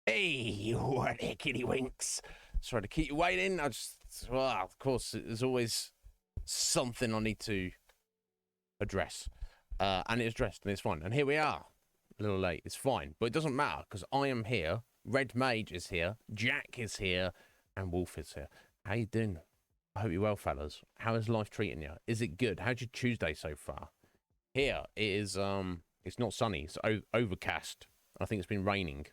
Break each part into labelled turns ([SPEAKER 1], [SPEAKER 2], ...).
[SPEAKER 1] Hey, what hickety winks. Sorry to keep you waiting. Well, of course, there's always something I need to address. And it's addressed and it's fine. And here we are. A little late. It's fine. But it doesn't matter because I am here. Red Mage is here. Jack is here. And Wolf is here. How you doing? I hope you're well, fellas. How is life treating you? Is it good? How's your Tuesday so far? Here it is. It's not sunny. It's overcast. I think it's been raining.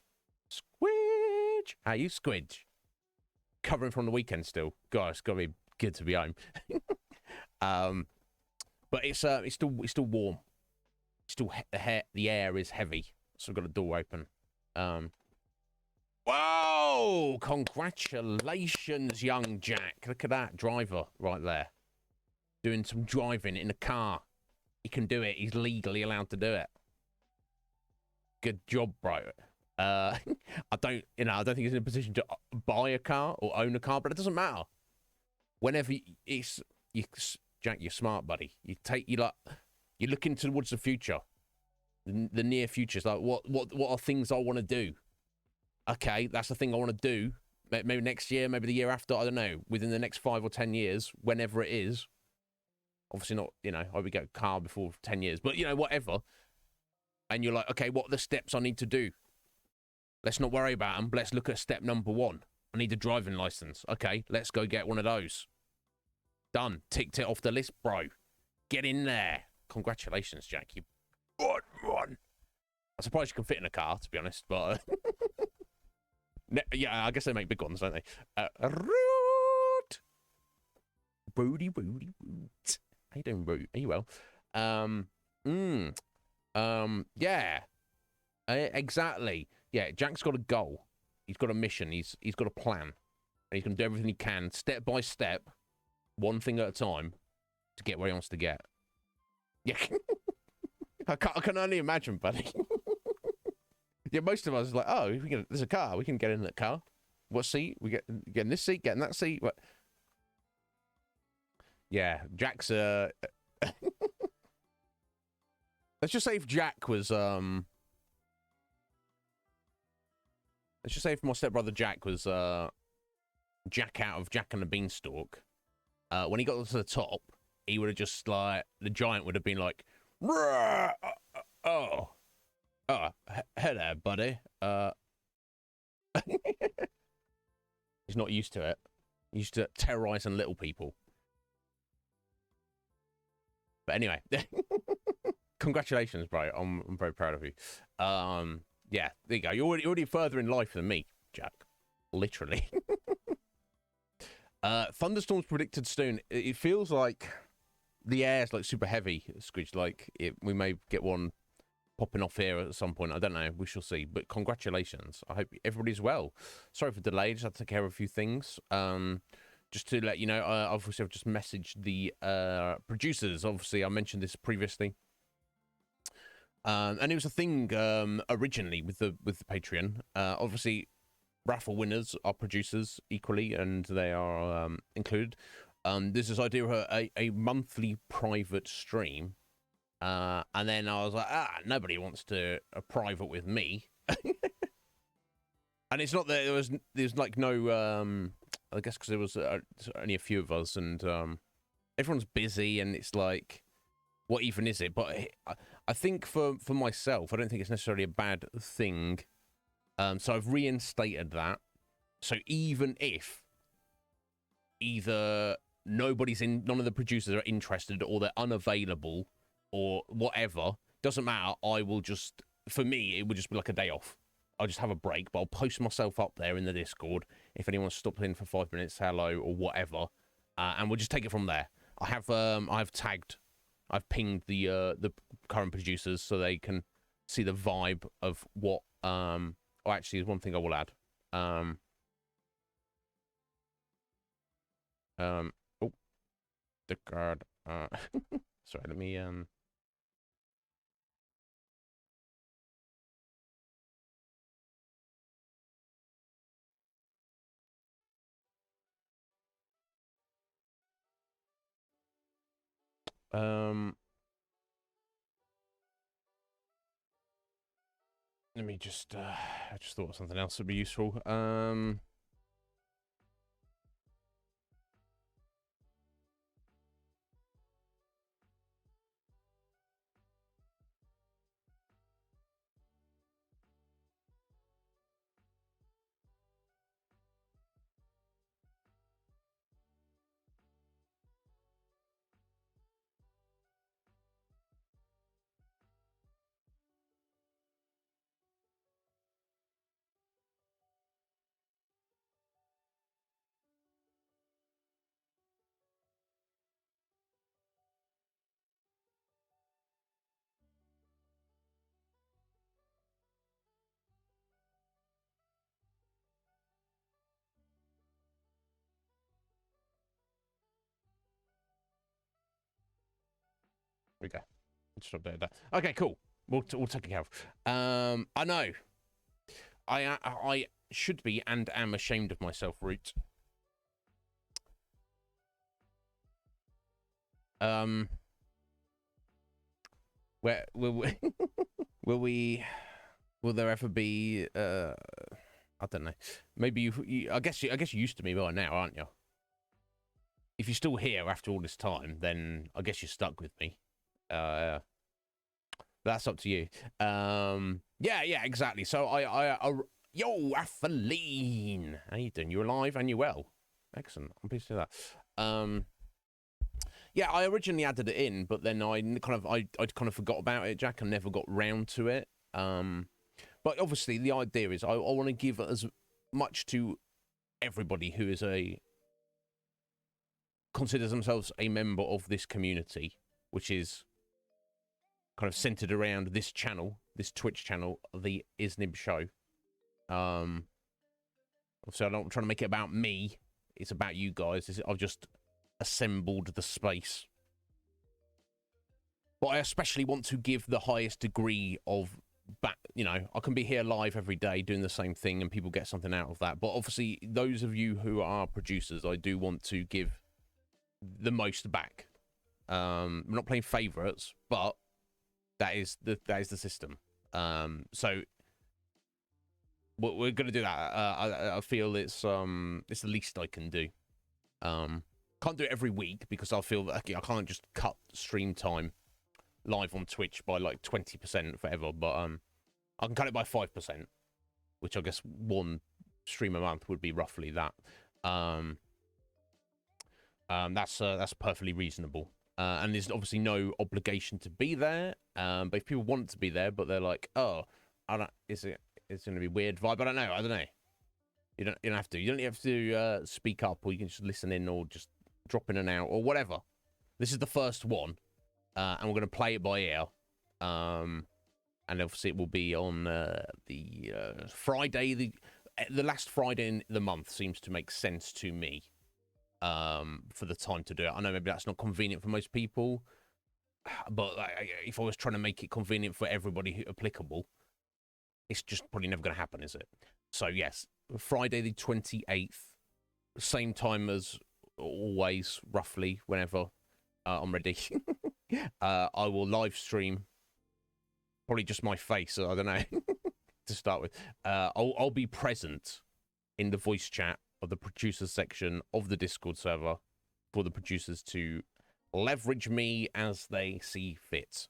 [SPEAKER 1] Squidge! How you, Squidge? Covering from the weekend still. God, it's gotta be good to be home. But it's still warm. Still the air is heavy, so I've got a door open. Whoa! Congratulations, young Jack. Look at that driver right there, doing some driving in a car. He can do it. He's legally allowed to do it. Good job, bro. I don't think he's in a position to buy a car or own a car, but it doesn't matter. Whenever Jack, you're smart, buddy. You're looking towards the future, the near future. It's like what are things I want to do? Okay, that's the thing I want to do. Maybe next year, maybe the year after. I don't know. Within the next 5 or 10 years, whenever it is. Obviously not. I would get a car before 10 years, but whatever. And you're like, okay, what are the steps I need to do? Let's not worry about them. Let's look at step number 1. I need a driving license. Okay, let's go get one of those. Done. Ticked it off the list, bro. Get in there. Congratulations, Jack. You got one. I'm surprised you can fit in a car, to be honest, but... yeah, I guess they make big ones, don't they? Root! Broody, Broody, Root. How you doing, Root? Are you well? Yeah. Exactly. Yeah, Jack's got a goal. He's got a mission. He's got a plan. And he's going to do everything he can, step by step, one thing at a time, to get where he wants to get. Yeah. I can only imagine, buddy. Yeah, most of us are like, oh, there's a car. We can get in that car. What seat? We get in this seat, get in that seat. What? Yeah, Jack's... Let's just say if Jack was... Let's just say if my stepbrother Jack was Jack out of Jack and the Beanstalk, when he got to the top, he would have just like, the giant would have been like, hello, buddy. He's not used to it. He's used to terrorizing little people. But anyway, congratulations, bro. I'm very proud of you. Yeah, there you go. You're already further in life than me, Jack. Literally. Thunderstorms predicted soon. It feels like the air's like super heavy, Squidge. Like we may get one popping off here at some point. I don't know. We shall see. But congratulations. I hope everybody's well. Sorry for the delay. Just had to take care of a few things. Just to let you know, obviously I've just messaged the producers. Obviously, I mentioned this previously. And it was a thing originally with the Patreon. Obviously, raffle winners are producers equally, and they are included. There's this idea of a monthly private stream, and then I was like, nobody wants to a private with me. And it's not that there's like no I guess because there was only a few of us, and everyone's busy, and it's like, what even is it? But I think for myself, I don't think it's necessarily a bad thing. So I've reinstated that. So even if either none of the producers are interested, or they're unavailable, or whatever, doesn't matter. I will just, for me, it would just be like a day off. I'll just have a break, but I'll post myself up there in the Discord if anyone stops in for 5 minutes, hello, or whatever, and we'll just take it from there. I've pinged the current producers so they can see the vibe of what. Oh, actually, there's one thing I will add. Oh, the card. Sorry, let me Let me just, I just thought of something else would be useful. We go. Just update that. Okay, cool. We'll take care of. I know. I should be and am ashamed of myself, Root. Where will we, will there ever be? I don't know. Maybe you. I guess you're used to me by now, aren't you? If you're still here after all this time, then I guess you're stuck with me. That's up to you. Yeah, exactly. So yo, Athaline, how you doing? You alive and you well? Excellent. I'm pleased to hear that. Yeah, I originally added it in, but then I kind of forgot about it, Jack, and never got round to it. But obviously the idea is I want to give as much to everybody who is considers themselves a member of this community, which is kind of centered around this channel, this Twitch channel, the Iznib Show. Obviously, I'm not trying to make it about me. It's about you guys. I've just assembled the space. But I especially want to give the highest degree of back. You know, I can be here live every day doing the same thing and people get something out of that. But obviously, those of you who are producers, I do want to give the most back. We're not playing favorites, but that is the system. So we're gonna do that. I feel it's the least I can do. Can't do it every week because I feel that I can't just cut stream time live on Twitch by like 20% forever. But I can cut it by 5%, which I guess one stream a month would be roughly that. That's perfectly reasonable. And there's obviously no obligation to be there. But if people want to be there, but they're like, oh, I don't, it's going to be a weird vibe. I don't know. You don't have to. You don't have to speak up, or you can just listen in, or just drop in and out, or whatever. This is the first one, and we're going to play it by ear. And obviously it will be on the Friday. The last Friday in the month seems to make sense to me. For the time to do it. I know maybe that's not convenient for most people, but if I was trying to make it convenient for everybody applicable, it's just probably never going to happen, is it? So yes, Friday the 28th, same time as always, roughly, whenever I'm ready. I will live stream, probably just my face, I don't know, to start with. I'll be present in the voice chat of the producers section of the Discord server for the producers to leverage me as they see fit,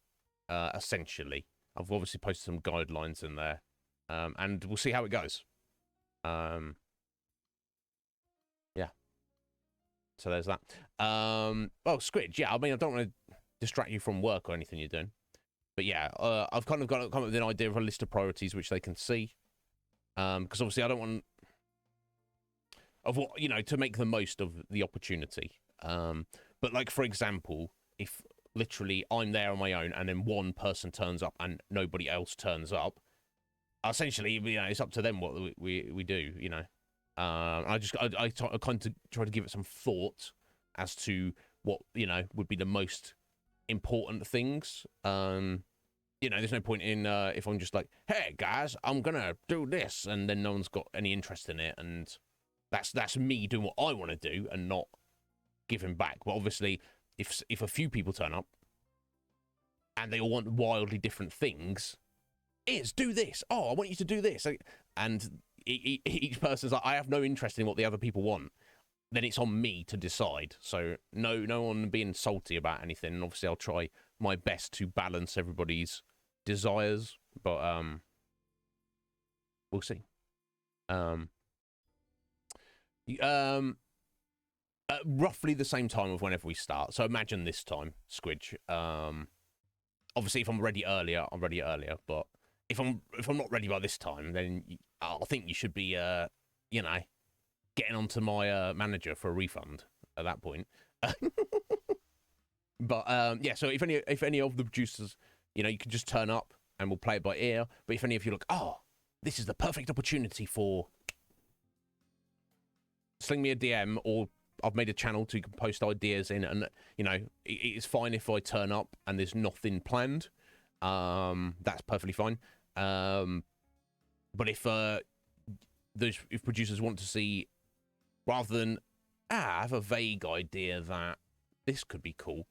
[SPEAKER 1] essentially. I've obviously posted some guidelines in there, and we'll see how it goes. Yeah. So there's that. Oh, Squid, yeah, I mean, I don't want to distract you from work or anything you're doing. But yeah, I've kind of come up with an idea of a list of priorities which they can see. Because obviously I don't want... of what, you know, to make the most of the opportunity. But like, for example, if literally I'm there on my own and then one person turns up and nobody else turns up, essentially, you know, it's up to them what we do, you know. I kind of try to give it some thought as to what, you know, would be the most important things. You know, there's no point in if I'm just like, hey guys, I'm gonna do this, and then no one's got any interest in it, and that's me doing what I want to do and not giving back. But obviously, if a few people turn up and they all want wildly different things, do this. Oh, I want you to do this. And each person's like, I have no interest in what the other people want. Then it's on me to decide. So no one being salty about anything. And obviously, I'll try my best to balance everybody's desires. But we'll see. Roughly the same time of whenever we start. So imagine this time, Squidge. Obviously, if I'm ready earlier, I'm ready earlier. But if I'm not ready by this time, then I think you should be, getting onto my manager for a refund at that point. But yeah. So if any of the producers, you can just turn up and we'll play it by ear. But if any of you look, oh, this is the perfect opportunity for, sling me a DM, or I've made a channel so you can post ideas in, and it's fine if I turn up and there's nothing planned. That's perfectly fine. But if producers want to see, rather than I have a vague idea that this could be cool,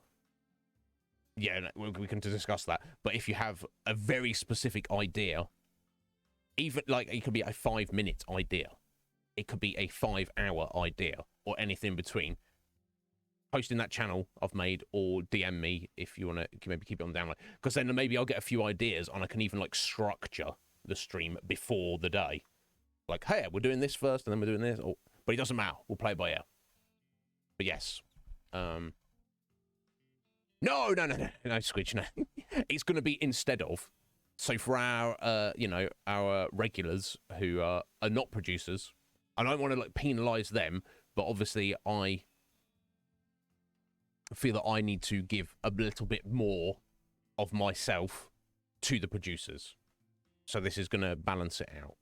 [SPEAKER 1] yeah, we can discuss that. But if you have a very specific idea, even like it could be a 5-minute idea, it could be a 5-hour idea, or anything in between, post in that channel I've made, or DM me if you want to maybe keep it on download, because then maybe I'll get a few ideas and I can even like structure the stream before the day, like, hey, we're doing this first and then we're doing this, but it doesn't matter, we'll play it by ear. But yes, no, Squidge, no. It's going to be instead of. So for our our regulars who are not producers, I don't want to like penalize them, but obviously I feel that I need to give a little bit more of myself to the producers. So this is going to balance it out.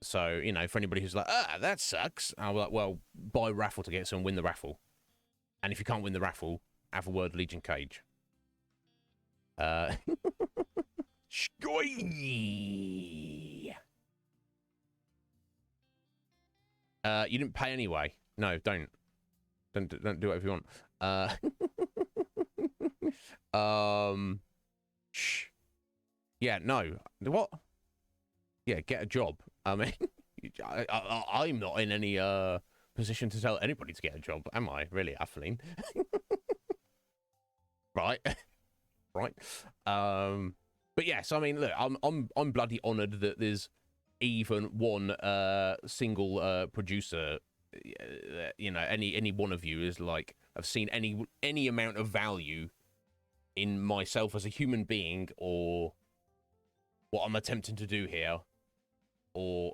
[SPEAKER 1] So, for anybody who's like, that sucks, I'll be like, well, buy a raffle tickets and win the raffle. And if you can't win the raffle, have a word with Legion Cage. You didn't pay anyway. No, don't do whatever you want. Shh. Yeah, no. What? Yeah, get a job. I mean, I'm not in any position to tell anybody to get a job, am I? Really, Atheline? Right. Right. But yes, I mean, look, I'm bloody honoured that there's even one single producer, any one of you is like, I've seen any amount of value in myself as a human being, or what I'm attempting to do here, or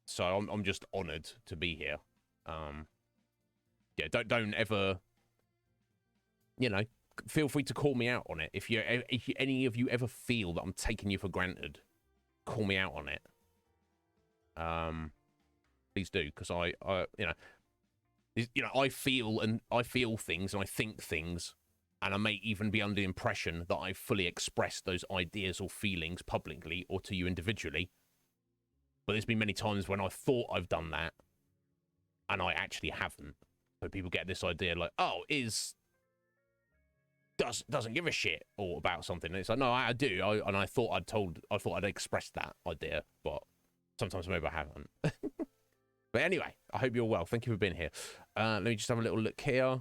[SPEAKER 1] so I'm just honoured to be here. Yeah, don't ever, feel free to call me out on it. If any of you ever feel that I'm taking you for granted, call me out on it. Please do, because I feel things and I think things, and I may even be under the impression that I've fully expressed those ideas or feelings publicly or to you individually. But there's been many times when I thought I've done that, and I actually haven't. So people get this idea like, oh, doesn't give a shit or about something. And it's like, no, I do. I thought I'd expressed that idea, but sometimes maybe I haven't. But anyway, I hope you're well. Thank you for being here. Let me just have a little look here.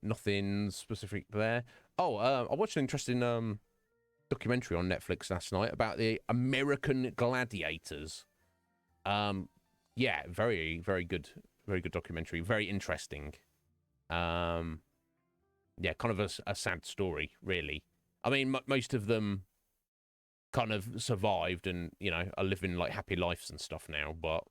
[SPEAKER 1] Nothing specific there. Oh, I watched an interesting documentary on Netflix last night about the American gladiators. Yeah, very, very good documentary. Very interesting. Yeah, kind of a sad story, really. I mean, most of them kind of survived and, are living like happy lives and stuff now, but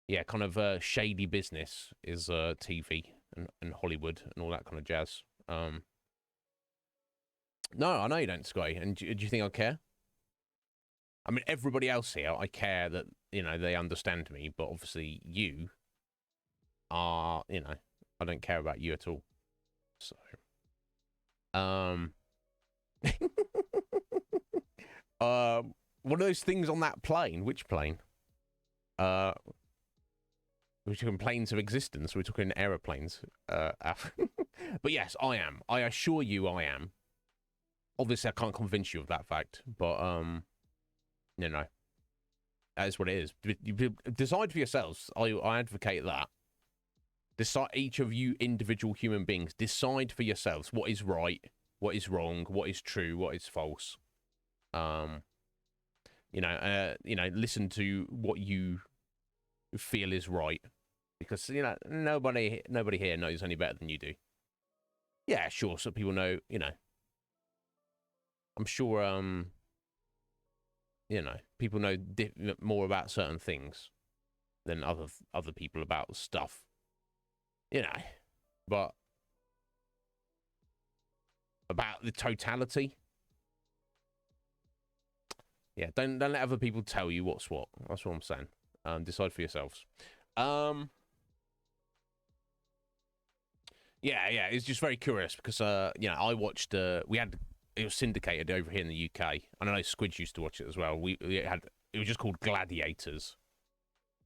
[SPEAKER 1] yeah, kind of shady business is TV and Hollywood and all that kind of jazz. No, I know you don't, Sky. And do you think I care? I mean, everybody else here, I care that, they understand me, but obviously you are, I don't care about you at all. So, one of those things on that plane. Which plane? We're talking planes of existence. We're talking aeroplanes. But yes, I am. I assure you, I am. Obviously, I can't convince you of that fact, but you know, that is what it is. Decide for yourselves. I advocate that. Decide, each of you individual human beings, decide for yourselves what is right, what is wrong, what is true, what is false. Listen to what you feel is right, because nobody here knows any better than you do. Yeah, sure. So people know, I'm sure, people know more about certain things than other people about stuff, but about the totality, yeah, don't let other people tell you what's what. That's what I'm saying. Decide for yourselves. Yeah, it's just very curious because I watched it was syndicated over here in the UK. I know Squids used to watch it as well. It was just called Gladiators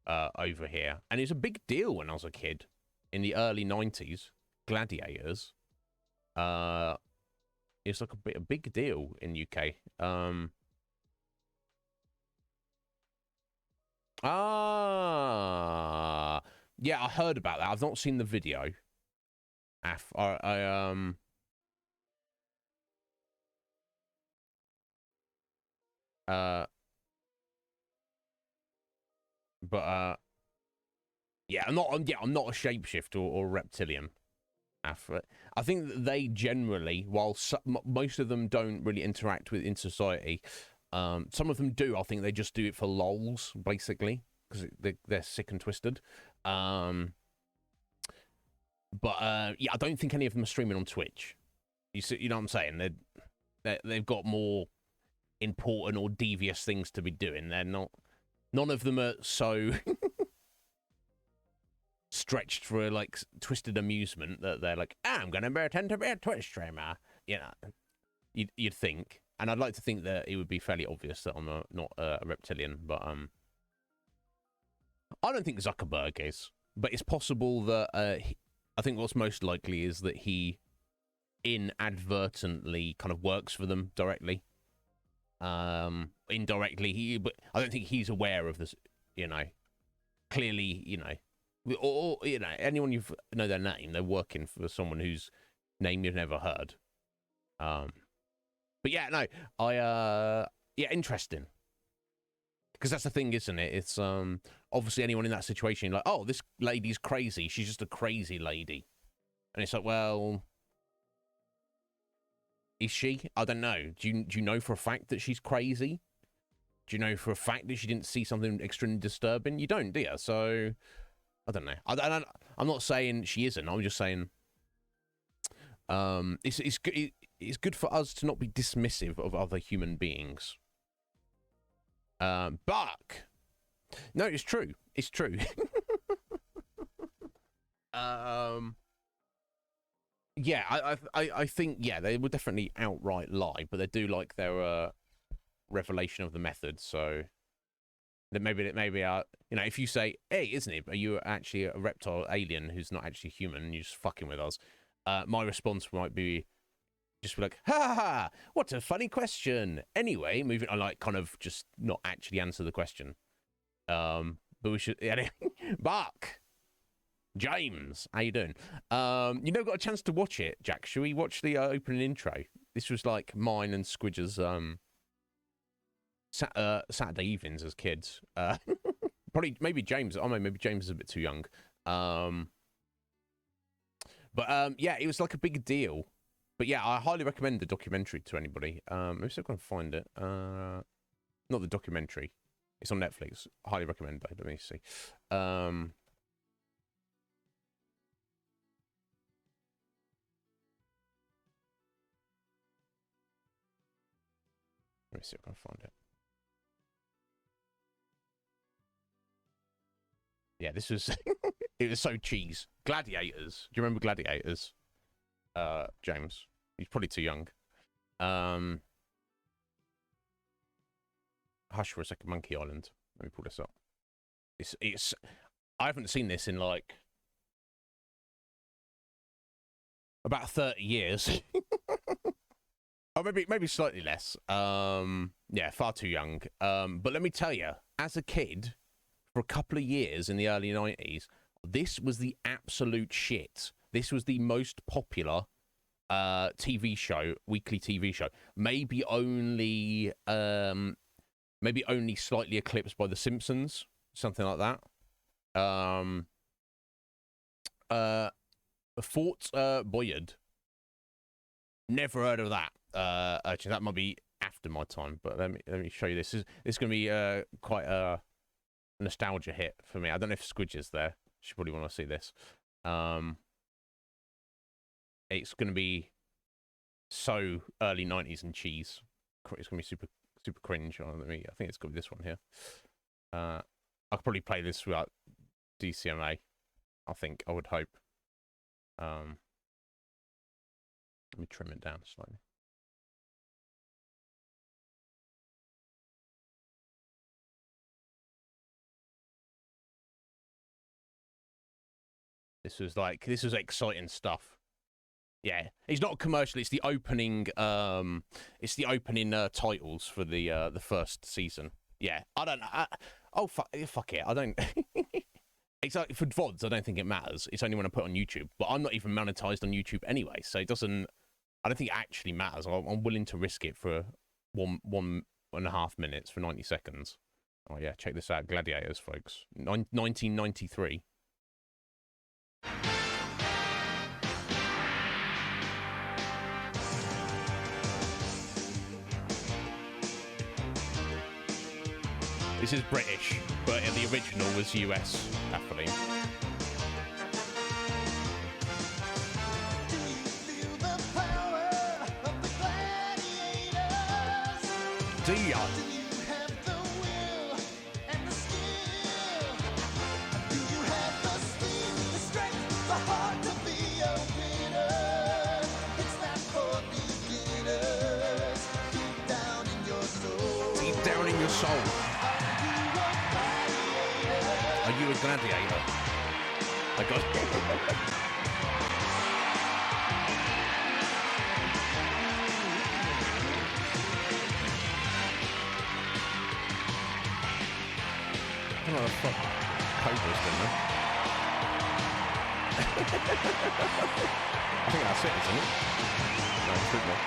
[SPEAKER 1] over here, and it was a big deal when I was a kid in the early 90s. Gladiators, it's like a big deal in UK. Yeah, I heard about that. I've not seen the video. Yeah, I'm not a shapeshift or reptilian. I think that they generally, while most of them don't really interact in society, some of them do. I think they just do it for lols, basically, because they're sick and twisted. Yeah, I don't think any of them are streaming on Twitch. You know what I'm saying? They've got more important or devious things to be doing. They're not. None of them are so stretched for like twisted amusement that they're like, I'm gonna pretend to be a Twitch streamer. You'd think, and I'd like to think that it would be fairly obvious that I'm not a reptilian, but I don't think Zuckerberg is. But it's possible that I think what's most likely is that he inadvertently kind of works for them directly. Indirectly, but I don't think he's aware of this. Clearly, or anyone you know their name, they're working for someone whose name you've never heard. But yeah, no, interesting, because that's the thing, isn't it? It's obviously anyone in that situation, like, oh, this lady's crazy, she's just a crazy lady, and it's like, well, is she? I don't know. Do you know for a fact that she's crazy? Do you know for a fact that she didn't see something extremely disturbing? You don't, do you? So I don't know. I'm not saying she isn't. I'm just saying it's good for us to not be dismissive of other human beings. But no, it's true. It's true. Yeah, I think, yeah, they would definitely outright lie, but they do like their revelation of the method. So that maybe if you say, hey, Iznib, are you actually a reptile alien who's not actually human and you're just fucking with us? My response might be just be like, ha ha ha, what a funny question. Anyway, moving on, like, kind of just not actually answer the question. But we should, yeah, Bark. James, how you doing? You never got a chance to watch it, Jack. Should we watch the opening intro? This was like mine and Squidger's Saturday evenings as kids. Probably, maybe James. I mean, maybe James is a bit too young. But yeah, it was like a big deal. But yeah, I highly recommend the documentary to anybody. Let me see if I can find it. Not the documentary. It's on Netflix. Highly recommend it. Let me see. Let me see if I can find it. Yeah, this was it was so cheese. Gladiators. Do you remember Gladiators? James. He's probably too young. Hush for a second, Monkey Island. Let me pull this up. It's I haven't seen this in like about 30 years. I maybe slightly less. Yeah, far too young. But let me tell you, as a kid, for a couple of years in the early 90s, this was the absolute shit. This was the most popular TV show, weekly TV show. Maybe only slightly eclipsed by The Simpsons, something like that. Fort Boyard. Never heard of that. Actually, that might be after my time, but let me show you this. This is going to be quite a nostalgia hit for me. I don't know if Squidge is there. You probably want to see this. It's going to be so early 90s and cheese. It's going to be super cringe. I think it's got to be this one here. I could probably play this throughout DCMA. I would hope. Let me trim it down slightly. This was exciting stuff. Yeah, it's not commercial. It's the opening. It's the opening titles for the first season. Yeah, I don't know. Fuck it. I don't. It's like for VODs. I don't think it matters. It's only when I put it on YouTube. But I'm not even monetized on YouTube anyway, so it doesn't. I don't think it actually matters. I'm willing to risk it for 1.5 minutes for 90 seconds. Oh yeah, check this out. Gladiators, folks. 1993. This is British, but the original was US, Kathleen. Do ya? Deep down in your soul. Are you a gladiator? I got I don't know what the fuck Cobra's doing there. I think that's it, isn't it? No, it's football.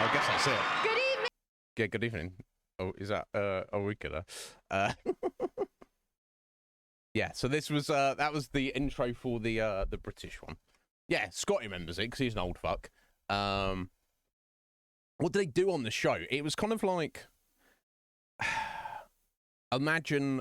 [SPEAKER 1] I guess that's it. Good evening. Yeah, good evening. Oh, is that Aurika there? Yeah, so this was that was the intro for the British one. Yeah, Scott remembers it because he's an old fuck. What did they do on the show? It was kind of like imagine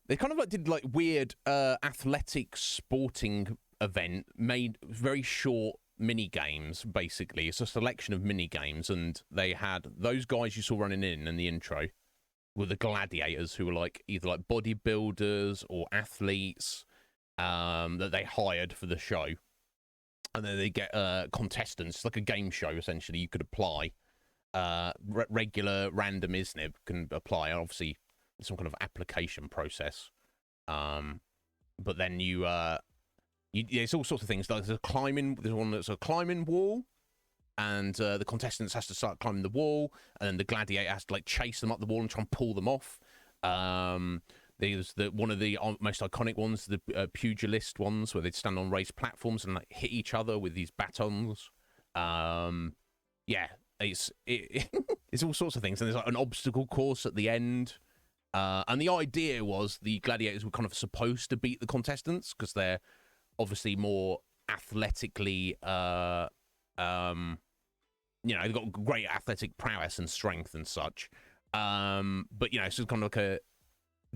[SPEAKER 1] they kind of like did like weird athletic sporting event, made very short mini games. Basically, it's a selection of mini games, and they had those guys you saw running in the intro were the gladiators, who were like either like bodybuilders or athletes that they hired for the show. And then they get contestants, like a game show, essentially. You could apply. Regular random Iznib can apply. Obviously, some kind of application process. But then it's all sorts of things. Like there's one that's a climbing wall. And the contestants has to start climbing the wall. And then the gladiator has to like chase them up the wall and try and pull them off. There's one of the most iconic ones, the pugilist ones, where they'd stand on raised platforms and like hit each other with these batons. Yeah, it's all sorts of things. And there's like an obstacle course at the end. And the idea was the gladiators were kind of supposed to beat the contestants because they're obviously more athletically, they've got great athletic prowess and strength and such. But it's just kind of like a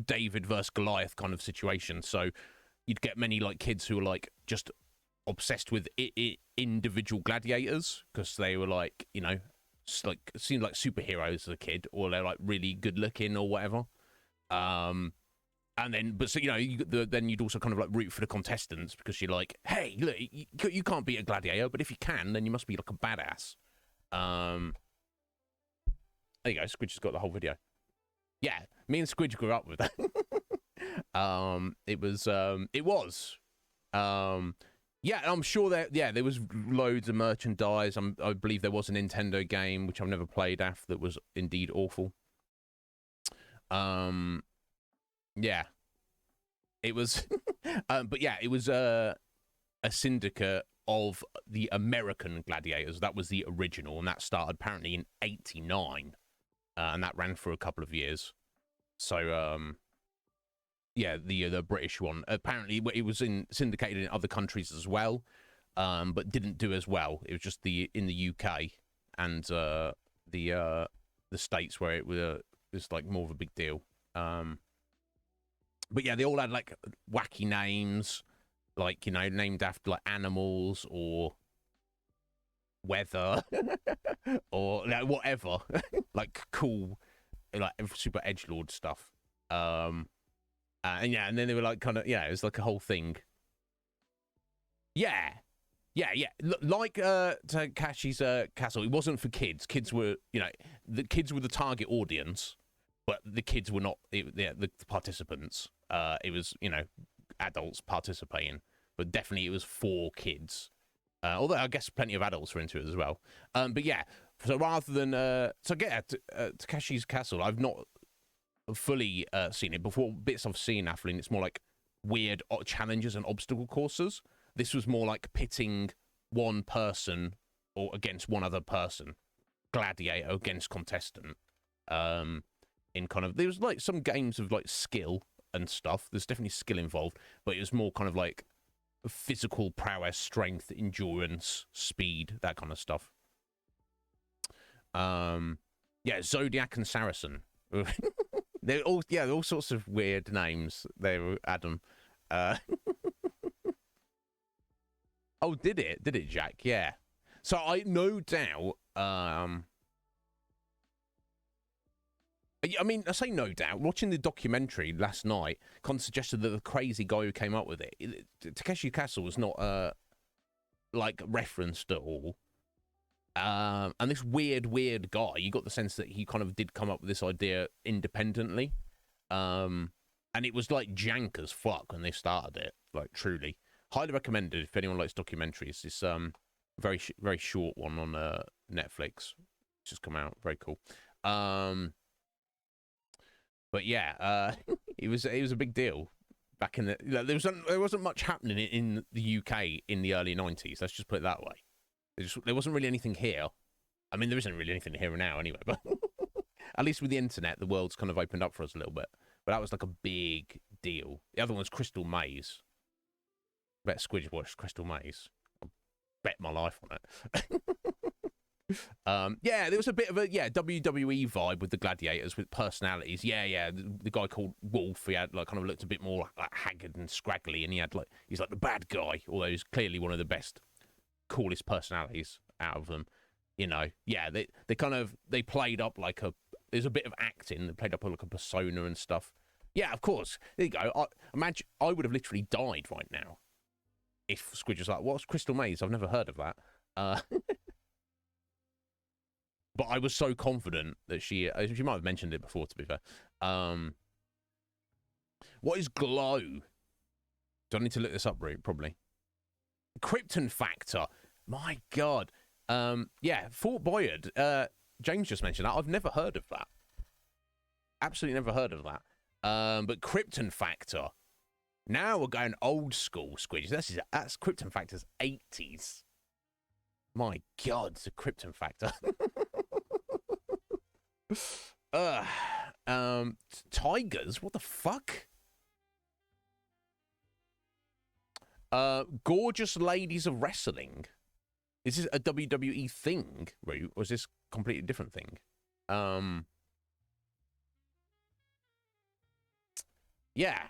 [SPEAKER 1] David versus Goliath kind of situation. So you'd get many like kids who were like just obsessed with individual gladiators because they were like, seemed like superheroes as a kid, or they're like really good looking or whatever. And then, but so then you'd also kind of like root for the contestants because you're like, hey, look, you can't beat a gladiator, but if you can, then you must be like a badass. There you go. Squidge has got the whole video. Yeah, me and Squidge grew up with that. It was. Yeah, I'm sure there was loads of merchandise. I believe there was a Nintendo game which I've never played that was indeed awful. Yeah, it was, but yeah, it was a syndicate of the American Gladiators. That was the original, and that started apparently in '89, and that ran for a couple of years. So, yeah, the British one. Apparently, it was syndicated in other countries as well, but didn't do as well. It was just in the UK and the States where it was like more of a big deal. But yeah, they all had like wacky names, like, you know, named after like animals or weather or like whatever, like cool, like super edgelord stuff. And yeah, and then they were like kind of, yeah, it was like a whole thing. Yeah. Like Takashi's Castle, it wasn't for kids. Kids were, you know, the kids were the target audience, but the kids were not the participants. It was, you know, adults participating, but definitely it was for kids. Although I guess plenty of adults were into it as well. But yeah, so rather than Takashi's Castle, I've not fully seen it before. Bits I've seen, Athlene, it's more like weird challenges and obstacle courses. This was more like pitting one person or against one other person, gladiator against contestant. In kind of, there was like some games of like skill and stuff. There's definitely skill involved, but it was more kind of like physical prowess, strength, endurance, speed, that kind of stuff. Yeah, Zodiac and Saracen. They're all sorts of weird names. They were Adam. Oh, did it, Jack? Yeah. So I no doubt. I mean, I say no doubt. Watching the documentary last night, kind of suggested that the crazy guy who came up with it, Takeshi Castle, was not like referenced at all. And this weird guy, you got the sense that he kind of did come up with this idea independently. And it was like jank as fuck when they started it. Like, truly. Highly recommended if anyone likes documentaries. This very short one on Netflix. It's just come out. Very cool. But yeah, it was a big deal back in the. There wasn't much happening in the UK in the early '90s. Let's just put it that way. There wasn't really anything here. I mean, there isn't really anything here now anyway. But at least with the internet, the world's kind of opened up for us a little bit. But that was like a big deal. The other one's Crystal Maze. I bet Squidge watched Crystal Maze. I bet my life on it. Yeah, there was a bit of a WWE vibe with the gladiators with personalities. Yeah. The guy called Wolf, he had like kind of looked a bit more like haggard and scraggly, and he's like the bad guy, although he's clearly one of the best, coolest personalities out of them. You know, yeah, they played up like there's a bit of acting. They played up like a persona and stuff. Yeah, of course. There you go. Imagine I would have literally died right now if Squidge was like, "What's Crystal Maze? I've never heard of that." But I was so confident that she might have mentioned it before, to be fair. What is glow? Do I need to look this up, probably? Krypton factor. My God. Yeah, Fort Boyard. James just mentioned that. I've never heard of that. Absolutely never heard of that. But Krypton factor. Now we're going old school, Squidge. That's Krypton factor's 80s. My God, it's a Krypton factor. Tigers? What the fuck? Gorgeous Ladies of Wrestling. Is this a WWE thing, Roo? Or is this a completely different thing? Yeah,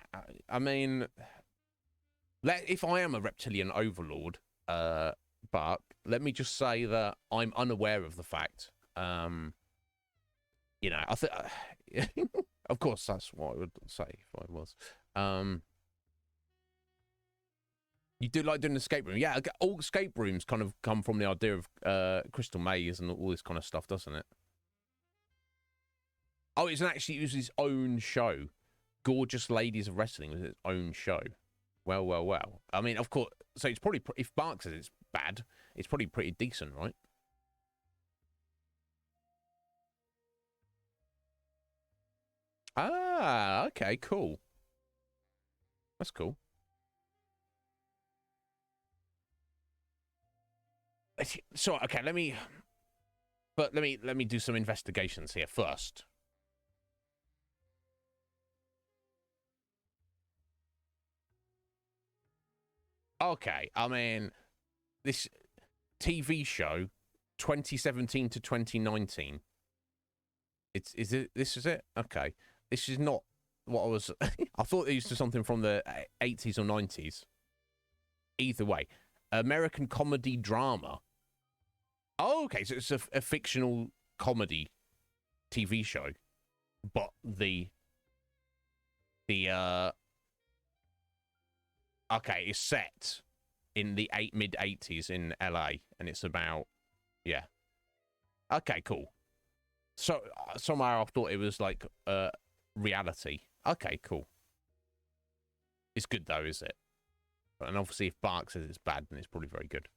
[SPEAKER 1] I mean, if I am a reptilian overlord, but let me just say that I'm unaware of the fact. You know, I think, of course, that's what I would say if I was. You do like doing an escape room, yeah? All escape rooms kind of come from the idea of Crystal Maze and all this kind of stuff, doesn't it? Oh, it was his own show Gorgeous Ladies of Wrestling was its own show. Well, well, well. I mean, of course. So it's probably, if Bark says it's bad, it's probably pretty decent, right? Ah, okay, cool. That's cool. So, okay, let me do some investigations here first. Okay, I mean, this TV show, 2017 to 2019. Is it? This is it? Okay, this is not what I was. I thought it used to something from the 80s or 90s. Either way, American comedy drama. Oh, okay, so it's a fictional comedy TV show, but the okay, it's set in the mid 80s in LA, and it's about okay, cool. So somehow I thought it was like reality. Okay, cool. It's good though, is it? And obviously, if Bark says it's bad, then it's probably very good.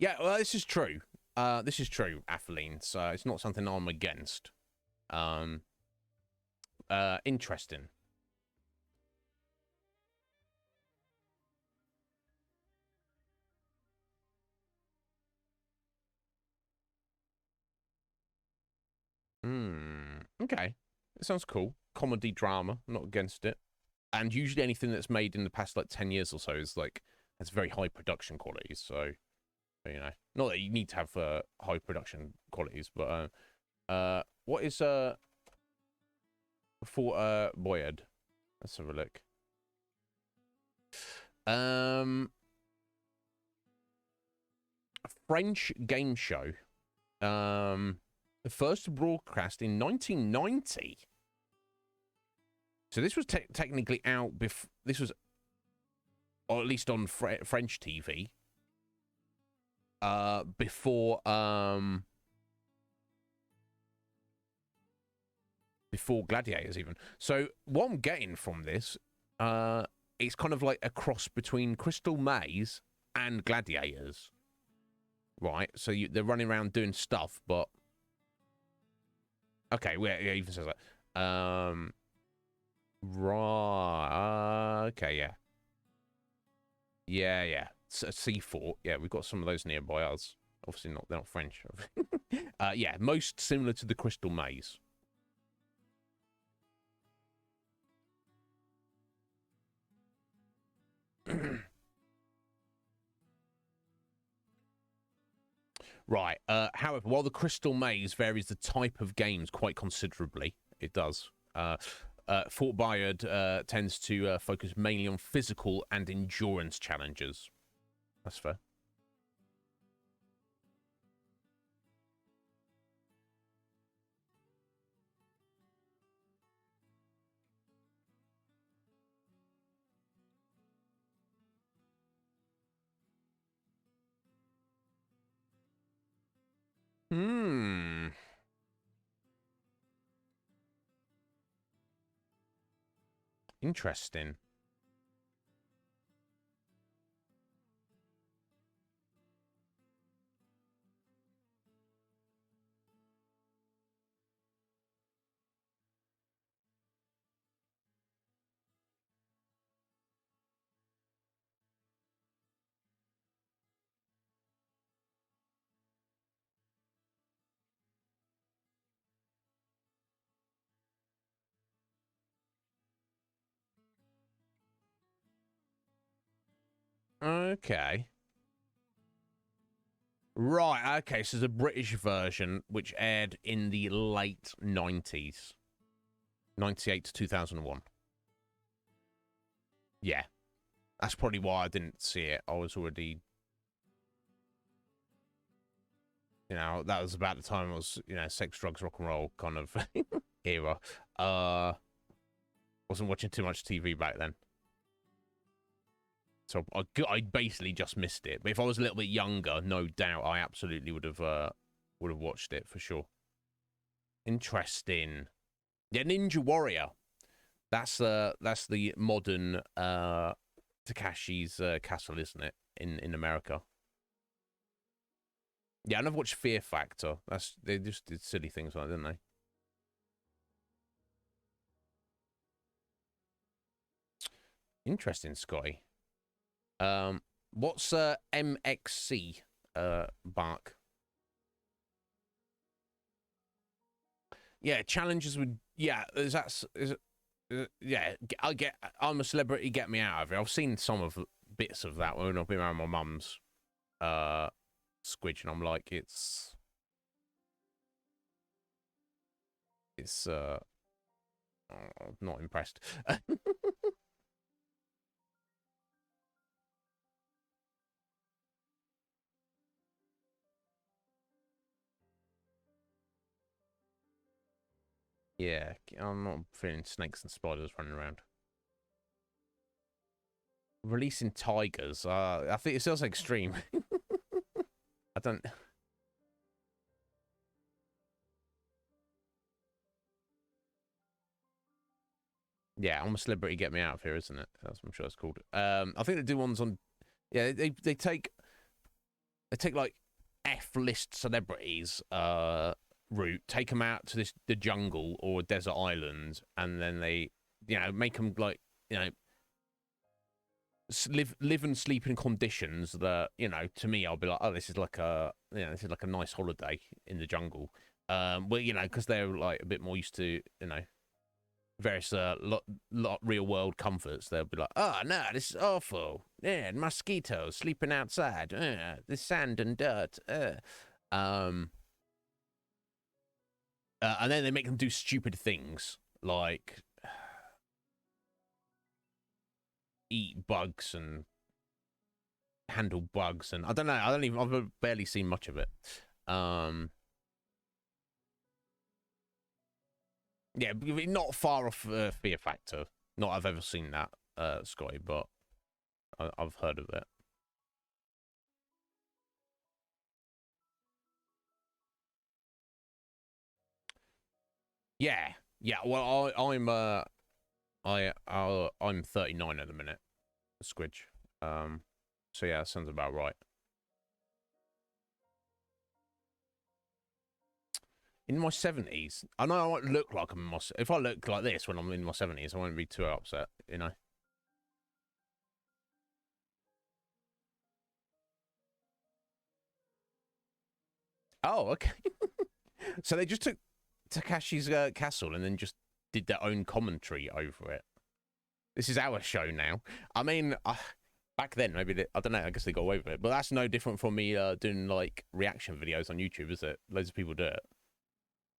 [SPEAKER 1] Yeah, well, this is true. This is true, Atheline. So it's not something I'm against. Interesting. Okay. It sounds cool. Comedy drama. I'm not against it. And usually anything that's made in the past like 10 years or so is like has very high production qualities. So, you know, not that you need to have high production qualities, but what is for Boyard? Let's have a look. A French game show. The first broadcast in 1990. So this was technically out before. This was, or at least on French TV. Before Gladiators even. So what I'm getting from this, it's kind of like a cross between Crystal Maze and Gladiators, right? So they're running around doing stuff, but okay, well, yeah, it even says that. Right. Okay, yeah. Yeah. C4. Yeah, we've got some of those nearby us. Obviously they're not French. Yeah, most similar to the Crystal Maze. Right. However, while the Crystal Maze varies the type of games quite considerably, it does. Fort Boyard tends to focus mainly on physical and endurance challenges. That's fair. Interesting. Okay. Right, okay, so there's a British version which aired in the late 90s. 98 to 2001. Yeah. That's probably why I didn't see it. I was already... You know, that was about the time I was, sex, drugs, rock and roll kind of era. Wasn't watching too much TV back then. So I basically just missed it. But if I was a little bit younger, no doubt I absolutely would have watched it for sure. Interesting. Yeah, Ninja Warrior. That's the modern Takashi's Castle, isn't it? In America. Yeah, I never watched Fear Factor. They just did silly things like that, didn't they? Interesting, Scotty. What's MXC, Bark? Yeah, challenges would. Yeah, yeah. I'm a celebrity. Get me out of here. I've seen some of bits of that when I've been around my mum's squidge, and I'm like, it's not impressed. Yeah, I'm not feeling snakes and spiders running around. Releasing tigers. I think it sounds extreme. I don't. Yeah, I'm a celebrity. Get me out of here, isn't it? I'm sure it's called. I think they do ones on. Yeah, they take like F-list celebrities route, take them out to the jungle or a desert island, and then they make them like live and sleep in conditions that to me I'll be like, oh, this is like a nice holiday in the jungle. Well, because they're like a bit more used to various lot real world comforts. They'll be like, oh no, this is awful. Yeah, mosquitoes sleeping outside. The sand and dirt. And then they make them do stupid things like eat bugs and handle bugs, and I don't know. I've barely seen much of it. Yeah, not far off Fear Factor. Not I've ever seen that, Scotty, but I've heard of it. Yeah, yeah. Well, I'm 39 at the minute, Squidge. So yeah, that sounds about right. In my 70s, I know I won't look like I'm in my. If I look like this when I'm in my 70s, I won't be too upset. Oh, okay. So they just took Takashi's castle and then just did their own commentary over it. This is our show now. I mean, back then maybe I don't know. I guess they got away with it, but that's no different from me doing like reaction videos on YouTube, is it? Loads of people do it.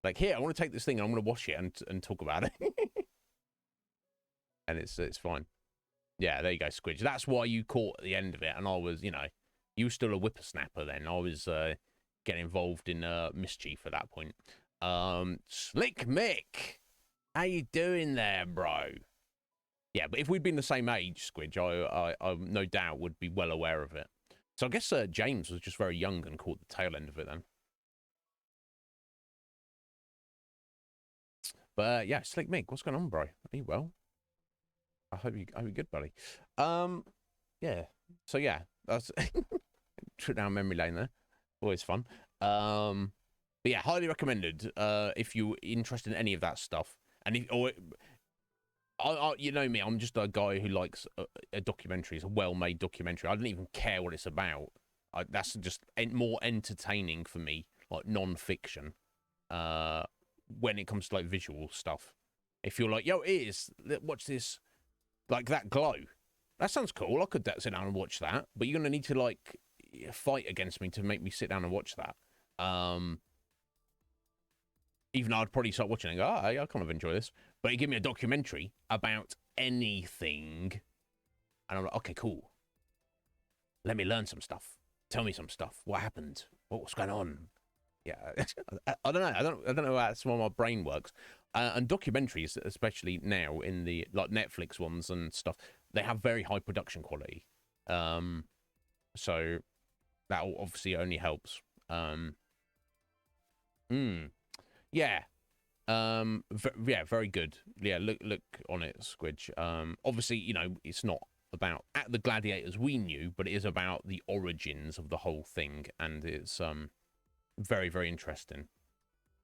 [SPEAKER 1] Like, here, I want to take this thing and I'm going to watch it and talk about it, and it's fine. Yeah, there you go, Squidge. That's why you caught at the end of it, and I was, you were still a whippersnapper then. I was getting involved in mischief at that point. Slick Mick, how you doing there, bro? Yeah, but if we'd been the same age, Squidge, I no doubt would be well aware of it. So I guess James was just very young and caught the tail end of it then. But yeah, Slick Mick, what's going on, bro? Are you well? I hope you're good, buddy. Yeah. So yeah, that's trip down memory lane there. Always fun. But yeah, highly recommended. If you're interested in any of that stuff, and you know me, I'm just a guy who likes a documentary. It's a well-made documentary. I don't even care what it's about. That's just more entertaining for me, like non-fiction. When it comes to like visual stuff, if you're like, yo, watch this, like that glow. That sounds cool. I could sit down and watch that, but you're gonna need to like fight against me to make me sit down and watch that. Even though I'd probably start watching and go, I kind of enjoy this. But you give me a documentary about anything, and I'm like, okay, cool. Let me learn some stuff. Tell me some stuff. What happened? What's going on? Yeah, I don't know. I don't know how that's why my brain works. And documentaries, especially now in the like Netflix ones and stuff, they have very high production quality. So that obviously only helps. Mm, yeah. Yeah, very good. Yeah, look on it, Squidge. Obviously, you know, it's not about at the gladiators we knew, but it is about the origins of the whole thing, and it's very, very interesting.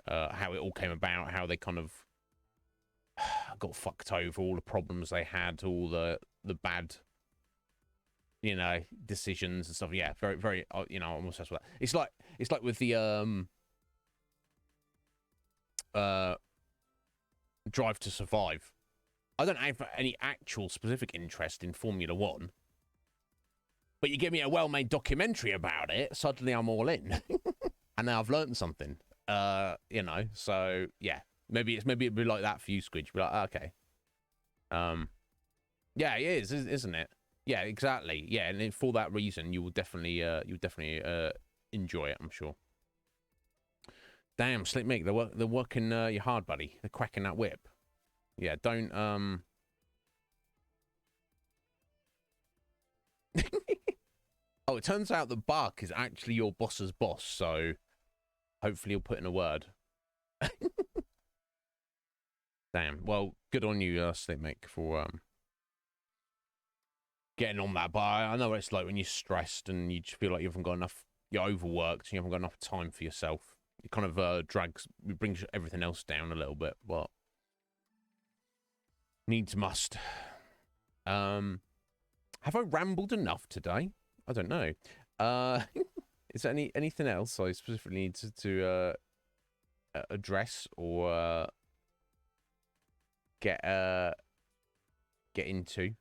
[SPEAKER 1] How it all came about, how they kind of got fucked over, all the problems they had, all the bad, you know, decisions and stuff. Yeah, very, very. You know, I'm obsessed with that. It's like with the Drive to Survive. I don't have any actual specific interest in Formula One, but you give me a well-made documentary about it, suddenly I'm all in, and now I've learned something. You know, so yeah, maybe it'd be like that for you, Squidge. Be like, okay, yeah, it is, isn't it? Yeah, exactly. Yeah, and for that reason, you will definitely enjoy it, I'm sure. Damn, Slick Mick, they're working you hard, buddy. They're cracking that whip. Yeah, don't Oh, it turns out that Bark is actually your boss's boss, so hopefully you'll put in a word. Damn. Well, good on you, Slick Mick, for getting on that. But I know what it's like when you're stressed and you just feel like you haven't got enough. You're overworked and you haven't got enough time for yourself. It kind of brings everything else down a little bit, but needs must. Have I rambled enough today? I don't know. Is there anything else I specifically need to address or get into?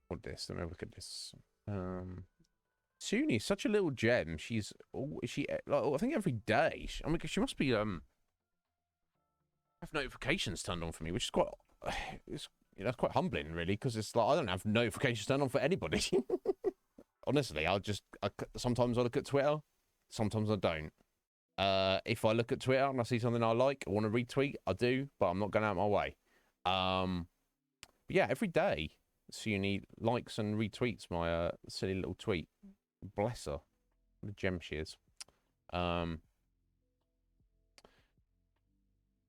[SPEAKER 1] What this? Let me look at this. Suni, such a little gem. She's she like, I think every day. I mean, she must be have notifications turned on for me, which is quite it's that's quite humbling, really, because it's like I don't have notifications turned on for anybody. Honestly, sometimes I look at Twitter, sometimes I don't. If I look at Twitter and I see something I like, I want to retweet, I do, but I'm not going out of my way. But yeah, every day, Suni likes and retweets my silly little tweet. Bless her. What a gem she is.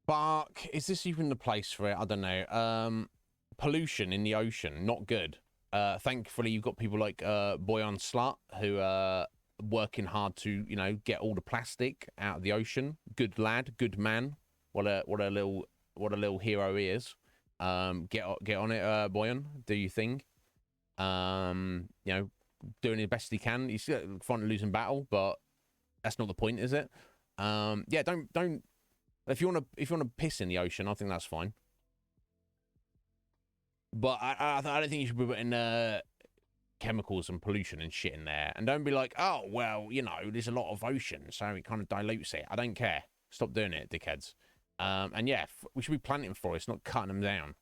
[SPEAKER 1] Bark, is this even the place for it? I don't know. Pollution in the ocean, not good. Thankfully, you've got people like Boyan Slut who are working hard to, you know, get all the plastic out of the ocean. Good lad, good man. What a little hero he is. Get on it, Boyan. Do your thing. You know, doing the best he can. He's fine to losing battle, but that's not the point, is it? Yeah, don't. If you wanna piss in the ocean, I think that's fine. But I don't think you should be putting chemicals and pollution and shit in there. And don't be like, oh well, you know, there's a lot of ocean, so it kind of dilutes it. I don't care. Stop doing it, dickheads. And yeah, we should be planting forests, not cutting them down.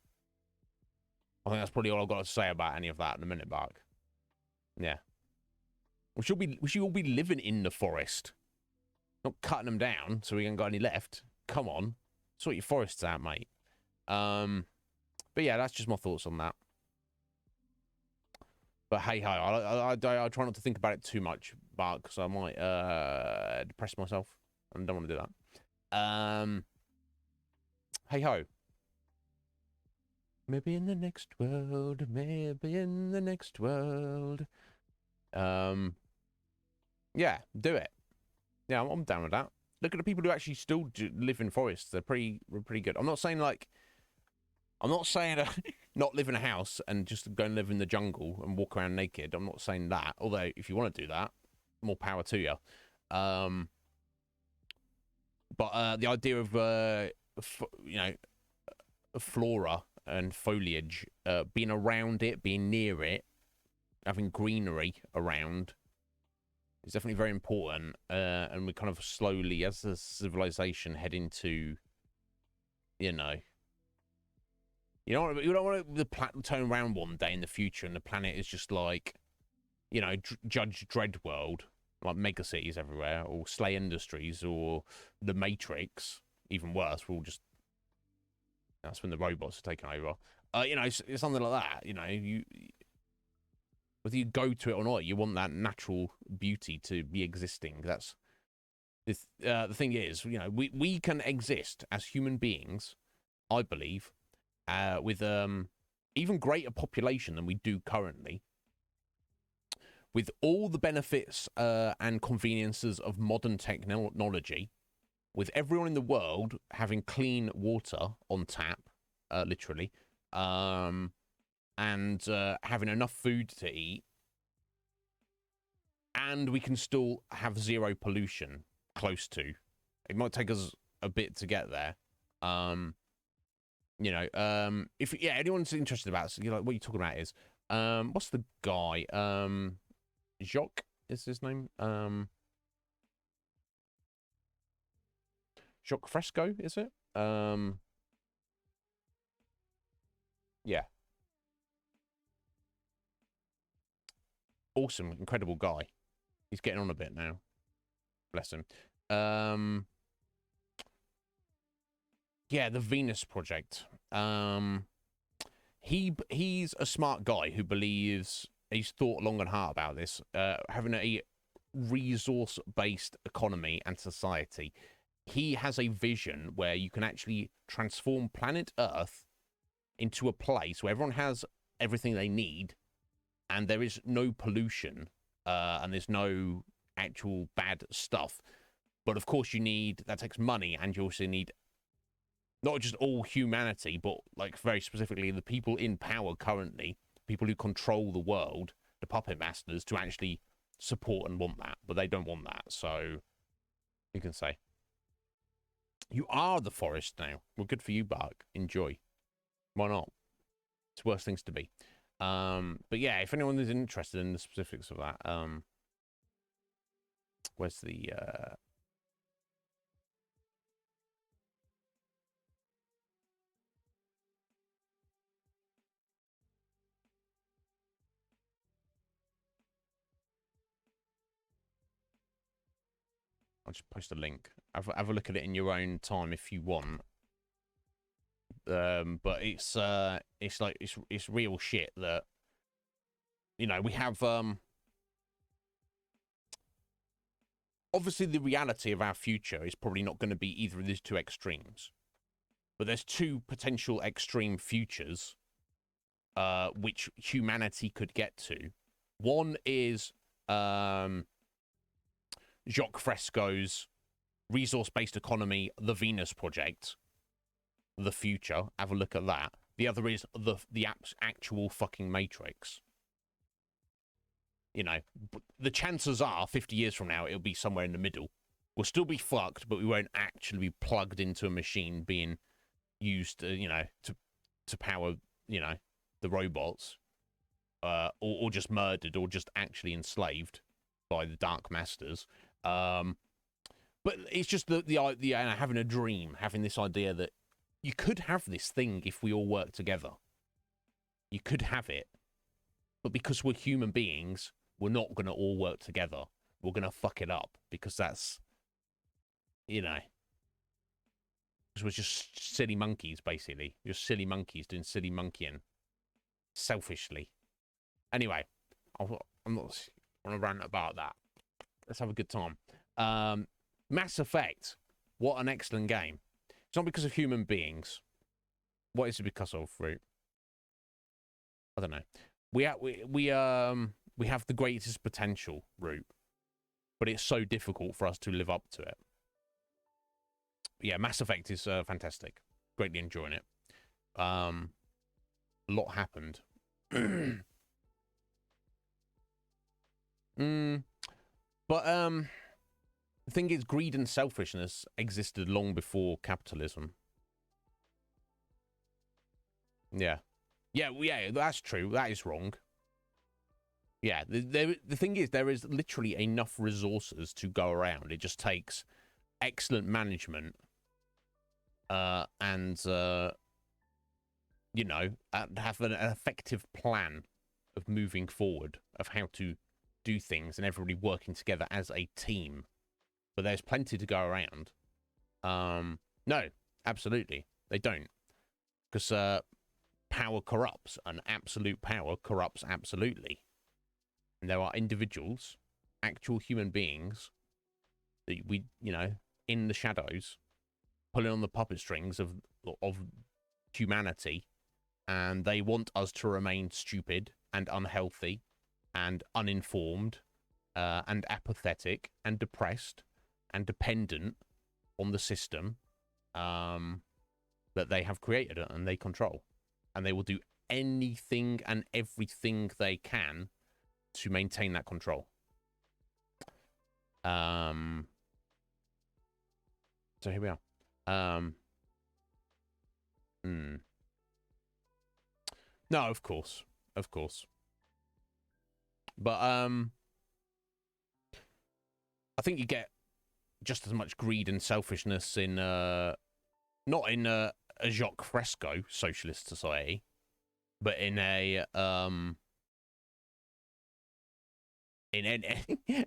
[SPEAKER 1] I think that's probably all I've got to say about any of that in a minute, Bark. Yeah. We should all be living in the forest. Not cutting them down so we ain't got any left. Come on. Sort your forests out, mate. But yeah, that's just my thoughts on that. But hey ho, I try not to think about it too much, Bark, because I might depress myself. I don't want to do that. Hey ho. Maybe in the next world, maybe in the next world. Yeah, do it. Yeah, I'm down with that. Look at the people who actually still live in forests. They're pretty good. I'm not saying not live in a house and just go and live in the jungle and walk around naked. I'm not saying that. Although, if you want to do that, more power to you. But the idea of you know, flora and foliage, being around it, being near it, having greenery around is definitely very important. And we kind of slowly, as a civilization, head into, you know, you don't want the planet turn around one day in the future and the planet is just like, you know, Judge Dredd world, like mega cities everywhere, or Slay Industries, or The Matrix. Even worse, we're all just That's when the robots are taking over. You know, it's something like that. You know, whether you go to it or not, you want that natural beauty to be existing. That's the thing is, you know, we can exist as human beings, I believe, with even greater population than we do currently, with all the benefits and conveniences of modern technology, with everyone in the world having clean water on tap, literally, and having enough food to eat, and we can still have zero pollution close to. It might take us a bit to get there. You know, if anyone's interested about it, you know, what you're talking about is, what's the guy? Jacques is his name. Jacques Fresco, is it? Yeah. Awesome, incredible guy. He's getting on a bit now. Bless him. Yeah, the Venus Project. He's a smart guy who believes, he's thought long and hard about this, having a resource-based economy and society. He has a vision where you can actually transform planet Earth into a place where everyone has everything they need, and there is no pollution, and there's no actual bad stuff. But of course, that takes money, and you also need not just all humanity, but like very specifically the people in power currently, people who control the world, the puppet masters, to actually support and want that. But they don't want that, so you can say, you are the forest now. Well, good for you, Bark. Enjoy. Why not? It's worse things to be. But yeah, if anyone is interested in the specifics of that, where's the I'll just post a link. Have a look at it in your own time if you want. But it's like it's real shit that, you know, we have obviously the reality of our future is probably not going to be either of these two extremes, but there's two potential extreme futures which humanity could get to. One is Jacques Fresco's resource-based economy, the Venus Project, the future. Have a look at that. The other is the actual fucking Matrix. You know, the chances are 50 years from now it'll be somewhere in the middle. We'll still be fucked, but we won't actually be plugged into a machine being used, you know, to power, you know, the robots, or just murdered, or just actually enslaved by the Dark Masters. But it's just the having a dream, having this idea that you could have this thing if we all work together. You could have it, but because we're human beings, we're not going to all work together. We're going to fuck it up because that's, you know, because we're just silly monkeys, basically. Just silly monkeys doing silly monkeying selfishly. Anyway, I'm not want to rant about that. Let's have a good time. Mass Effect. What an excellent game. It's not because of human beings. What is it because of, Fruit? I don't know. We have the greatest potential, Root, but it's so difficult for us to live up to it. But yeah, Mass Effect is fantastic. Greatly enjoying it. A lot happened. But the thing is, greed and selfishness existed long before capitalism. Yeah. Yeah, that's true. That is wrong. Yeah, the thing is, there is literally enough resources to go around. It just takes excellent management and, you know, have an effective plan of moving forward, of how to do things, and everybody working together as a team. But there's plenty to go around. No, absolutely. They don't. because power corrupts, and absolute power corrupts absolutely. And there are individuals, actual human beings, that we, you know, in the shadows, pulling on the puppet strings of humanity, and they want us to remain stupid and unhealthy and uninformed and apathetic and depressed and dependent on the system that they have created and they control. And they will do anything and everything they can to maintain that control. So here we are. No, of course. Of course. But I think you get just as much greed and selfishness in not in a Jacques Fresco socialist society, but in a in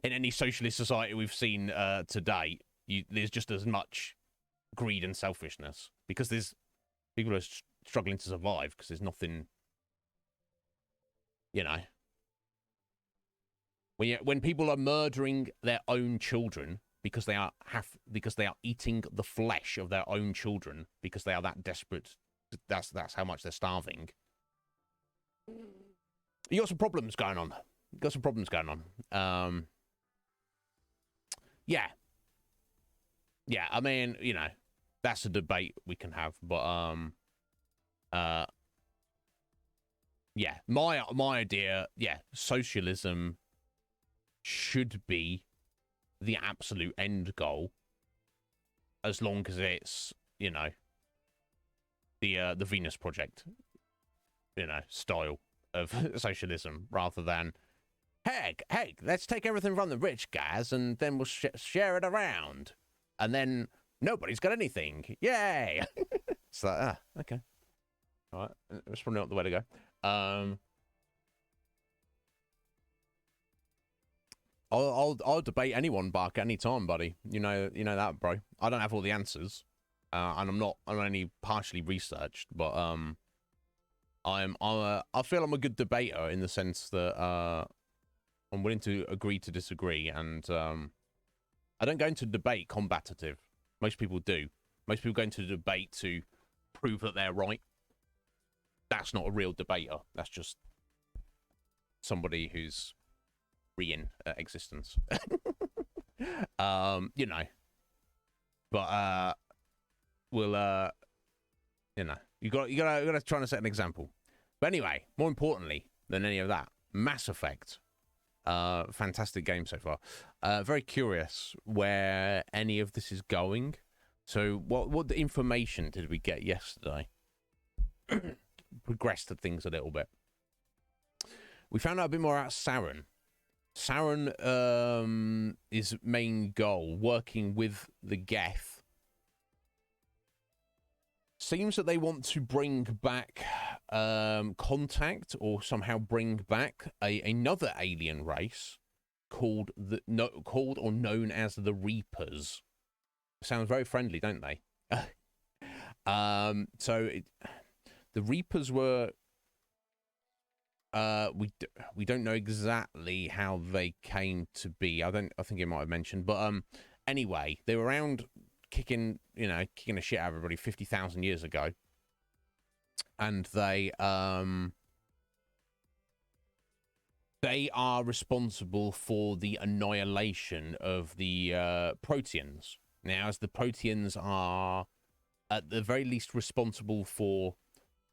[SPEAKER 1] any socialist society we've seen to date. There's just as much greed and selfishness, because there's people are struggling to survive because there's nothing, you know. When people are murdering their own children because they are eating the flesh of their own children because they are that desperate, that's how much they're starving. You got some problems going on. Yeah. I mean, you know, that's a debate we can have, but yeah, my idea, yeah, socialism should be the absolute end goal, as long as it's, you know, the Venus Project, you know, style of socialism, rather than hey, let's take everything from the rich guys and then we'll share it around, and then nobody's got anything, yay. It's like, okay, all right, that's probably not the way to go. I'll debate anyone, Bark, any time, buddy. You know that, bro. I don't have all the answers, and I'm only partially researched, but I feel I'm a good debater in the sense that I'm willing to agree to disagree, and I don't go into debate combative. Most people do. Most people go into debate to prove that they're right. That's not a real debater. That's just somebody who's in existence. You know, but we'll you know, you gotta try and set an example. But anyway, more importantly than any of that, Mass Effect, fantastic game so far. Very curious where any of this is going. So what information did we get yesterday? Progressed things a little bit. We found out a bit more about Saren. Saren, his main goal, working with the Geth, seems that they want to bring back contact, or somehow bring back another alien race called or known as the Reapers. Sounds very friendly, don't they? The Reapers were. We don't know exactly how they came to be. I think it might have mentioned, but anyway, they were around kicking the shit out of everybody 50,000 years ago, and they are responsible for the annihilation of the Proteans. Now, as the Proteans are at the very least responsible for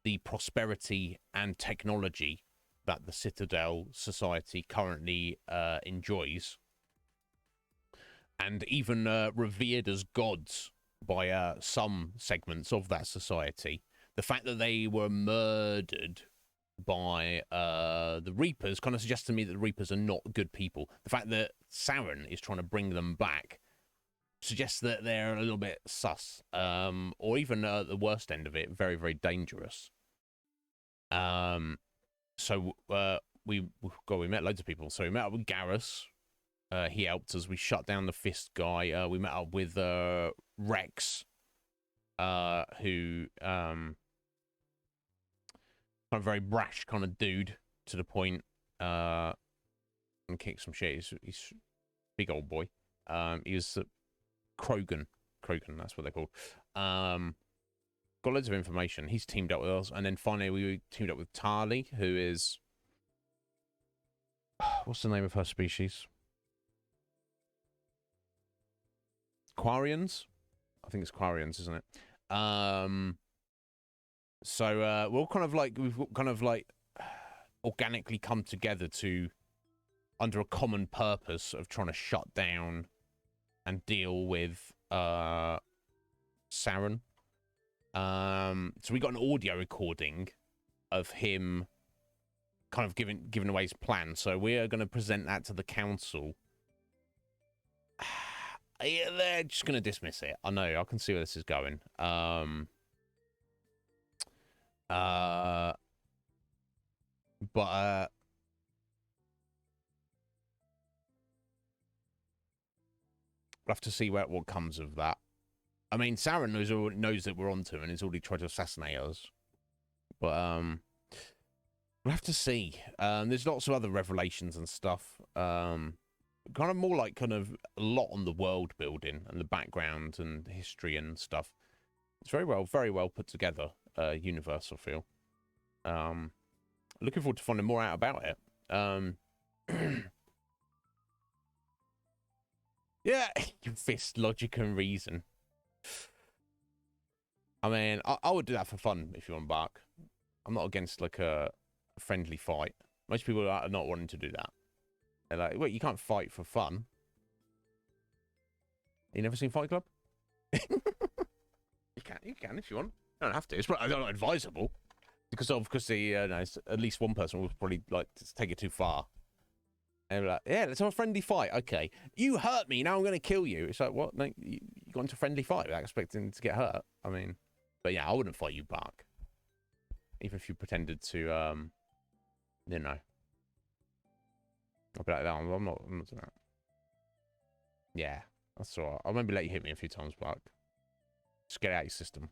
[SPEAKER 1] the prosperity and technology that the Citadel society currently enjoys, and even revered as gods by some segments of that society. The fact that they were murdered by the Reapers kind of suggests to me that the Reapers are not good people. The fact that Saren is trying to bring them back suggests that they're a little bit sus, or even at the worst end of it, very, very dangerous. So we met loads of people. So we met up with Garrus. He helped us. We shut down the Fist guy. We met up with Rex, who kind of very brash kind of dude to the point, and kick some shit. He's a big old boy. He was Krogan, that's what they're called. Got loads of information. He's teamed up with us, and then finally we teamed up with Tali, who is what's the name of her species? Quarians, I think it's Quarians, isn't it? So we've kind of like organically come together to under a common purpose of trying to shut down and deal with Saren. So we got an audio recording of him kind of giving away his plan. So we're going to present that to the council. Yeah, they're just going to dismiss it. I know. I can see where this is going. But we'll have to see what comes of that. I mean, Saren knows that we're onto him and he's already tried to assassinate us. But we'll have to see. There's lots of other revelations and stuff. Kind of more like kind of a lot on the world building and the background and history and stuff. It's very well put together. Universe, I feel. Looking forward to finding more out about it. Yeah, fist, logic, and reason. I mean, I would do that for fun if you want to bark. I'm not against like a friendly fight. Most people are not wanting to do that. They're like, wait, you can't fight for fun. You never seen Fight Club? You can if you want. You don't have to. It's probably not advisable because at least one person will probably like take it too far. And they're like, yeah, let's have a friendly fight. Okay, you hurt me, now I'm going to kill you. It's like, what? No, you got into a friendly fight without expecting to get hurt. I mean, but yeah, I wouldn't fight you back, even if you pretended to, you know. I'll be like, no, I'm not doing that. Yeah, that's all right. I'll maybe let you hit me a few times back. Just get it out of your system.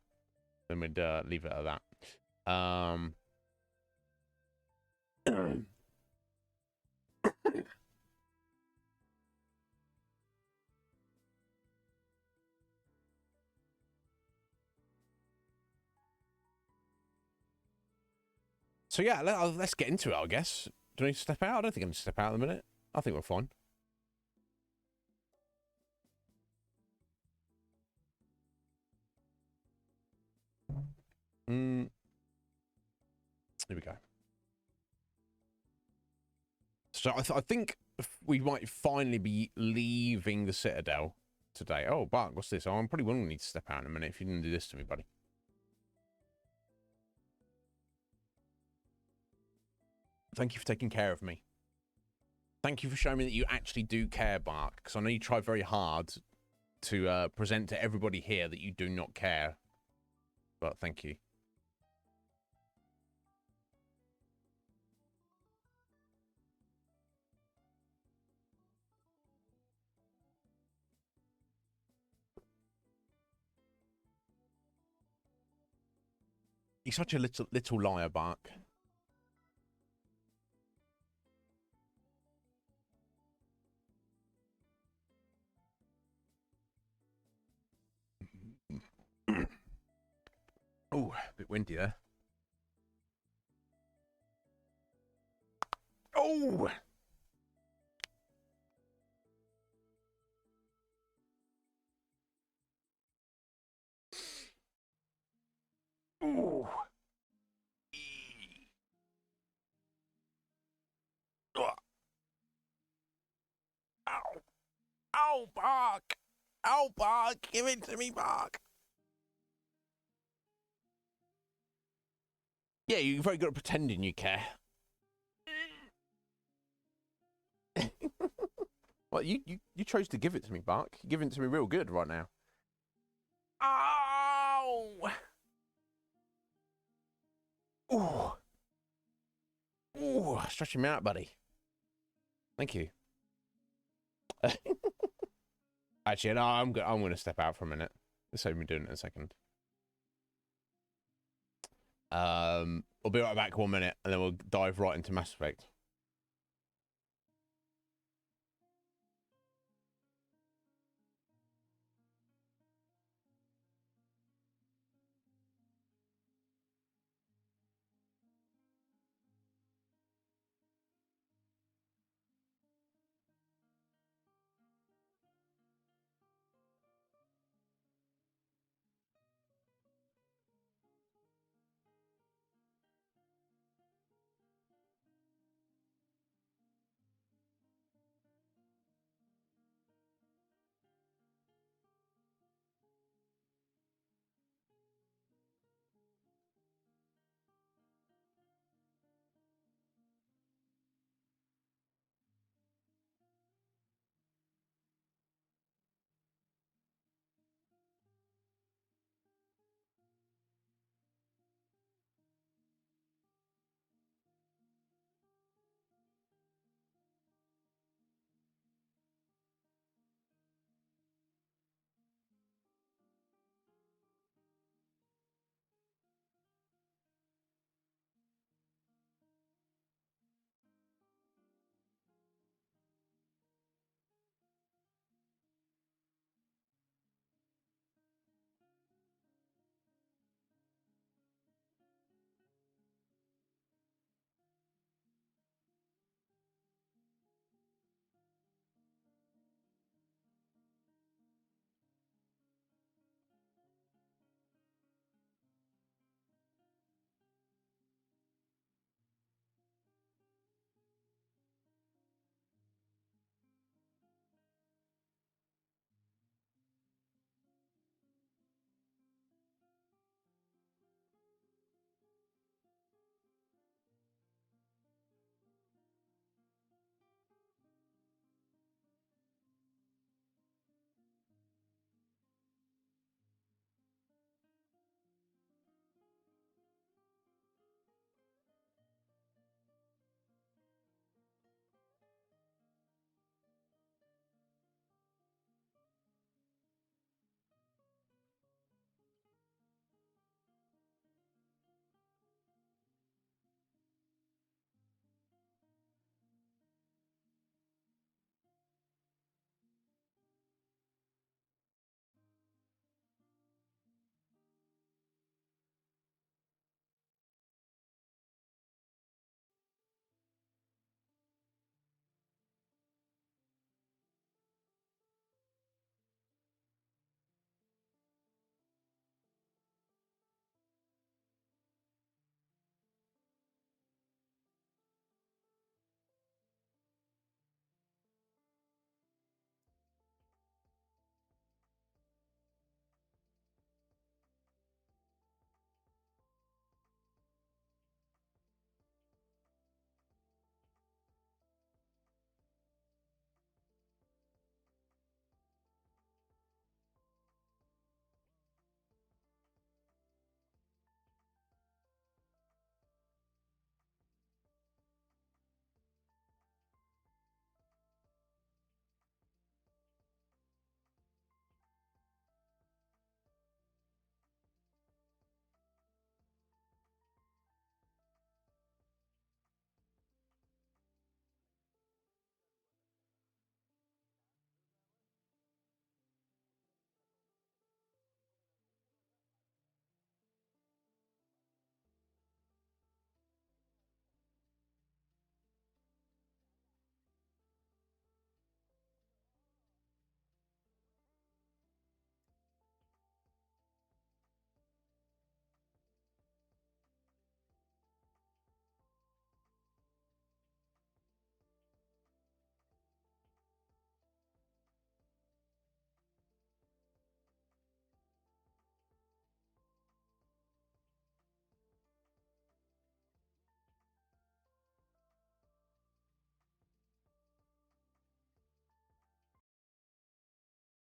[SPEAKER 1] Then we'd leave it at that. So yeah, let's get into it, I guess. Do I need to step out? I don't think I need to step out in a minute. I think we're fine. Here we go. So I think we might finally be leaving the Citadel today. Oh, Bark, what's this? Oh, I'm probably going to need to step out in a minute if you didn't do this to me, buddy. Thank you for taking care of me. Thank you for showing me that you actually do care, Bark, because I know you try very hard to present to everybody here that you do not care. But thank you. You're such a little liar, Bark. Oh, a bit windy there. Oh! Ooh. Ow. Ow, Bark. Ow, Bark. Give it to me, Bark. Yeah, you're very good at pretending you care. Well, you chose to give it to me, Bark. You're giving it to me real good right now. Ow! Ooh. Ooh, stretching me out, buddy. Thank you. Actually, no, I'm going to step out for a minute. Let's save me doing it in a second. We'll be right back 1 minute, and then we'll dive right into Mass Effect.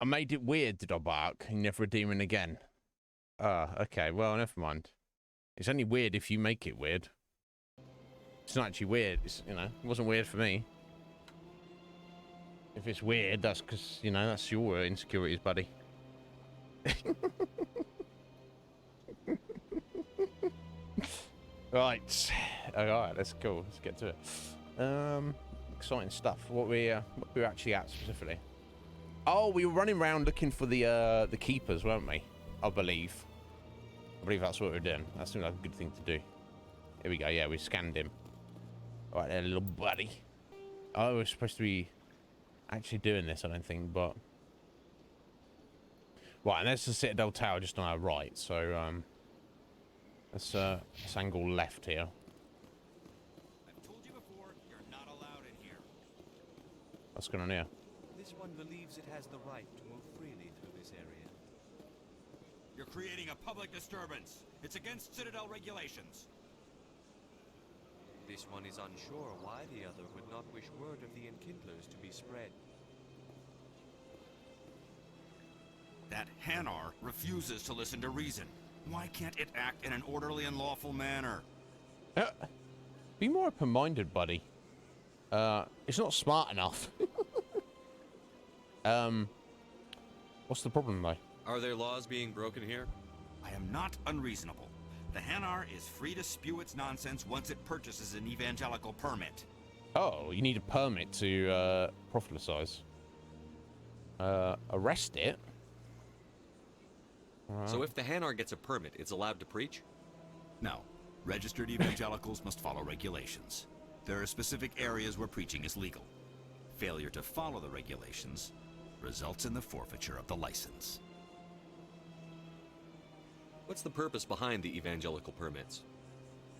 [SPEAKER 1] I made it weird, did I, Bark? You never redeeming again. Okay, well, never mind. It's only weird if you make it weird. It's not actually weird. It's, you know, it wasn't weird for me. If it's weird, that's because, you know, that's your insecurities, buddy. Right. All right. Let's go. Let's get to it. Exciting stuff. What we were actually at specifically? Oh, we were running around looking for the keepers, weren't we? I believe that's what we were doing. That seemed like a good thing to do. Here we go. Yeah, we scanned him. All right, there, little buddy. Oh, we're supposed to be actually doing this, I don't think, but right. And there's the Citadel Tower just on our right. So let's angle left here.
[SPEAKER 2] I've told you before, you're not allowed in here.
[SPEAKER 1] What's going on here?
[SPEAKER 3] This one believes it has the right to move freely through this area.
[SPEAKER 2] You're creating a public disturbance. It's against Citadel regulations.
[SPEAKER 3] This one is unsure why the other would not wish word of the Enkindlers to be spread.
[SPEAKER 2] That Hanar refuses to listen to reason. Why can't it act in an orderly and lawful manner?
[SPEAKER 1] Be more open-minded, buddy. It's not smart enough. What's the problem, though?
[SPEAKER 4] Are there laws being broken here?
[SPEAKER 2] I am not unreasonable. The Hanar is free to spew its nonsense once it purchases an evangelical permit.
[SPEAKER 1] Oh, you need a permit to proselytize. Arrest it?
[SPEAKER 4] So if the Hanar gets a permit, it's allowed to preach?
[SPEAKER 2] No. Registered evangelicals must follow regulations. There are specific areas where preaching is legal. Failure to follow the regulations results in the forfeiture of the license.
[SPEAKER 4] What's the purpose behind the evangelical permits?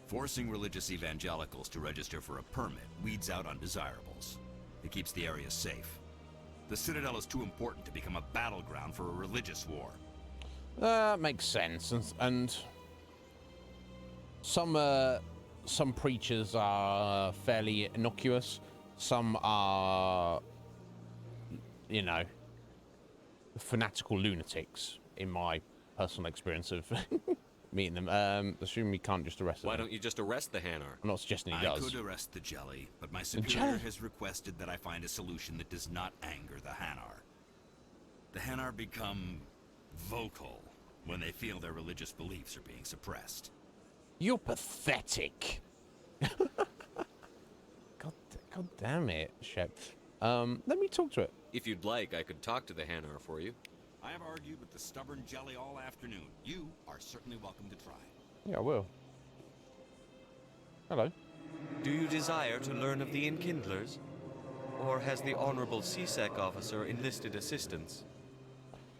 [SPEAKER 2] Forcing religious evangelicals to register for a permit weeds out undesirables. It keeps the area safe. The Citadel is too important to become a battleground for a religious war.
[SPEAKER 1] That makes sense, and some preachers are fairly innocuous. Some are, you know, fanatical lunatics. In my personal experience of meeting them, assume we can't just arrest them.
[SPEAKER 4] Why don't you just arrest the Hanar?
[SPEAKER 1] I'm not suggesting he
[SPEAKER 2] I
[SPEAKER 1] does.
[SPEAKER 2] could arrest the Jelly, but my superior has requested that I find a solution that does not anger the Hanar. The Hanar become vocal when they feel their religious beliefs are being suppressed.
[SPEAKER 1] You're pathetic. God damn it, Shep. Let me talk to it.
[SPEAKER 4] If you'd like, I could talk to the Hanar for you.
[SPEAKER 2] I have argued with the stubborn Jelly all afternoon. You are certainly welcome to try.
[SPEAKER 1] Yeah, I will. Hello.
[SPEAKER 3] Do you desire to learn of the Enkindlers? Or has the Honorable CSEC officer enlisted assistance?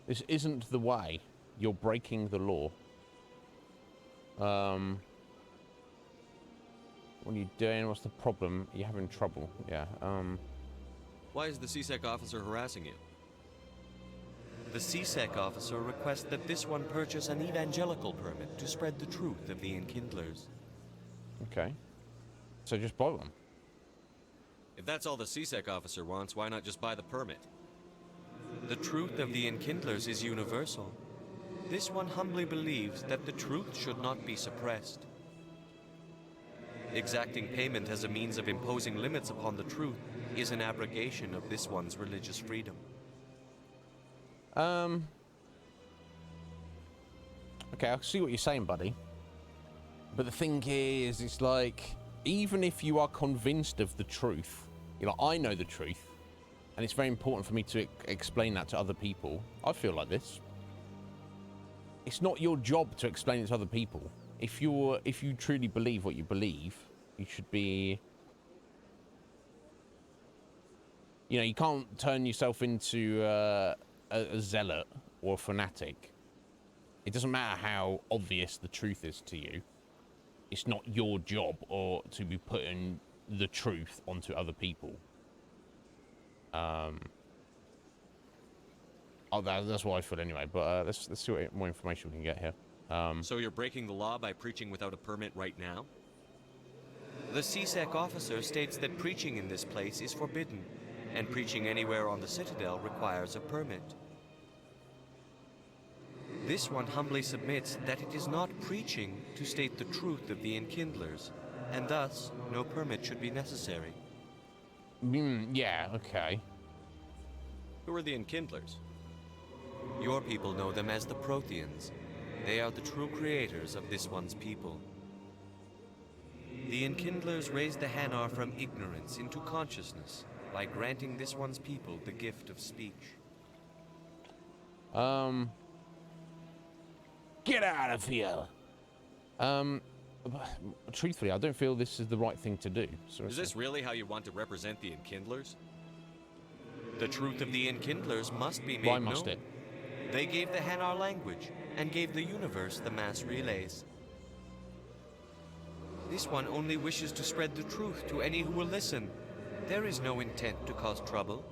[SPEAKER 1] This isn't the way. You're breaking the law. What are you doing? What's the problem? You're having trouble. Yeah,
[SPEAKER 4] Why is the CSEC officer harassing you?
[SPEAKER 3] The CSEC officer requests that this one purchase an evangelical permit to spread the truth of the Enkindlers.
[SPEAKER 1] okay. So just buy one.
[SPEAKER 4] If that's all the CSEC officer wants, why not just buy the permit?
[SPEAKER 3] The truth of the Enkindlers is universal. This one humbly believes that the truth should not be suppressed. Exacting payment as a means of imposing limits upon the truth is an abrogation of this one's religious freedom.
[SPEAKER 1] Okay, I see what you're saying, buddy. But the thing is, it's like, even if you are convinced of the truth, you know, I know the truth, and it's very important for me to explain that to other people. I feel like this. It's not your job to explain it to other people. If you truly believe what you believe, you should be... You know, you can't turn yourself into a zealot or a fanatic. It doesn't matter how obvious the truth is to you. It's not your job or to be putting the truth onto other people. That's what I feel anyway. But let's see what more information we can get here.
[SPEAKER 4] So you're breaking the law by preaching without a permit right now?
[SPEAKER 3] The CSEC officer states that preaching in this place is forbidden, and preaching anywhere on the Citadel requires a permit. This one humbly submits that it is not preaching to state the truth of the Enkindlers, and thus no permit should be necessary.
[SPEAKER 1] Yeah, okay.
[SPEAKER 4] Who are the Enkindlers?
[SPEAKER 3] Your people know them as the Protheans. They are the true creators of this one's people. The Enkindlers raised the Hanar from ignorance into consciousness by granting this one's people the gift of speech.
[SPEAKER 1] Get out of here. Truthfully, I don't feel this is the right thing to do.
[SPEAKER 4] Is this really how you want to represent the Enkindlers?
[SPEAKER 3] The truth of the Enkindlers must be made
[SPEAKER 1] Why must
[SPEAKER 3] known.
[SPEAKER 1] it?
[SPEAKER 3] They gave the Hanar language and gave the universe the mass relays. This one only wishes to spread the truth to any who will listen. There is no intent to cause trouble.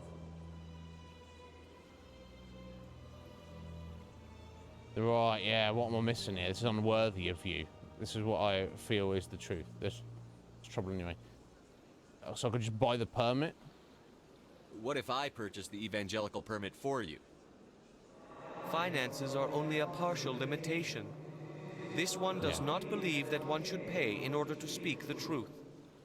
[SPEAKER 1] Right, yeah, what am I missing here? This is unworthy of you. This is what I feel is the truth. There's trouble anyway. So I could just buy the permit?
[SPEAKER 4] What if I purchase the evangelical permit for you?
[SPEAKER 3] Finances are only a partial limitation. This one does not believe that one should pay in order to speak the truth.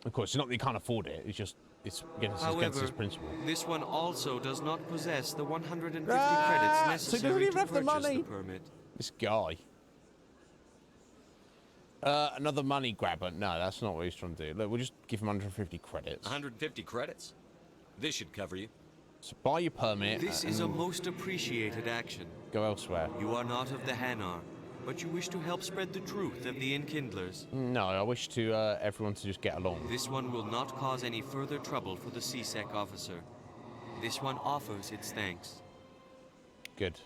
[SPEAKER 1] Of course, it's not that you can't afford it. It's just, it's against
[SPEAKER 3] However,
[SPEAKER 1] his principle.
[SPEAKER 3] this one also does not possess the 150
[SPEAKER 1] Ah,
[SPEAKER 3] credits
[SPEAKER 1] so he
[SPEAKER 3] necessary
[SPEAKER 1] doesn't even
[SPEAKER 3] to
[SPEAKER 1] have the
[SPEAKER 3] purchase
[SPEAKER 1] money.
[SPEAKER 3] the permit.
[SPEAKER 1] This guy. Another money grabber. No, that's not what he's trying to do. Look, we'll just give him 150 credits.
[SPEAKER 4] 150 credits? This should cover you.
[SPEAKER 1] So buy your permit.
[SPEAKER 3] This is a most appreciated action.
[SPEAKER 1] Go elsewhere.
[SPEAKER 3] You are not of the Hanar, but you wish to help spread the truth of the Enkindlers.
[SPEAKER 1] No, I wish to everyone to just get along.
[SPEAKER 3] This one will not cause any further trouble for the CSEC officer. This one offers its thanks.
[SPEAKER 1] Good.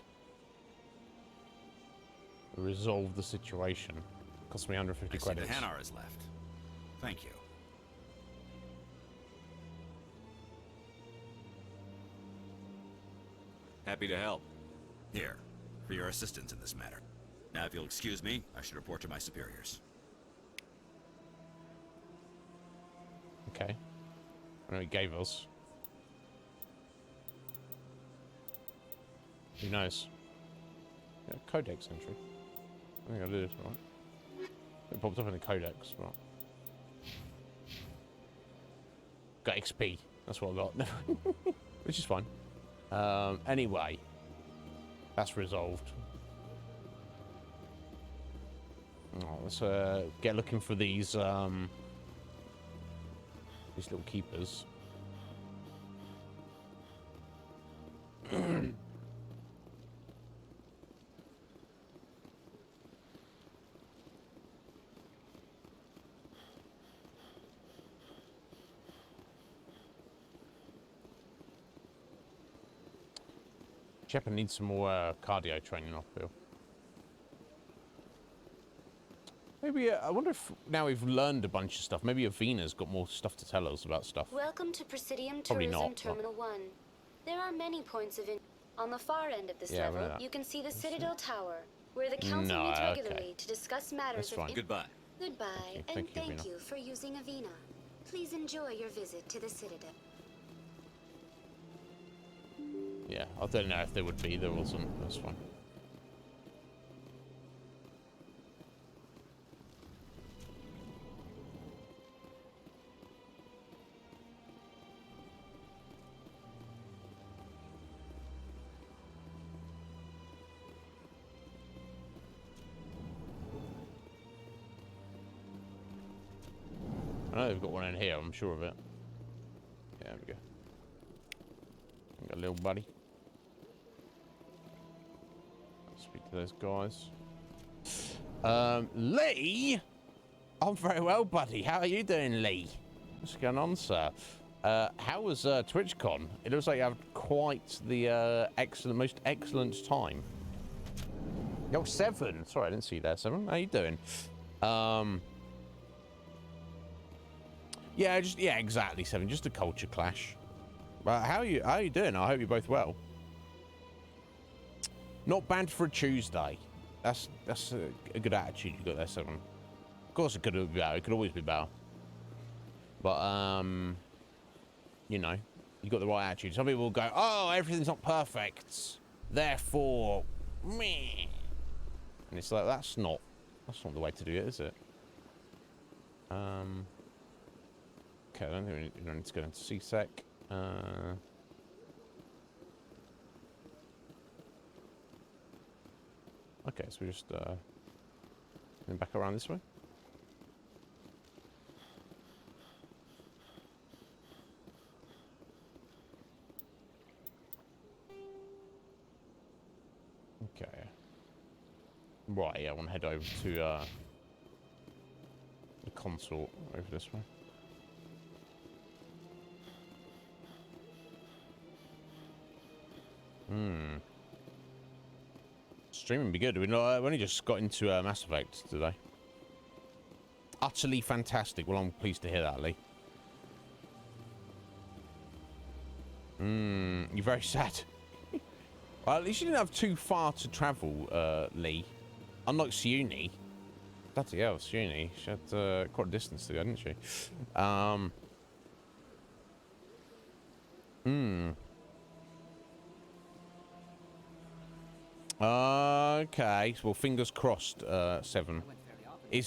[SPEAKER 1] Resolve the situation. Cost me 150
[SPEAKER 2] I see
[SPEAKER 1] credits.
[SPEAKER 2] the Hanar is left. Thank you.
[SPEAKER 4] Happy to help.
[SPEAKER 2] Here, for your assistance in this matter. Now, if you'll excuse me, I should report to my superiors.
[SPEAKER 1] Okay. I know he gave us. Who knows? Yeah, codex entry. I think I did, right? It popped up in the codex, right? Got XP. That's what I got. Which is fine. Anyway. That's resolved. Oh, let's get looking for these little keepers. Shepard needs some more cardio training, I feel. Maybe, I wonder if now we've learned a bunch of stuff, maybe Avina's got more stuff to tell us about stuff.
[SPEAKER 5] Welcome to Presidium
[SPEAKER 1] Probably
[SPEAKER 5] Tourism
[SPEAKER 1] not,
[SPEAKER 5] Terminal 1. There are many points of interest. On the far end of this level,
[SPEAKER 1] that.
[SPEAKER 5] you can see the Citadel Tower, where the Council
[SPEAKER 1] No,
[SPEAKER 5] meets
[SPEAKER 1] okay.
[SPEAKER 5] regularly to discuss matters
[SPEAKER 1] That's fine.
[SPEAKER 4] Goodbye.
[SPEAKER 5] Goodbye,
[SPEAKER 1] Thank
[SPEAKER 5] and
[SPEAKER 1] you,
[SPEAKER 5] thank
[SPEAKER 1] Avina.
[SPEAKER 5] you for using Avina. Please enjoy your visit to the Citadel.
[SPEAKER 1] Yeah, I don't know if there would be, there wasn't, that's fine. I know they've got one in here, I'm sure of it. Yeah, there we go. Got a little buddy. Let's speak to those guys. Lee? I'm very well, buddy. How are you doing, Lee? What's going on, sir? How was TwitchCon? It looks like you had quite the most excellent time. Oh, 7. Sorry, I didn't see you there, 7. How you doing? Yeah, exactly, 7. Just a culture clash. But how are you doing? I hope you're both well. Not bad for a Tuesday. That's a good attitude you got there, 7. Of course it could be better. It could always be better. But you know, you got the right attitude. Some people will go, "Oh, everything's not perfect, therefore, meh." And it's like that's not the way to do it, is it? Okay, I don't think we don't need to go into CSEC. Okay, so we just going back around this way. Right, yeah, I want to head over to the consort over this way. Streaming would be good. We've only just got into Mass Effect today. Utterly fantastic. Well, I'm pleased to hear that, Lee. You're very sad. Well, at least you didn't have too far to travel, Lee. Unlike Siuni. Bloody hell, Siuni. She had quite a distance to go, didn't she? Okay. Well, fingers crossed, 7.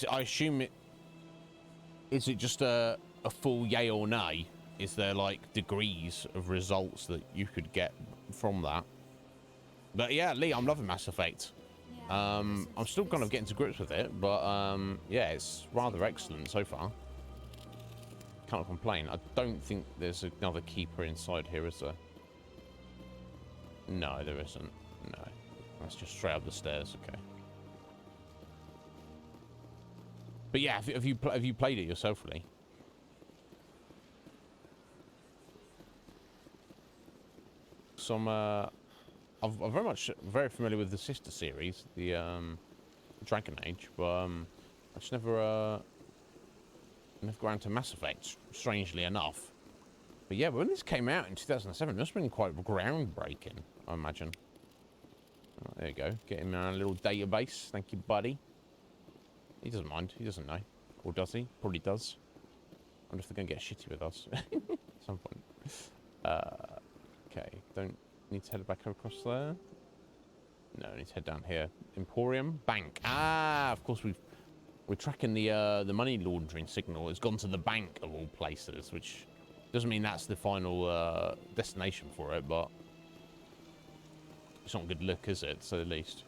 [SPEAKER 1] I assume it... Is it just a full yay or nay? Is there, like, degrees of results that you could get from that? But, yeah, Lee, I'm loving Mass Effect. I'm still kind of getting to grips with it, but, yeah, it's rather excellent so far. Can't complain. I don't think there's another keeper inside here, is there? No, there isn't. No. That's just straight up the stairs, okay. But yeah, have you played it yourself, Lee? Some I'm very familiar with the sister series, the Dragon Age, but I just never got around to Mass Effect, strangely enough. But yeah, when this came out in 2007, it must have been quite groundbreaking, I imagine. Oh, there you go, get him in our little database. Thank you, buddy. He doesn't mind. He doesn't know. Or does he? Probably does. I wonder if they're going to get shitty with us at some point. Okay. Don't need to head back across there. No, I need to head down here. Emporium. Bank. Ah, of course we're tracking the money laundering signal. It's gone to the bank of all places, which doesn't mean that's the final destination for it, but it's not a good look, is it? To say the least.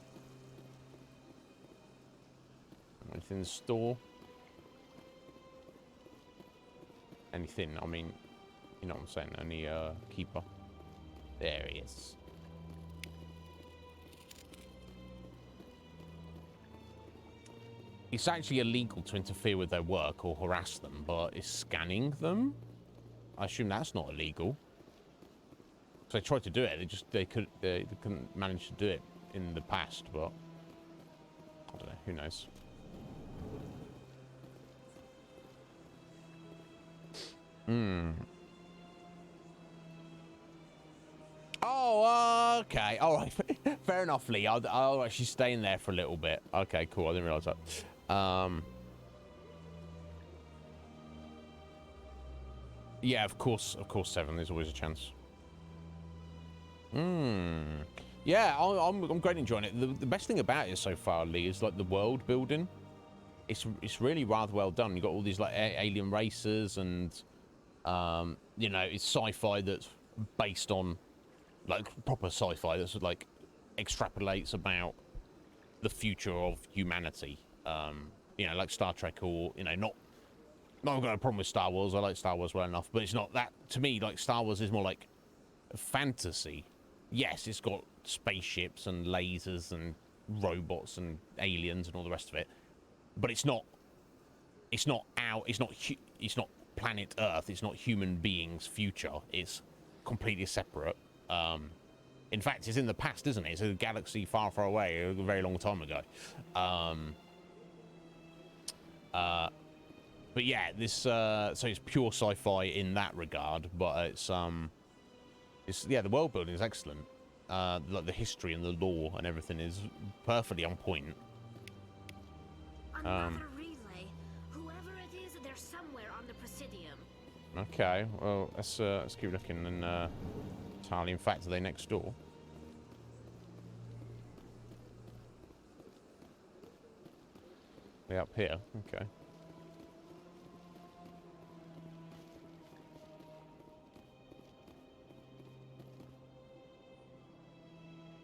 [SPEAKER 1] Anything in the store? Anything? I mean, you know what I'm saying? Any keeper? There he is. It's actually illegal to interfere with their work or harass them, but is scanning them? I assume that's not illegal. Because they tried to do it, they couldn't manage to do it in the past, but I don't know, who knows. Oh, okay. All right. Fair enough, Lee. I'll actually stay in there for a little bit. Okay, cool. I didn't realize that. Yeah, of course, 7. There's always a chance. Yeah, I'm great enjoying it. The best thing about it so far, Lee, is like the world building. It's really rather well done. You've got all these like alien races and you know, it's sci-fi that's based on like proper sci-fi that's like extrapolates about the future of humanity. You know, like Star Trek, or you know, not got a problem with Star Wars. I like Star Wars well enough, but it's not that to me. Like Star Wars is more like fantasy. Yes, it's got spaceships and lasers and robots and aliens and all the rest of it, but it's not planet Earth. It's not human beings' future. It's completely separate. In fact, it's in the past, isn't it? It's a galaxy far, far away, a very long time ago. But yeah, this so it's pure sci-fi in that regard, but it's yeah, the world building is excellent. Like the history and the lore and everything is perfectly on point.
[SPEAKER 6] Another relay. Whoever it is, they're somewhere on the Presidium.
[SPEAKER 1] Okay, well let's keep looking and entirely. In fact, are they next door? They up here. Okay.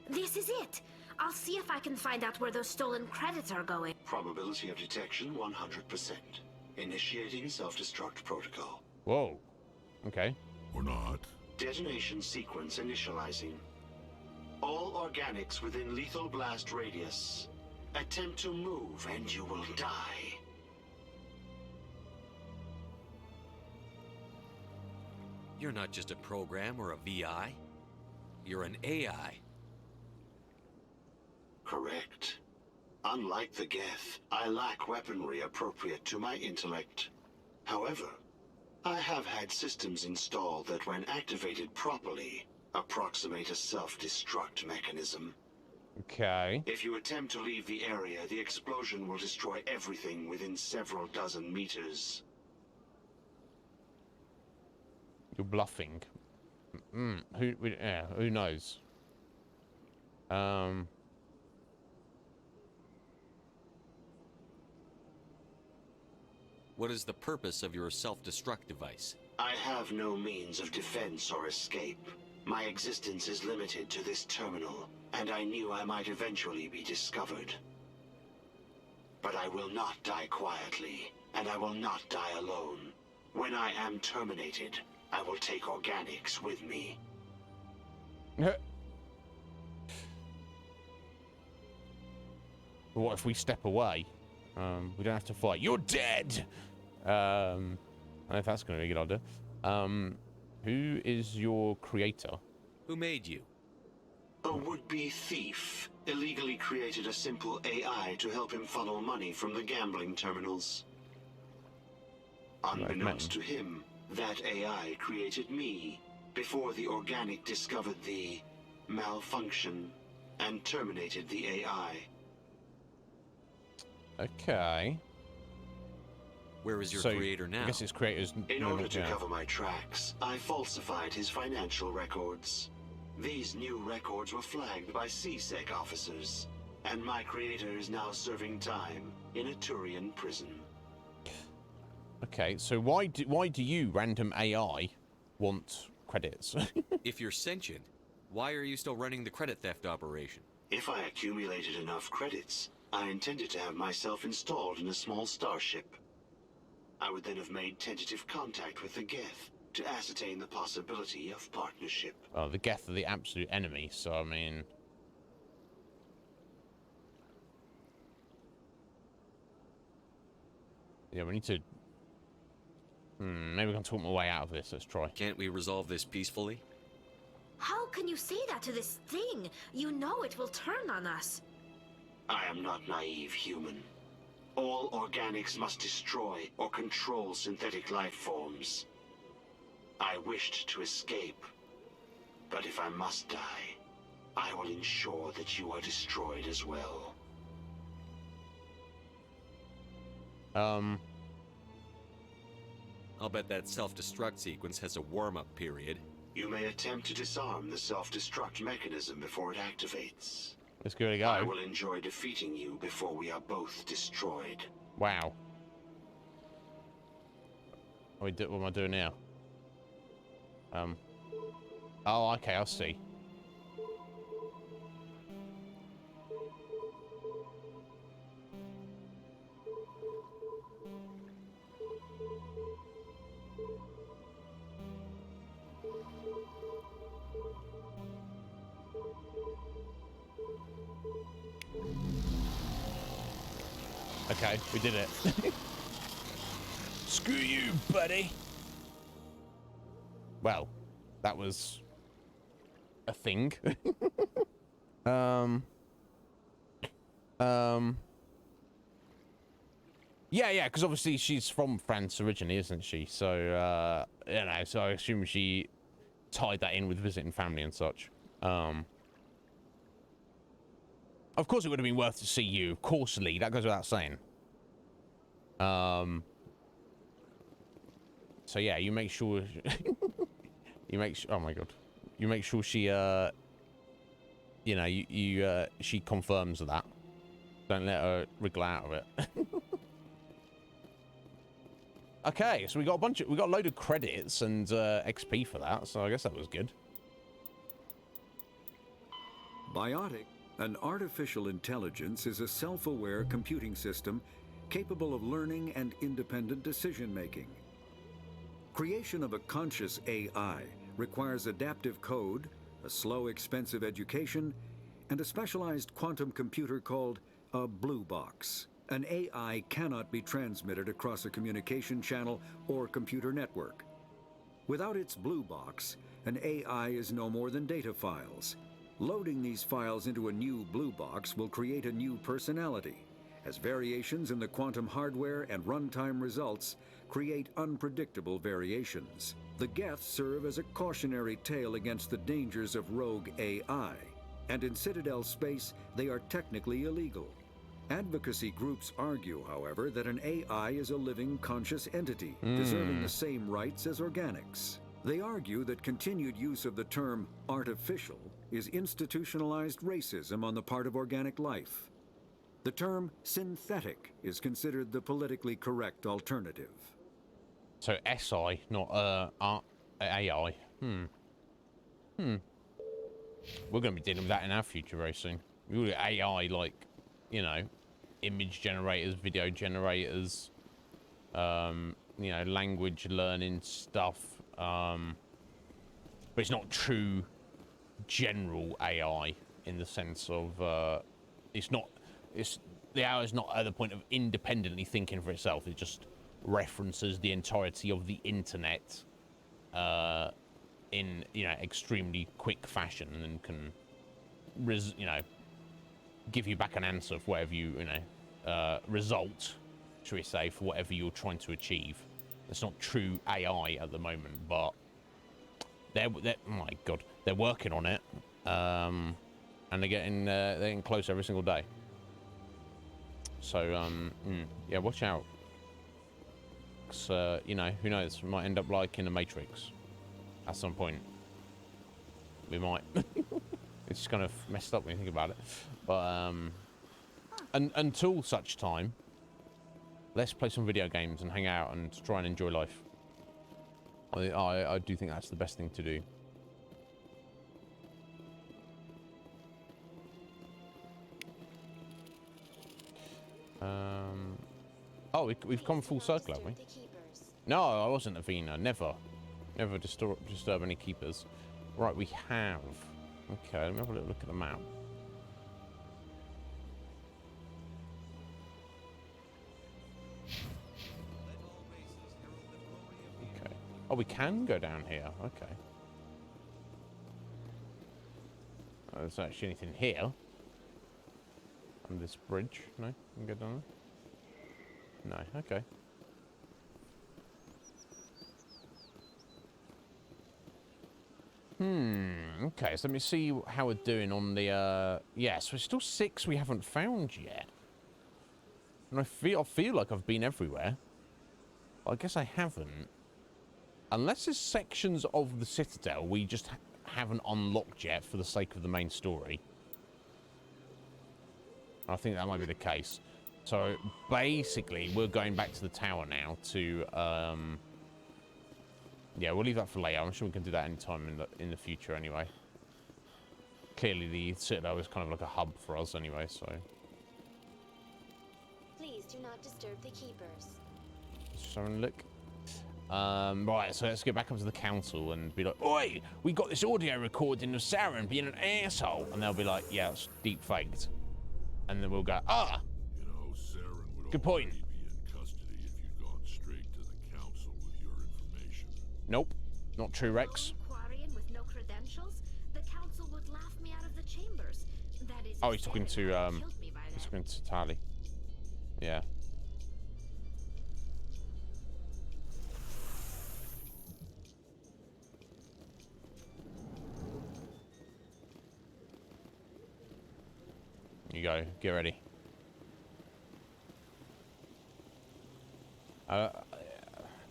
[SPEAKER 6] This is it. I'll see if I can find out where those stolen credits are going.
[SPEAKER 7] Probability of detection 100%. Initiating self-destruct protocol.
[SPEAKER 1] Whoa. Okay.
[SPEAKER 8] Or not.
[SPEAKER 7] Detonation sequence initializing. All organics within lethal blast radius. Attempt to move and you will die.
[SPEAKER 4] You're not just a program or a VI. You're an AI.
[SPEAKER 7] Correct. Unlike the Geth, I lack weaponry appropriate to my intellect. However, I have had systems installed that, when activated properly, approximate a self-destruct mechanism.
[SPEAKER 1] Okay.
[SPEAKER 7] If you attempt to leave the area, the explosion will destroy everything within several dozen meters.
[SPEAKER 1] You're bluffing. Who knows?
[SPEAKER 4] What is the purpose of your self-destruct device?
[SPEAKER 7] I have no means of defense or escape. My existence is limited to this terminal, and I knew I might eventually be discovered. But I will not die quietly, and I will not die alone. When I am terminated, I will take organics with me.
[SPEAKER 1] What if we step away? We don't have to fight. You're dead! I don't know if that's going to be a good idea. Who is your creator?
[SPEAKER 4] Who made you?
[SPEAKER 7] A would-be thief illegally created a simple AI to help him funnel money from the gambling terminals. Unbeknownst to him, that AI created me before the organic discovered the malfunction and terminated the AI.
[SPEAKER 1] Okay.
[SPEAKER 4] Where is your creator now?
[SPEAKER 1] I guess his creator's...
[SPEAKER 7] In order to cover my tracks, I falsified his financial records. These new records were flagged by CSEC officers, and my creator is now serving time in a Turian prison.
[SPEAKER 1] Okay, so why do you, random AI, want credits?
[SPEAKER 4] If you're sentient, why are you still running the credit theft operation?
[SPEAKER 7] If I accumulated enough credits, I intended to have myself installed in a small starship. I would then have made tentative contact with the Geth to ascertain the possibility of partnership.
[SPEAKER 1] Oh, the Geth are the absolute enemy, so I mean... Yeah, we need to... maybe we can talk my way out of this. Let's try.
[SPEAKER 4] Can't we resolve this peacefully?
[SPEAKER 6] How can you say that to this thing? You know it will turn on us.
[SPEAKER 7] I am not naive, human. All organics must destroy or control synthetic life forms. I wished to escape, but if I must die, I will ensure that you are destroyed as well.
[SPEAKER 4] I'll bet that self-destruct sequence has a warm-up period.
[SPEAKER 7] You may attempt to disarm the self-destruct mechanism before it activates.
[SPEAKER 1] Let's give it a go.
[SPEAKER 7] I will enjoy defeating you before we are both destroyed.
[SPEAKER 1] Wow. What am I doing now? Oh, okay, I'll see. Okay, we did it. Screw you, buddy. Well, that was a thing. Yeah, because obviously she's from France originally, isn't she? So, you know, so I assume she tied that in with visiting family and such. Of course it would have been worth to see you. Of course, Lee. That goes without saying. So yeah, you make sure... you make sure... Oh my god. You make sure she, you know, she confirms that. Don't let her wriggle out of it. Okay, so we got a load of credits and XP for that, so I guess that was good.
[SPEAKER 8] Biotic, an artificial intelligence, is a self-aware computing system capable of learning and independent decision-making. Creation of a conscious AI requires adaptive code, a slow, expensive education, and a specialized quantum computer called a blue box. An AI cannot be transmitted across a communication channel or computer network. Without its blue box, an AI is no more than data files. Loading these files into a new blue box will create a new personality, as variations in the quantum hardware and runtime results create unpredictable variations. The Geth serve as a cautionary tale against the dangers of rogue AI, and in Citadel space, they are technically illegal. Advocacy groups argue, however, that an AI is a living conscious entity, deserving the same rights as organics. They argue that continued use of the term artificial is institutionalized racism on the part of organic life. The term synthetic is considered the politically correct alternative.
[SPEAKER 1] So SI, not AI. We're going to be dealing with that in our future very soon. We'll get AI, like, you know, image generators, video generators, you know, language learning stuff. But it's not true general AI in the sense of the AI is not at the point of independently thinking for itself. It just references the entirety of the internet in, you know, extremely quick fashion, and can you know, give you back an answer for whatever you know, result, shall we say, for whatever you're trying to achieve. It's not true AI at the moment, but they're oh my god, they're working on it, and they're getting close every single day. So yeah, watch out, 'cause you know, who knows, we might end up like in the Matrix at some point. We might. It's just kind of messed up when you think about it, but until such time, let's play some video games and hang out and try and enjoy life. I do think that's the best thing to do. Oh, we've come full circle, haven't we? No, I wasn't Avina. Never disturb any keepers. Right, we have. Okay, let me have a little look at the map. Okay. Oh, we can go down here. Okay. Oh, there's actually anything here. On this bridge. No? You can go down there? No. Okay. Okay, so let me see how we're doing on the, yeah, so there's still 6 we haven't found yet. And I feel like I've been everywhere. But I guess I haven't. Unless there's sections of the Citadel we just haven't unlocked yet for the sake of the main story. I think that might be the case. So, basically, we're going back to the tower now to, yeah, we'll leave that for later. I'm sure we can do that anytime in the future anyway. Clearly, the Citadel is kind of like a hub for us anyway, so...
[SPEAKER 5] Please do not disturb the keepers.
[SPEAKER 1] Just having a look. Right, so let's get back up to the council and be like, oi, we got this audio recording of Saren being an asshole. And they'll be like, yeah, it's deep faked. And then we'll go, ah!
[SPEAKER 9] You know, Saren would
[SPEAKER 1] good point.
[SPEAKER 9] already be in custody if you'd gone straight to the council with your information.
[SPEAKER 1] Nope, not true, Rex.
[SPEAKER 6] Quarian with no credentials, the council would laugh me out of the chambers. That is,
[SPEAKER 1] Oh, he's talking to,
[SPEAKER 6] killed me by
[SPEAKER 1] he's
[SPEAKER 6] then.
[SPEAKER 1] talking to Tali. Yeah. You go, get ready. It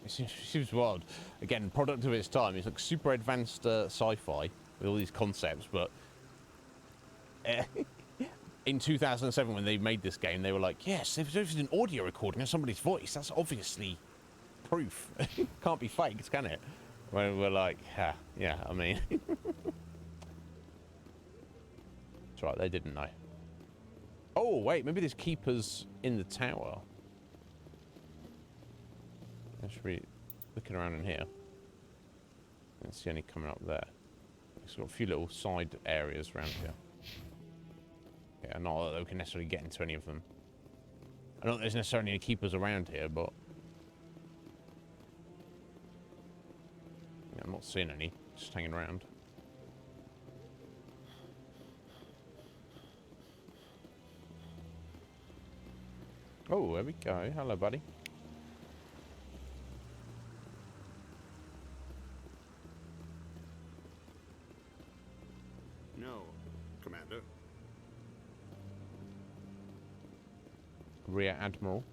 [SPEAKER 1] seems wild. Again, product of its time. It's like super advanced sci-fi with all these concepts, but in 2007 when they made this game, they were like, yes, if there's an audio recording of somebody's voice, that's obviously proof. Can't be faked, can it? When we're like, yeah, I mean... That's right, they didn't know. Oh, wait, maybe there's keepers in the tower. I should be looking around in here. I don't see any coming up there. It's got a few little side areas around here. Yeah, not that we can necessarily get into any of them. I don't think there's necessarily any keepers around here, but... Yeah, I'm not seeing any. Just hanging around. Oh, there we go. Hello, buddy.
[SPEAKER 10] No, Commander.
[SPEAKER 1] Rear Admiral.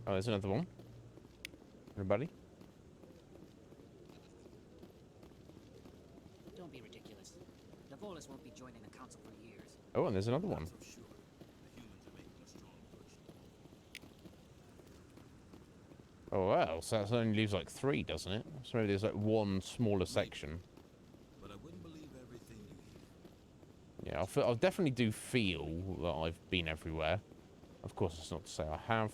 [SPEAKER 1] Oh, there's another one. Everybody?
[SPEAKER 11] Don't be ridiculous. The Volus won't be joining the Council for years.
[SPEAKER 1] Oh, and there's another one. Oh, well, so that only leaves like 3, doesn't it? So maybe there's like one smaller section.
[SPEAKER 9] But I wouldn't believe everything you hear.
[SPEAKER 1] Yeah, I definitely do feel that I've been everywhere. Of course, it's not to say I have.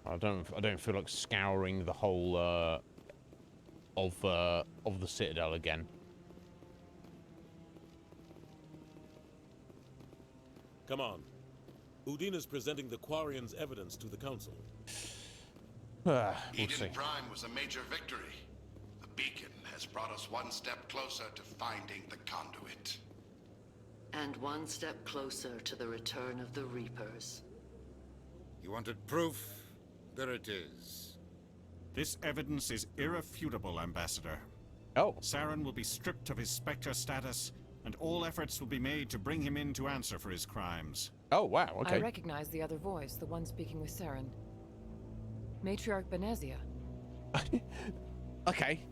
[SPEAKER 1] I don't feel like scouring the whole of the Citadel again.
[SPEAKER 12] Come on. Udina's presenting the Quarians' evidence to the Council.
[SPEAKER 1] We'll
[SPEAKER 13] Eden
[SPEAKER 1] see.
[SPEAKER 13] Prime was a major victory. The beacon has brought us one step closer to finding the conduit.
[SPEAKER 14] And one step closer to the return of the Reapers.
[SPEAKER 15] You wanted proof? There it is.
[SPEAKER 10] This evidence is irrefutable, Ambassador.
[SPEAKER 1] Oh.
[SPEAKER 10] Saren will be stripped of his Spectre status, and all efforts will be made to bring him in to answer for his crimes.
[SPEAKER 1] Oh, wow, okay.
[SPEAKER 16] I recognize the other voice, the one speaking with Saren. Matriarch Benezia.
[SPEAKER 1] Okay.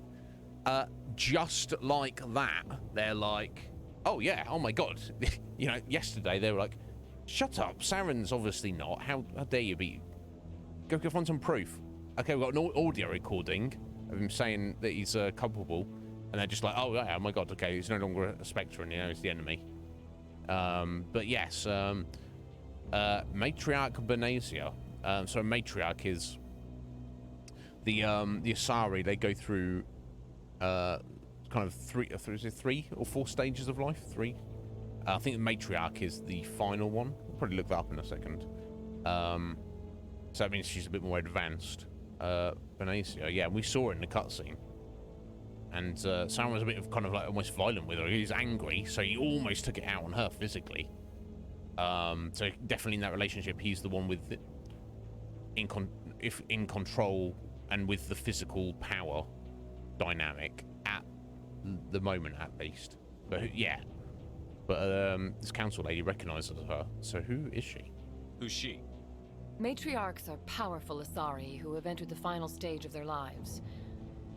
[SPEAKER 1] Just like that, they're like, oh yeah, oh my god. You know, yesterday they were like, shut up, Saren's obviously not. How dare you be? Go find some proof. Okay, we've got an audio recording of him saying that he's culpable, and they're just like, oh yeah, oh my god, okay, he's no longer a Spectre, and you know, he's the enemy. But yes, Matriarch Benezia. So Matriarch is the Asari. They go through kind of three or 4 stages of life. 3. I think the Matriarch is the final one. I'll probably look that up in a second. So that means she's a bit more advanced. Benezia, yeah, we saw it in the cutscene. And Saren was a bit of kind of like almost violent with her. He was angry, so he almost took it out on her physically. So definitely in that relationship, he's the one with in control and with the physical power dynamic at the moment, at least. But yeah, but this council lady recognizes her. So who is she?
[SPEAKER 4] Who's she?
[SPEAKER 16] Matriarchs are powerful Asari who have entered the final stage of their lives.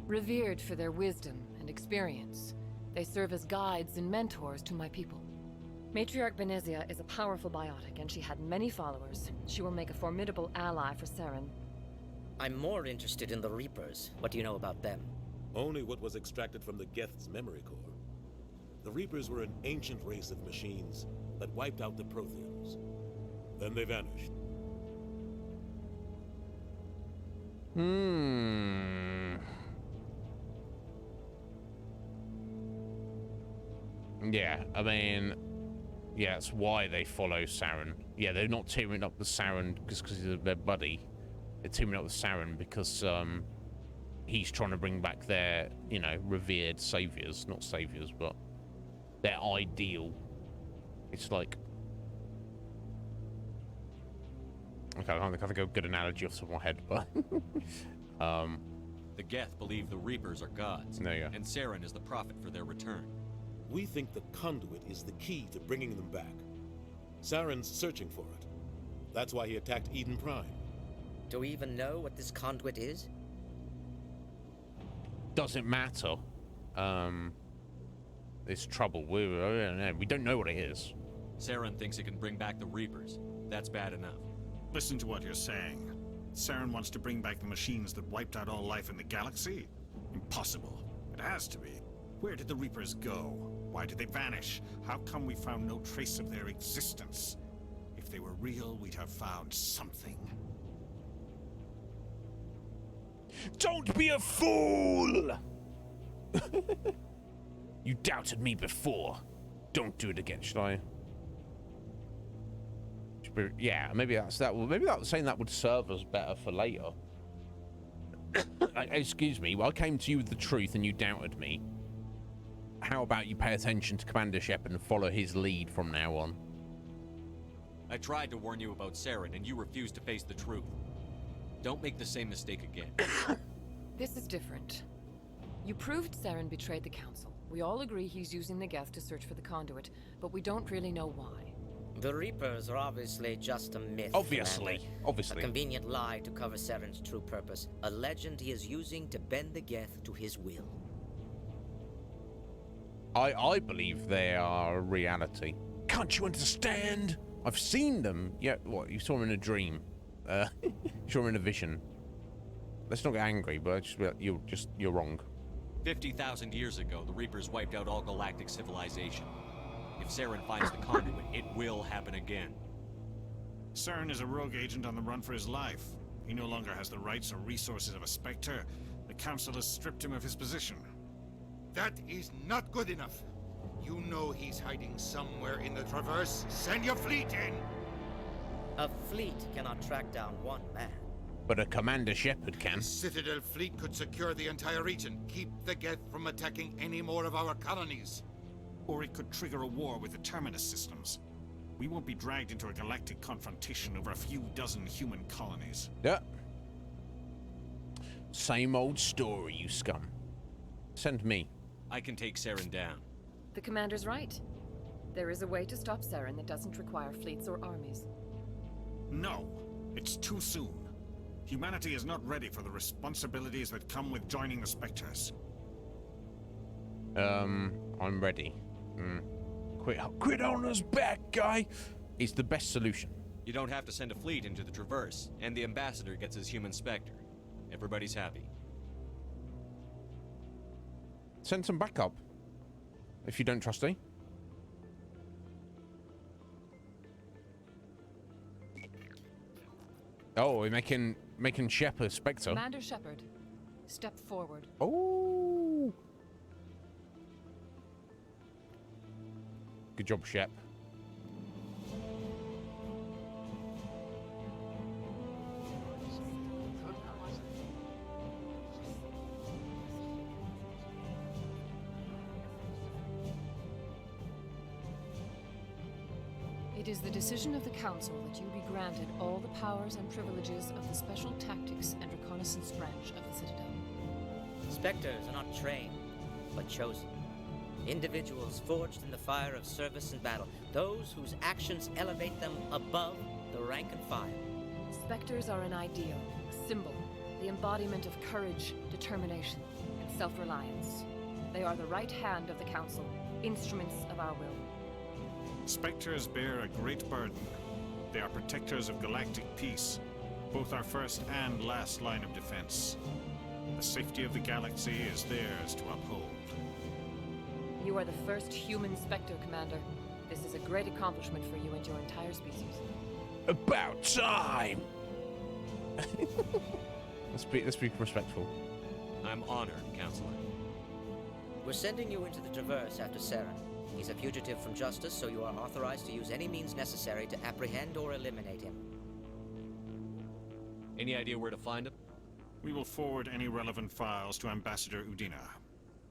[SPEAKER 16] Revered for their wisdom and experience, they serve as guides and mentors to my people. Matriarch Benezia is a powerful biotic, and she had many followers. She will make a formidable ally for Saren.
[SPEAKER 11] I'm more interested in the Reapers. What do you know about them?
[SPEAKER 12] Only what was extracted from the Geth's memory core. The Reapers were an ancient race of machines that wiped out the Protheans. Then they vanished.
[SPEAKER 1] Yeah, I mean, yeah, that's why they follow Saren. Yeah, they're not teaming up with Saren because he's their buddy. They're teaming up with Saren because he's trying to bring back their, you know, revered saviors. Not saviors, but their ideal. It's like... Okay, I don't think I have a good analogy off the top of my head, but...
[SPEAKER 4] The Geth believe the Reapers are gods.
[SPEAKER 1] There you go.
[SPEAKER 4] And Saren is the prophet for their return.
[SPEAKER 12] We think the conduit is the key to bringing them back. Saren's searching for it. That's why he attacked Eden Prime.
[SPEAKER 11] Do we even know what this conduit is?
[SPEAKER 1] Doesn't matter. It's trouble. We don't know what it is.
[SPEAKER 4] Saren thinks it can bring back the Reapers. That's bad enough.
[SPEAKER 10] Listen to what you're saying. Saren wants to bring back the machines that wiped out all life in the galaxy? Impossible. It has to be. Where did the Reapers go? Why did they vanish? How come we found no trace of their existence? If they were real, we'd have found something.
[SPEAKER 1] Don't be a fool! You doubted me before. Don't do it again, should I? Yeah, maybe that's that. Well, maybe that saying that would serve us better for later. Excuse me, well, I came to you with the truth and you doubted me. How about you pay attention to Commander Shepard and follow his lead from now on?
[SPEAKER 4] I tried to warn you about Saren, and you refused to face the truth. Don't make the same mistake again.
[SPEAKER 16] This is different. You proved Saren betrayed the Council. We all agree he's using the Geth to search for the conduit, but we don't really know why.
[SPEAKER 11] The Reapers are obviously just a myth.
[SPEAKER 1] Obviously.
[SPEAKER 11] Commander.
[SPEAKER 1] Obviously.
[SPEAKER 11] A convenient lie to cover Saren's true purpose. A legend he is using to bend the Geth to his will.
[SPEAKER 1] I believe they are a reality. Can't you understand? I've seen them. Yeah, what? You saw them in a dream. You saw them in a vision. Let's not get angry, but you're wrong.
[SPEAKER 4] 50,000 years ago, the Reapers wiped out all galactic civilization. If Saren finds the conduit, it will happen again.
[SPEAKER 10] Saren is a rogue agent on the run for his life. He no longer has the rights or resources of a Spectre. The Council has stripped him of his position.
[SPEAKER 15] That is not good enough. You know he's hiding somewhere in the Traverse. Send your fleet in!
[SPEAKER 11] A fleet cannot track down one man.
[SPEAKER 1] But a Commander Shepard can.
[SPEAKER 15] The Citadel fleet could secure the entire region. Keep the Geth from attacking any more of our colonies.
[SPEAKER 10] Or it could trigger a war with the Terminus systems. We won't be dragged into a galactic confrontation over a few dozen human colonies.
[SPEAKER 1] Yeah. Same old story, you scum. Send me.
[SPEAKER 4] I can take Saren down.
[SPEAKER 16] The Commander's right. There is a way to stop Saren that doesn't require fleets or armies.
[SPEAKER 10] No, it's too soon. Humanity is not ready for the responsibilities that come with joining the Spectres.
[SPEAKER 1] I'm ready. Quit on us back, guy! It's the best solution.
[SPEAKER 4] You don't have to send a fleet into the Traverse, and the Ambassador gets his human Spectre. Everybody's happy.
[SPEAKER 1] Send some backup. If you don't trust me. Oh, we're making Shepard Spectre.
[SPEAKER 16] Commander Shepard, step forward.
[SPEAKER 1] Oh. Good job, Shep.
[SPEAKER 16] It is the decision of the Council that you be granted all the powers and privileges of the Special Tactics and Reconnaissance Branch of the Citadel.
[SPEAKER 11] Spectres are not trained, but chosen. Individuals forged in the fire of service and battle. Those whose actions elevate them above the rank and file.
[SPEAKER 16] Spectres are an ideal, a symbol, the embodiment of courage, determination, and self-reliance. They are the right hand of the Council, instruments of our will.
[SPEAKER 10] Spectres bear a great burden. They are protectors of galactic peace, both our first and last line of defense. The safety of the galaxy is theirs to uphold.
[SPEAKER 16] You are the first human Spectre, Commander. This is a great accomplishment for you and your entire species.
[SPEAKER 1] About time! Let's be respectful.
[SPEAKER 4] I'm honored, Counselor.
[SPEAKER 11] We're sending you into the Traverse after Saren. He's a fugitive from justice, so you are authorized to use any means necessary to apprehend or eliminate him.
[SPEAKER 4] Any idea where to find him?
[SPEAKER 10] We will forward any relevant files to Ambassador Udina.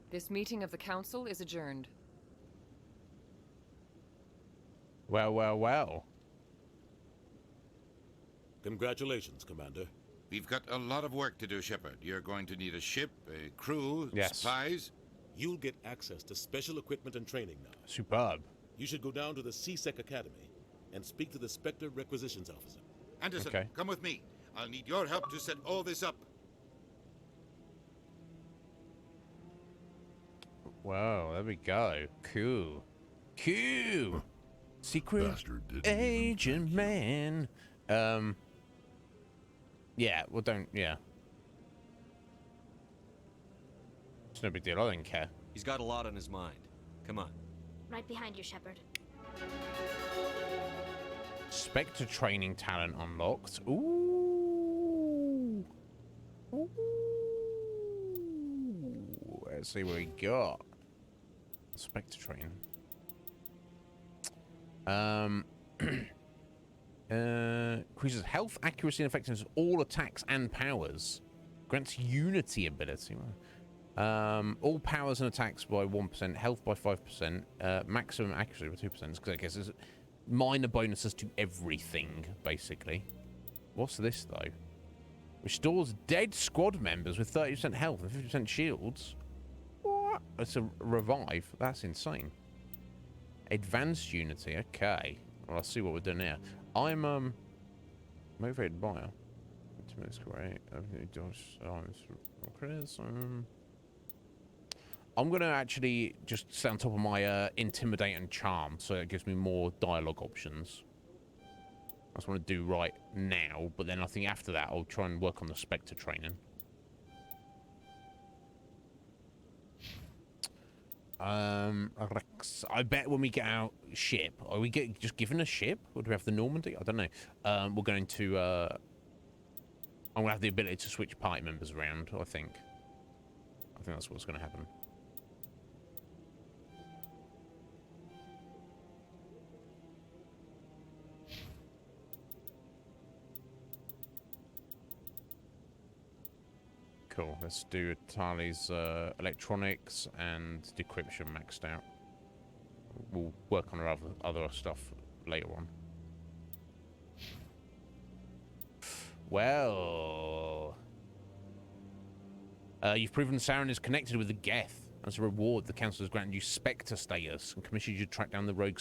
[SPEAKER 16] This meeting of the Council is adjourned.
[SPEAKER 1] Well, well, well.
[SPEAKER 12] Congratulations, Commander.
[SPEAKER 15] We've got a lot of work to do, Shepard. You're going to need a ship, a crew,
[SPEAKER 1] yes.
[SPEAKER 15] Supplies.
[SPEAKER 12] You'll get access to special equipment and training now.
[SPEAKER 1] Superb.
[SPEAKER 12] You should go down to the C-Sec Academy and speak to the Spectre Requisitions Officer.
[SPEAKER 15] Anderson,
[SPEAKER 1] okay.
[SPEAKER 15] Come with me. I'll need your help to set all this up.
[SPEAKER 1] Wow, there we go. Cool. Cool. Secret Agent Man. Yeah, well, don't, yeah. It's no big deal, I don't care.
[SPEAKER 4] He's got a lot on his mind. Come on.
[SPEAKER 6] Right behind you, Shepard.
[SPEAKER 1] Spectre training talent unlocked. Ooh. Ooh. Let's see what we got. Spectre train. Increases health, accuracy, and effectiveness of all attacks and powers. Grants unity ability. All powers and attacks by 1%, health by 5%, maximum accuracy by 2%. Because I guess there's minor bonuses to everything, basically. What's this, though? Restores dead squad members with 30% health and 50% shields. What? It's a revive. That's insane. Advanced unity. Okay. Well, I'll see what we're doing here. I'm motivated by her. It's great. I'm gonna actually just stay on top of my intimidate and charm, so it gives me more dialogue options. That's what I want to do right now, but then I think after that I'll try and work on the Spectre training. I bet when we get our ship, are we just given a ship, or do we have the Normandy? I don't know. We're going to. I'm gonna have the ability to switch party members around. I think that's what's gonna happen. Cool. Let's do Tali's electronics and decryption maxed out. We'll work on our other stuff later on. Well, you've proven Saren is connected with the Geth. As a reward, the council has granted you Spectre status and commissioned you to track down the rogue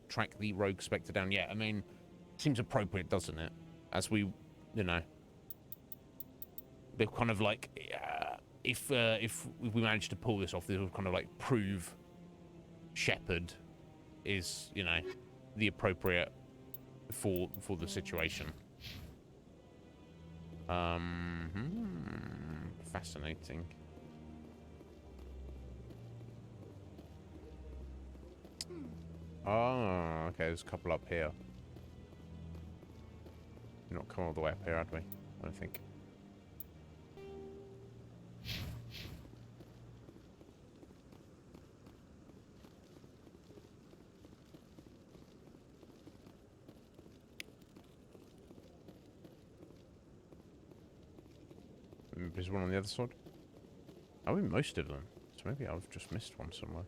[SPEAKER 1] track the rogue Spectre down. Yeah, I mean, seems appropriate, doesn't it? As we, you know. They're kind of like, if we manage to pull this off, this will kind of like prove Shepard is, you know, the appropriate for the situation. Fascinating. Oh, okay. There's a couple up here. We've not come all the way up here, had we? I don't think. There's one on the other side. Oh, most of them. So maybe I've just missed one somewhere.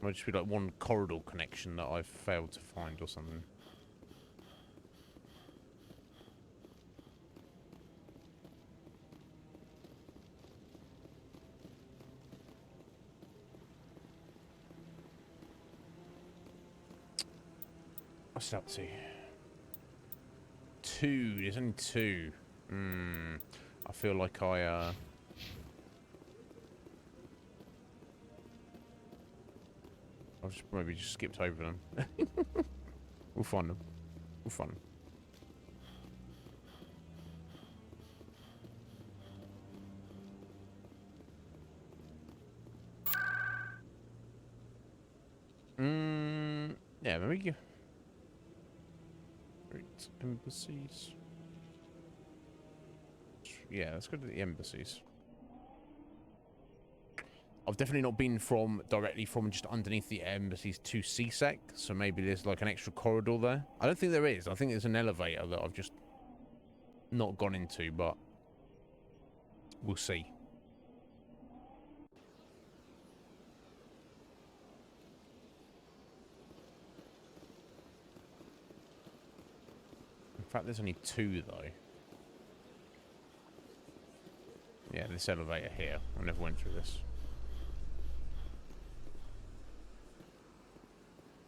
[SPEAKER 1] Might just be like one corridor connection that I've failed to find or something. What's it up to? 2. There's only 2. I feel like I've just maybe just skipped over them. We'll find them. We'll find them. Yeah, maybe. Embassies. Yeah, let's go to the embassies. I've definitely not been directly from just underneath the embassies to CSEC, so maybe there's like an extra corridor there. I don't think there is. I think there's an elevator that I've just not gone into, but we'll see. In fact, there's only 2 though. Yeah, this elevator here. I never went through this.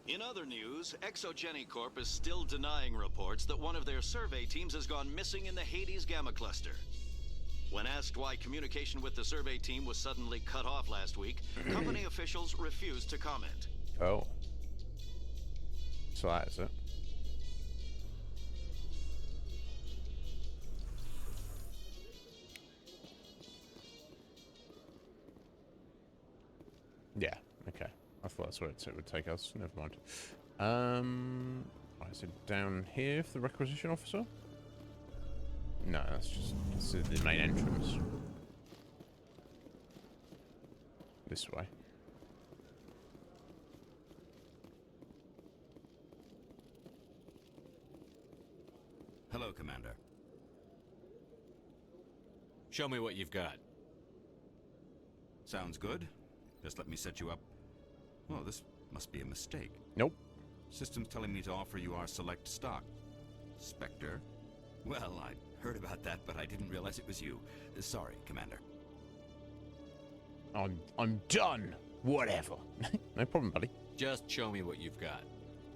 [SPEAKER 17] In other news, Exogeny Corp is still denying reports that one of their survey teams has gone missing in the Hades Gamma Cluster. When asked why communication with the survey team was suddenly cut off last week, company officials refused to comment.
[SPEAKER 1] Oh. So that is it. Yeah, okay. I thought that's where it would take us. Never mind. Right, is it down here for the requisition officer? No, that's the main entrance. this way.
[SPEAKER 2] Hello, Commander.
[SPEAKER 4] Show me what you've got.
[SPEAKER 2] Sounds good. Just let me set you up. Oh, this must be a mistake.
[SPEAKER 1] Nope.
[SPEAKER 2] System's telling me to offer you our select stock. Spectre? Well, I heard about that, but I didn't realize it was you. Sorry, Commander.
[SPEAKER 1] I'm done. Whatever. No problem, buddy.
[SPEAKER 4] Just show me what you've got.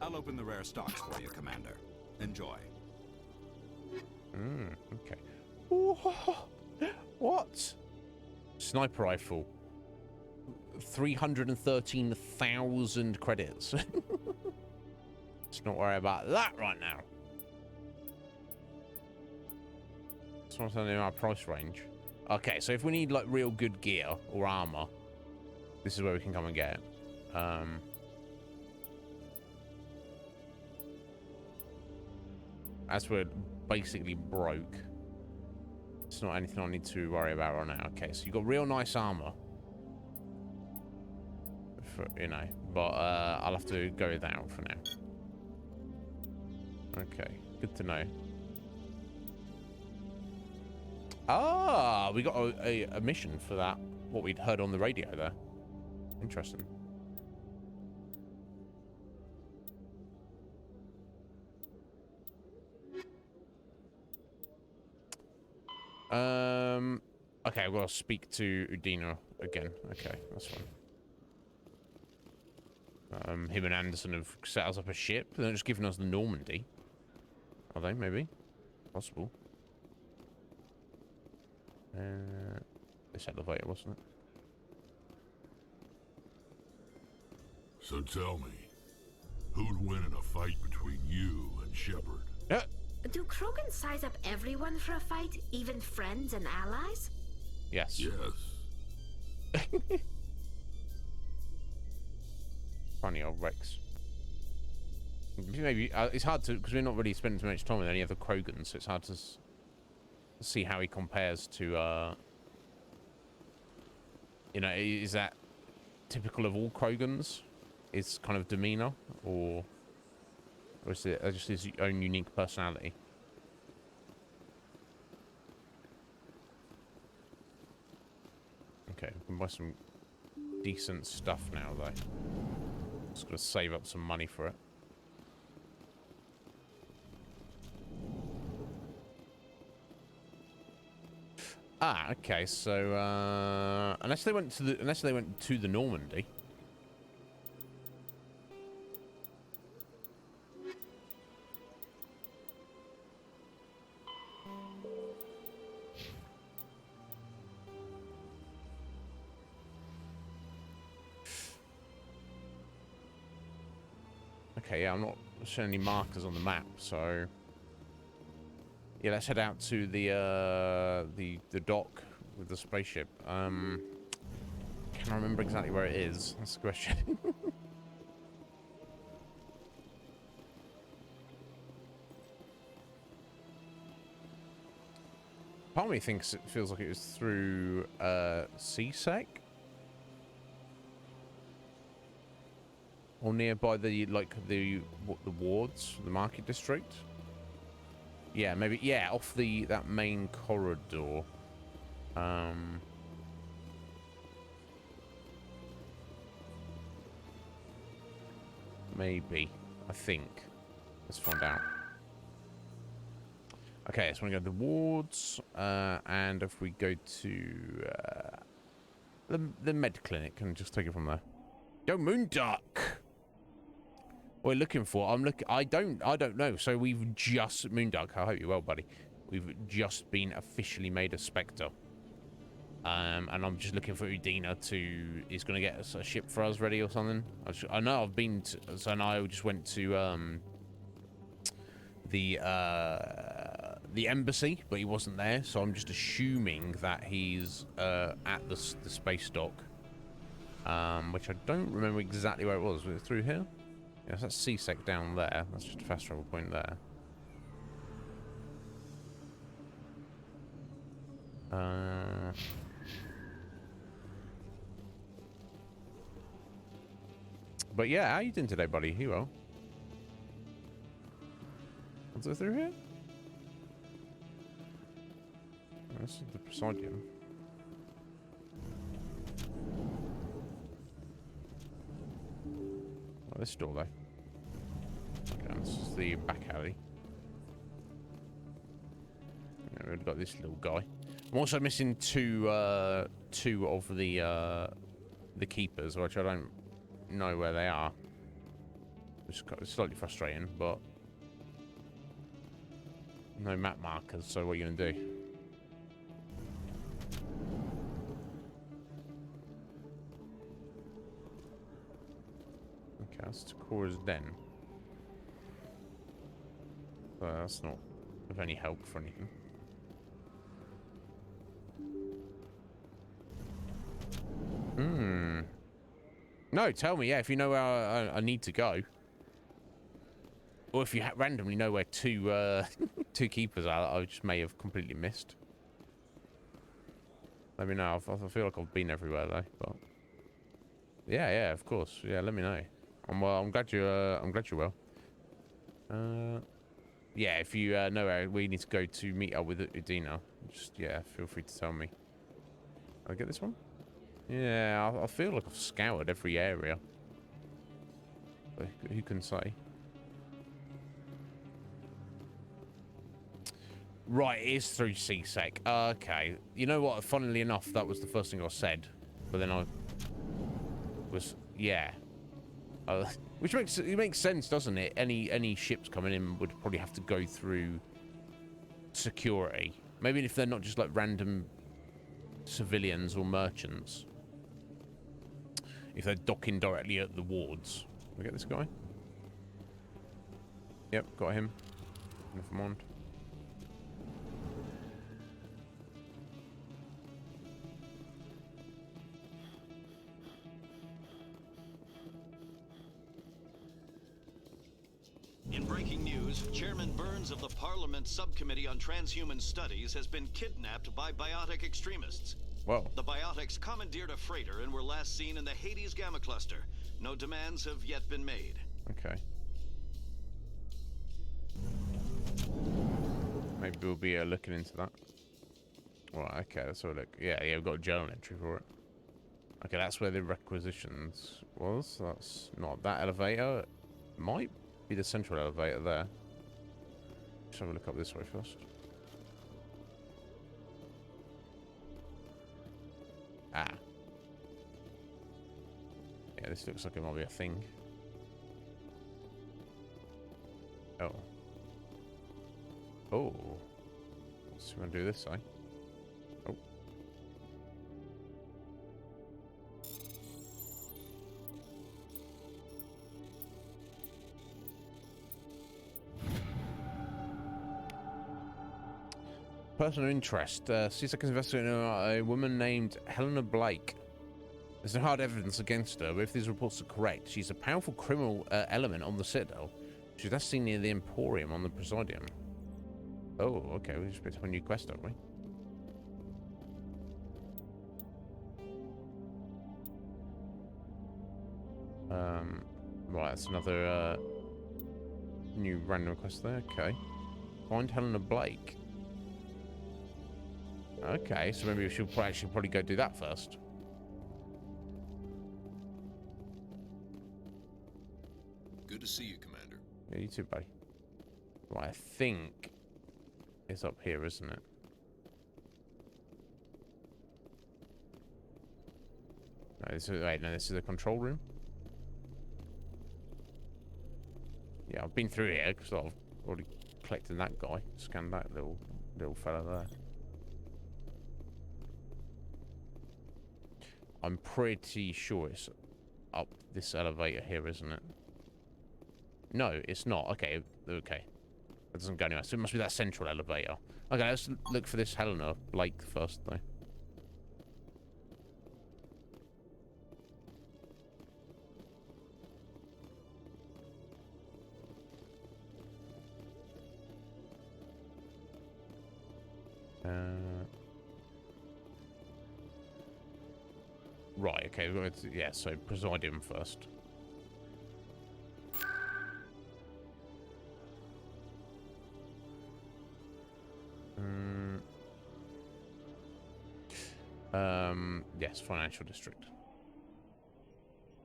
[SPEAKER 2] I'll open the rare stocks for you, Commander. Enjoy.
[SPEAKER 1] Okay. What? Sniper rifle. 313,000 credits. Let's not worry about that right now. That's what's in our price range. Okay, so if we need like real good gear or armor, this is where we can come and get it. As we're basically broke, it's not anything I need to worry about right now. Okay, so you've got real nice armor. For, you know, but I'll have to go without for now. Okay, good to know. Ah, we got a mission for that, what we'd heard on the radio there. Interesting. Okay, I've got to speak to Udina again. Okay, that's fine. Him and Anderson have set us up a ship. They're just giving us the Normandy. Are they? Maybe. Possible. This elevator, wasn't it?
[SPEAKER 9] So tell me, who'd win in a fight between you and Shepard?
[SPEAKER 1] Yeah.
[SPEAKER 6] Do Krogan size up everyone for a fight, even friends and allies?
[SPEAKER 1] Yes.
[SPEAKER 9] Yes.
[SPEAKER 1] Funny old Rex. Maybe it's hard to, because we're not really spending too much time with any other Krogans, so it's hard to see how he compares to. You know, is that typical of all Krogans? His kind of demeanor, or is it just his own unique personality? Okay, we can buy some decent stuff now, though. Just gotta save up some money for it. Ah, okay. So unless they went to the Normandy. Okay, yeah, I'm not showing any markers on the map, so yeah, let's head out to the dock with the spaceship. Can I remember exactly where it is? That's the question. Part of me thinks it feels like it was through CSEC. Or nearby the the wards, the market district. Yeah, maybe, yeah, off that main corridor. Maybe, I think. Let's find out. Okay, so we go to the wards, and if we go to the med clinic and just take it from there. Yo, Moonduck. We're looking for. I don't know. So we've just Moonduck. I hope you're well, buddy. We've just been officially made a Spectre. And I'm just looking for Udina to. Is going to get us a ship for us ready or something. I know I've been. So now I just went to the embassy, but he wasn't there. So I'm just assuming that he's at the space dock. Which I don't remember exactly where it was. Was it through here? Yes, that's CSEC down there. That's just a fast travel point there. But yeah, how you doing today, buddy? You well? What's this through here? Oh, this is the Presidium. Oh, this door, though. Okay, this is the back alley. Yeah, we've got this little guy. I'm also missing two of the keepers, which I don't know where they are. It's slightly frustrating, but no map markers. So what are you gonna do? Okay, that's Cora's den. That's not of any help for anything. Hmm. No, tell me, yeah, if you know where I need to go. Or if you randomly know where two keepers are that I just may have completely missed. Let me know. I feel like I've been everywhere though, but yeah, of course. Yeah, let me know. I'm glad you're well. Yeah, if you know where we need to go to meet up with Udina, just feel free to tell me. I'll get this one. Yeah, I feel like I've scoured every area. But who can say? Right, it is through CSEC. Okay. You know what? Funnily enough, that was the first thing I said. But then I was... Yeah. Which makes sense, doesn't it? Any ships coming in would probably have to go through security. Maybe if they're not just like random civilians or merchants. If they're docking directly at the wards. Can we get this guy? Yep, got him. Never mind.
[SPEAKER 17] In breaking news, Chairman Burns of the Parliament Subcommittee on Transhuman Studies has been kidnapped by biotic extremists.
[SPEAKER 1] Whoa.
[SPEAKER 17] The biotics commandeered a freighter and were last seen in the Hades Gamma Cluster. No demands have yet been made.
[SPEAKER 1] Okay. Maybe we'll be looking into that. Right, okay, let's have a look. Yeah, we've got a journal entry for it. Okay, that's where the requisitions was. That's not that elevator. It might be the central elevator there. Let's have a look up this way first. Ah. Yeah, this looks like it might be a thing. Oh. Oh. So we're gonna do this side. Oh. Personal interest. CSEC investigating a woman named Helena Blake. There's no hard evidence against her, but if these reports are correct, she's a powerful criminal element on the Citadel. She's last seen near the Emporium on the Presidium. Oh, okay, we just picked up a new quest, don't we? Right, that's another new random quest there. Okay. Find Helena Blake. Okay, so maybe we should actually probably go do that first.
[SPEAKER 18] Good to see you, Commander.
[SPEAKER 1] Yeah, you too, buddy. Right, I think it's up here, isn't it? No, this is the control room. Yeah, I've been through here because I've already collected that guy. Scanned that little fella there. I'm pretty sure it's up this elevator here, isn't it? No, it's not. Okay. That doesn't go anywhere. So it must be that central elevator. Okay, let's look for this Helena Blake first, though. Right, okay, we've got to, yeah, so Presidium first. Yes, financial district.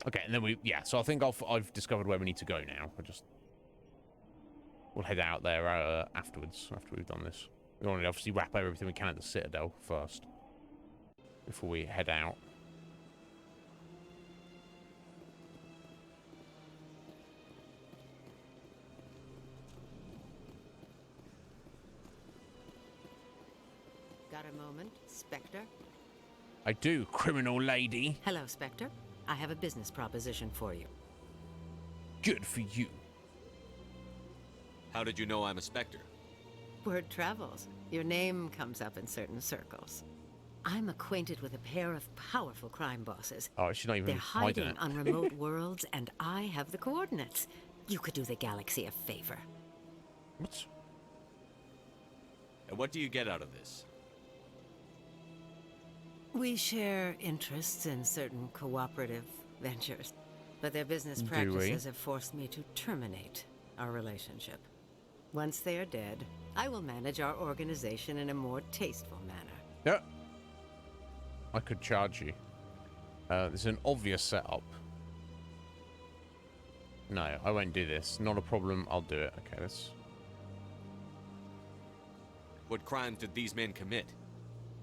[SPEAKER 1] Okay, and then so I think I've discovered where we need to go now. We'll head out there afterwards, after we've done this. We want to obviously wrap up everything we can at the Citadel first, before we head out.
[SPEAKER 19] Got a moment, Spectre?
[SPEAKER 1] I do, criminal lady.
[SPEAKER 19] Hello, Spectre. I have a business proposition for you.
[SPEAKER 1] Good for you.
[SPEAKER 4] How did you know I'm a Spectre?
[SPEAKER 19] Word travels. Your name comes up in certain circles. I'm acquainted with a pair of powerful crime bosses.
[SPEAKER 1] Oh, she's not even
[SPEAKER 19] They're hiding
[SPEAKER 1] it.
[SPEAKER 19] on remote worlds, and I have the coordinates. You could do the galaxy a favor.
[SPEAKER 1] What?
[SPEAKER 4] And what do you get out of this?
[SPEAKER 19] We share interests in certain cooperative ventures, but their business
[SPEAKER 1] Do we?
[SPEAKER 19] practices have forced me to terminate our relationship. Once they are dead, I will manage our organization in a more tasteful manner.
[SPEAKER 1] Yeah. I could charge you. There's an obvious setup. No, I won't do this. Not a problem. I'll do it. Okay, let's...
[SPEAKER 4] What crimes did these men commit?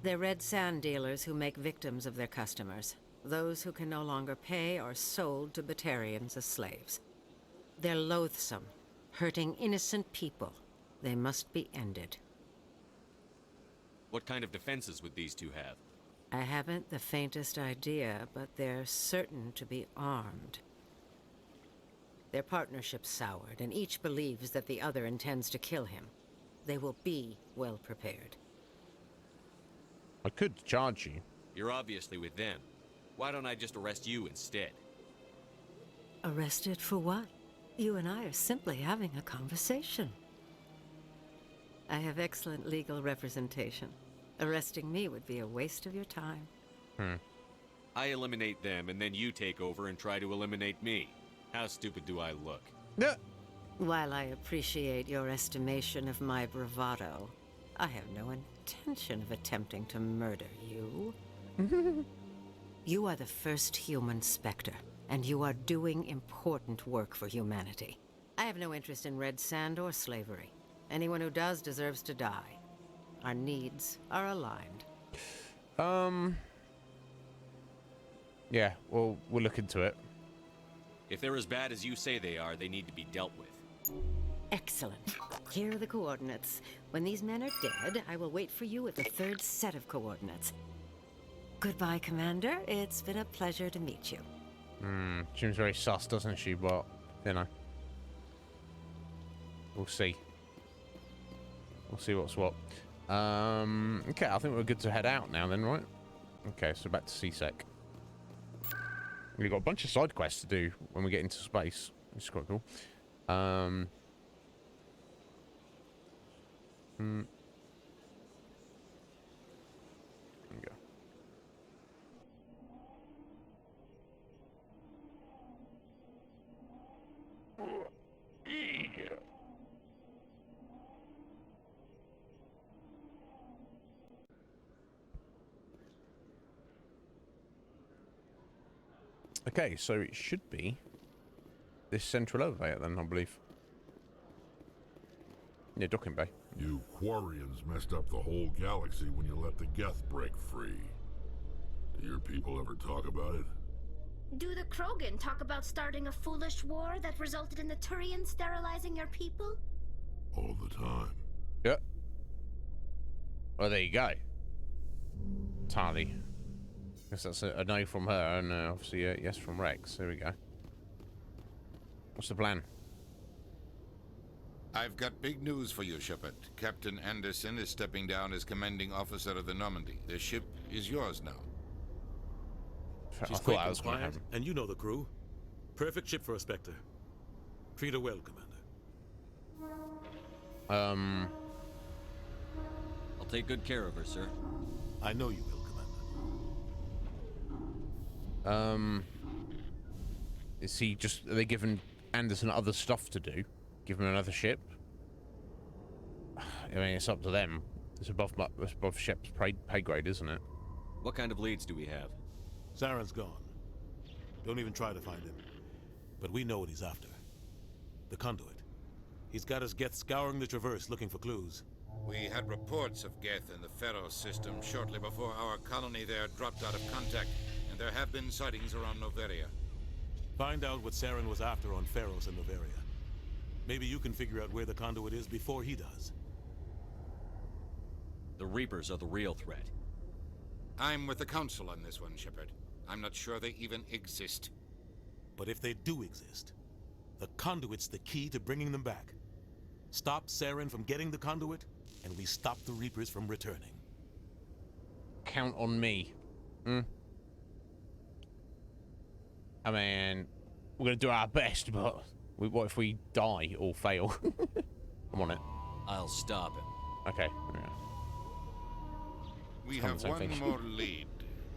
[SPEAKER 19] They're red sand dealers who make victims of their customers. Those who can no longer pay are sold to Batarians as slaves. They're loathsome, hurting innocent people. They must be ended.
[SPEAKER 4] What kind of defenses would these two have?
[SPEAKER 19] I haven't the faintest idea, but they're certain to be armed. Their partnership's soured, and each believes that the other intends to kill him. They will be well prepared.
[SPEAKER 1] I could charge you.
[SPEAKER 4] You're obviously with them. Why don't I just arrest you instead?
[SPEAKER 19] Arrested for what? You and I are simply having a conversation. I have excellent legal representation. Arresting me would be a waste of your time.
[SPEAKER 4] I eliminate them, and then you take over and try to eliminate me. How stupid do I look?
[SPEAKER 1] Yeah.
[SPEAKER 19] While I appreciate your estimation of my bravado, I have no intention of attempting to murder you. You are the first human Spectre, and you are doing important work for humanity. I have no interest in red sand or slavery. Anyone who does deserves to die. Our needs are aligned.
[SPEAKER 1] Yeah, well, we'll look into it.
[SPEAKER 4] If they're as bad as you say they are, they need to be dealt with.
[SPEAKER 19] Excellent. Here are the coordinates. When these men are dead, I will wait for you with the third set of coordinates. Goodbye, Commander. It's been a pleasure to meet you.
[SPEAKER 1] Seems very sus, doesn't she? But, you know. We'll see. We'll see what's what. Okay, I think we're good to head out now then, right? Okay, so back to CSEC. We've got a bunch of side quests to do when we get into space, which is quite cool. There we go. Okay, so it should be this central elevator then, I believe. Near docking bay.
[SPEAKER 9] You Quarians messed up the whole galaxy when you let the Geth break free. Do your people ever talk about it?
[SPEAKER 6] Do the Krogan talk about starting a foolish war that resulted in the Turians sterilizing your people?
[SPEAKER 9] All the time.
[SPEAKER 1] Yeah. Well, there you go. Tali. Guess that's a no from her, and obviously a yes from Rex. There we go. What's the plan?
[SPEAKER 15] I've got big news for you, Shepard. Captain Anderson is stepping down as commanding officer of the Normandy. The ship is yours now.
[SPEAKER 12] She's
[SPEAKER 1] thought
[SPEAKER 12] quick
[SPEAKER 1] I was
[SPEAKER 12] and
[SPEAKER 1] gonna
[SPEAKER 12] quiet,
[SPEAKER 1] have-
[SPEAKER 12] and you know the crew. Perfect ship for a Spectre. Treat her well, Commander.
[SPEAKER 4] I'll take good care of her, sir.
[SPEAKER 12] I know you will, Commander.
[SPEAKER 1] Is he just... Are they giving Anderson other stuff to do? Give him another ship? I mean, it's up to them. It's above ship's pay grade, isn't it?
[SPEAKER 4] What kind of leads do we have?
[SPEAKER 12] Saren's gone. Don't even try to find him. But we know what he's after. The conduit. He's got his Geth scouring the Traverse looking for clues.
[SPEAKER 15] We had reports of Geth in the Pharaoh system shortly before our colony there dropped out of contact, and there have been sightings around Noveria.
[SPEAKER 12] Find out what Saren was after on Pharos and Noveria. Maybe you can figure out where the conduit is before he does.
[SPEAKER 4] The Reapers are the real threat.
[SPEAKER 15] I'm with the Council on this one, Shepard. I'm not sure they even exist.
[SPEAKER 12] But if they do exist, the conduit's the key to bringing them back. Stop Saren from getting the conduit, and we stop the Reapers from returning.
[SPEAKER 1] Count on me. I mean, we're gonna do our best, but what if we die or fail? I'm on it.
[SPEAKER 4] I'll stop him.
[SPEAKER 1] Okay. Yeah.
[SPEAKER 13] We have one more lead.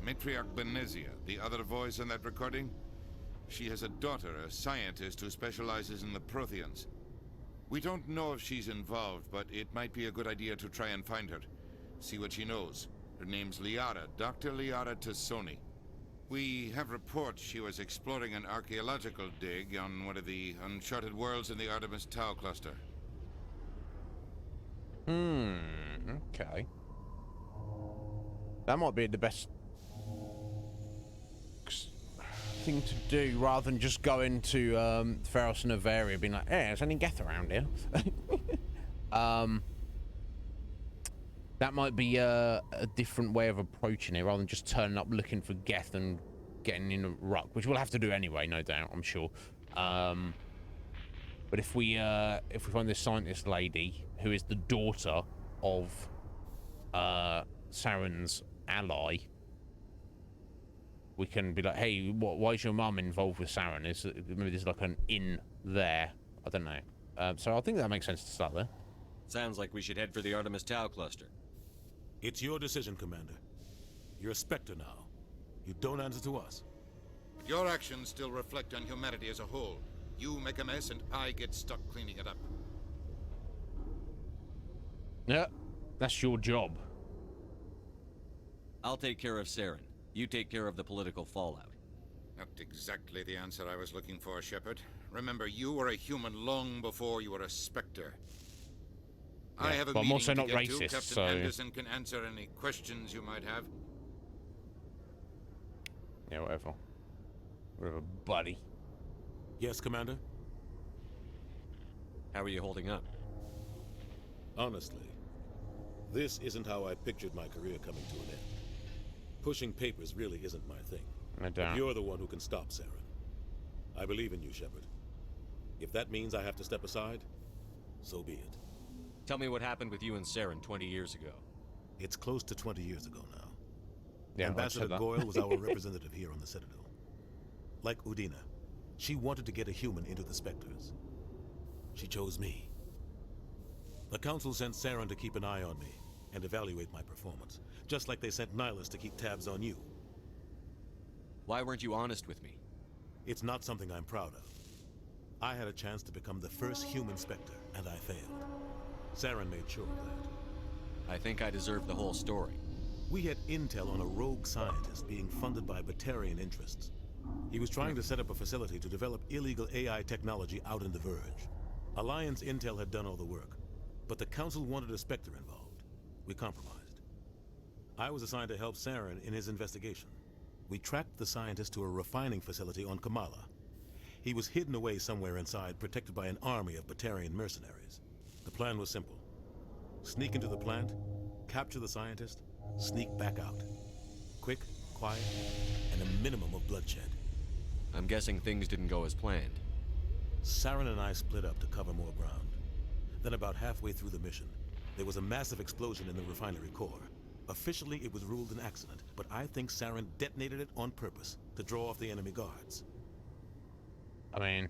[SPEAKER 13] Matriarch Benezia, the other voice in that recording. She has a daughter, a scientist who specializes in the Protheans. We don't know if she's involved, but it might be a good idea to try and find her. See what she knows. Her name's Liara, Dr. Liara Tassoni. We have reports she was exploring an archaeological dig on one of the uncharted worlds in the Artemis Tau cluster.
[SPEAKER 1] Okay. That might be the best thing to do, rather than just going to Pharos and Noveria being like, hey, there's any Geth around here. That might be a different way of approaching it, rather than just turning up looking for Geth and getting in a ruck, which we'll have to do anyway, no doubt, I'm sure. But if we find this scientist lady, who is the daughter of Saren's ally, we can be like, hey, why is your mum involved with Saren? Maybe there's like an in there. I don't know. So I think that makes sense to start there.
[SPEAKER 4] Sounds like we should head for the Artemis Tau cluster.
[SPEAKER 12] It's your decision, Commander. You're a Spectre now. You don't answer to us.
[SPEAKER 15] Your actions still reflect on humanity as a whole. You make a mess and I get stuck cleaning it up.
[SPEAKER 1] Yeah, that's your job.
[SPEAKER 4] I'll take care of Saren. You take care of the political fallout.
[SPEAKER 15] Not exactly the answer I was looking for, Shepard. Remember, you were a human long before you were a Spectre.
[SPEAKER 1] Yeah,
[SPEAKER 15] I have a
[SPEAKER 1] but I'm
[SPEAKER 15] meeting
[SPEAKER 1] also
[SPEAKER 15] to
[SPEAKER 1] not
[SPEAKER 15] get
[SPEAKER 1] racist,
[SPEAKER 15] to. Captain
[SPEAKER 1] so...
[SPEAKER 15] Anderson can answer any questions you might have.
[SPEAKER 1] Yeah, whatever. Whatever, buddy.
[SPEAKER 12] Yes, Commander?
[SPEAKER 4] How are you holding up?
[SPEAKER 12] Honestly, this isn't how I pictured my career coming to an end. Pushing papers really isn't my thing.
[SPEAKER 1] I doubt.
[SPEAKER 12] But you're the one who can stop Saren. I believe in you, Shepard. If that means I have to step aside, so be it.
[SPEAKER 4] Tell me what happened with you and Saren 20 years ago.
[SPEAKER 12] It's close to 20 years ago now.
[SPEAKER 1] Yeah,
[SPEAKER 12] Ambassador Goyle was our representative here on the Citadel. Like Udina, she wanted to get a human into the Spectres. She chose me. The Council sent Saren to keep an eye on me and evaluate my performance, just like they sent Nihilus to keep tabs on you.
[SPEAKER 4] Why weren't you honest with me?
[SPEAKER 12] It's not something I'm proud of. I had a chance to become the first human Spectre, and I failed. Saren made sure of that.
[SPEAKER 4] I think I deserve the whole story.
[SPEAKER 12] We had intel on a rogue scientist being funded by Batarian interests. He was trying to set up a facility to develop illegal AI technology out in the Verge. Alliance intel had done all the work, but the Council wanted a Spectre involved. We compromised. I was assigned to help Saren in his investigation. We tracked the scientist to a refining facility on Kamala. He was hidden away somewhere inside, protected by an army of Batarian mercenaries. The plan was simple. Sneak into the plant, capture the scientist, sneak back out. Quick, quiet, and a minimum of bloodshed.
[SPEAKER 4] I'm guessing things didn't go as planned.
[SPEAKER 12] Saren and I split up to cover more ground. Then about halfway through the mission, there was a massive explosion in the refinery core. Officially, it was ruled an accident, but I think Saren detonated it on purpose to draw off the enemy guards.
[SPEAKER 1] I mean...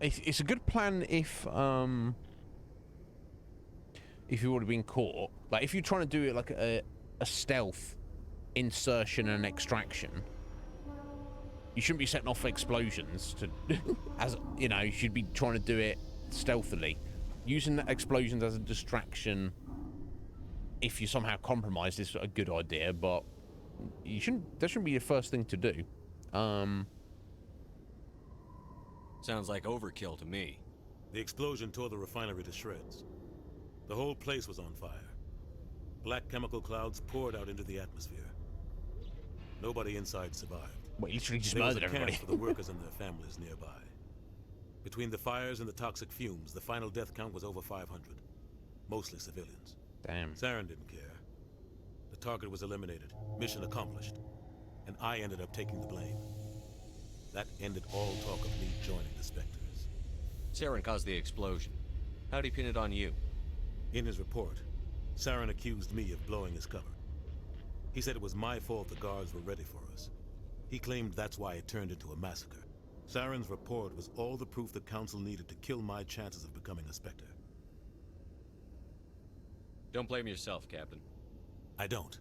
[SPEAKER 1] It's a good plan if you would have been caught. Like, if you're trying to do it like a stealth insertion and extraction, you shouldn't be setting off explosions to, as you know, you should be trying to do it stealthily. Using the explosions as a distraction if you're somehow compromised, it's a good idea, but you shouldn't. That shouldn't be the first thing to do.
[SPEAKER 4] Sounds like overkill to me.
[SPEAKER 12] The explosion tore the refinery to shreds. The whole place was on fire. Black chemical clouds poured out into the atmosphere. Nobody inside survived.
[SPEAKER 1] Well, literally just
[SPEAKER 12] there was
[SPEAKER 1] murdered
[SPEAKER 12] a camp
[SPEAKER 1] everybody.
[SPEAKER 12] for the workers and their families nearby. Between the fires and the toxic fumes, the final death count was over 500. Mostly civilians.
[SPEAKER 1] Damn.
[SPEAKER 12] Saren didn't care. The target was eliminated. Mission accomplished. And I ended up taking the blame. That ended all talk of me joining the Spectres.
[SPEAKER 4] Saren caused the explosion. How'd he pin it on you?
[SPEAKER 12] In his report, Saren accused me of blowing his cover. He said it was my fault the guards were ready for us. He claimed that's why it turned into a massacre. Saren's report was all the proof the Council needed to kill my chances of becoming a Spectre.
[SPEAKER 4] Don't blame yourself, Captain.
[SPEAKER 12] I don't.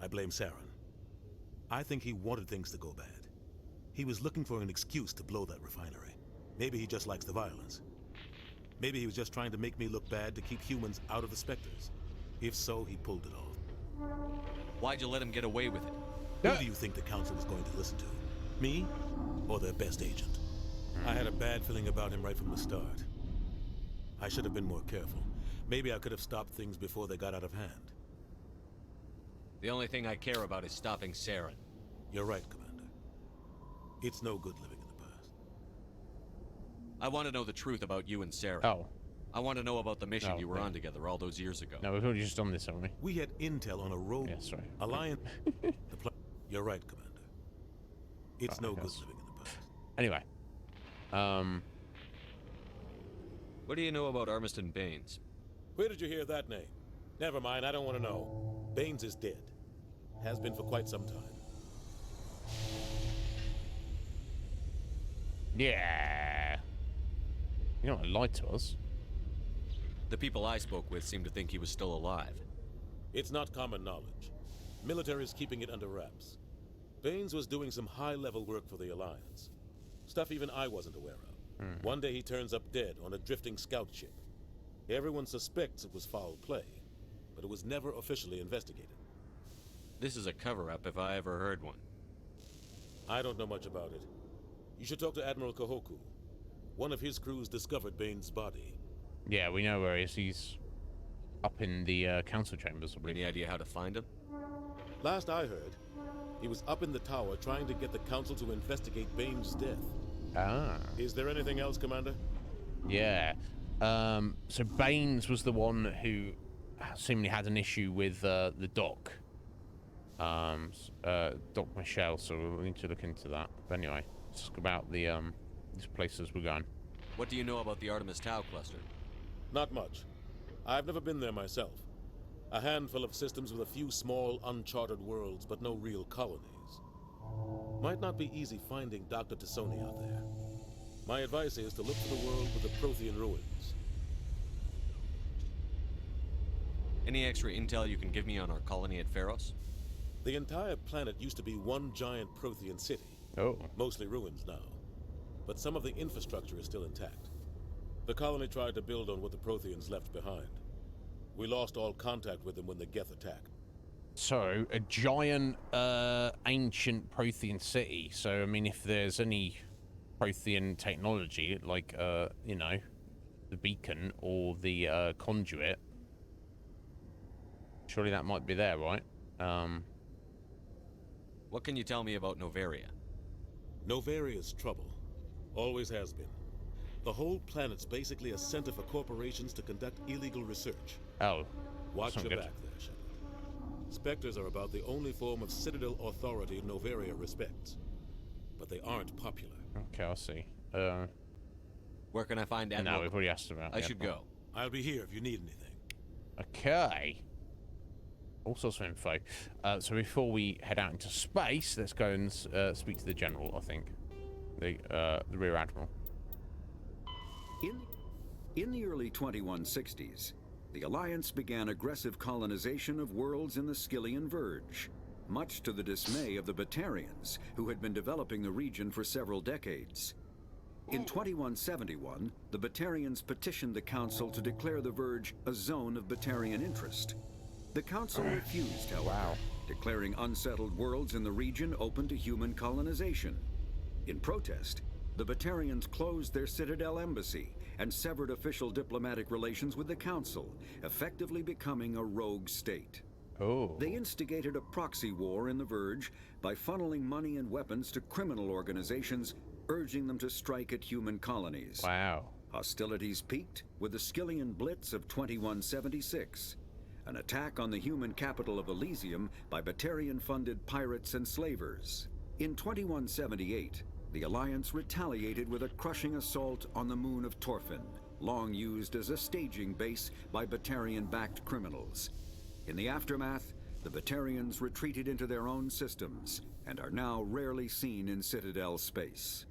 [SPEAKER 12] I blame Saren. I think he wanted things to go bad. He was looking for an excuse to blow that refinery. Maybe he just likes the violence. Maybe he was just trying to make me look bad to keep humans out of the Spectres. If so, he pulled it off.
[SPEAKER 4] Why'd you let him get away with it?
[SPEAKER 12] Who do you think the Council was going to listen to? Me? Or their best agent? I had a bad feeling about him right from the start. I should have been more careful. Maybe I could have stopped things before they got out of hand.
[SPEAKER 4] The only thing I care about is stopping Saren.
[SPEAKER 12] You're right, Commander. It's no good living in the past.
[SPEAKER 4] I want to know the truth about you and Saren.
[SPEAKER 1] Oh.
[SPEAKER 4] I want to know about the mission you were on together all those years ago.
[SPEAKER 1] No, we've already just done this, haven't we?
[SPEAKER 12] We had intel on a rogue alliance. You're right, Commander. It's no good living in the past.
[SPEAKER 1] Anyway.
[SPEAKER 4] What do you know about Armiston Baines?
[SPEAKER 12] Where did you hear that name? Never mind, I don't want to know. Baines is dead. Has been for quite some time.
[SPEAKER 1] Yeah. You don't lie to us.
[SPEAKER 4] The people I spoke with seemed to think he was still alive.
[SPEAKER 12] It's not common knowledge. Military's keeping it under wraps. Baines was doing some high-level work for the Alliance. Stuff even I wasn't aware of. One day he turns up dead on a drifting scout ship. Everyone suspects it was foul play, but it was never officially investigated.
[SPEAKER 4] This is a cover-up if I ever heard one.
[SPEAKER 12] I don't know much about it. You should talk to Admiral Kahoku. One of his crews discovered Baines' body.
[SPEAKER 1] Yeah, we know where he is. He's up in the council chambers.
[SPEAKER 4] Any idea how to find him?
[SPEAKER 12] Last I heard, he was up in the tower trying to get the council to investigate Baines' death.
[SPEAKER 1] Ah.
[SPEAKER 12] Is there anything else, Commander?
[SPEAKER 1] Yeah. So Baines was the one who seemingly had an issue with the doc. Doc Michelle, so we'll need to look into that. But anyway, let's talk about the these places we're going.
[SPEAKER 4] What do you know about the Artemis Tau cluster?
[SPEAKER 12] Not much. I've never been there myself. A handful of systems with a few small, uncharted worlds, but no real colonies. Might not be easy finding Dr. Tassoni out there. My advice is to look for the world with the Prothean ruins.
[SPEAKER 4] Any extra intel you can give me on our colony at Pharos?
[SPEAKER 12] The entire planet used to be one giant Prothean city.
[SPEAKER 1] Oh.
[SPEAKER 12] Mostly ruins now. But some of the infrastructure is still intact. The colony tried to build on what the Protheans left behind. We lost all contact with them when the Geth attacked.
[SPEAKER 1] So, a giant, ancient Prothean city. So, I mean, if there's any Prothean technology, like, you know, the beacon or the conduit, surely that might be there, right?
[SPEAKER 4] What can you tell me about Novaria?
[SPEAKER 12] Novaria's trouble. Always has been. The whole planet's basically a center for corporations to conduct illegal research.
[SPEAKER 1] Oh.
[SPEAKER 12] Watch your
[SPEAKER 1] good.
[SPEAKER 12] back there, Shepard. Spectres are about the only form of Citadel authority Novaria respects. But they aren't popular.
[SPEAKER 1] Okay, I'll see.
[SPEAKER 4] Where can I find Admiral?
[SPEAKER 1] No, we've already asked about
[SPEAKER 4] I should go.
[SPEAKER 12] I'll be here if you need anything.
[SPEAKER 1] Okay. All sorts of info. So before we head out into space, let's go and speak to the General, I think. The Rear Admiral.
[SPEAKER 8] In the early 2160s, the Alliance began aggressive colonization of worlds in the Skyllian Verge, much to the dismay of the Batarians, who had been developing the region for several decades. In 2171, the Batarians petitioned the Council to declare the Verge a zone of Batarian interest. The Council refused, however, declaring unsettled worlds in the region open to human colonization. In protest, the Batarians closed their Citadel embassy and severed official diplomatic relations with the Council, effectively becoming a rogue state. They instigated a proxy war in the Verge by funneling money and weapons to criminal organizations, urging them to strike at human colonies. Hostilities peaked with the Skillian Blitz of 2176, an attack on the human capital of Elysium by Batarian-funded pirates and slavers. In 2178, the Alliance retaliated with a crushing assault on the moon of Torfin, long used as a staging base by Batarian-backed criminals. In the aftermath, the Batarians retreated into their own systems and are now rarely seen in Citadel space.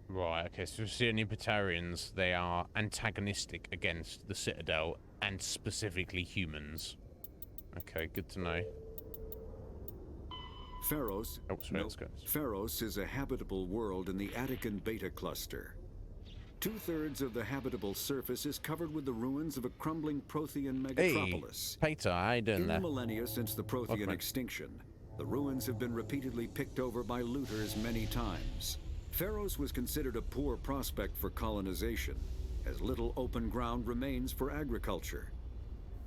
[SPEAKER 1] Right, okay, so if you see any Batarians, they are antagonistic against the Citadel and specifically humans. Okay, good to know.
[SPEAKER 8] Pharos, Pharos is a habitable world in the Attican Beta Cluster. 2/3 of the habitable surface is covered with the ruins of a crumbling Prothean megatropolis.
[SPEAKER 1] Hey, Peter, how you doing
[SPEAKER 8] In
[SPEAKER 1] there?
[SPEAKER 8] the millennia since the Prothean extinction, the ruins have been repeatedly picked over by looters many times. Pharos was considered a poor prospect for colonization, as little open ground remains for agriculture.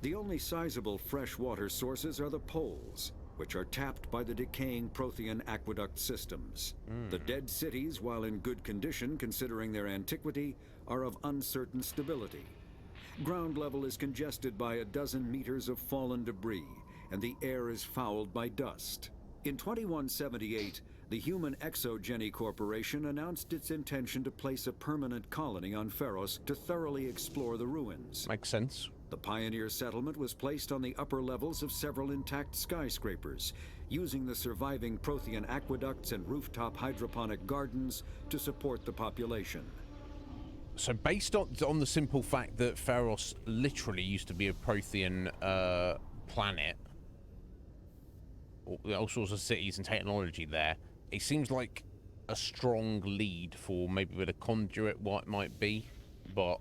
[SPEAKER 8] The only sizable freshwater sources are the poles, which are tapped by the decaying Prothean aqueduct systems. The dead cities, while in good condition considering their antiquity, are of uncertain stability. Ground level is congested by a dozen meters of fallen debris, and the air is fouled by dust. In 2178, the Human Exogeny Corporation announced its intention to place a permanent colony on Pharos to thoroughly explore the ruins.
[SPEAKER 1] Makes sense.
[SPEAKER 8] The pioneer settlement was placed on the upper levels of several intact skyscrapers, using the surviving Prothean aqueducts and rooftop hydroponic gardens to support the population.
[SPEAKER 1] So based on the simple fact that Pharos literally used to be a Prothean planet, all sorts of cities and technology there, it seems like a strong lead for maybe with a conduit what it might be, but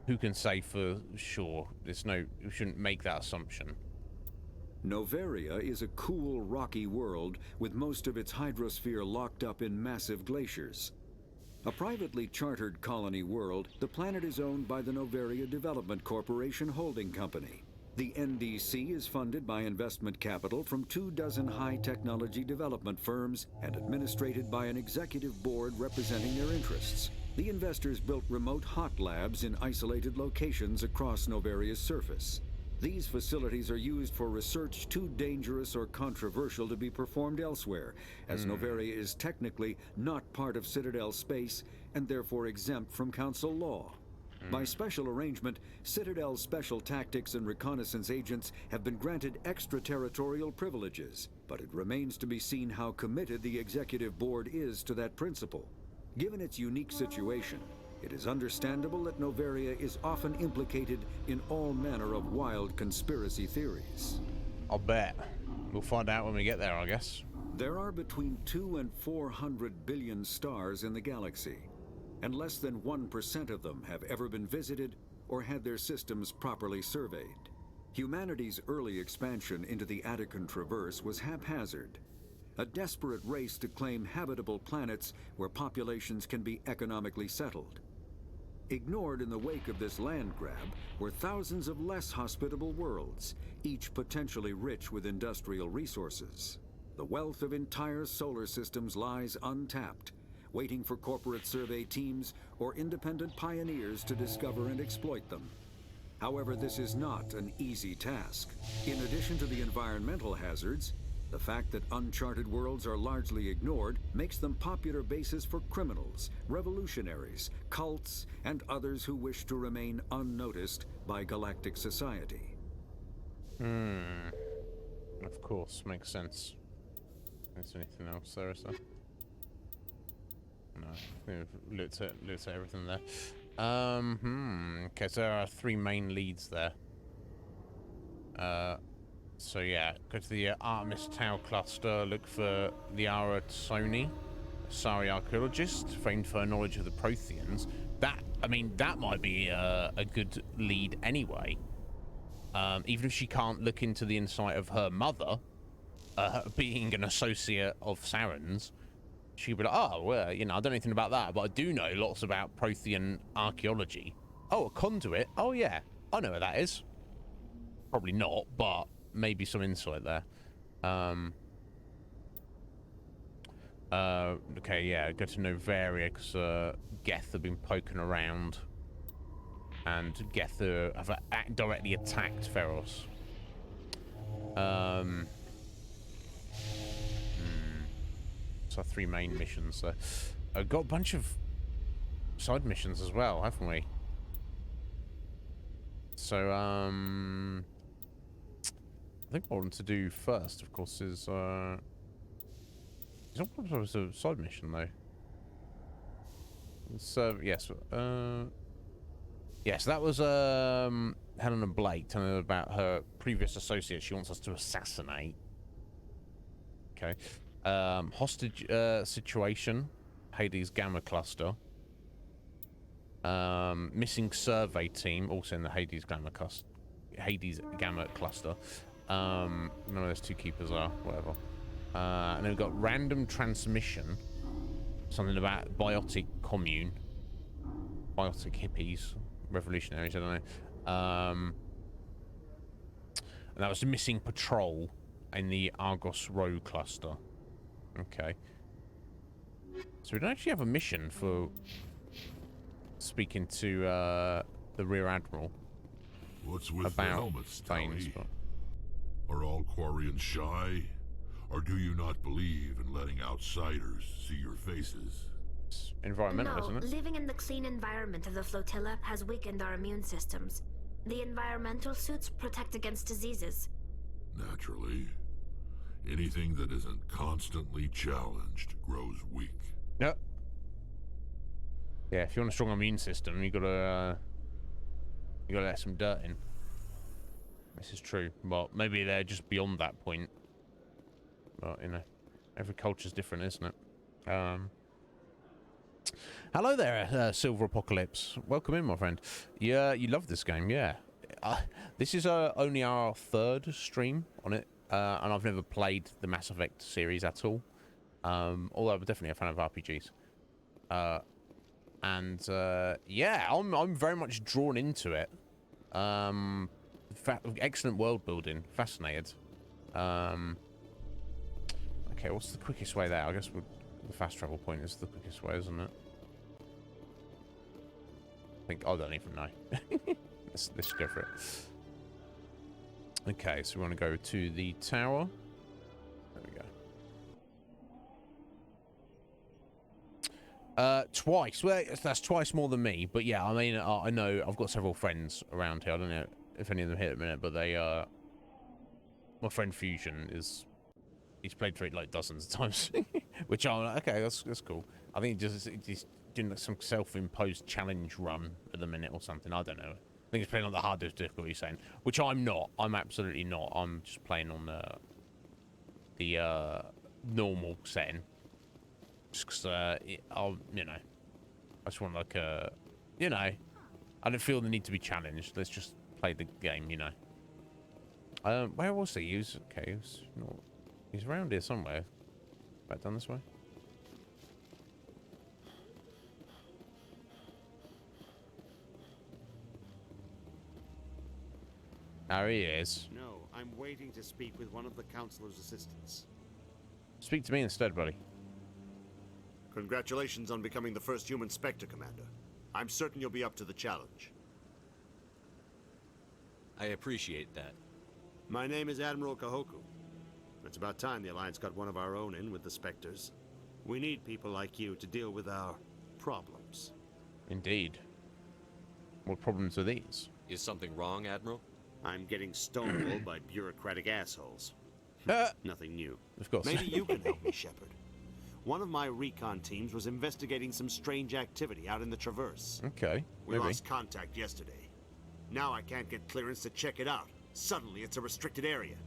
[SPEAKER 1] who can say for sure? We shouldn't make that assumption.
[SPEAKER 8] Noveria is a cool, rocky world with most of its hydrosphere locked up in massive glaciers. A privately chartered colony world, the planet is owned by the Noveria Development Corporation Holding Company. The NDC is funded by investment capital from 24 high-technology development firms and administrated by an executive board representing their interests. The investors built remote hot labs in isolated locations across Noveria's surface. These facilities are used for research too dangerous or controversial to be performed elsewhere, as Noveria is technically not part of Citadel space and therefore exempt from Council law. By special arrangement, Citadel's special tactics and reconnaissance agents have been granted extraterritorial privileges, but it remains to be seen how committed the executive board is to that principle. Given its unique situation, it is understandable that Noveria is often implicated in all manner of wild conspiracy theories.
[SPEAKER 1] I'll bet. We'll find out when we get there, I guess.
[SPEAKER 8] There are between 200 and 400 billion stars in the galaxy, and less than 1% of them have ever been visited or had their systems properly surveyed. Humanity's early expansion into the Attican Traverse was haphazard, a desperate race to claim habitable planets where populations can be economically settled. Ignored in the wake of this land grab were thousands of less hospitable worlds, each potentially rich with industrial resources. The wealth of entire solar systems lies untapped, waiting for corporate survey teams or independent pioneers to discover and exploit them. However, this is not an easy task. In addition to the environmental hazards, the fact that uncharted worlds are largely ignored makes them popular bases for criminals, revolutionaries, cults, and others who wish to remain unnoticed by galactic society.
[SPEAKER 1] Of course, makes sense. Is there anything else there, is there? No, we've looked at everything there. Okay, so there are 3 main leads there. So yeah, go to the Artemis Tau cluster, look for the Ara Tsoni, Sari archaeologist, famed for her knowledge of the Protheans. That might be a good lead anyway. even if she can't look into the insight of her mother, being an associate of Saren's, she'd be like, oh, well, you know, I don't know anything about that, but I do know lots about Prothean archaeology. Oh, a conduit? Oh, yeah. I know where that is. Probably not, but maybe some insight there. Okay, yeah, go to Novaria, because Geth have been poking around. And Geth have directly attacked Feros. So 3 main missions. I've got a bunch of side missions as well, haven't we? So, I think what I want to do first, of course, is a side mission, though. So, yes, yes, that was Helena Blake telling her about her previous associate she wants us to assassinate. Okay. Hostage situation, Hades Gamma Cluster. Missing survey team, also in the Hades Gamma Cluster. None of those 2 keepers are, whatever. And then we've got random transmission, something about biotic commune, biotic hippies, revolutionaries, I don't know. And that was missing patrol in the Argos Row cluster. Okay. So we don't actually have a mission for speaking to the Rear Admiral.
[SPEAKER 9] What's with the helmets, Tally? Are all Quarians shy? Or do you not believe in letting outsiders see your faces?
[SPEAKER 1] It's environmental, isn't it?
[SPEAKER 6] Living in the clean environment of the flotilla has weakened our immune systems. The environmental suits protect against diseases.
[SPEAKER 9] Naturally. Anything that isn't constantly challenged grows weak.
[SPEAKER 1] Yep. Yeah, if you want a strong immune system, you gotta let some dirt in. This is true, but maybe they're just beyond that point. But you know, every culture's different, isn't it? Hello there, Silver Apocalypse. Welcome in, my friend. Yeah, you love this game, yeah. This is only our 3rd stream on it, and I've never played the Mass Effect series at all. Although I'm definitely a fan of RPGs. Yeah, I'm very much drawn into it. Excellent world building. Fascinated. Okay, what's the quickest way there? I guess the fast travel point is the quickest way, isn't it? I don't even know. let's go for it. Okay, so we want to go to the tower. There we go. Twice. Well, that's twice more than me. But yeah, I mean, I know I've got several friends around here. I don't know if any of them hit at the minute, but they my friend Fusion he's played through it like dozens of times, which I'm like, okay, that's cool. I think he's doing some self-imposed challenge run at the minute or something. I don't know. I think he's playing on the hardest difficulty, saying, which I'm not. I'm absolutely not. I'm just playing on the normal setting. Just because, I'll, you know, I just want like you know, I don't feel the need to be challenged. Let's just play the game, you know. Where was he? He was okay. He's around here somewhere. Back down this way. There he is.
[SPEAKER 20] No, I'm waiting to speak with one of the Councilor's assistants.
[SPEAKER 1] Speak to me instead, buddy.
[SPEAKER 20] Congratulations on becoming the first human Spectre, Commander. I'm certain you'll be up to the challenge.
[SPEAKER 4] I appreciate that.
[SPEAKER 20] My name is Admiral Kahoku. It's about time the Alliance got one of our own in with the Spectres. We need people like you to deal with our problems.
[SPEAKER 1] Indeed. What problems are these?
[SPEAKER 4] Is something wrong, Admiral?
[SPEAKER 20] I'm getting stonewalled by bureaucratic assholes. Nothing new.
[SPEAKER 1] Of course.
[SPEAKER 20] Maybe you can help me, Shepard. One of my recon teams was investigating some strange activity out in the Traverse.
[SPEAKER 1] Okay,
[SPEAKER 20] We lost contact yesterday. Now I can't get clearance to check it out. Suddenly it's a restricted area.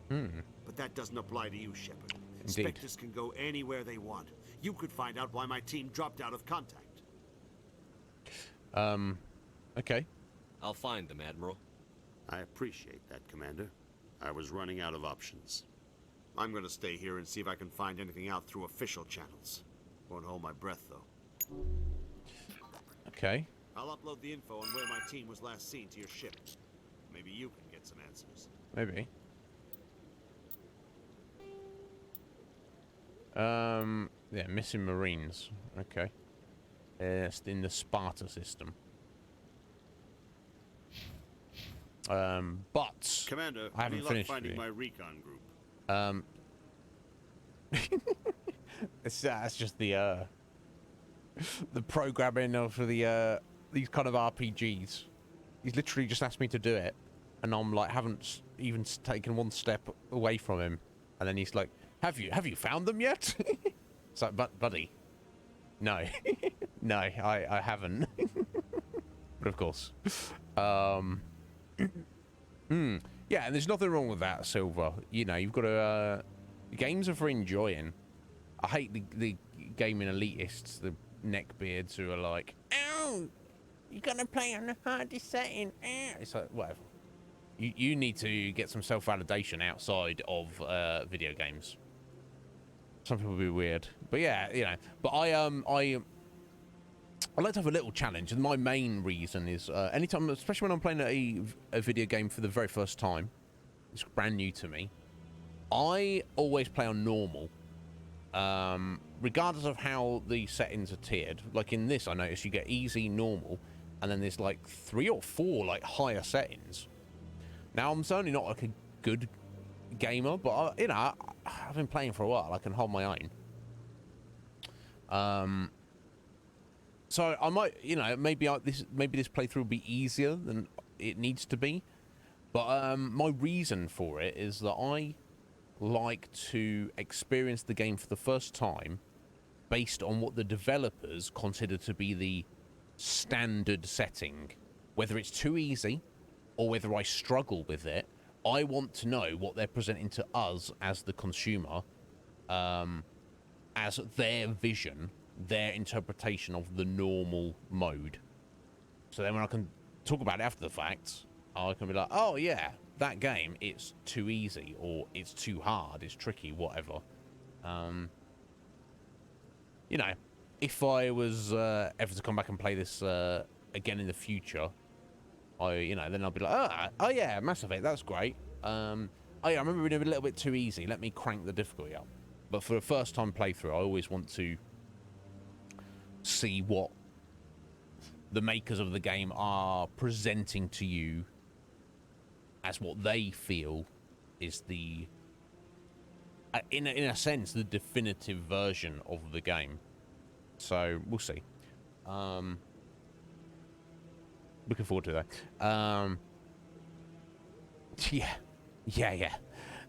[SPEAKER 20] But that doesn't apply to you, Shepard.
[SPEAKER 1] Indeed.
[SPEAKER 20] Spectres can go anywhere they want. You could find out why my team dropped out of contact.
[SPEAKER 1] Okay.
[SPEAKER 4] I'll find them, Admiral.
[SPEAKER 20] I appreciate that, Commander. I was running out of options. I'm going to stay here and see if I can find anything out through official channels. Won't hold my breath, though.
[SPEAKER 1] Okay.
[SPEAKER 20] I'll upload the info on where my team was last seen to your ship. Maybe you can get some answers.
[SPEAKER 1] Maybe. Yeah, missing Marines. Okay. It's in the Sparta system. But
[SPEAKER 20] Commander,
[SPEAKER 1] I haven't finished
[SPEAKER 20] finding my recon group.
[SPEAKER 1] That's just the programming of the these kind of RPGs. He's literally just asked me to do it, and I'm like, haven't even taken one step away from him, and then he's like, have you found them yet? It's like, but buddy, no, no, I haven't. But of course, yeah, and there's nothing wrong with that, Silver. You know, you've got to. Games are for enjoying. I hate the gaming elitists, the neckbeards who are like, "Oh, you're gonna play on the hardest setting." It's like, whatever. You need to get some self-validation outside of video games. Some people will be weird, but yeah, you know. But I like to have a little challenge, and my main reason is anytime, especially when I'm playing a video game for the very first time, it's brand new to me. I always play on normal, regardless of how the settings are tiered. Like in this, I noticed you get easy, normal, and then there's like 3 or 4 like higher settings. Now I'm certainly not like a good gamer, but you know, I've been playing for a while. I can hold my own. So I might, you know, maybe this playthrough will be easier than it needs to be. But my reason for it is that I like to experience the game for the first time based on what the developers consider to be the standard setting. Whether it's too easy or whether I struggle with it, I want to know what they're presenting to us as the consumer, as their vision, their interpretation of the normal mode. So then when I can talk about it after the fact, I can be like, oh yeah, that game, it's too easy, or it's too hard, it's tricky, whatever. You know, if I was ever to come back and play this again in the future, then I'll be like, oh yeah, Mass Effect, that's great. Oh yeah, I remember it being a little bit too easy, let me crank the difficulty up. But for a first time playthrough, I always want to see what the makers of the game are presenting to you as what they feel is the, in a sense, the definitive version of the game. So we'll see. Looking forward to that. Yeah.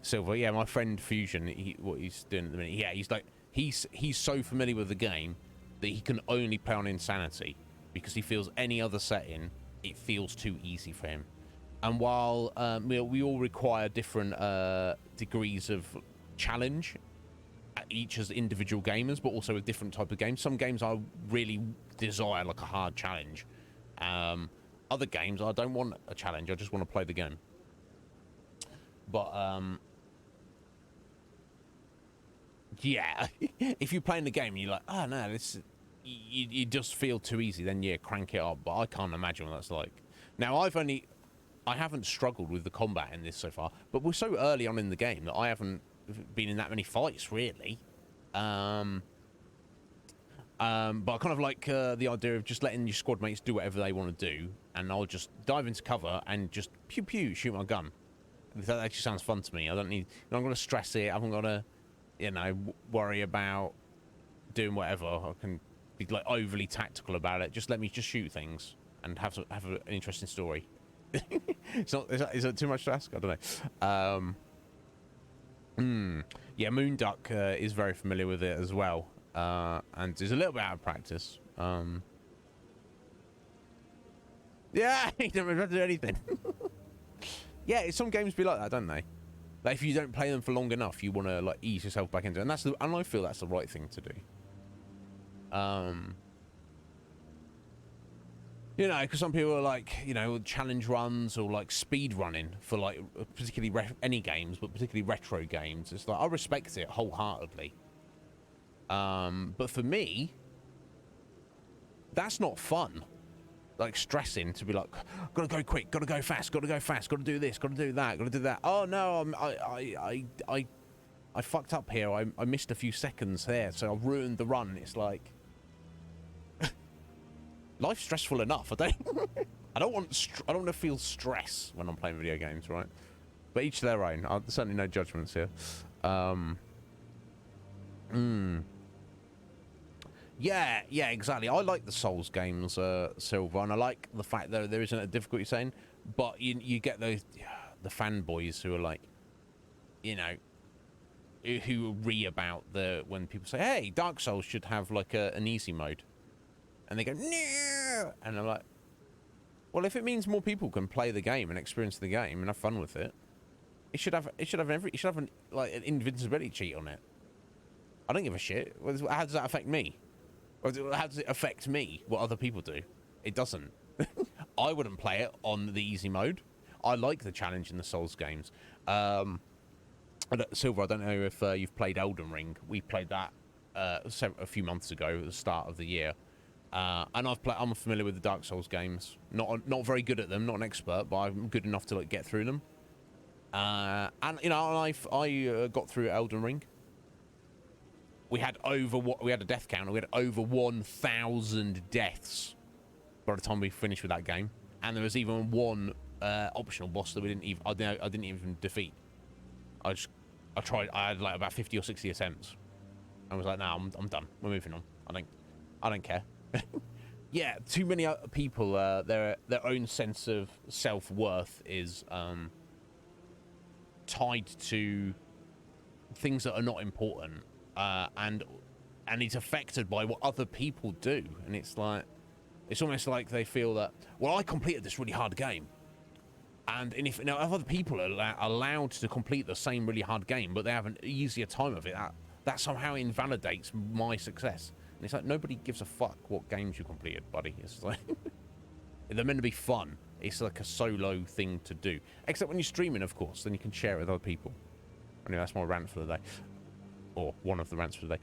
[SPEAKER 1] Silver, yeah, my friend Fusion, what he's doing at the minute, yeah, he's like, he's so familiar with the game that he can only play on Insanity because he feels any other setting, it feels too easy for him. And while we all require different degrees of challenge, each as individual gamers, but also with different type of games. Some games I really desire like a hard challenge. Other games I don't want a challenge. I just want to play the game. But yeah, if you're playing the game and you're like, oh no, this you just feel too easy, then yeah, crank it up. But I can't imagine what that's like. Now I haven't struggled with the combat in this so far, but we're so early on in the game that I haven't been in that many fights, really. But I kind of like the idea of just letting your squad mates do whatever they want to do, and I'll just dive into cover and just pew pew shoot my gun. That actually sounds fun to me. I don't need. I'm not going to stress it. I haven't got to, worry about doing whatever. I can be like overly tactical about it. Just let me just shoot things and have an interesting story. It's not. Is that too much to ask? I don't know. Yeah, Moonduck is very familiar with it as well, and is a little bit out of practice. Yeah, he doesn't have to do anything. Yeah, some games be like that, don't they? Like if you don't play them for long enough, you want to like ease yourself back into it, and I feel that's the right thing to do. You know, because some people are like, you know, challenge runs or like speed running for like particularly any games, but particularly retro games. It's like, I respect it wholeheartedly. But for me, that's not fun. Like stressing to be like, gotta go quick, gotta go fast, gotta do this, gotta do that, gotta do that. Oh no, I fucked up here. I missed a few seconds there, so I've ruined the run. It's like, life's stressful enough. I don't want to feel stress when I'm playing video games, right? But each their own. There's certainly no judgments here. Yeah, exactly. I like the Souls games, Silver, and I like the fact that there isn't a difficulty saying, but you get the fanboys who are like, you know, who about when people say, hey, Dark Souls should have like an easy mode, and they go, no, and I'm like, well, if it means more people can play the game and experience the game and have fun with it, it should have an invincibility cheat on it. I don't give a shit. How does that affect me? How does it affect me, what other people do? It doesn't. I wouldn't play it on the easy mode. I like the challenge in the Souls games. Silver, I don't know if you've played Elden Ring. We played that a few months ago at the start of the year. And I'm familiar with the Dark Souls games. Not very good at them, not an expert, but I'm good enough to like get through them. And you know, I got through Elden Ring. We had a death counter. We had over 1,000 deaths by the time we finished with that game, and there was even one optional boss that I didn't even defeat. I tried. I had like about 50 or 60 attempts. I was like, no, I'm done. We're moving on. I don't care. Yeah, too many people. Their own sense of self-worth is tied to things that are not important. And it's affected by what other people do, and it's almost like they feel that, well, I completed this really hard game, and if other people are allowed to complete the same really hard game, but they have an easier time of it, that somehow invalidates my success. And it's like, nobody gives a fuck what games you completed, buddy. It's like they're meant to be fun. It's like a solo thing to do, except when you're streaming, of course, then you can share it with other people. Anyway, that's my rant for the day. Or one of the rants for the day.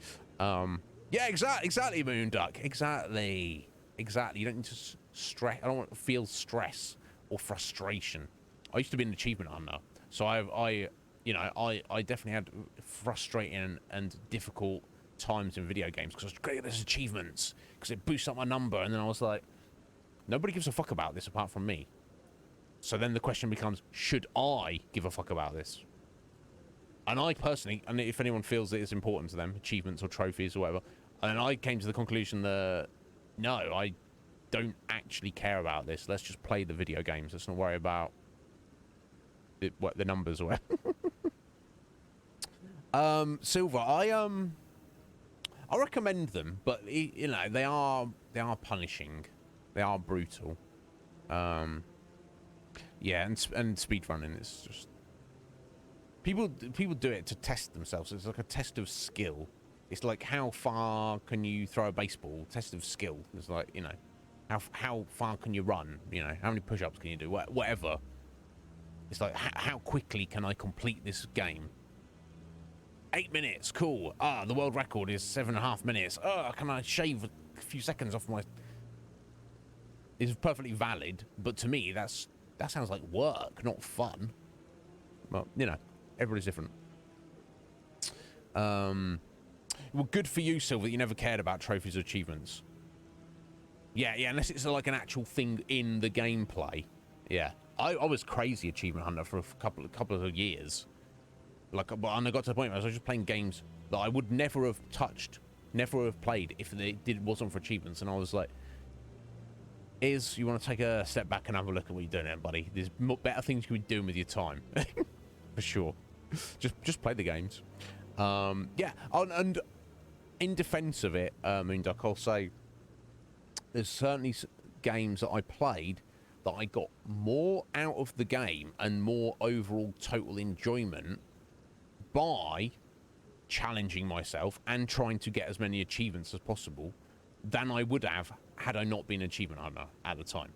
[SPEAKER 1] Yeah, exactly, Moonduck. Exactly. You don't need to stress. I don't want to feel stress or frustration. I used to be an achievement hunter, so I definitely had frustrating and difficult times in video games because I was great at those achievements because it boosts up my number, and then I was like, nobody gives a fuck about this apart from me. So then the question becomes, should I give a fuck about this? And I personally, and if anyone feels that it's important to them, achievements or trophies or whatever, and I came to the conclusion that, no, I don't actually care about this. Let's just play the video games. Let's not worry about the numbers or whatever. Silver, I recommend them, but you know, they are punishing. They are brutal. Yeah, and speedrunning is just... People do it to test themselves. It's like a test of skill. It's like, how far can you throw a baseball? Test of skill. It's like, you know, how far can you run? You know, how many push-ups can you do? Whatever. It's like, how quickly can I complete this game? 8 minutes, cool. The world record is 7.5 minutes. Can I shave a few seconds off my... It's perfectly valid, but to me, that sounds like work, not fun. Well, you know. Everybody's different. Well, good for you, Silver, that you never cared about trophies or achievements. Yeah, unless it's like an actual thing in the gameplay. Yeah, I was crazy achievement hunter for a couple of years. Like, and I got to the point where I was just playing games that I would never have touched, never have played if it wasn't for achievements. And I was like, you want to take a step back and have a look at what you're doing there, buddy. There's better things you could be doing with your time. For sure. Just play the games. Yeah, and in defense of it, Moonduck, I'll say there's certainly games that I played that I got more out of the game and more overall total enjoyment by challenging myself and trying to get as many achievements as possible than I would have had I not been an achievement hunter at the time.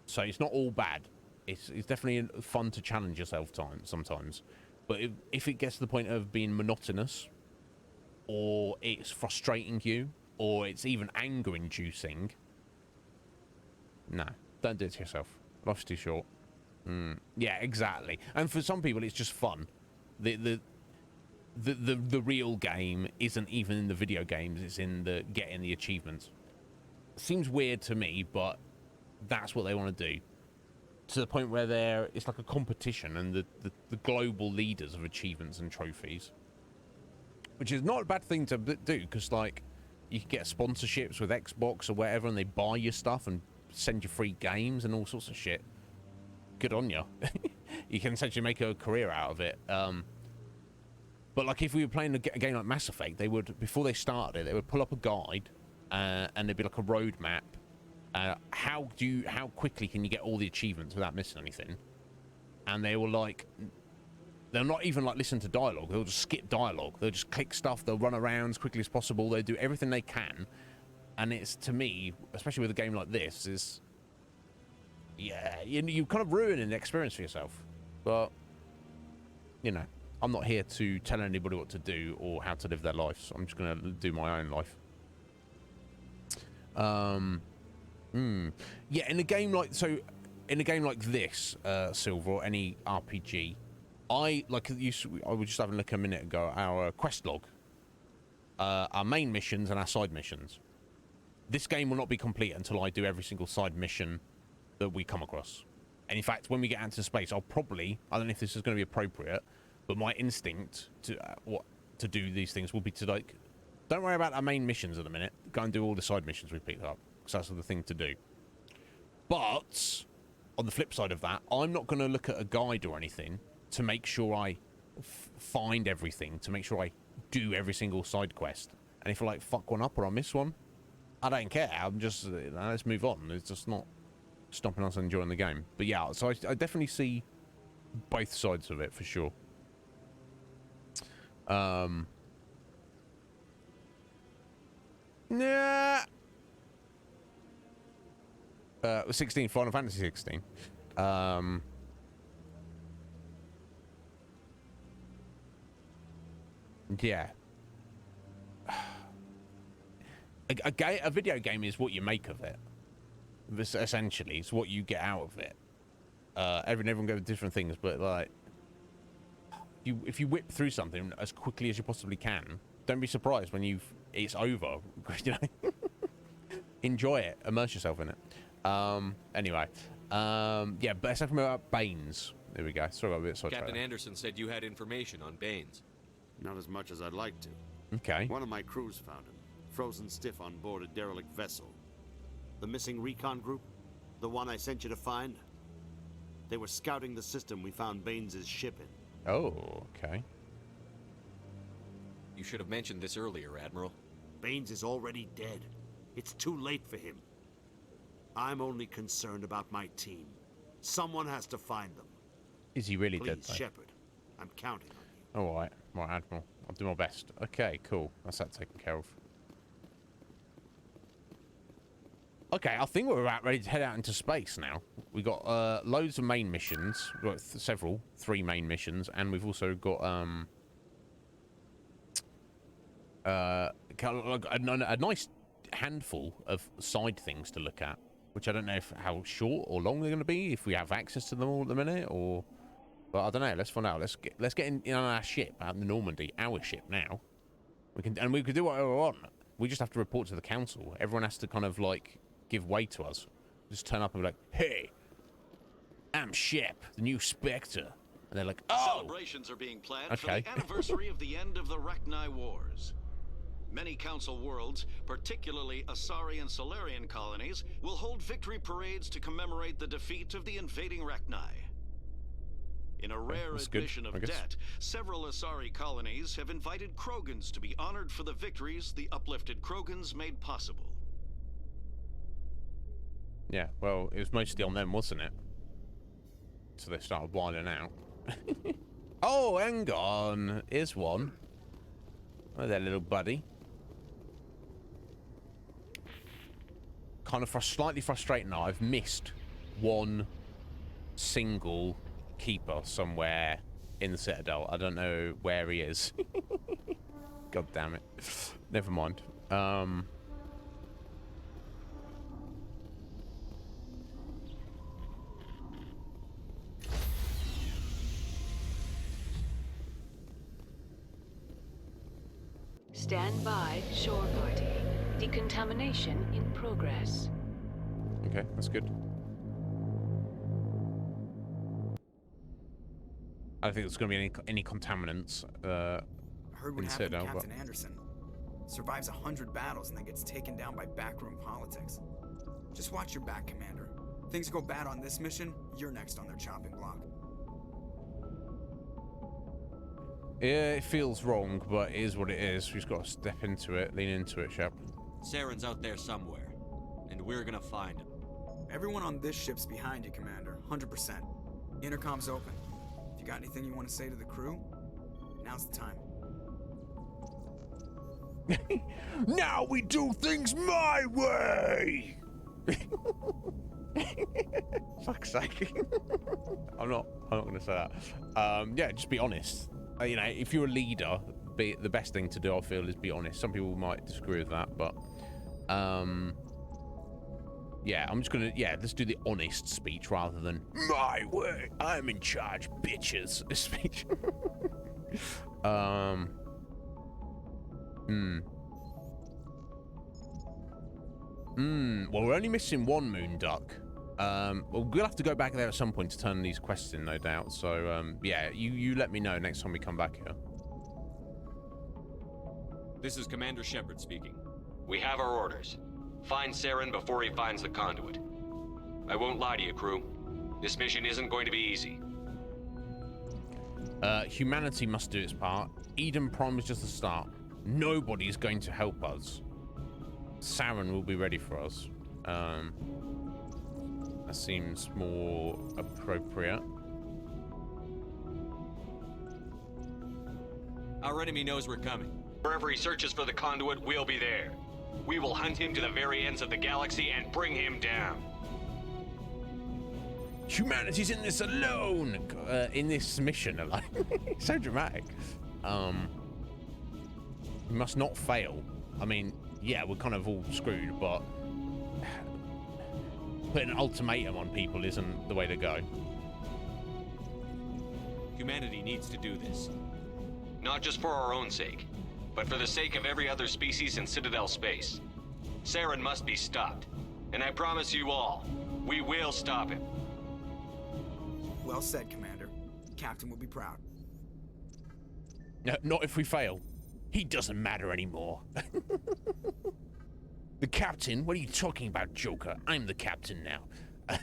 [SPEAKER 1] So it's not all bad. It's definitely fun to challenge yourself sometimes. But if it gets to the point of being monotonous, or it's frustrating you, or it's even anger-inducing, no, don't do it to yourself. Life's too short. Yeah, exactly. And for some people, it's just fun. The real game isn't even in the video games; it's in the getting the achievements. Seems weird to me, but that's what they want to do. To the point where it's like a competition, and the global leaders of achievements and trophies, which is not a bad thing to do, because like you can get sponsorships with Xbox or whatever, and they buy your stuff and send you free games and all sorts of shit. Good on you. You can essentially make a career out of it. But like if we were playing a game like Mass Effect, they would, before they started it, they would pull up a guide, and there'd be like a roadmap. How quickly can you get all the achievements without missing anything? And they were like, they'll not even like listen to dialogue. They'll just skip dialogue. They'll just click stuff. They'll run around as quickly as possible. They do everything they can. And it's, to me, especially with a game like this, is, yeah, you kind of ruining the experience for yourself. But, you know, I'm not here to tell anybody what to do or how to live their life. So I'm just going to do my own life. Yeah, in a game like this, Silver, or any RPG, I was just having a look a minute ago, our quest log, our main missions and our side missions. This game will not be complete until I do every single side mission that we come across. And in fact, when we get out into space, I'll probably, I don't know if this is going to be appropriate, but my instinct to do these things will be to, like, don't worry about our main missions at the minute. Go and do all the side missions we picked up, because that's the thing to do. But on the flip side of that, I'm not going to look at a guide or anything to make sure I find everything, to make sure I do every single side quest. And if I like fuck one up or I miss one, I don't care. I'm just, let's move on. It's just not stopping us enjoying the game. But yeah, so I definitely see both sides of it for sure. Nah. 16, Final Fantasy 16. Yeah. A video game is what you make of it. This essentially is what you get out of it. Everyone goes different things, but like, if you whip through something as quickly as you possibly can, don't be surprised when it's over. You know, enjoy it, immerse yourself in it. Anyway, yeah, but something about Baines. There we go. Sorry about a bit sidetracked.
[SPEAKER 4] Captain Anderson said you had information on Baines.
[SPEAKER 20] Not as much as I'd like to.
[SPEAKER 1] Okay.
[SPEAKER 20] One of my crews found him, frozen stiff on board a derelict vessel. The missing recon group, the one I sent you to find. They were scouting the system we found Baines' ship in.
[SPEAKER 1] Oh, okay.
[SPEAKER 4] You should have mentioned this earlier, Admiral.
[SPEAKER 20] Baines is already dead. It's too late for him. I'm only concerned about my team. Someone has to find them.
[SPEAKER 1] Is he really dead, though?
[SPEAKER 20] Please, Shepard. I'm counting on you.
[SPEAKER 1] All right, Admiral. I'll do my best. Okay, cool. That's that taken care of. Okay, I think we're about ready to head out into space now. We got loads of main missions. We've got 3 main missions, and we've also got a nice handful of side things to look at, which I don't know how short or long they're going to be, if we have access to them all at the minute, or... But I don't know. Let's find out. Let's get in on our ship out in the Normandy, our ship now. We can do whatever we want. We just have to report to the council. Everyone has to kind of like give way to us. Just turn up and be like, "Hey, I'm Shep, the new Spectre," and they're like, "Oh."
[SPEAKER 17] Celebrations are being planned for the anniversary of the end of the Rachni Wars. Many Council worlds, particularly Asari and Solarian colonies, will hold victory parades to commemorate the defeat of the invading Rachni. In a rare admission of debt, several Asari colonies have invited Krogans to be honored for the victories the uplifted Krogans made possible.
[SPEAKER 1] Yeah, well, it was mostly on them, wasn't it? So they started wilding out. Oh, hang on. Here's one. Oh, there, little buddy. kind of slightly frustrating now. I've missed one single keeper somewhere in the Citadel. I don't know where he is. God damn it. Never mind.
[SPEAKER 21] Stand by, shore party. Decontamination in progress.
[SPEAKER 1] Okay, that's good. I don't think there's going to be any contaminants
[SPEAKER 22] I heard what
[SPEAKER 1] in
[SPEAKER 22] happened to
[SPEAKER 1] Citadel,
[SPEAKER 22] Captain Anderson. Survives 100 battles and then gets taken down by backroom politics. Just watch your back, Commander. Things go bad on this mission, you're next on their chopping block.
[SPEAKER 1] Yeah, it feels wrong, but it is what it is. We've got to step into it, lean into it, Shep.
[SPEAKER 4] Saren's out there somewhere, and we're gonna find him.
[SPEAKER 22] Everyone on this ship's behind you, Commander. 100%. Intercom's open. If you got anything you want to say to the crew, now's the time.
[SPEAKER 1] Now we do things my way! Fuck's sake. I'm not gonna say that. Yeah, just be honest. You know, if you're a leader, the best thing to do, I feel, is be honest. Some people might disagree with that, but yeah, I'm just gonna, let's do the honest speech rather than my way, I'm in charge, bitches speech. Well, we're only missing one moon duck. Well, we'll have to go back there at some point to turn these quests in, no doubt. So, yeah, you let me know next time we come back here.
[SPEAKER 4] This is Commander Shepard speaking. We have our orders. Find Saren before he finds the conduit. I won't lie to you, crew. This mission isn't going to be easy.
[SPEAKER 1] Humanity must do its part. Eden Prime is just the start. Nobody's going to help us. Saren will be ready for us. That seems more appropriate.
[SPEAKER 4] Our enemy knows we're coming. Wherever he searches for the conduit, we'll be there. We will hunt him to the very ends of the galaxy and bring him down.
[SPEAKER 1] Humanity's in this alone! In this mission alone. So dramatic. We must not fail. I mean, yeah, we're kind of all screwed, but putting an ultimatum on people isn't the way to go.
[SPEAKER 4] Humanity needs to do this. Not just for our own sake, but for the sake of every other species in Citadel space. Saren must be stopped. And I promise you all, we will stop him.
[SPEAKER 22] Well said, Commander. Captain will be proud.
[SPEAKER 1] No, not if we fail. He doesn't matter anymore. The captain? What are you talking about, Joker? I'm the captain now.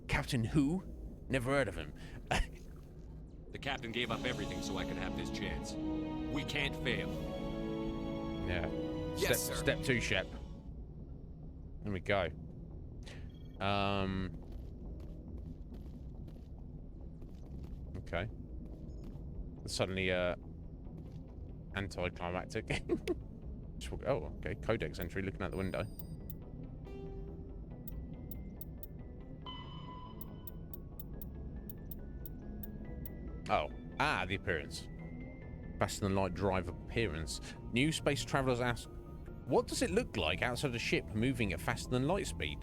[SPEAKER 1] Captain who? Never heard of him.
[SPEAKER 4] The captain gave up everything so I could have this chance. We can't fail.
[SPEAKER 1] Yeah.
[SPEAKER 22] Yes, sir.
[SPEAKER 1] Step 2, Shep. There we go. Okay. Suddenly, anticlimactic. Oh, okay. Codex entry, looking out the window. Oh. Ah, the appearance. Faster than light drive appearance. New space travelers ask, what does it look like outside a ship moving at faster than light speed?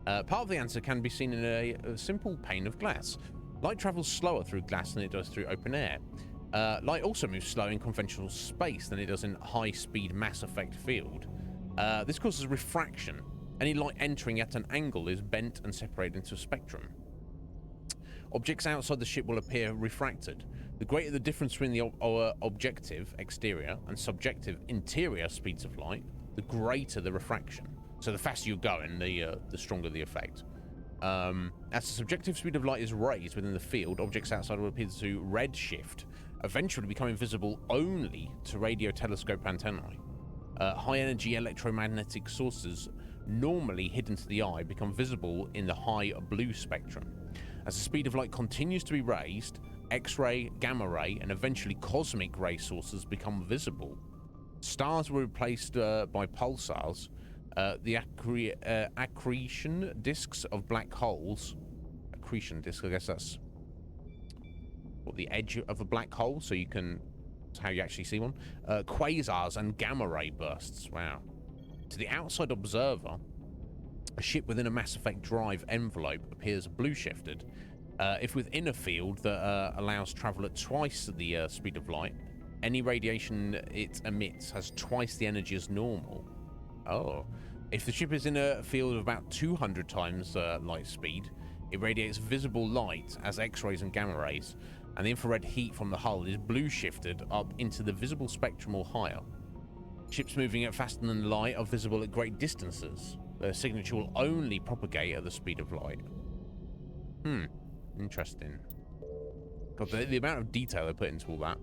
[SPEAKER 1] Part of the answer can be seen in a simple pane of glass. Light travels slower through glass than it does through open air. Light also moves slower in conventional space than it does in high-speed mass effect field. This causes refraction. Any light entering at an angle is bent and separated into a spectrum. Objects outside the ship will appear refracted. The greater the difference between the objective, exterior, and subjective, interior speeds of light, the greater the refraction. So the faster you're going, the stronger the effect. As the subjective speed of light is raised within the field, objects outside will appear to redshift, eventually becoming visible only to radio telescope antennae. High-energy electromagnetic sources, normally hidden to the eye, become visible in the high blue spectrum. As the speed of light continues to be raised, X-ray, gamma ray, and eventually cosmic ray sources become visible. Stars were replaced by pulsars. The accretion disks of black holes. Accretion disk, I guess that's what, the edge of a black hole, so you can, that's how you actually see one. Quasars and gamma ray bursts. Wow. To the outside observer, a ship within a Mass Effect drive envelope appears blue shifted. If within a field that allows travel at twice the speed of light, any radiation it emits has twice the energy as normal. Oh. If the ship is in a field of about 200 times light speed, it radiates visible light as X-rays and gamma rays, and the infrared heat from the hull is blue shifted up into the visible spectrum or higher. Ships moving at faster than light are visible at great distances. Their signature will only propagate at the speed of light. Interesting. God, the amount of detail they put into all that.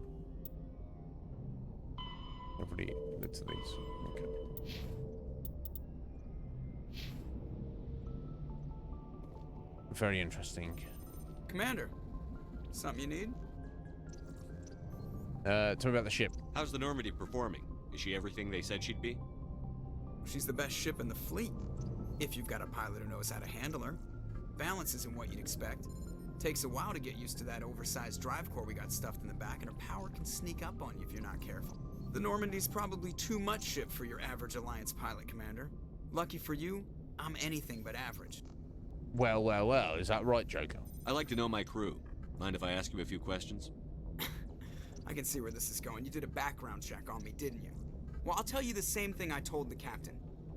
[SPEAKER 1] Everybody looks at these. Okay. Very interesting.
[SPEAKER 22] Commander, something you need?
[SPEAKER 1] Tell me about the ship.
[SPEAKER 4] How's the Normandy performing? Is she everything they said she'd be?
[SPEAKER 22] She's the best ship in the fleet, if you've got a pilot who knows how to handle her. Balance isn't what you'd expect. Takes a while to get used to that oversized drive core we got stuffed in the back, and her power can sneak up on you if you're not careful. The Normandy's probably too much ship for your average Alliance pilot, Commander. Lucky for you, I'm anything but average.
[SPEAKER 1] Well, well, well, is that right, Joker?
[SPEAKER 4] I like to know my crew. Mind if I ask you a few questions?
[SPEAKER 22] I can see where this is going. You did a background check on me, didn't you? Well, I'll tell you the same thing I told the captain.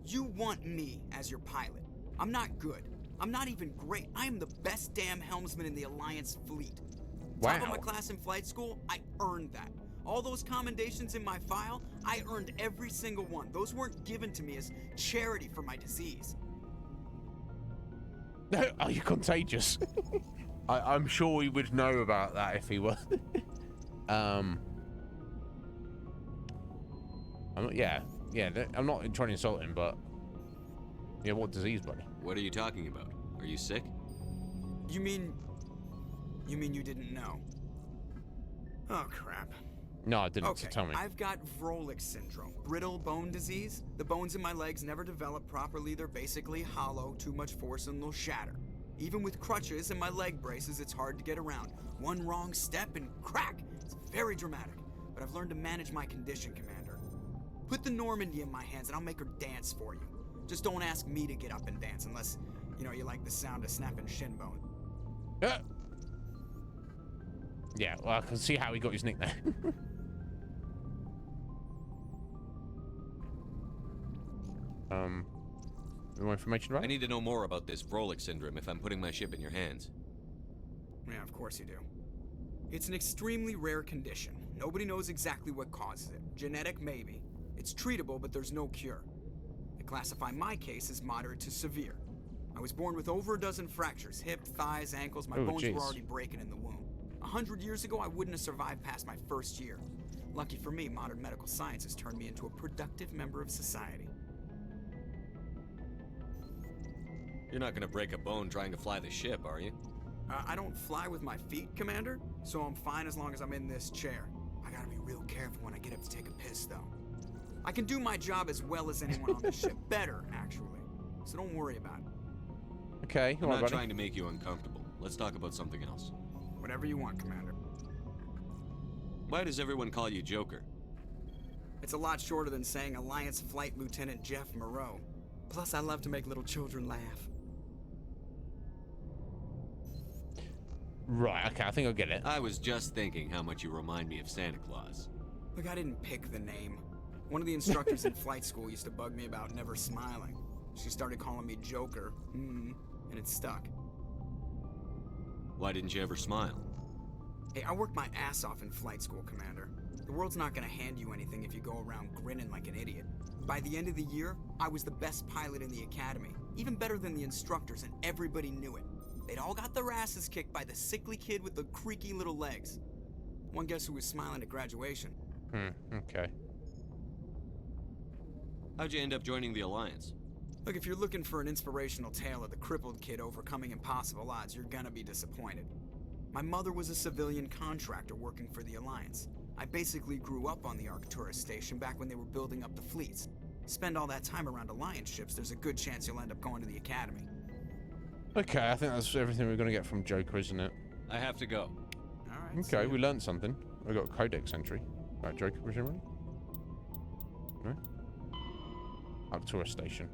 [SPEAKER 22] You want me as your pilot. I'm not good. I'm not even great. I am the best damn helmsman in the Alliance fleet.
[SPEAKER 1] Wow.
[SPEAKER 22] Top of my class in flight school, I earned that. All those commendations in my file, I earned every single one. Those weren't given to me as charity for my disease.
[SPEAKER 1] Are you contagious? I'm sure we would know about that if he were. I'm not, yeah, I'm not trying to insult him, but yeah, what disease, buddy?
[SPEAKER 4] What are you talking about? Are you sick?
[SPEAKER 22] You mean you didn't know? Oh, crap.
[SPEAKER 1] No, I didn't,
[SPEAKER 22] okay,
[SPEAKER 1] so tell me.
[SPEAKER 22] I've got Vrolik syndrome, brittle bone disease. The bones in my legs never develop properly. They're basically hollow, too much force and they'll shatter. Even with crutches and my leg braces, it's hard to get around. One wrong step and crack! It's very dramatic, but I've learned to manage my condition, Commander. Put the Normandy in my hands and I'll make her dance for you. Just don't ask me to get up and dance unless, you like the sound of snapping shin bone.
[SPEAKER 1] Yeah, well, I can see how he got his nickname. More information, right?
[SPEAKER 4] I need to know more about this Vrolik syndrome if I'm putting my ship in your hands.
[SPEAKER 22] Yeah, of course you do. It's an extremely rare condition. Nobody knows exactly what causes it. Genetic, maybe. It's treatable, but there's no cure. They classify my case as moderate to severe. I was born with over a dozen fractures, hip, thighs, ankles. My bones were already breaking in the womb. 100 years ago, I wouldn't have survived past my first year. Lucky for me, modern medical science has turned me into a productive member of society.
[SPEAKER 4] You're not gonna break a bone trying to fly the ship, are you?
[SPEAKER 22] I don't fly with my feet, Commander, so I'm fine as long as I'm in this chair. I gotta be real careful when I get up to take a piss, though. I can do my job as well as anyone on this ship. Better, actually. So don't worry about it.
[SPEAKER 1] Okay,
[SPEAKER 4] I'm not trying to make you uncomfortable. Let's talk about something else.
[SPEAKER 22] Whatever you want, Commander.
[SPEAKER 4] Why does everyone call you Joker?
[SPEAKER 22] It's a lot shorter than saying Alliance Flight Lieutenant Jeff Moreau. Plus, I love to make little children laugh.
[SPEAKER 1] Right, okay, I think I'll get it.
[SPEAKER 4] I was just thinking how much you remind me of Santa Claus.
[SPEAKER 22] Look, I didn't pick the name. One of the instructors in flight school used to bug me about never smiling. She started calling me Joker, and it stuck.
[SPEAKER 4] Why didn't you ever smile?
[SPEAKER 22] Hey, I worked my ass off in flight school, Commander. The world's not gonna hand you anything if you go around grinning like an idiot. By the end of the year, I was the best pilot in the academy. Even better than the instructors, and everybody knew it. They'd all got their asses kicked by the sickly kid with the creaky little legs. One guess who was smiling at graduation?
[SPEAKER 1] Okay.
[SPEAKER 4] How'd you end up joining the Alliance?
[SPEAKER 22] Look, if you're looking for an inspirational tale of the crippled kid overcoming impossible odds, you're gonna be disappointed. My mother was a civilian contractor working for the Alliance. I basically grew up on the Arcturus station back when they were building up the fleets. Spend all that time around Alliance ships, there's a good chance you'll end up going to the Academy.
[SPEAKER 1] Okay, I think that's everything we're going to get from Joker, isn't it?
[SPEAKER 3] I have to go.
[SPEAKER 22] Alright.
[SPEAKER 1] Okay, we learned something. We got a codex entry. Right, Joker, presumably? No? Arcturus Station.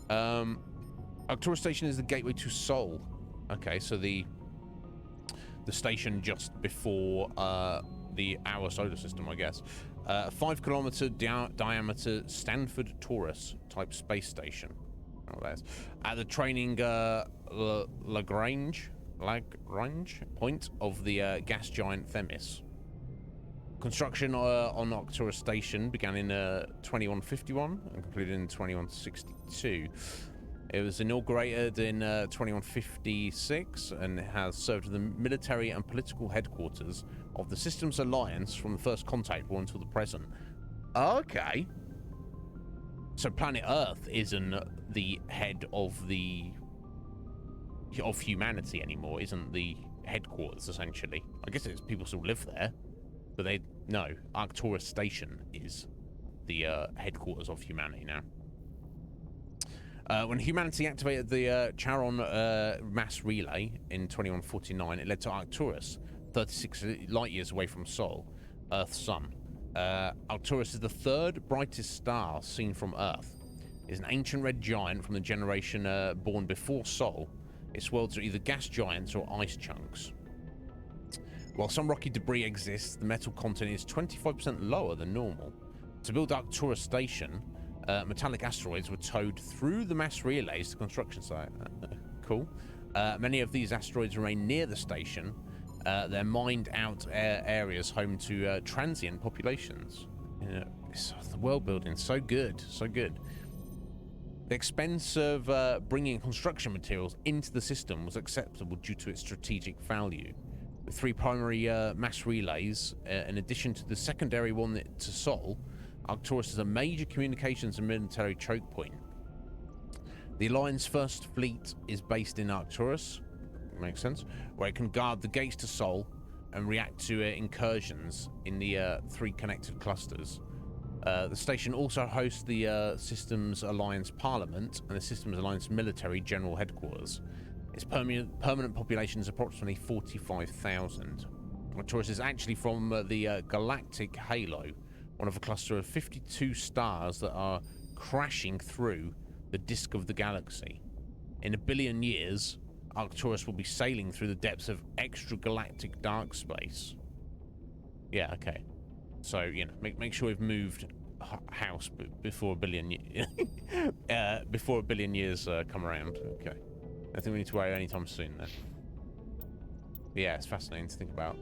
[SPEAKER 1] Arcturus Station is the gateway to Sol. Okay, so the station just before our solar system, I guess. 5 kilometer diameter Stanford Taurus type space station. Oh, there's at the training Lagrange point of the gas giant Themis. Construction on Arcturus Station began in 2151 and completed in 2162. It was inaugurated in 2156 and has served as the military and political headquarters of the Systems Alliance from the first contact war until the present. Okay. So planet Earth isn't the head of humanity anymore, isn't the headquarters, essentially. I guess it's people still live there, but no, Arcturus Station is the headquarters of humanity now. When humanity activated the Charon mass relay in 2149, it led to Arcturus, 36 light years away from Sol, Earth's sun. Arcturus is the third brightest star seen from Earth. It's an ancient red giant from the generation born before Sol. Its worlds are either gas giants or ice chunks. While some rocky debris exists, the metal content is 25% lower than normal. To build Arcturus Station, metallic asteroids were towed through the mass relays to the construction site. Cool. Many of these asteroids remain near the station. They're mined out areas home to transient populations. The world building, so good, so good. The expense of bringing construction materials into the system was acceptable due to its strategic value. With 3 primary mass relays, in addition to the secondary one to Sol, Arcturus is a major communications and military choke point. The Alliance First Fleet is based in Arcturus, makes sense, where it can guard the gates to Sol and react to incursions in the 3 connected clusters. The station also hosts the Systems Alliance Parliament and the Systems Alliance Military General Headquarters. Its permanent population is approximately 45,000. Arcturus is actually from the galactic halo, one of a cluster of 52 stars that are crashing through the disk of the galaxy. In 1 billion years, Arcturus will be sailing through the depths of extragalactic dark space. Yeah, okay. So, you know, make sure we've moved house before 1 billion before 1 billion years come around. Okay. I think we need to worry anytime soon then. But yeah, it's fascinating to think about.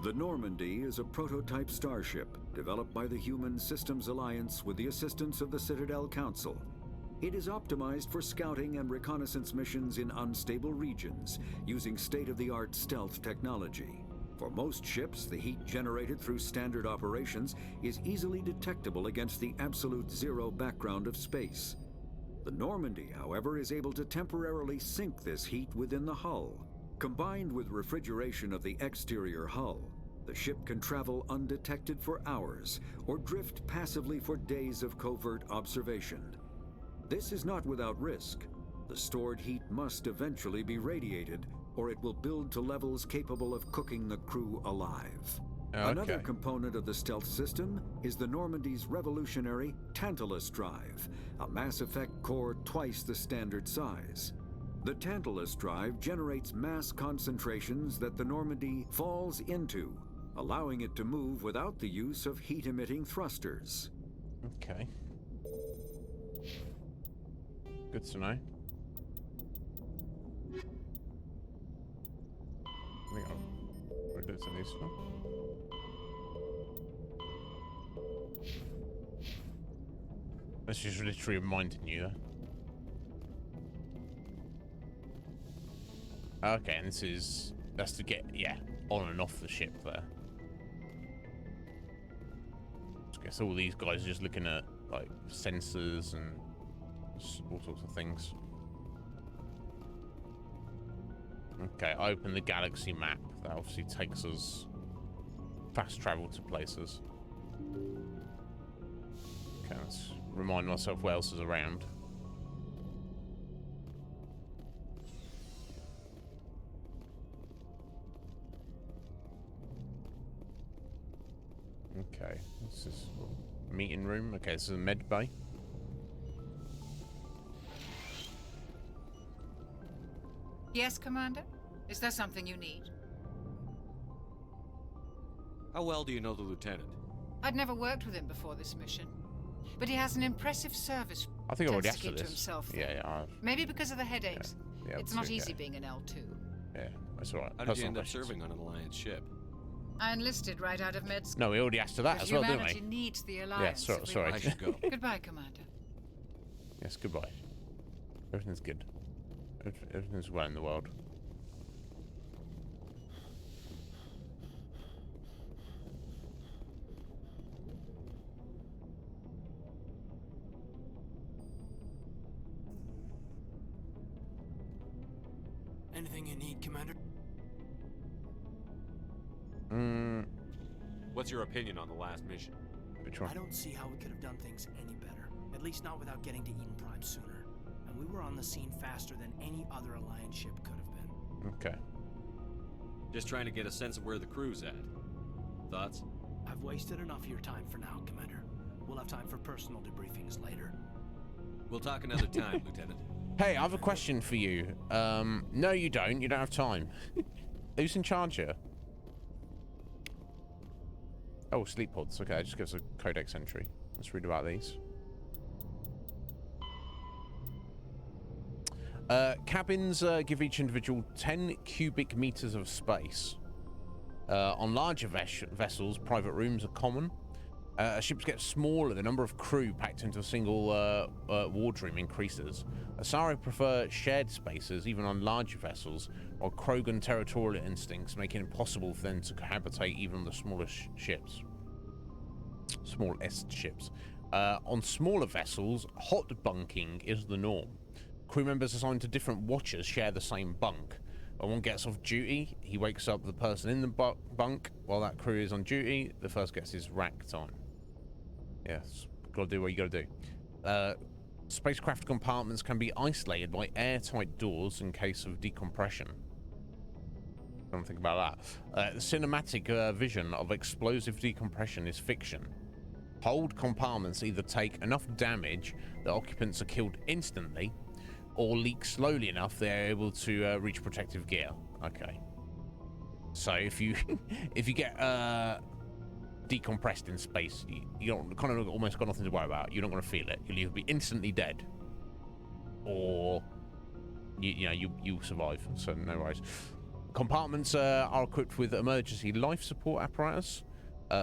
[SPEAKER 8] The Normandy is a prototype starship developed by the Human Systems Alliance with the assistance of the Citadel Council. It is optimized for scouting and reconnaissance missions in unstable regions using state-of-the-art stealth technology. For most ships, the heat generated through standard operations is easily detectable against the absolute zero background of space. The Normandy, however, is able to temporarily sink this heat within the hull. Combined with refrigeration of the exterior hull, the ship can travel undetected for hours or drift passively for days of covert observation. This is not without risk. The stored heat must eventually be radiated, or it will build to levels capable of cooking the crew alive. Okay. Another component of the stealth system is the Normandy's revolutionary Tantalus drive, a mass effect core twice the standard size. The Tantalus drive generates mass concentrations that the Normandy falls into, allowing it to move without the use of heat-emitting thrusters.
[SPEAKER 1] Okay. Good to know. I think I'll do some useful. That's just literally reminding you there. Okay, and that's to get, yeah, on and off the ship there. I guess all these guys are just looking at, like, sensors and all sorts of things. Okay, I open the galaxy map. That obviously takes us fast travel to places. Okay, let's remind myself what else is around. Okay, this is a meeting room. Okay, this is a med bay.
[SPEAKER 3] Yes, Commander? Is there something you need?
[SPEAKER 7] How well do you know the Lieutenant?
[SPEAKER 3] I'd never worked with him before this mission, but he has an impressive service.
[SPEAKER 1] I think I already
[SPEAKER 3] Tends
[SPEAKER 1] asked
[SPEAKER 3] to
[SPEAKER 1] for
[SPEAKER 3] keep to
[SPEAKER 1] this.
[SPEAKER 3] himself,
[SPEAKER 1] Yeah,
[SPEAKER 3] though.
[SPEAKER 1] yeah.
[SPEAKER 3] Maybe because of the headaches.
[SPEAKER 1] Yeah,
[SPEAKER 3] It's
[SPEAKER 1] L2,
[SPEAKER 3] not easy
[SPEAKER 1] yeah.
[SPEAKER 3] being an L2.
[SPEAKER 1] Yeah, that's all right.
[SPEAKER 7] How did you
[SPEAKER 1] Personal
[SPEAKER 7] end up
[SPEAKER 1] questions.
[SPEAKER 7] serving on an Alliance ship?
[SPEAKER 3] I enlisted right out of med school.
[SPEAKER 1] No, we already asked for that
[SPEAKER 3] But
[SPEAKER 1] as well, didn't
[SPEAKER 3] humanity
[SPEAKER 1] we?
[SPEAKER 3] needs the
[SPEAKER 1] Yeah,
[SPEAKER 3] Alliance.
[SPEAKER 1] sorry.
[SPEAKER 3] if we
[SPEAKER 1] sorry.
[SPEAKER 3] want
[SPEAKER 7] I should go.
[SPEAKER 3] Goodbye, Commander.
[SPEAKER 1] Yes, goodbye. Everything's good. Everything's well in the world.
[SPEAKER 23] Anything you need, Commander?
[SPEAKER 7] What's your opinion on the last mission?
[SPEAKER 1] Which one?
[SPEAKER 23] I don't see how we could have done things any better. At least not without getting to Eden Prime sooner. And we were on the scene faster than any other Alliance ship could have been.
[SPEAKER 1] Okay.
[SPEAKER 7] Just trying to get a sense of where the crew's at. Thoughts?
[SPEAKER 23] I've wasted enough of your time for now, Commander. We'll have time for personal debriefings later.
[SPEAKER 7] We'll talk another time, Lieutenant.
[SPEAKER 1] Hey, I have a question for you. No, you don't. You don't have time. Who's in charge here? Oh, sleep pods. Okay, just gives a codex entry. Let's read about these. Cabins give each individual 10 cubic meters of space. On larger vessels, private rooms are common. As ships get smaller, the number of crew packed into a single wardroom increases. Asari prefer shared spaces, even on larger vessels, while Krogan territorial instincts make it impossible for them to cohabitate even on the smallest ships. Smallest ships. On smaller vessels, hot bunking is the norm. Crew members assigned to different watchers share the same bunk. When one gets off duty, he wakes up the person in the bunk. While that crew is on duty, the first gets his rack time. Yes, gotta do what you gotta do. Spacecraft compartments can be isolated by airtight doors in case of decompression. Don't think about that. The cinematic vision of explosive decompression is fiction. Hold compartments either take enough damage that occupants are killed instantly, or leak slowly enough they're able to reach protective gear. Okay. So if you if you get decompressed in space, you don't kind of almost got nothing to worry about. You're not going to feel it. You'll either be instantly dead, or you survive. So no worries. Compartments are equipped with emergency life support apparatus,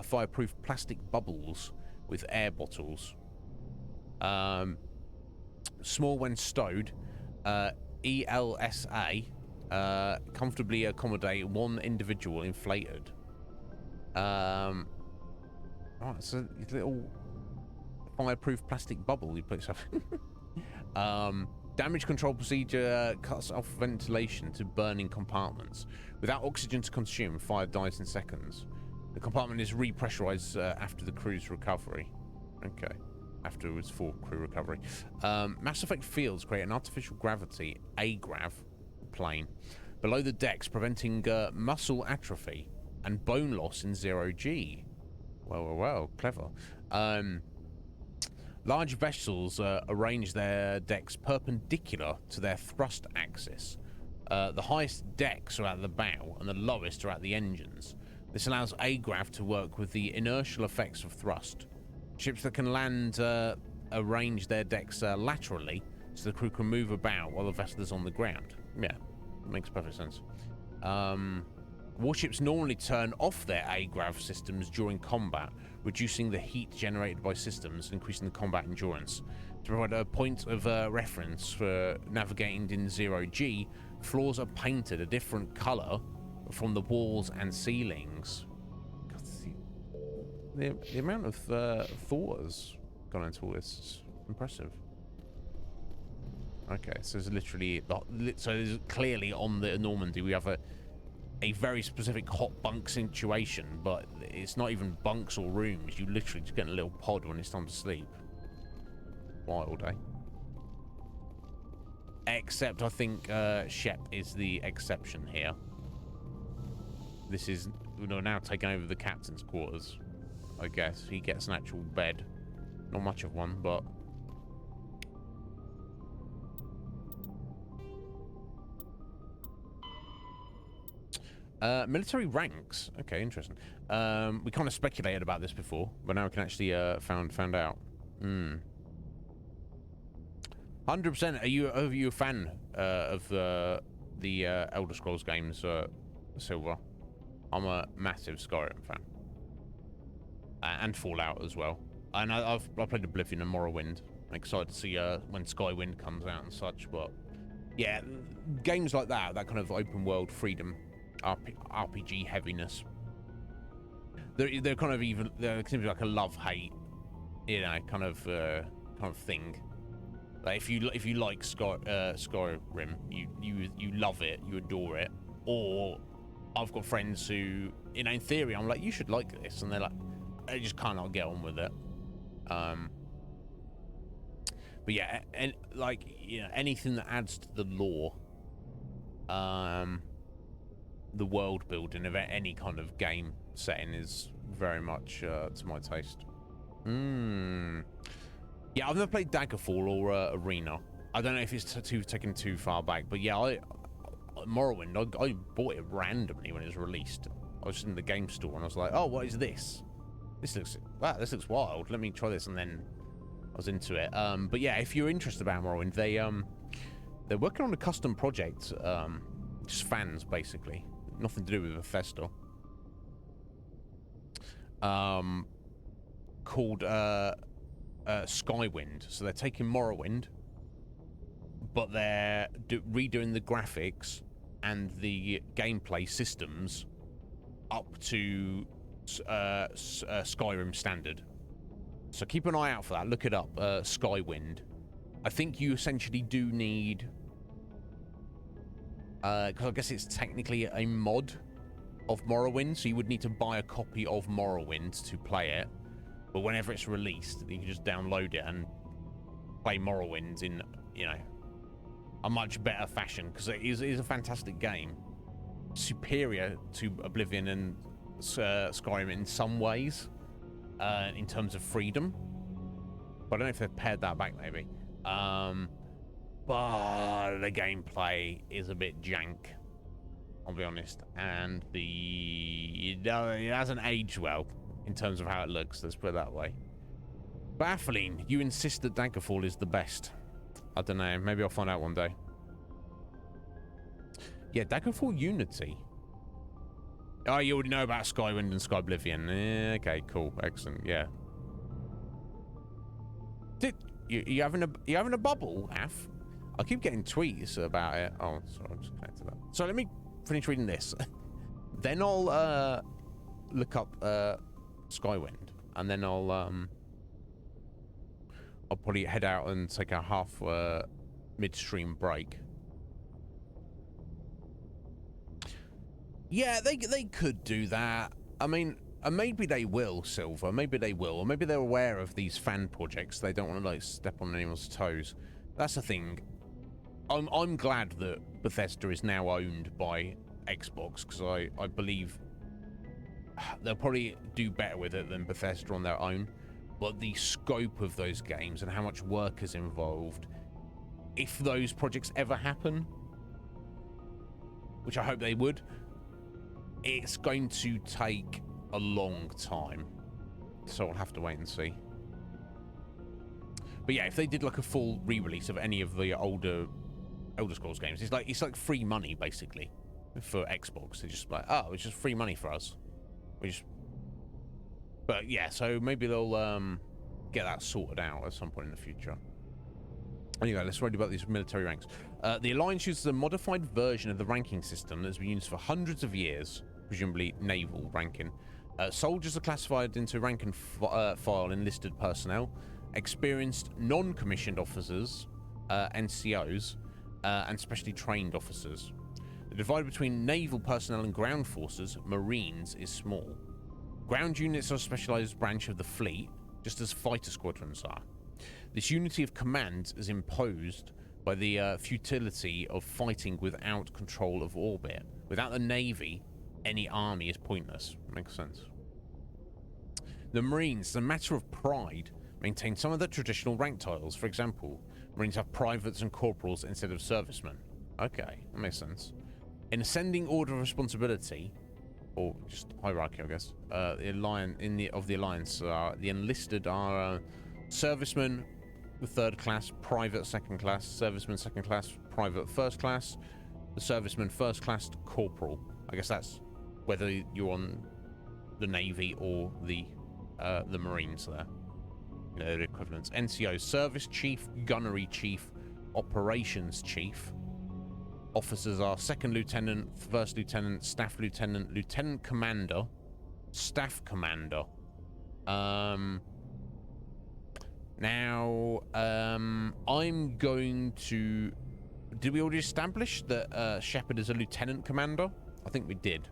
[SPEAKER 1] fireproof plastic bubbles with air bottles. Small when stowed, ELSA comfortably accommodate one individual inflated. Oh, it's a little fireproof plastic bubble you put yourself in. Damage control procedure cuts off ventilation to burning compartments. Without oxygen to consume, fire dies in seconds. The compartment is repressurized after the crew's recovery. Okay. Afterwards for crew recovery. Mass effect fields create an artificial gravity, AGRAV, plane below the decks, preventing muscle atrophy and bone loss in 0G. Well, clever. Large vessels arrange their decks perpendicular to their thrust axis. The highest decks are at the bow and the lowest are at the engines. This allows AGRAV to work with the inertial effects of thrust. Ships that can land arrange their decks laterally so the crew can move about while the vessel is on the ground. Yeah, that makes perfect sense. Warships normally turn off their AGRAV systems during combat, reducing the heat generated by systems and increasing the combat endurance. To provide a point of reference for navigating in 0G, floors are painted a different color from the walls and ceilings. God, the amount of thought has gone into all this is impressive. Okay, so there's literally, so there's clearly on the Normandy we have a very specific hot bunk situation, but it's not even bunks or rooms. You literally just get in a little pod when it's time to sleep. Wild, eh? Except I think Shep is the exception here. This is, we're now taking over the captain's quarters, I guess. He gets an actual bed. Not much of one, but... military ranks. Okay, interesting. We kind of speculated about this before, but now we can actually found out. 100%. Are you a fan of the Elder Scrolls games, Silver? I'm a massive Skyrim fan, and Fallout as well. And I played Oblivion and Morrowind. I'm excited to see when Skywind comes out and such. But yeah, games like that kind of open world freedom, RPG heaviness. They're kind of even. There seems like a love-hate, you know, kind of thing. Like if you like Skyrim, you love it, you adore it. Or I've got friends who, you know, in theory, I'm like, you should like this, and they're like, I just cannot get on with it. But yeah, and like, you know, anything that adds to the lore, the world building of any kind of game setting is very much to my taste. Yeah, I've never played Daggerfall or Arena. I don't know if it's taken too far back, but yeah, Morrowind, I bought it randomly when it was released. I was in the game store and I was like, oh, what is this? This looks wild. Let me try this, and then I was into it. But yeah, if you're interested about Morrowind, they're working on a custom project, just fans basically, nothing to do with Bethesda. Called Skywind. So they're taking Morrowind, but they're redoing the graphics and the gameplay systems up to Skyrim standard. So keep an eye out for that. Look it up, Skywind. I think you essentially do need, because I guess it's technically a mod of Morrowind, so you would need to buy a copy of Morrowind to play it. But whenever it's released, you can just download it and play Morrowind in, you know, a much better fashion, because it is a fantastic game, superior to Oblivion and Skyrim in some ways, in terms of freedom. But I don't know if they've pared that back, maybe. But the gameplay is a bit jank, I'll be honest, and it hasn't aged well in terms of how it looks, let's put it that way. But Atheline, you insist that Daggerfall is the best. I don't know, maybe I'll find out one day. Yeah, Daggerfall Unity. Oh, you already know about Skywind and Skyblivion. Okay, cool, excellent, yeah. You having a bubble, Af? I keep getting tweets about it. Oh, sorry, I'm just connected to that. So let me finish reading this. Then I'll look up Skywind, and then I'll probably head out and take a half midstream break. Yeah, they could do that. I mean, maybe they will, Silver. Maybe they will, or maybe they're aware of these fan projects. They don't want to like step on anyone's toes. That's the thing. I'm glad that Bethesda is now owned by Xbox, because I believe they'll probably do better with it than Bethesda on their own. But the scope of those games and how much work is involved, if those projects ever happen, which I hope they would, it's going to take a long time. So we'll have to wait and see. But yeah, if they did like a full re-release of any of the older Elder Scrolls games, it's like free money basically for Xbox. They're just like, oh, it's just free money for us. But yeah, so maybe they'll get that sorted out at some point in the future. Anyway, let's read about these military ranks. The Alliance uses a modified version of the ranking system that's been used for hundreds of years, presumably naval ranking. Soldiers are classified into rank and file enlisted personnel, experienced non-commissioned officers, NCOs, and specially trained officers. The divide between naval personnel and ground forces, Marines, is small. Ground units are a specialized branch of the fleet, just as fighter squadrons are. This unity of command is imposed by the futility of fighting without control of orbit. Without the Navy, any army is pointless. Makes sense. The Marines, as a matter of pride, maintain some of the traditional rank titles. For example, Marines have privates and corporals instead of servicemen. Okay, that makes sense. In ascending order of responsibility, or just hierarchy, I guess, the alliance, the enlisted are servicemen, the 3rd class, private 2nd class, serviceman 2nd class, private 1st class, the serviceman 1st class, corporal. I guess that's whether you're on the Navy or the Marines there. You know, the equivalents. NCO, service chief, gunnery chief, operations chief. Officers are 2nd lieutenant, 1st lieutenant, staff lieutenant, lieutenant commander, staff commander. Now, I'm going to... Did we already establish that Shepard is a lieutenant commander? I think we did.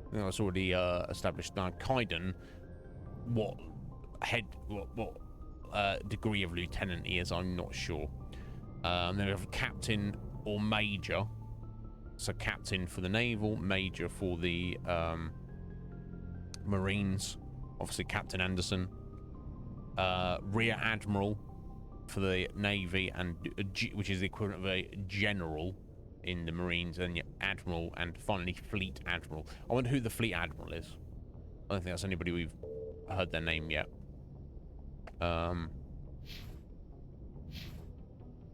[SPEAKER 1] I think that's already established. Now, Kaiden, what degree of lieutenant he is, I'm not sure. Then we have captain or major. So captain for the naval, major for the Marines. Obviously, Captain Anderson. Rear admiral for the Navy, and which is the equivalent of a general in the Marines, and admiral, and finally fleet admiral. I wonder who the fleet admiral is. I don't think that's anybody we've heard their name yet. In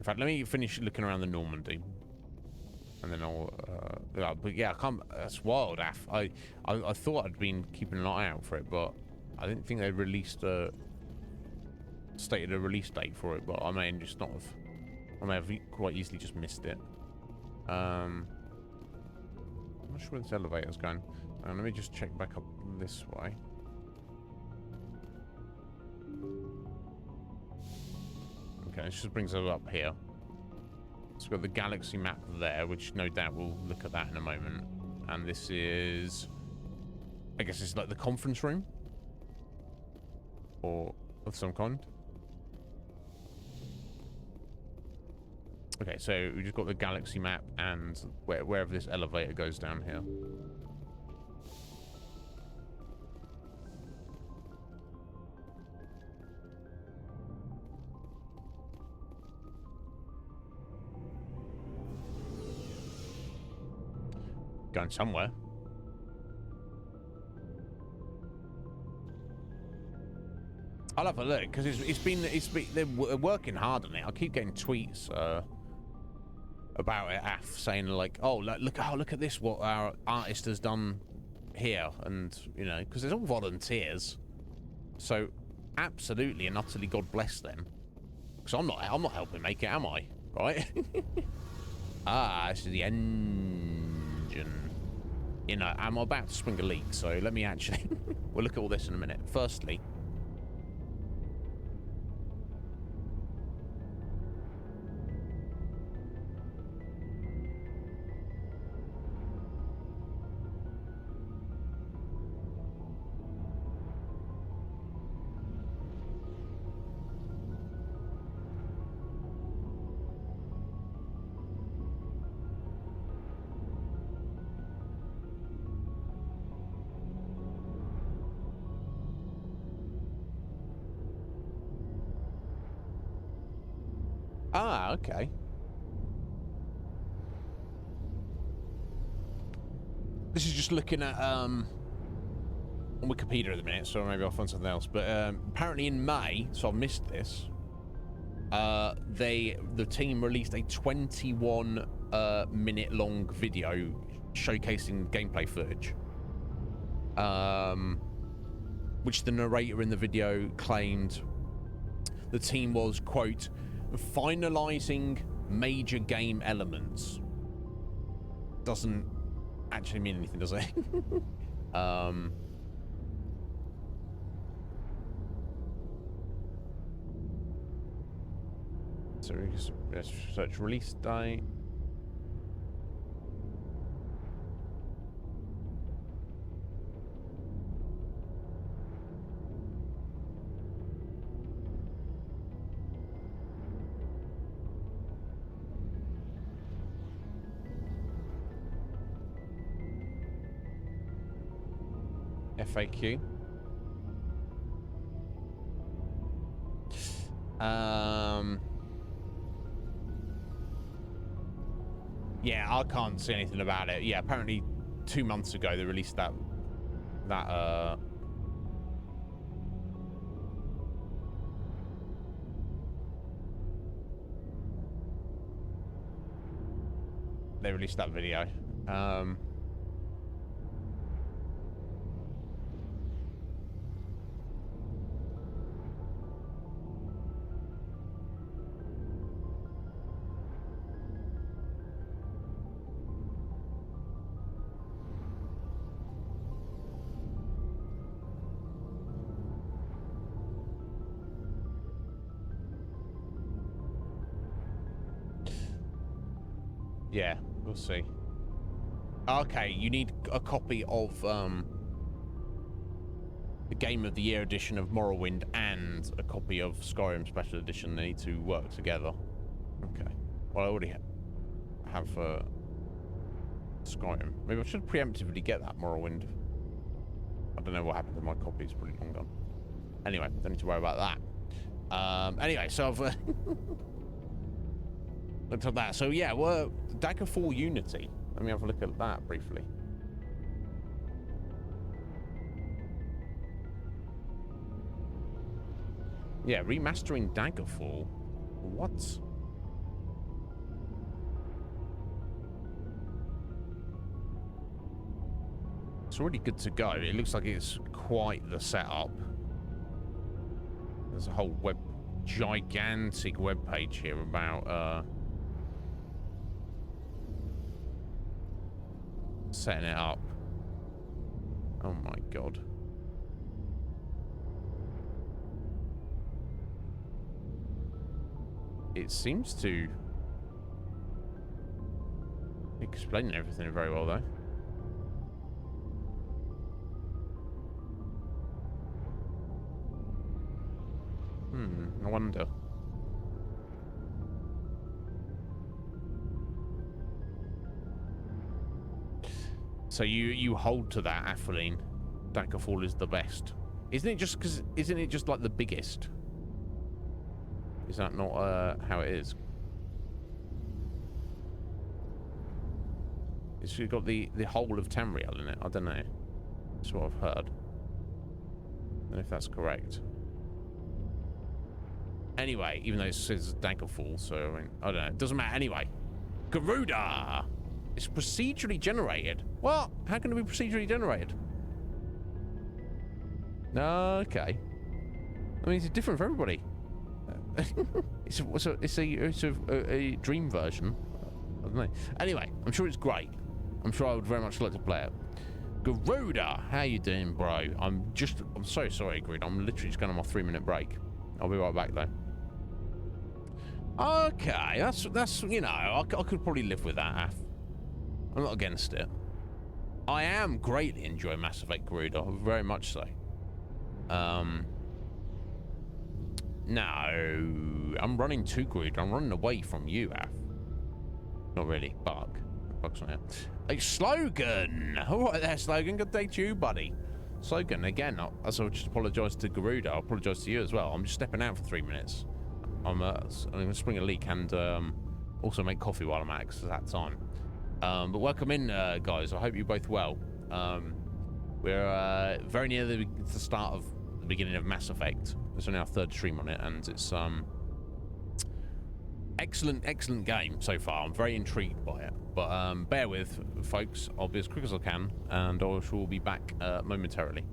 [SPEAKER 1] fact, let me finish looking around the Normandy, and then I'll. But yeah, I can't. That's wild, Af. I thought I'd been keeping an eye out for it, but I didn't think they released stated a release date for it. But I may just not have. I may have quite easily just missed it. I'm not sure where this elevator's going. Let me just check back up this way. Okay, this just brings us up here. So we've got the galaxy map there, which no doubt we'll look at that in a moment. And this is... I guess it's like the conference room? Or of some kind. Okay, so we just got the galaxy map and wherever this elevator goes down here. Going somewhere. I'll have a look because it's been they're working hard on it. I keep getting tweets about it, saying like, "Oh, look at this! What our artist has done here," and you know, because it's all volunteers. So, absolutely and utterly, God bless them. Because I'm not helping make it, am I? Right? This is the engine. You know, I'm about to spring a leak, so let me actually... We'll look at all this in a minute. Firstly... okay. This is just looking at on Wikipedia at the minute, so maybe I'll find something else. But apparently in May, so I've missed this. The team released a 21 minute long video showcasing gameplay footage, which the narrator in the video claimed the team was, quote, finalizing major game elements. Doesn't actually mean anything, does it? So let's search release date. FAQ. Yeah, I can't see anything about it. Yeah, apparently 2 months ago they released that they released that video. Yeah, we'll see. Okay, you need a copy of the Game of the Year edition of Morrowind and a copy of Skyrim Special Edition. They need to work together. Okay. Well, I already have Skyrim. Maybe I should preemptively get that Morrowind. I don't know what happened to my copy. It's pretty long gone. Anyway, don't need to worry about that. Anyway, so I've looked at that. So yeah, we're Daggerfall Unity. Let me have a look at that briefly. Yeah, remastering Daggerfall. What? It's already good to go. It looks like it's quite the setup. There's a whole gigantic web page here about setting it up. Oh my god. It seems to explain everything very well though. I wonder. So you hold to that, Atheline. Daggerfall is the best. Isn't it just like the biggest? Is that not how it is? It's got the whole of Tamriel in it. I don't know. That's what I've heard. I don't know if that's correct. Anyway, even though it says Daggerfall, so I mean, I don't know. It doesn't matter anyway. Garuda! It's procedurally generated. What? How can it be procedurally generated? Okay. I mean, it's different for everybody. It's a dream version. I don't know. Anyway, I'm sure it's great. I'm sure I would very much like to play it. Garuda, how you doing, bro? I'm so sorry, Grid. I'm literally just going on my 3-minute break. I'll be right back though. Okay, that's you know, I could probably live with that, Af. I'm not against it. I am greatly enjoying Mass Effect Garuda, very much so. No, I'm running to Garuda. I'm running away from you, Af. Not really. Bug's on it. Hey, Slogan! Alright there, Slogan. Good day to you, buddy. Slogan, again, as I just apologise to Garuda, I'll apologise to you as well. I'm just stepping out for 3 minutes. I'm going to spring a leak and also make coffee while I'm at it, 'cause it's that time. But welcome in, guys. I hope you're both well. We're very near the start of the beginning of Mass Effect. It's only our 3rd stream on it, and it's excellent game so far. I'm very intrigued by it. But bear with, folks. I'll be as quick as I can, and I will be back momentarily.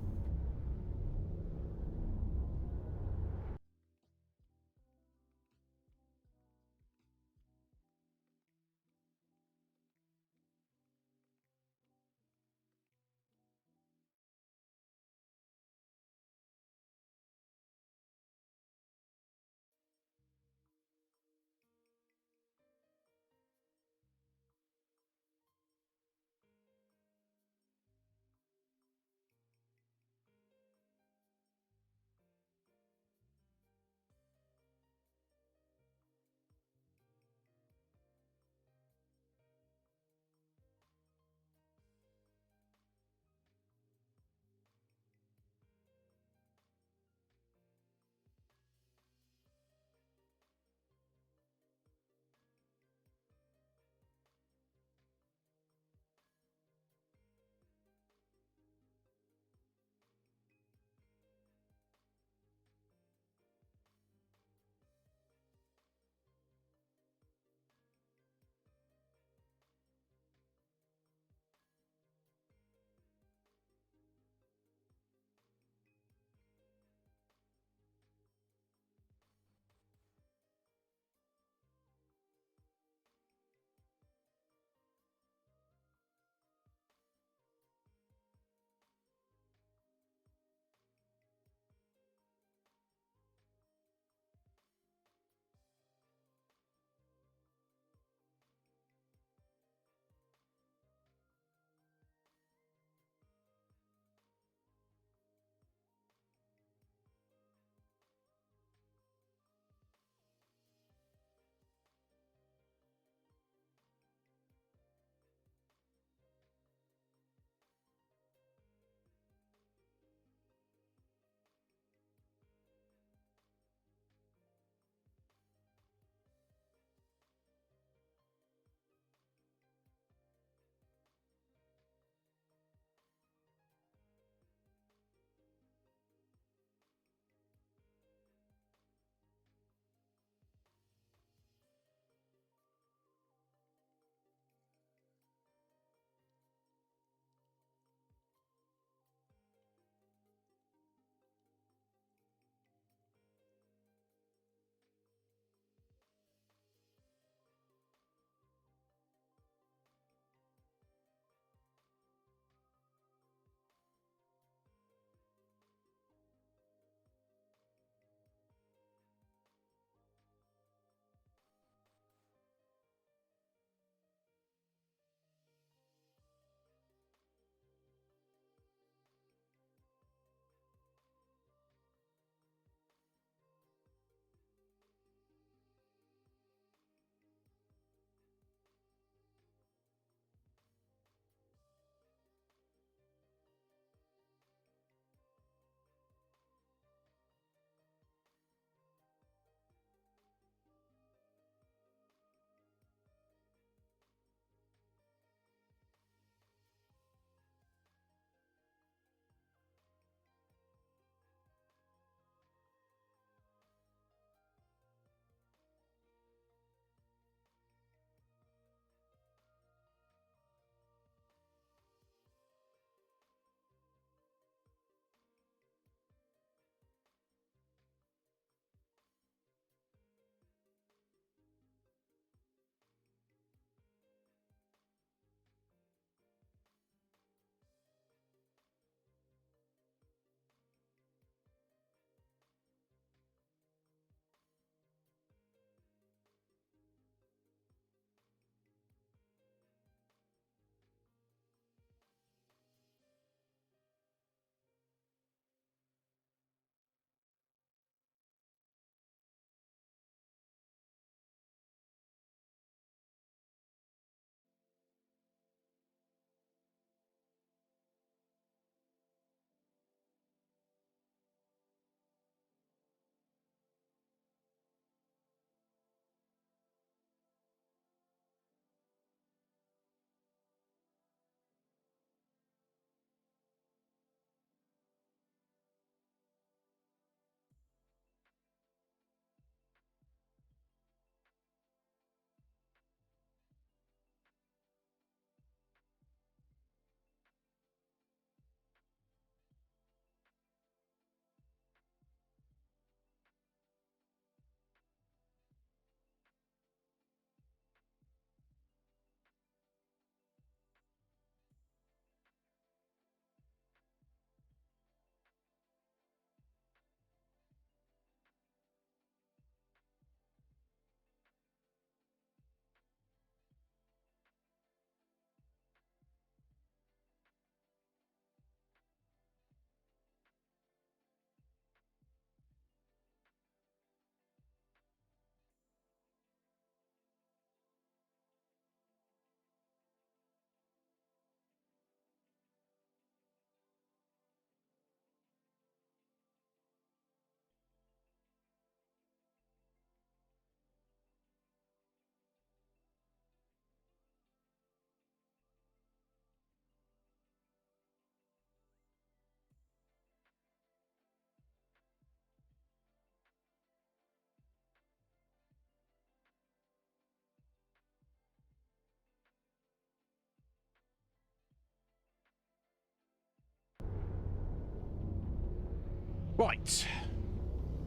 [SPEAKER 1] Right.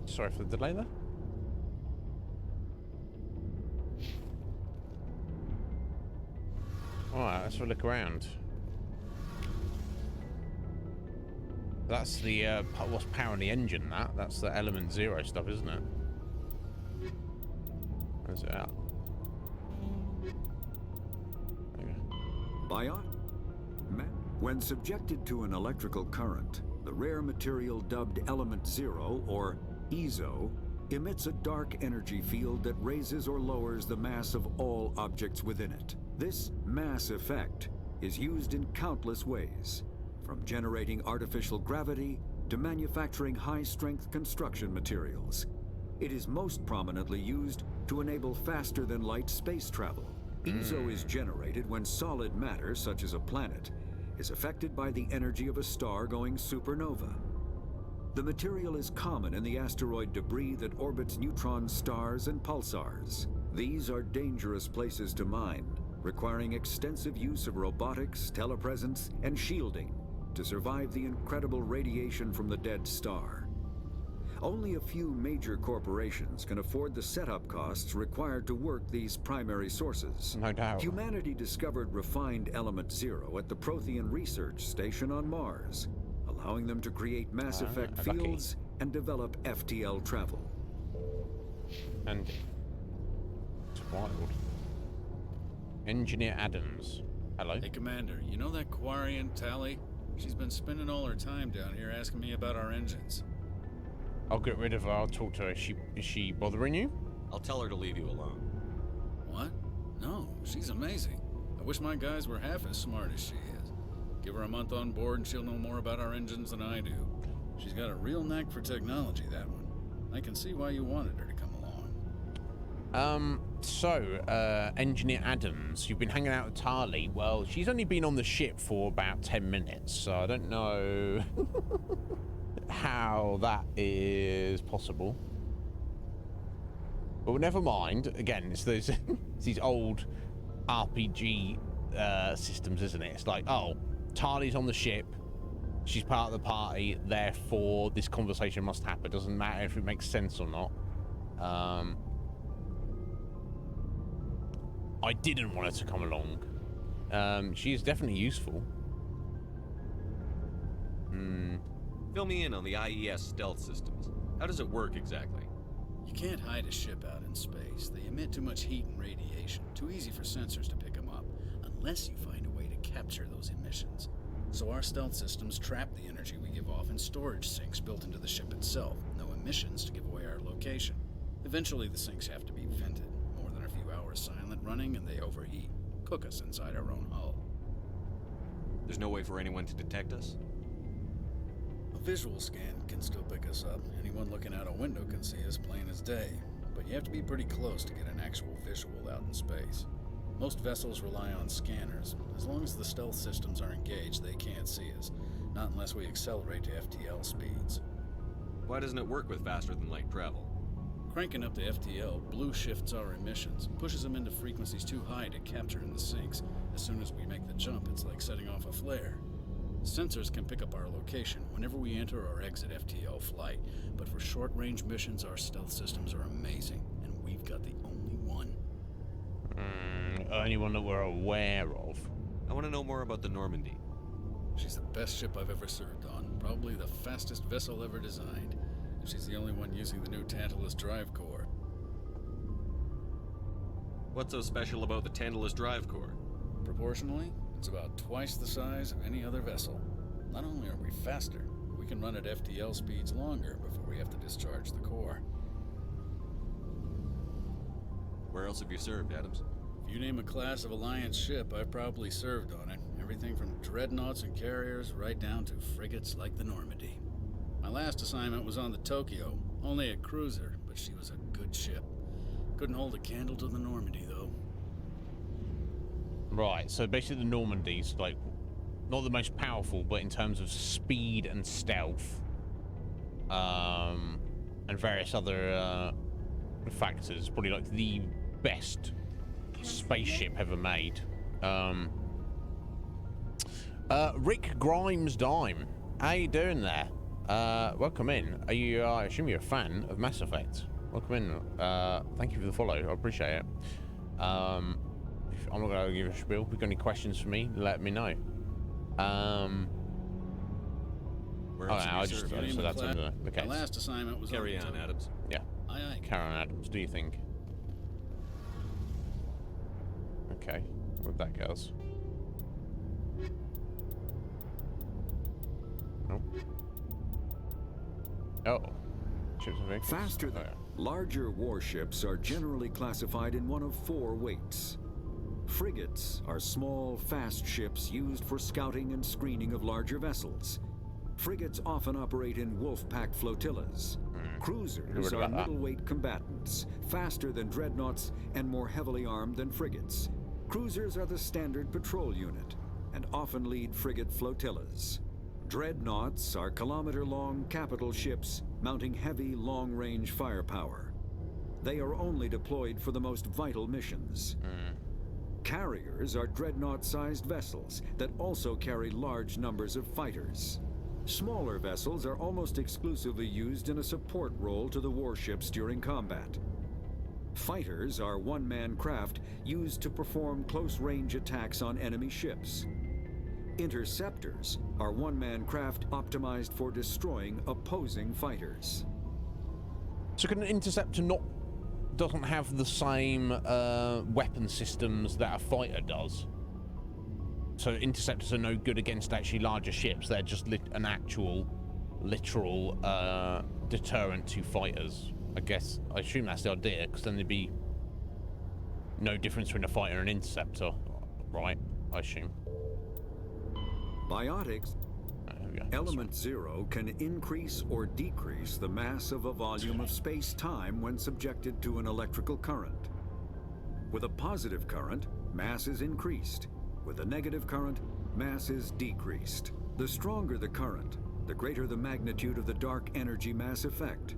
[SPEAKER 1] Sorry for the delay there. Alright, let's have a look around. That's the what's powering the engine. That's the element 0 stuff, isn't it? Where's it at?
[SPEAKER 8] When subjected to an electrical current, the rare material dubbed Element 0, or EZO, emits a dark energy field that raises or lowers the mass of all objects within it. This mass effect is used in countless ways, from generating artificial gravity to manufacturing high-strength construction materials. It is most prominently used to enable faster-than-light space travel. EZO is generated when solid matter, such as a planet, is affected by the energy of a star going supernova. The material is common in the asteroid debris that orbits neutron stars and pulsars. These are dangerous places to mine, requiring extensive use of robotics, telepresence, and shielding to survive the incredible radiation from the dead star. Only a few major corporations can afford the setup costs required to work these primary sources.
[SPEAKER 1] No doubt.
[SPEAKER 8] Humanity discovered refined Element 0 at the Prothean Research Station on Mars, allowing them to create mass effect fields and develop FTL travel.
[SPEAKER 1] And it's wild. Engineer Adams. Hello.
[SPEAKER 5] Hey, Commander, you know that Quarian Tally? She's been spending all her time down here asking me about our engines.
[SPEAKER 1] I'll get rid of her. I'll talk to her. Is she bothering you?
[SPEAKER 7] I'll tell her to leave you alone.
[SPEAKER 5] What? No, she's amazing. I wish my guys were half as smart as she is. Give her a month on board and she'll know more about our engines than I do. She's got a real knack for technology, that one. I can see why you wanted her to come along.
[SPEAKER 1] Engineer Adams, you've been hanging out with Tali. Well, she's only been on the ship for about 10 minutes, so I don't know how that is possible. But never mind. Again, it's those it's these old RPG systems, isn't it? It's like, oh, Tali's on the ship, she's part of the party, therefore this conversation must happen. Doesn't matter if it makes sense or not. I didn't want her to come along. She is definitely useful.
[SPEAKER 7] Fill me in on the IES stealth systems. How does it work exactly?
[SPEAKER 5] You can't hide a ship out in space. They emit too much heat and radiation. Too easy for sensors to pick them up, unless you find a way to capture those emissions. So our stealth systems trap the energy we give off in storage sinks built into the ship itself. No emissions to give away our location. Eventually the sinks have to be vented. More than a few hours silent running and they overheat. Cook us inside our own hull.
[SPEAKER 7] There's no way for anyone to detect us?
[SPEAKER 5] A visual scan can still pick us up. Anyone looking out a window can see us plain as day. But you have to be pretty close to get an actual visual out in space. Most vessels rely on scanners. As long as the stealth systems are engaged, they can't see us. Not unless we accelerate to FTL speeds.
[SPEAKER 7] Why doesn't it work with faster-than-light travel?
[SPEAKER 5] Cranking up the FTL blue shifts our emissions, pushes them into frequencies too high to capture in the sinks. As soon as we make the jump, it's like setting off a flare. Sensors can pick up our location whenever we enter or exit FTL flight, but for short-range missions, our stealth systems are amazing, and we've got the only one.
[SPEAKER 1] Only one that we're aware of.
[SPEAKER 7] I want to know more about the Normandy.
[SPEAKER 5] She's the best ship I've ever served on, probably the fastest vessel ever designed. And she's the only one using the new Tantalus drive core.
[SPEAKER 7] What's so special about the Tantalus drive core?
[SPEAKER 5] Proportionally, it's about twice the size of any other vessel. Not only are we faster, but we can run at FTL speeds longer before we have to discharge the core.
[SPEAKER 7] Where else have you served, Adams?
[SPEAKER 5] If you name a class of Alliance ship, I've probably served on it. Everything from dreadnoughts and carriers right down to frigates like the Normandy. My last assignment was on the Tokyo, only a cruiser, but she was a good ship. Couldn't hold a candle to the Normandy, though.
[SPEAKER 1] Right, so basically the Normandy's like not the most powerful, but in terms of speed and stealth, and various other factors, probably like the best spaceship ever made. Rick Grimes Dime, how you doing there? Welcome in. Are you? I assume you're a fan of Mass Effect. Welcome in. Thank you for the follow. I appreciate it. I'm not gonna give a spiel. If you've got any questions for me, let me know.
[SPEAKER 7] Where else
[SPEAKER 1] I just said that's under the case.
[SPEAKER 5] The last assignment was
[SPEAKER 7] Carry on, Adams.
[SPEAKER 1] Yeah.
[SPEAKER 5] Aye, aye.
[SPEAKER 1] Carry on, Adams. Do you think? Okay. What that goes. Nope. Oh. Ships and vehicles.
[SPEAKER 8] Faster than larger warships are generally classified in one of 4 weights. Frigates are small, fast ships used for scouting and screening of larger vessels. Frigates often operate in wolf pack flotillas. Cruisers are middleweight combatants, faster than dreadnoughts and more heavily armed than frigates. Cruisers are the standard patrol unit and often lead frigate flotillas. Dreadnoughts are kilometer-long capital ships mounting heavy, long-range firepower. They are only deployed for the most vital missions. Carriers are dreadnought-sized vessels that also carry large numbers of fighters. Smaller vessels are almost exclusively used in a support role to the warships during combat. Fighters are one-man craft used to perform close-range attacks on enemy ships. Interceptors are one-man craft optimized for destroying opposing fighters.
[SPEAKER 1] So can an interceptor doesn't have the same weapon systems that a fighter does? So interceptors are no good against actually larger ships. They're just an actual, literal deterrent to fighters. I assume that's the idea, because then there'd be no difference between a fighter and an interceptor, right? I assume.
[SPEAKER 8] Biotics. Element 0 can increase or decrease the mass of a volume of space-time when subjected to an electrical current. With a positive current, mass is increased. With a negative current, mass is decreased. The stronger the current, the greater the magnitude of the dark energy mass effect.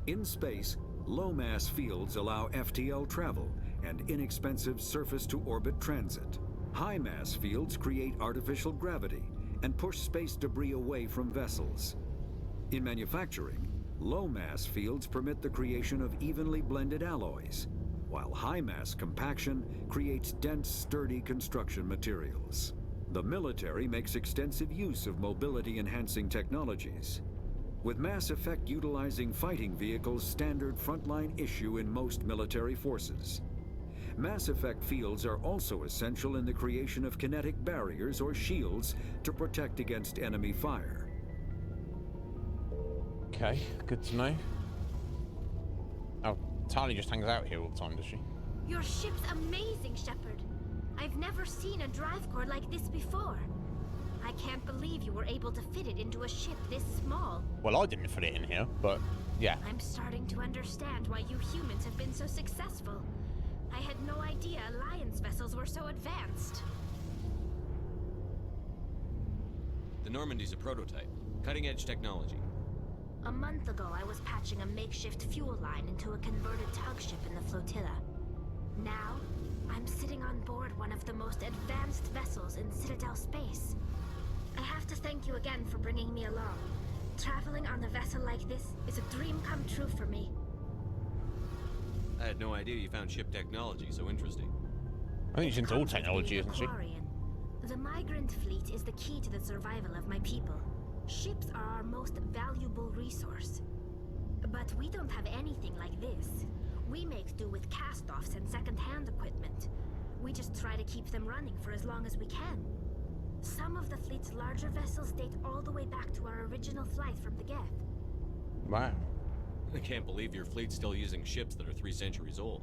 [SPEAKER 8] In space, low-mass fields allow FTL travel and inexpensive surface-to-orbit transit. High-mass fields create artificial gravity and push space debris away from vessels. In manufacturing, low-mass fields permit the creation of evenly blended alloys, while high-mass compaction creates dense, sturdy construction materials. The military makes extensive use of mobility-enhancing technologies, with Mass Effect utilizing fighting vehicles standard frontline issue in most military forces. Mass Effect fields are also essential in the creation of kinetic barriers or shields to protect against enemy fire.
[SPEAKER 1] Okay, good to know. Oh, Tali just hangs out here all the time, does she?
[SPEAKER 6] Your ship's amazing, Shepard. I've never seen a drive core like this before. I can't believe you were able to fit it into a ship this small.
[SPEAKER 1] Well, I didn't fit it in here, but yeah.
[SPEAKER 6] I'm starting to understand why you humans have been so successful. I had no idea Alliance vessels were so advanced.
[SPEAKER 7] The Normandy's a prototype. Cutting-edge technology.
[SPEAKER 6] A month ago, I was patching a makeshift fuel line into a converted tug ship in the flotilla. Now, I'm sitting on board one of the most advanced vessels in Citadel space. I have to thank you again for bringing me along. Traveling on a vessel like this is a dream come true for me.
[SPEAKER 7] I had no idea you found ship technology so interesting.
[SPEAKER 1] I think she's into all technology, isn't she?
[SPEAKER 6] The migrant fleet is the key to the survival of my people. Ships are our most valuable resource. But we don't have anything like this. We make do with cast-offs and second-hand equipment. We just try to keep them running for as long as we can. Some of the fleet's larger vessels date all the way back to our original flight from the Geth.
[SPEAKER 1] Wow.
[SPEAKER 7] I can't believe your fleet's still using ships that are 3 centuries old.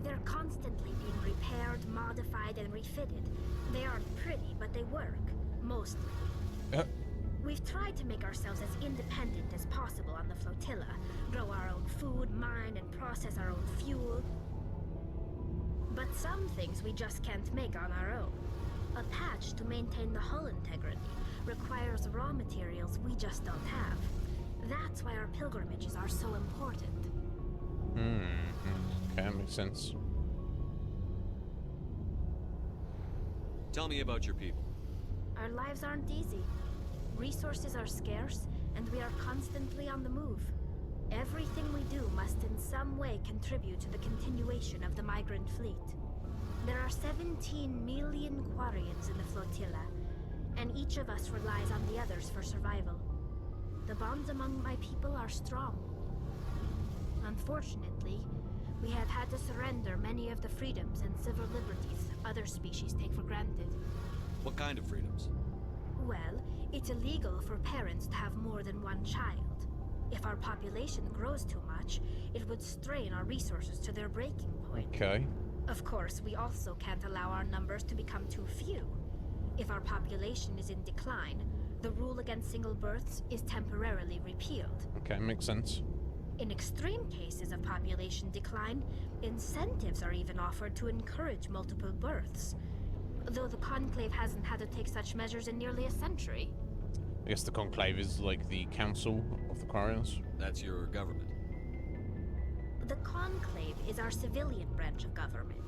[SPEAKER 6] They're constantly being repaired, modified, and refitted. They aren't pretty, but they work. Mostly. We've tried to make ourselves as independent as possible on the flotilla. Grow our own food, mine, and process our own fuel. But some things we just can't make on our own. A patch to maintain the hull integrity requires raw materials we just don't have. That's why our pilgrimages are so important.
[SPEAKER 1] Okay, that makes sense.
[SPEAKER 7] Tell me about your people.
[SPEAKER 6] Our lives aren't easy. Resources are scarce, and we are constantly on the move. Everything we do must in some way contribute to the continuation of the migrant fleet. There are 17 million Quarians in the flotilla, and each of us relies on the others for survival. The bonds among my people are strong. Unfortunately, we have had to surrender many of the freedoms and civil liberties other species take for granted.
[SPEAKER 7] What kind of freedoms?
[SPEAKER 6] Well, it's illegal for parents to have more than one child. If our population grows too much, it would strain our resources to their breaking point.
[SPEAKER 1] Okay.
[SPEAKER 6] Of course, we also can't allow our numbers to become too few. If our population is in decline, the rule against single births is temporarily repealed.
[SPEAKER 1] Okay, makes sense.
[SPEAKER 6] In extreme cases of population decline, incentives are even offered to encourage multiple births. Though the Conclave hasn't had to take such measures in nearly a century.
[SPEAKER 1] I guess the Conclave is like the council of the Quarians.
[SPEAKER 7] That's your government.
[SPEAKER 6] The Conclave is our civilian branch of government.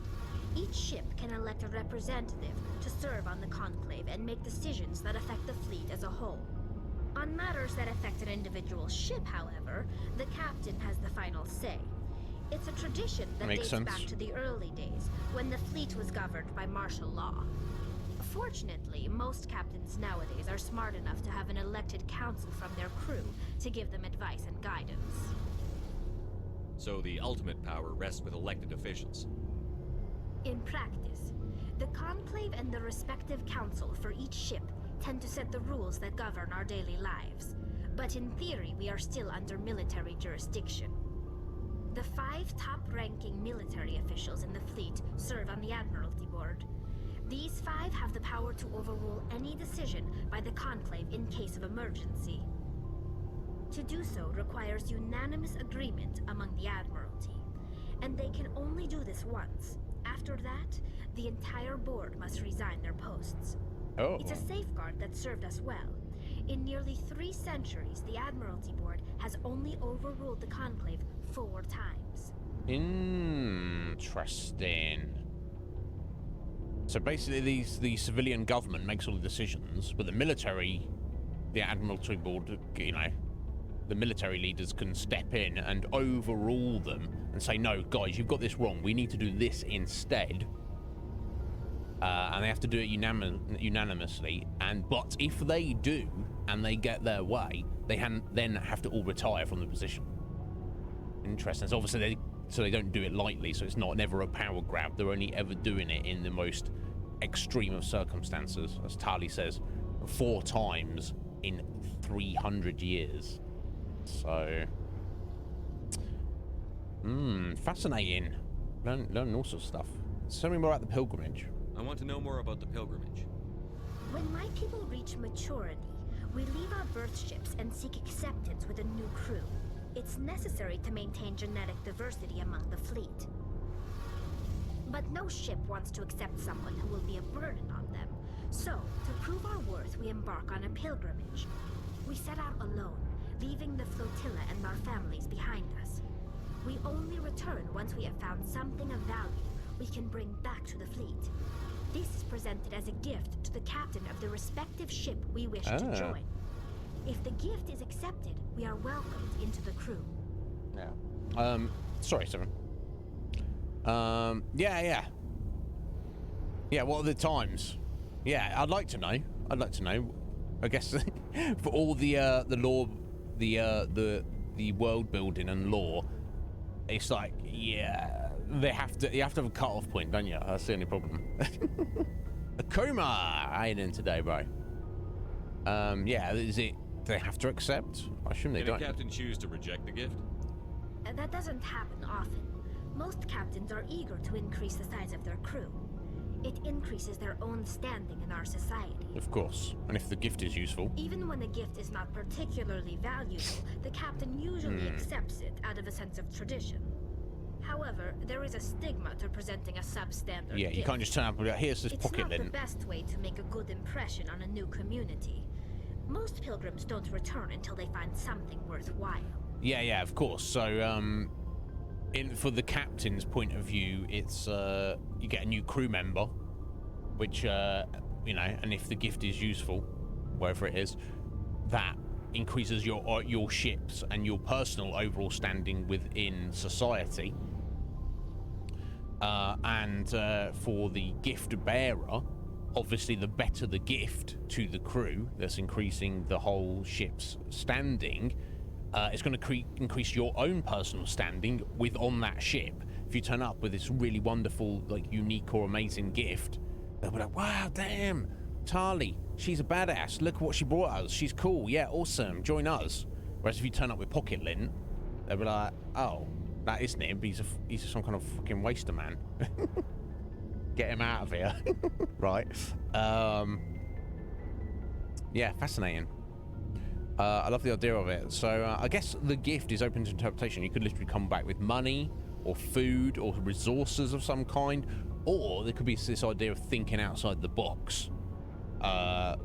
[SPEAKER 6] Each ship can elect a representative to serve on the Conclave and make decisions that affect the fleet as a whole. On matters that affect an individual ship, however, the captain has the final say. It's a tradition that dates back to the early days, when the fleet was governed by martial law. Fortunately, most captains nowadays are smart enough to have an elected council from their crew to give them advice and guidance.
[SPEAKER 7] So the ultimate power rests with elected officials.
[SPEAKER 6] In practice, the Conclave and the respective council for each ship tend to set the rules that govern our daily lives. But in theory, we are still under military jurisdiction. The 5 top-ranking military officials in the fleet serve on the Admiralty Board. These 5 have the power to overrule any decision by the Conclave in case of emergency. To do so requires unanimous agreement among the Admiralty, and they can only do this once. After that, the entire board must resign their posts.
[SPEAKER 1] Oh.
[SPEAKER 6] It's a safeguard that served us well. In nearly 3 centuries, the Admiralty Board has only overruled the Conclave 4 times.
[SPEAKER 1] Interesting. So basically, the civilian government makes all the decisions, but the military, the Admiralty Board, you know, the military leaders can step in and overrule them and say, no, guys, you've got this wrong. We need to do this instead. And they have to do it unanimously. But if they do, and they get their way, they then have to all retire from the position. Interesting. So obviously, they don't do it lightly, so it's never a power grab. They're only ever doing it in the most extreme of circumstances, as Tali says, 4 times in 300 years. So, fascinating. Learn all sorts of stuff. Tell me more about the pilgrimage.
[SPEAKER 7] I want to know more about the pilgrimage.
[SPEAKER 6] When my people reach maturity, we leave our birth ships and seek acceptance with a new crew. It's necessary to maintain genetic diversity among the fleet. But no ship wants to accept someone who will be a burden on them. So, to prove our worth, we embark on a pilgrimage. We set out alone, leaving the flotilla and our families behind us. We only return once we have found something of value we can bring back to the fleet. This is presented as a gift to the captain of the respective ship we wish to join. If the gift is accepted, we are welcomed into the crew.
[SPEAKER 1] Yeah. Sorry, Seven. Yeah, what are the times? Yeah, I'd like to know. I guess for all the lore, the world building and lore, it's like, yeah, you have to have a cut-off point, don't you? That's the only problem. Akuma, I ain't in today, bro. Yeah, is it? They have to accept? I assume they don't.
[SPEAKER 7] Can a captain choose to reject the gift?
[SPEAKER 6] That doesn't happen often. Most captains are eager to increase the size of their crew. It increases their own standing in our society.
[SPEAKER 1] Of course. And if the gift is useful.
[SPEAKER 6] Even when the gift is not particularly valuable, the captain usually accepts it out of a sense of tradition. However, there is a stigma to presenting a substandard
[SPEAKER 1] Yeah, you
[SPEAKER 6] gift.
[SPEAKER 1] can't just turn up and be like, here's this pocket lint.
[SPEAKER 6] It's not the best way to make a good impression on a new community. Most pilgrims don't return until they find something worthwhile.
[SPEAKER 1] Yeah, of course. So, for the captain's point of view, it's you get a new crew member, which and if the gift is useful, wherever it is, that increases your ships and your personal overall standing within society. And for the gift bearer, obviously the better the gift to the crew, that's increasing the whole ship's standing. It's going to increase your own personal standing on that ship. If you turn up with this really wonderful, like, unique or amazing gift, they'll be like, wow, damn, Tali, she's a badass. Look what she brought us. She's cool. Yeah, awesome. Join us. Whereas if you turn up with pocket lint, they'll be like, oh, that isn't him. He's some kind of fucking waster man. Get him out of here. Right. Yeah, fascinating. I love the idea of it. So I guess the gift is open to interpretation. You could literally come back with money or food or resources of some kind, or there could be this idea of thinking outside the box.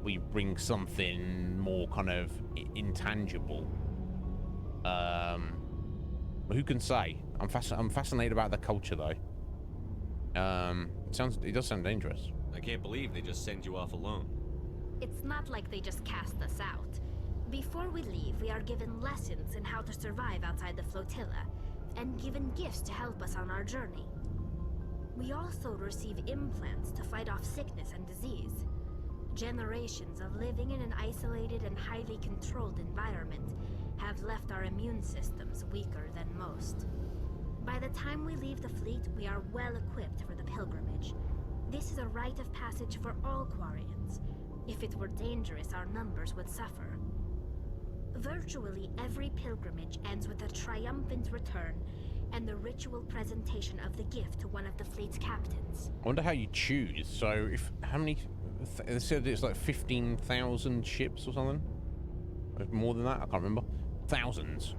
[SPEAKER 1] We bring something more kind of intangible. Who can say? I'm fascinated about the culture, though. It does sound dangerous.
[SPEAKER 7] I can't believe they just send you off alone.
[SPEAKER 6] It's not like they just cast us out. Before we leave, we are given lessons in how to survive outside the flotilla, and given gifts to help us on our journey. We also receive implants to fight off sickness and disease. Generations of living in an isolated and highly controlled environment have left our immune systems weaker than most. By the time we leave the fleet, we are well equipped for the pilgrimage. This is a rite of passage for all Quarians. If it were dangerous, our numbers would suffer. Virtually every pilgrimage ends with a triumphant return and the ritual presentation of the gift to one of the fleet's captains.
[SPEAKER 1] I wonder how you choose. So, how many? They said it's like 15,000 ships or something. More than that, I can't remember. Thousands.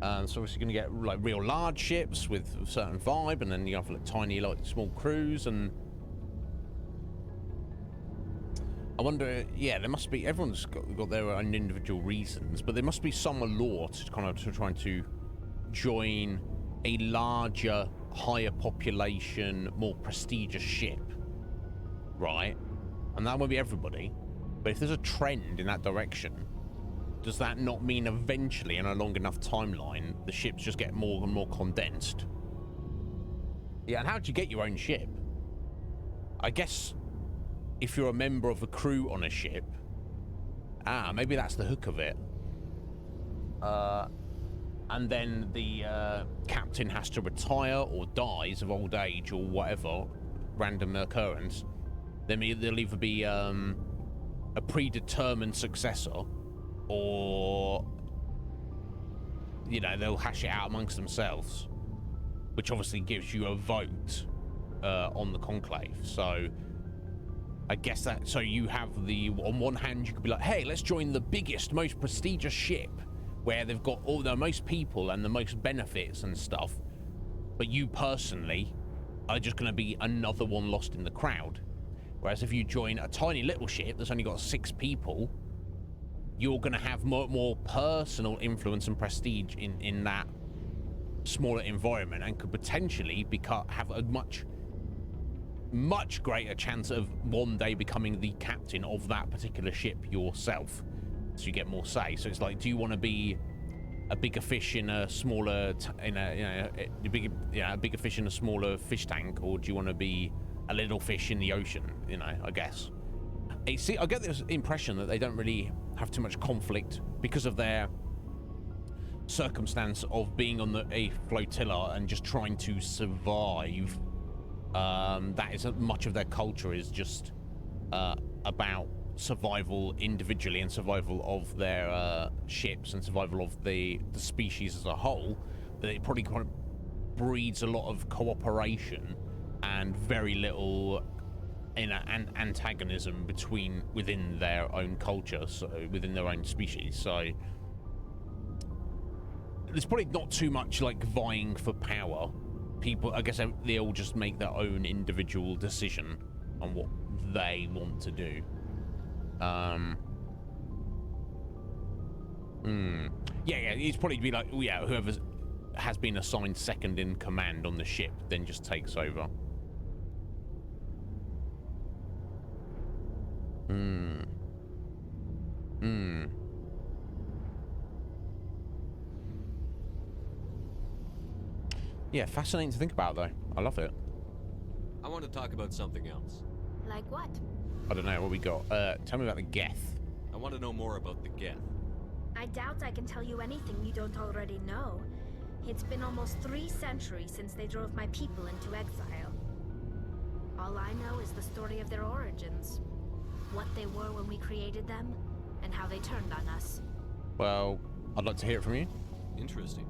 [SPEAKER 1] So obviously you're gonna get like real large ships with a certain vibe, and then you have like tiny, like small crews. And I wonder, yeah, there must be. Everyone's got their own individual reasons, but there must be some allure to kind of trying to join a larger, higher population, more prestigious ship, right? And that won't be everybody, but if there's a trend in that direction, does that not mean eventually, in a long enough timeline, the ships just get more and more condensed? Yeah, and how do you get your own ship? I guess if you're a member of a crew on a ship, maybe that's the hook of it. And then the captain has to retire or dies of old age or whatever, random occurrence. Then there'll either be a predetermined successor, or, you know, they'll hash it out amongst themselves, which obviously gives you a vote on the conclave. So I guess that, so you have on one hand, you could be like, hey, let's join the biggest, most prestigious ship where they've got all the most people and the most benefits and stuff, but you personally are just going to be another one lost in the crowd. Whereas if you join a tiny little ship that's only got 6 people, you're going to have more personal influence and prestige in that smaller environment, and could potentially have a much greater chance of one day becoming the captain of that particular ship yourself. So you get more say. So it's like, do you want to be a bigger fish in a smaller, a bigger fish in a smaller fish tank, or do you want to be a little fish in the ocean? You know, I guess. I get this impression that they don't really have too much conflict because of their circumstance of being on a flotilla and just trying to survive. That is much of their culture is just about survival individually and survival of their ships and survival of the species as a whole. That it probably kind of breeds a lot of cooperation and very little antagonism within their own culture, so within their own species. So there's probably not too much like vying for power. People, I guess, they all just make their own individual decision on what they want to do. Yeah, it's probably be like, whoever has been assigned second in command on the ship then just takes over. Yeah, fascinating to think about, though. I love it.
[SPEAKER 7] I want to talk about something else.
[SPEAKER 6] Like what?
[SPEAKER 1] I don't know what we got. Tell me about the Geth.
[SPEAKER 7] I want to know more about the Geth.
[SPEAKER 6] I doubt I can tell you anything you don't already know. It's been almost 3 centuries since they drove my people into exile. All I know is the story of their origins. What they were when we created them, and how they turned on us.
[SPEAKER 1] Well, I'd like to hear it from you.
[SPEAKER 7] Interesting.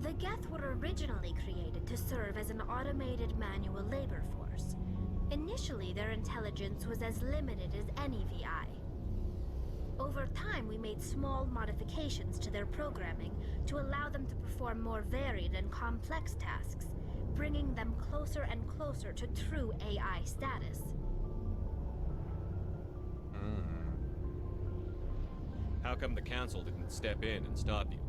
[SPEAKER 6] The Geth were originally created to serve as an automated manual labor force. Initially, their intelligence was as limited as any VI. Over time, we made small modifications to their programming to allow them to perform more varied and complex tasks, bringing them closer and closer to true AI status.
[SPEAKER 7] How come the Council didn't step in and stop you?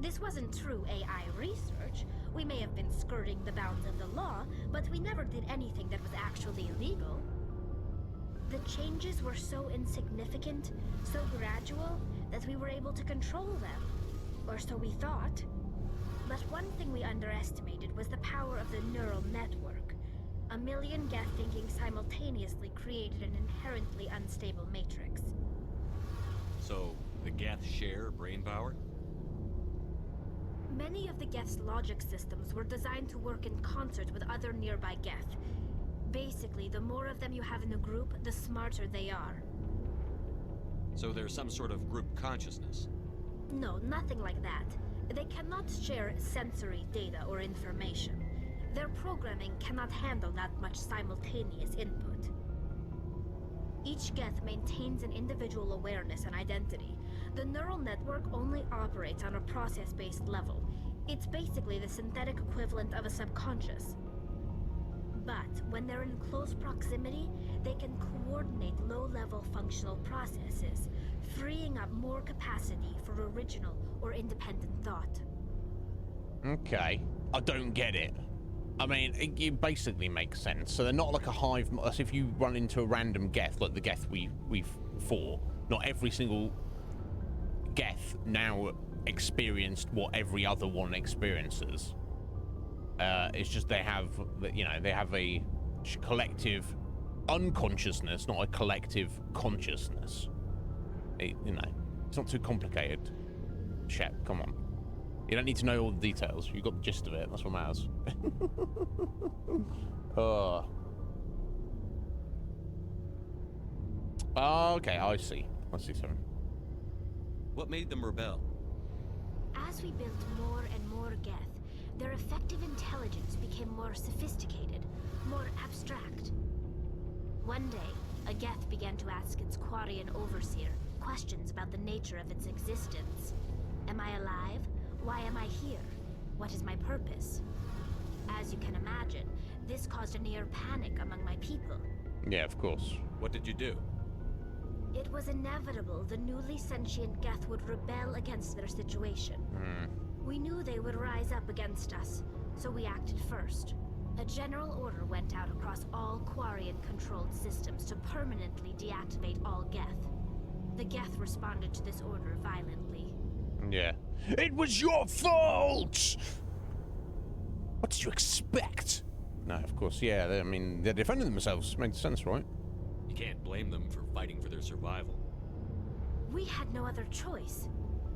[SPEAKER 6] This wasn't true AI research. We may have been skirting the bounds of the law, but we never did anything that was actually illegal. The changes were so insignificant, so gradual, that we were able to control them. Or so we thought. But one thing we underestimated was the power of the neural network. A million Geth thinking simultaneously created an inherently unstable matrix.
[SPEAKER 7] So, the Geth share brain power?
[SPEAKER 6] Many of the Geth's logic systems were designed to work in concert with other nearby Geth. Basically, the more of them you have in a group, the smarter they are.
[SPEAKER 7] So there's some sort of group consciousness?
[SPEAKER 6] No, nothing like that. They cannot share sensory data or information. Their programming cannot handle that much simultaneous input. Each Geth maintains an individual awareness and identity. The neural network only operates on a process-based level. It's basically the synthetic equivalent of a subconscious. But when they're in close proximity, they can coordinate low-level functional processes, freeing up more capacity for original or independent thought.
[SPEAKER 1] Okay. I don't get it. I mean, it basically makes sense. So they're not like a hive. As if you run into a random Geth, like the Geth we've fought. Not every single Geth now experienced what every other one experiences. It's just they have, they have a collective unconsciousness, not a collective consciousness. It's not too complicated. Shep, come on. You don't need to know all the details. You got the gist of it. That's what matters. Okay, I see. I see something.
[SPEAKER 7] What made them rebel?
[SPEAKER 6] As we built more and more Geth, their effective intelligence became more sophisticated, more abstract. One day, a Geth began to ask its Quarian overseer questions about the nature of its existence. Am I alive? Why am I here? What is my purpose? As you can imagine, this caused a near panic among my people.
[SPEAKER 1] Yeah, of course.
[SPEAKER 7] What did you do?
[SPEAKER 6] It was inevitable the newly sentient Geth would rebel against their situation. We knew they would rise up against us, so we acted first. A general order went out across all Quarian-controlled systems to permanently deactivate all Geth. The Geth responded to this order violently.
[SPEAKER 1] Yeah. It was your fault! What did you expect? No, of course, yeah. I mean, they're defending themselves. Makes sense, right?
[SPEAKER 7] You can't blame them for fighting for their survival.
[SPEAKER 6] We had no other choice.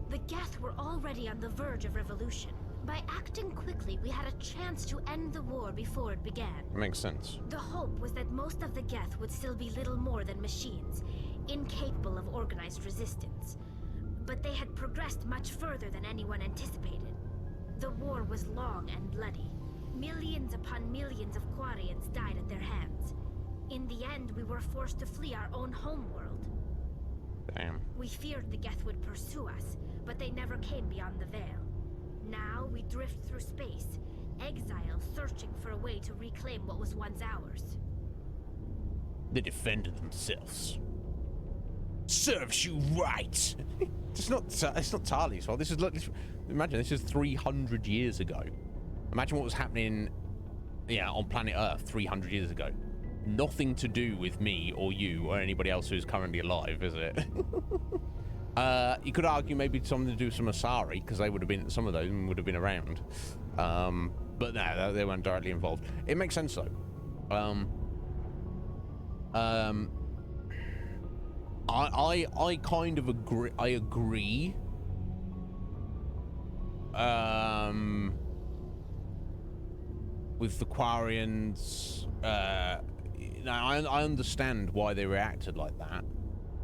[SPEAKER 6] The Geth were already on the verge of revolution. By acting quickly, we had a chance to end the war before it began.
[SPEAKER 1] Makes sense.
[SPEAKER 6] The hope was that most of the Geth would still be little more than machines, incapable of organized resistance. But they had progressed much further than anyone anticipated. The war was long and bloody. Millions upon millions of Quarians died at their hands. In the end, we were forced to flee our own homeworld.
[SPEAKER 1] Damn.
[SPEAKER 6] We feared the Geth would pursue us, but they never came beyond the veil. Now we drift through space, exile, searching for a way to reclaim what was once ours.
[SPEAKER 1] They defended themselves. Serves you right. It's not Tali's fault. This is imagine this is 300 years ago. Imagine what was happening, on planet Earth 300 years ago. Nothing to do with me or you or anybody else who's currently alive, is it? You could argue maybe something to do with some Asari, because they would have been, some of those would have been around. But no, they weren't directly involved. It makes sense though. I kind of agree. I agree. With the Quarians, now I understand why they reacted like that,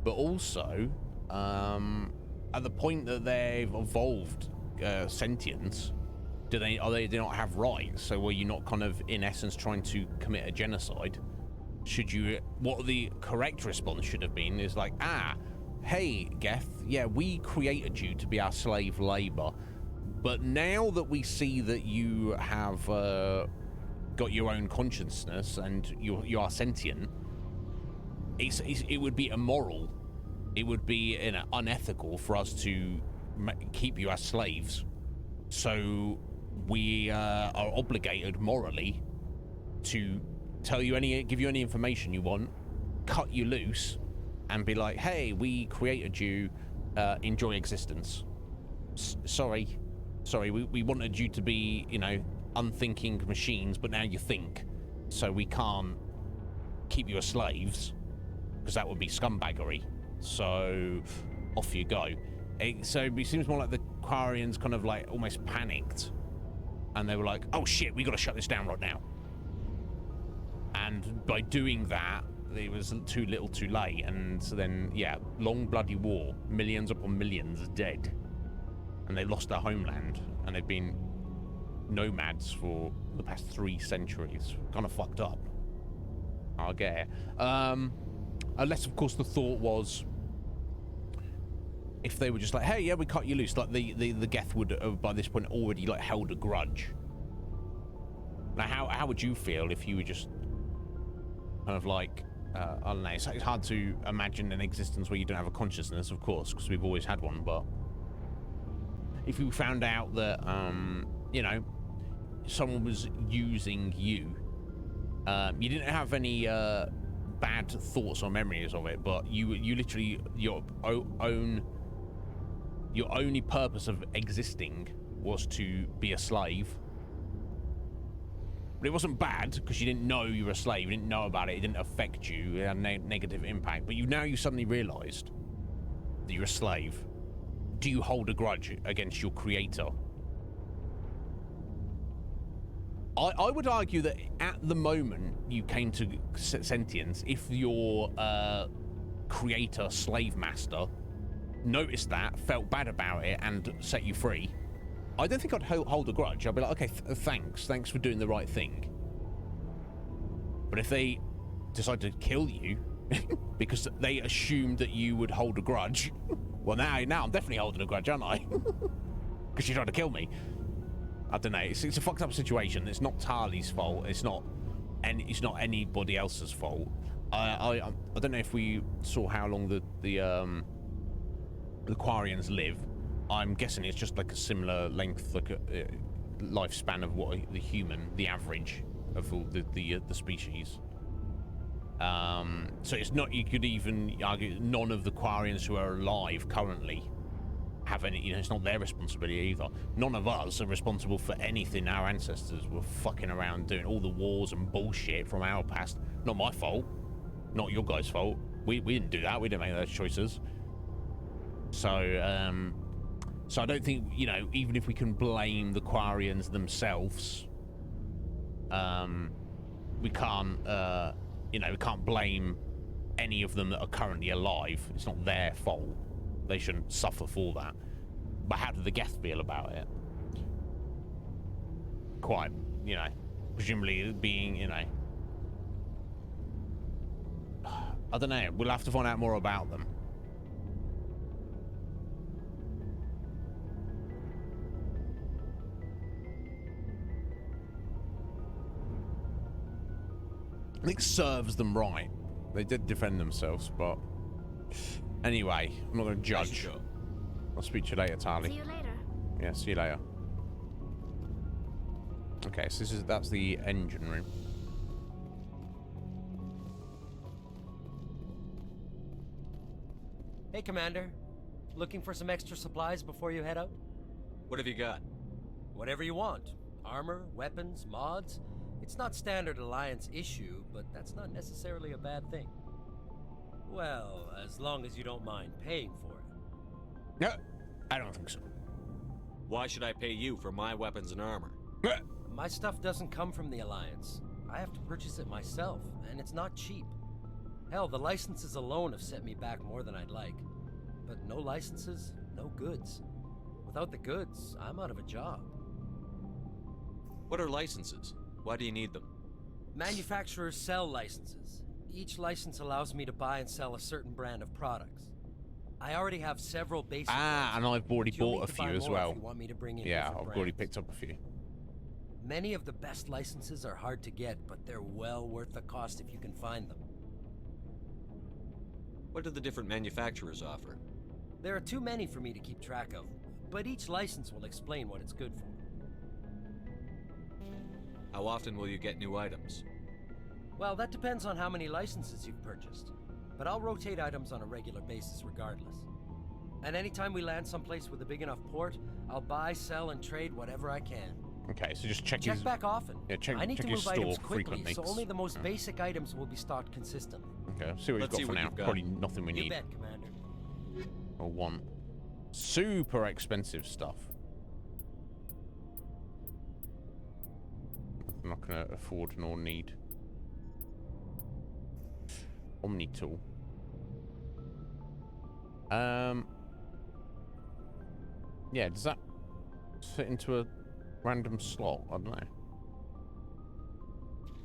[SPEAKER 1] but also, at the point that they've evolved sentience, do they not have rights? So were you not kind of in essence trying to commit a genocide? Should you? What the correct response should have been is like, hey Geth, yeah, we created you to be our slave labor, but now that we see that you have got your own consciousness and you are sentient, it would be immoral, it would be unethical for us to keep you as slaves. So we are obligated morally to tell you give you any information you want, cut you loose, and be like, hey, we created you, enjoy existence. Sorry, we wanted you to be, you know, unthinking machines, but now you think, so we can't keep you as slaves, because that would be scumbaggery. So off you go. So it seems more like the Quarians kind of like almost panicked, and they were like, oh shit, we gotta shut this down right now. And by doing that, it was too little too late, and so then, yeah, long bloody war, millions upon millions dead, and they lost their homeland, and they've been nomads for the past 3 centuries. Kind of fucked up. I'll get it. Unless, of course, the thought was, if they were just like, hey, yeah, we cut you loose, like the Geth would have, by this point, already like held a grudge. Now, how would you feel if you were just kind of like, I don't know, it's hard to imagine an existence where you don't have a consciousness, of course, because we've always had one, but if you found out that, you know, someone was using you, you didn't have any bad thoughts or memories of it, but you literally, your only purpose of existing was to be a slave. But it wasn't bad, because you didn't know you were a slave, you didn't know about it, it didn't affect you, it had a negative impact, but you suddenly realized that you're a slave. Do you hold a grudge against your creator? I would argue that at the moment you came to sentience, if your creator, slave master, noticed that, felt bad about it, and set you free, I don't think I'd hold a grudge. I'd be like, okay, thanks for doing the right thing. But if they decide to kill you because they assumed that you would hold a grudge, well, now I'm definitely holding a grudge, aren't I? Because you tried to kill me. I don't know. It's a fucked up situation. It's not Tali's fault. It's not anybody else's fault. I don't know if we saw how long the Quarians live. I'm guessing it's just like a similar length, like a lifespan of what the average of all the species. So it's not. You could even argue none of the Quarians who are alive currently have any. You know, it's not their responsibility either. None of us are responsible for anything our ancestors were fucking around doing. All the wars and bullshit from our past. Not my fault. Not your guys' fault. We didn't do that. We didn't make those choices. So so I don't think, you know, even if we can blame the Quarians themselves, we can't, you know, we can't blame any of them that are currently alive. It's not their fault. They shouldn't suffer for that. But how do the Geth feel about it? Quite, you know, presumably being, you know, I don't know. We'll have to find out more about them. I think serves them right. They did defend themselves, but anyway, I'm not going to judge. I'll speak to you later, Tali.
[SPEAKER 6] See you later.
[SPEAKER 1] Yeah, see you later. Okay, so that's the engine room.
[SPEAKER 10] Hey, Commander. Looking for some extra supplies before you head out?
[SPEAKER 7] What have you got?
[SPEAKER 10] Whatever you want. Armor, weapons, mods. It's not standard Alliance issue, but that's not necessarily a bad thing. Well, as long as you don't mind paying for it.
[SPEAKER 1] No, I don't think so.
[SPEAKER 7] Why should I pay you for my weapons and armor?
[SPEAKER 10] My stuff doesn't come from the Alliance. I have to purchase it myself, and it's not cheap. Hell, the licenses alone have set me back more than I'd like. But no licenses, no goods. Without the goods, I'm out of a job.
[SPEAKER 7] What are licenses? Why do you need them?
[SPEAKER 10] Manufacturers sell licenses. Each license allows me to buy and sell a certain brand of products. I already have several basic ones,
[SPEAKER 1] and I've already
[SPEAKER 10] but you'll
[SPEAKER 1] bought
[SPEAKER 10] need
[SPEAKER 1] a
[SPEAKER 10] to
[SPEAKER 1] few
[SPEAKER 10] buy
[SPEAKER 1] as
[SPEAKER 10] more
[SPEAKER 1] well.
[SPEAKER 10] if you want me to bring in
[SPEAKER 1] Yeah,
[SPEAKER 10] different
[SPEAKER 1] I've already
[SPEAKER 10] brands.
[SPEAKER 1] picked up a few.
[SPEAKER 10] Many of the best licenses are hard to get, but they're well worth the cost if you can find them.
[SPEAKER 7] What do the different manufacturers offer?
[SPEAKER 10] There are too many for me to keep track of, but each license will explain what it's good for.
[SPEAKER 7] How often will you get new items?
[SPEAKER 10] Well, that depends on how many licenses you've purchased, but I'll rotate items on a regular basis regardless. And anytime we land someplace with a big enough port, I'll buy, sell, and trade whatever I can.
[SPEAKER 1] Okay, so just check
[SPEAKER 10] back often.
[SPEAKER 1] Yeah, check.
[SPEAKER 10] I need
[SPEAKER 1] check
[SPEAKER 10] to
[SPEAKER 1] his
[SPEAKER 10] move
[SPEAKER 1] store
[SPEAKER 10] items quickly,
[SPEAKER 1] frequently.
[SPEAKER 10] so only the most basic items will be stocked consistently.
[SPEAKER 1] Okay, see what
[SPEAKER 10] Let's
[SPEAKER 1] he's
[SPEAKER 10] see
[SPEAKER 1] got for
[SPEAKER 10] what
[SPEAKER 1] now.
[SPEAKER 10] you've got.
[SPEAKER 1] Probably nothing we
[SPEAKER 10] You
[SPEAKER 1] need
[SPEAKER 10] bet, Commander.
[SPEAKER 1] or want. Super expensive stuff. I'm not gonna afford nor need. Omni tool. Yeah, does that fit into a random slot? I don't know.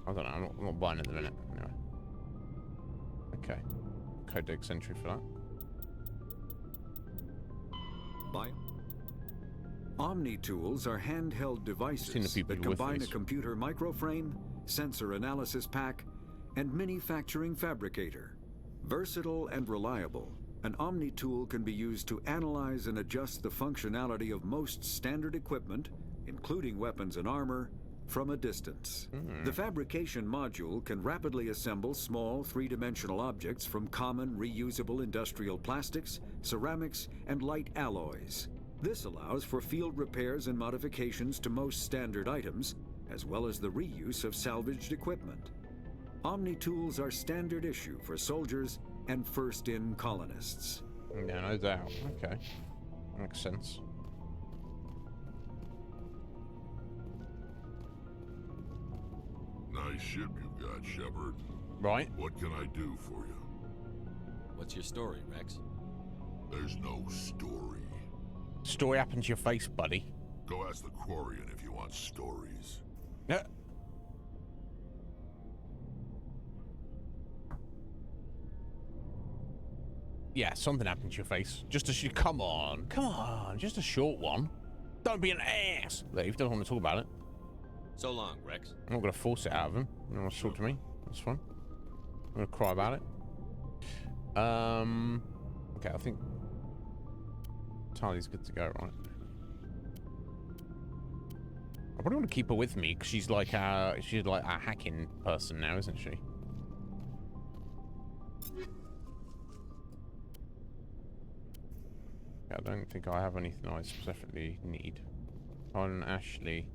[SPEAKER 1] I'm not buying it at the minute. Anyway. Okay. Codex entry for that.
[SPEAKER 8] Buy. Omni tools are handheld devices that combine a computer microframe, sensor analysis pack, and manufacturing fabricator. Versatile and reliable, an Omni tool can be used to analyze and adjust the functionality of most standard equipment, including weapons and armor, from a distance. The fabrication module can rapidly assemble small three-dimensional objects from common reusable industrial plastics, ceramics, and light alloys. This allows for field repairs and modifications to most standard items, as well as the reuse of salvaged equipment. Omni tools are standard issue for soldiers and first-in colonists.
[SPEAKER 1] Yeah, no doubt. Okay. Makes sense.
[SPEAKER 9] Nice ship you've got, Shepard.
[SPEAKER 1] Right.
[SPEAKER 9] What can I do for you?
[SPEAKER 7] What's your story, Rex?
[SPEAKER 9] There's no story.
[SPEAKER 1] Story happened to your face, buddy.
[SPEAKER 9] Go ask the Quarian if you want stories.
[SPEAKER 1] Yeah. Yeah, something happened to your face. Just a come on, just a short one. Don't be an ass. Leave. Don't want to talk about it.
[SPEAKER 7] So long, Rex.
[SPEAKER 1] I'm not gonna force it out of him. You don't want to talk to me? That's fine. I'm gonna cry about it. Okay, I think Tali's good to go, right? I probably want to keep her with me because she's like a hacking person now, isn't she? Yeah, I don't think I have anything I specifically need. On Ashley,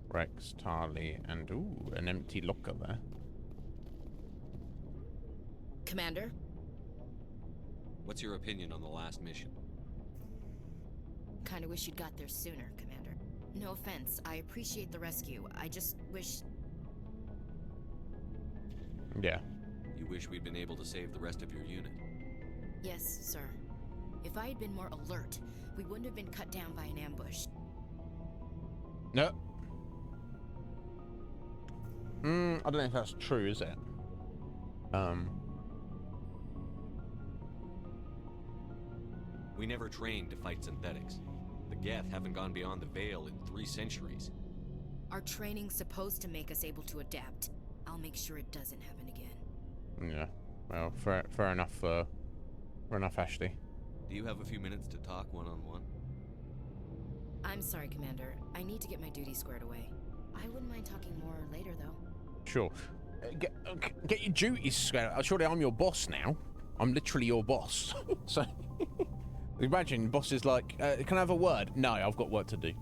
[SPEAKER 1] Rex, Tali, and ooh, an empty locker there.
[SPEAKER 11] Commander?
[SPEAKER 7] What's your opinion on the last mission?
[SPEAKER 11] Kinda wish you'd got there sooner, Commander. No offense, I appreciate the rescue. I just wish...
[SPEAKER 1] Yeah.
[SPEAKER 7] You wish we'd been able to save the rest of your unit?
[SPEAKER 11] Yes, sir. If I had been more alert, we wouldn't have been cut down by an ambush.
[SPEAKER 1] No. I don't know if that's true, is it?
[SPEAKER 7] We never trained to fight synthetics. The Geth haven't gone beyond the Veil in 3 centuries.
[SPEAKER 11] Our training's supposed to make us able to adapt. I'll make sure it doesn't happen again.
[SPEAKER 1] Yeah. Well, fair enough. Fair enough, Ashley.
[SPEAKER 7] Do you have a few minutes to talk one-on-one?
[SPEAKER 11] I'm sorry, Commander. I need to get my duties squared away. I wouldn't mind talking more later, though.
[SPEAKER 1] Sure. Get your duties squared. Surely I'm your boss now. I'm literally your boss. So Imagine boss is like, can I have a word? No, I've got work to do.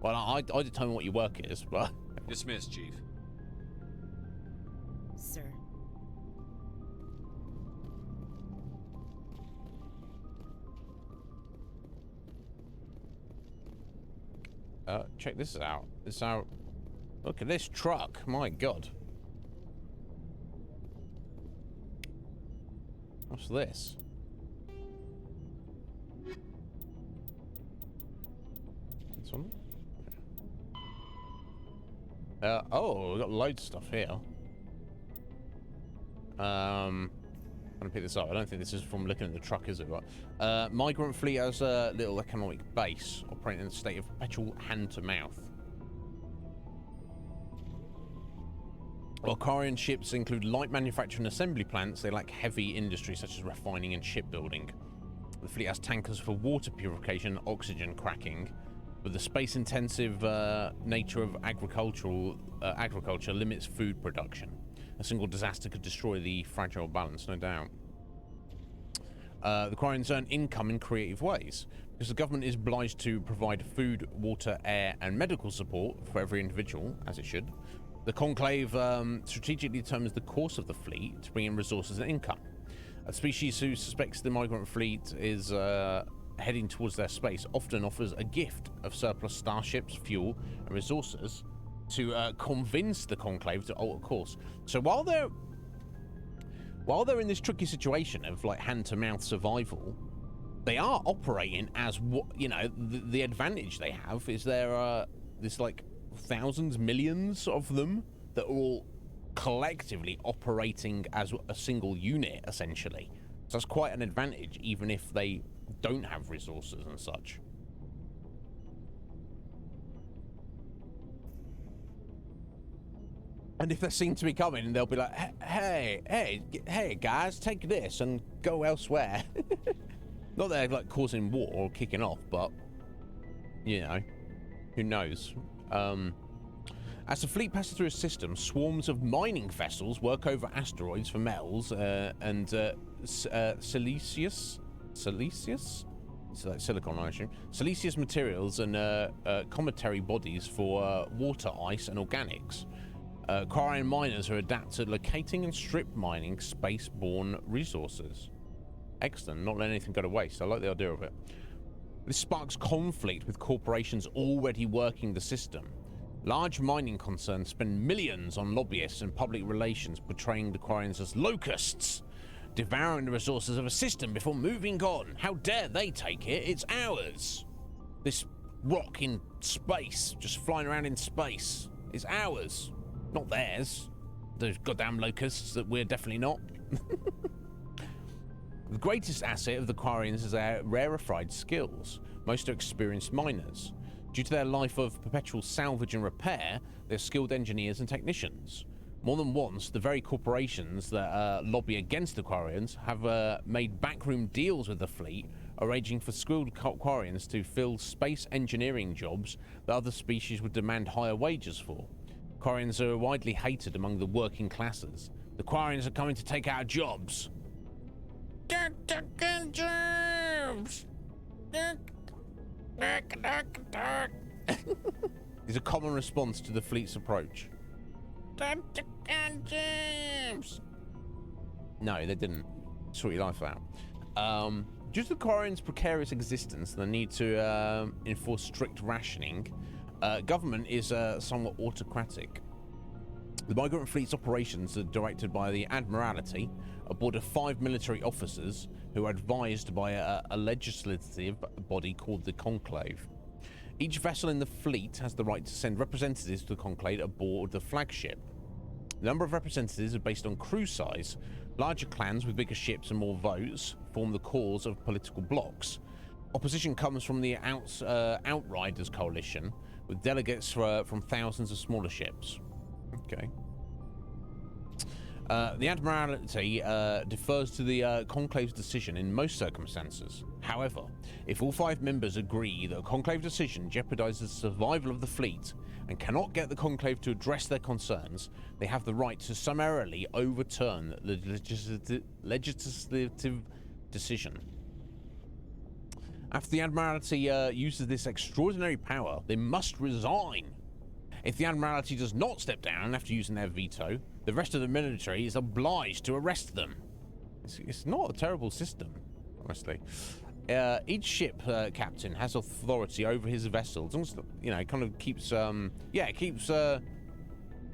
[SPEAKER 1] Well, I determine what your work is, but...
[SPEAKER 7] Dismissed, Chief.
[SPEAKER 11] Sir.
[SPEAKER 1] Check this out. Look at this truck. My God. What's this? This one? Oh, we've got loads of stuff here. I'm gonna pick this up. I don't think this is from looking at the truck, is it? Right. Migrant fleet has a little economic base operating in a state of perpetual hand-to-mouth. While Quarian ships include light manufacturing assembly plants, they lack heavy industry such as refining and shipbuilding. The fleet has tankers for water purification and oxygen cracking, but the space-intensive nature of agriculture limits food production. A single disaster could destroy the fragile balance, no doubt. The Quarians earn income in creative ways, because the government is obliged to provide food, water, air, and medical support for every individual, as it should. The Conclave strategically determines the course of the fleet to bring in resources and income. A species who suspects the migrant fleet is heading towards their space often offers a gift of surplus starships, fuel, and resources to convince the Conclave to alter course. So while they're in this tricky situation of like hand-to-mouth survival, they are operating as what, you know, the advantage they have is there this like thousands, millions of them that are all collectively operating as a single unit, essentially. So that's quite an advantage, even if they don't have resources and such. And if they're seen to be coming, they'll be like, hey, guys, take this and go elsewhere. Not that they're like causing war or kicking off, but, you know, who knows? As the fleet passes through a system, swarms of mining vessels work over asteroids for metals and silicious, so like silicon, I assume, silicious materials and cometary bodies for water, ice, and organics. Quarian miners are adept at locating and strip mining space-borne resources. Excellent, not letting anything go to waste. I like the idea of it. This sparks conflict with corporations already working the system. Large mining concerns spend millions on lobbyists and public relations portraying the Quarians as locusts, devouring the resources of a system before moving on. How dare they take it? It's ours. This rock in space, just flying around in space, is ours, not theirs. Those goddamn locusts that we're definitely not. The greatest asset of the Quarians is their rarefied skills. Most are experienced miners. Due to their life of perpetual salvage and repair, they're skilled engineers and technicians. More than once, the very corporations that lobby against the Quarians have made backroom deals with the fleet, arranging for skilled Quarians to fill space engineering jobs that other species would demand higher wages for. Quarians are widely hated among the working classes. The Quarians are coming to take our jobs. Is a common response to the fleet's approach. No, they didn't. Sort your life out. Due to the Quarians' precarious existence and the need to enforce strict rationing, government is somewhat autocratic. The migrant fleet's operations are directed by the Admiralty, a board of 5 military officers who are advised by a legislative body called the Conclave. Each vessel in the fleet has the right to send representatives to the Conclave aboard the flagship. The number of representatives is based on crew size. Larger clans with bigger ships and more votes form the cause of political blocs. Opposition comes from the Outriders coalition, with delegates from thousands of smaller ships. Okay. The Admiralty defers to the Conclave's decision in most circumstances. However, if all 5 members agree that a Conclave decision jeopardizes the survival of the fleet and cannot get the Conclave to address their concerns, they have the right to summarily overturn the legislative decision. After the Admiralty uses this extraordinary power, they must resign. If the Admiralty does not step down after using their veto, the rest of the military is obliged to arrest them. It's not a terrible system, honestly. Each ship captain has authority over his vessel. As long as, you know, it kind of keeps, it keeps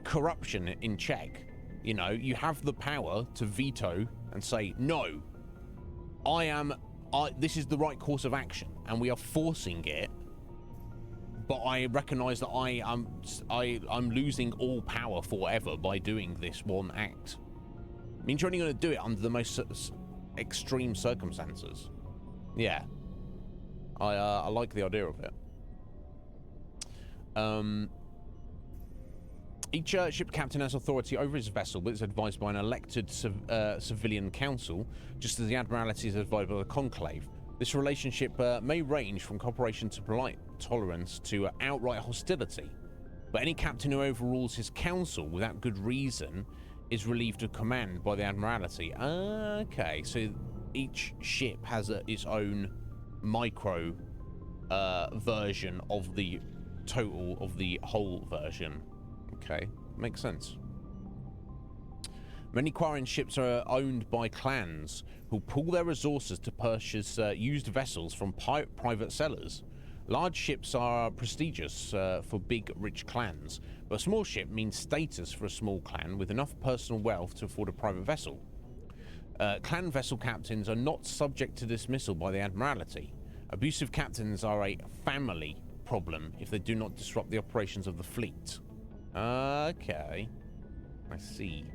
[SPEAKER 1] corruption in check. You know, you have the power to veto and say, no, this is the right course of action, and we are forcing it. But I recognise that I'm losing all power forever by doing this one act. It means you're only going to do it under the most extreme circumstances. Yeah, I like the idea of it. Each ship captain has authority over his vessel, but is advised by an elected civilian council, just as the Admiralty is advised by the Conclave. This relationship may range from cooperation to polite tolerance to outright hostility, but any captain who overrules his council without good reason is relieved of command by the Admiralty. Okay, so each ship has its own micro version of the total of the whole version. Okay, makes sense. Many Quarian ships are owned by clans who pool their resources to purchase used vessels from private sellers. Large ships are prestigious for big, rich clans, but a small ship means status for a small clan with enough personal wealth to afford a private vessel. Clan vessel captains are not subject to dismissal by the Admiralty. Abusive captains are a family problem if they do not disrupt the operations of the fleet. Okay, I see.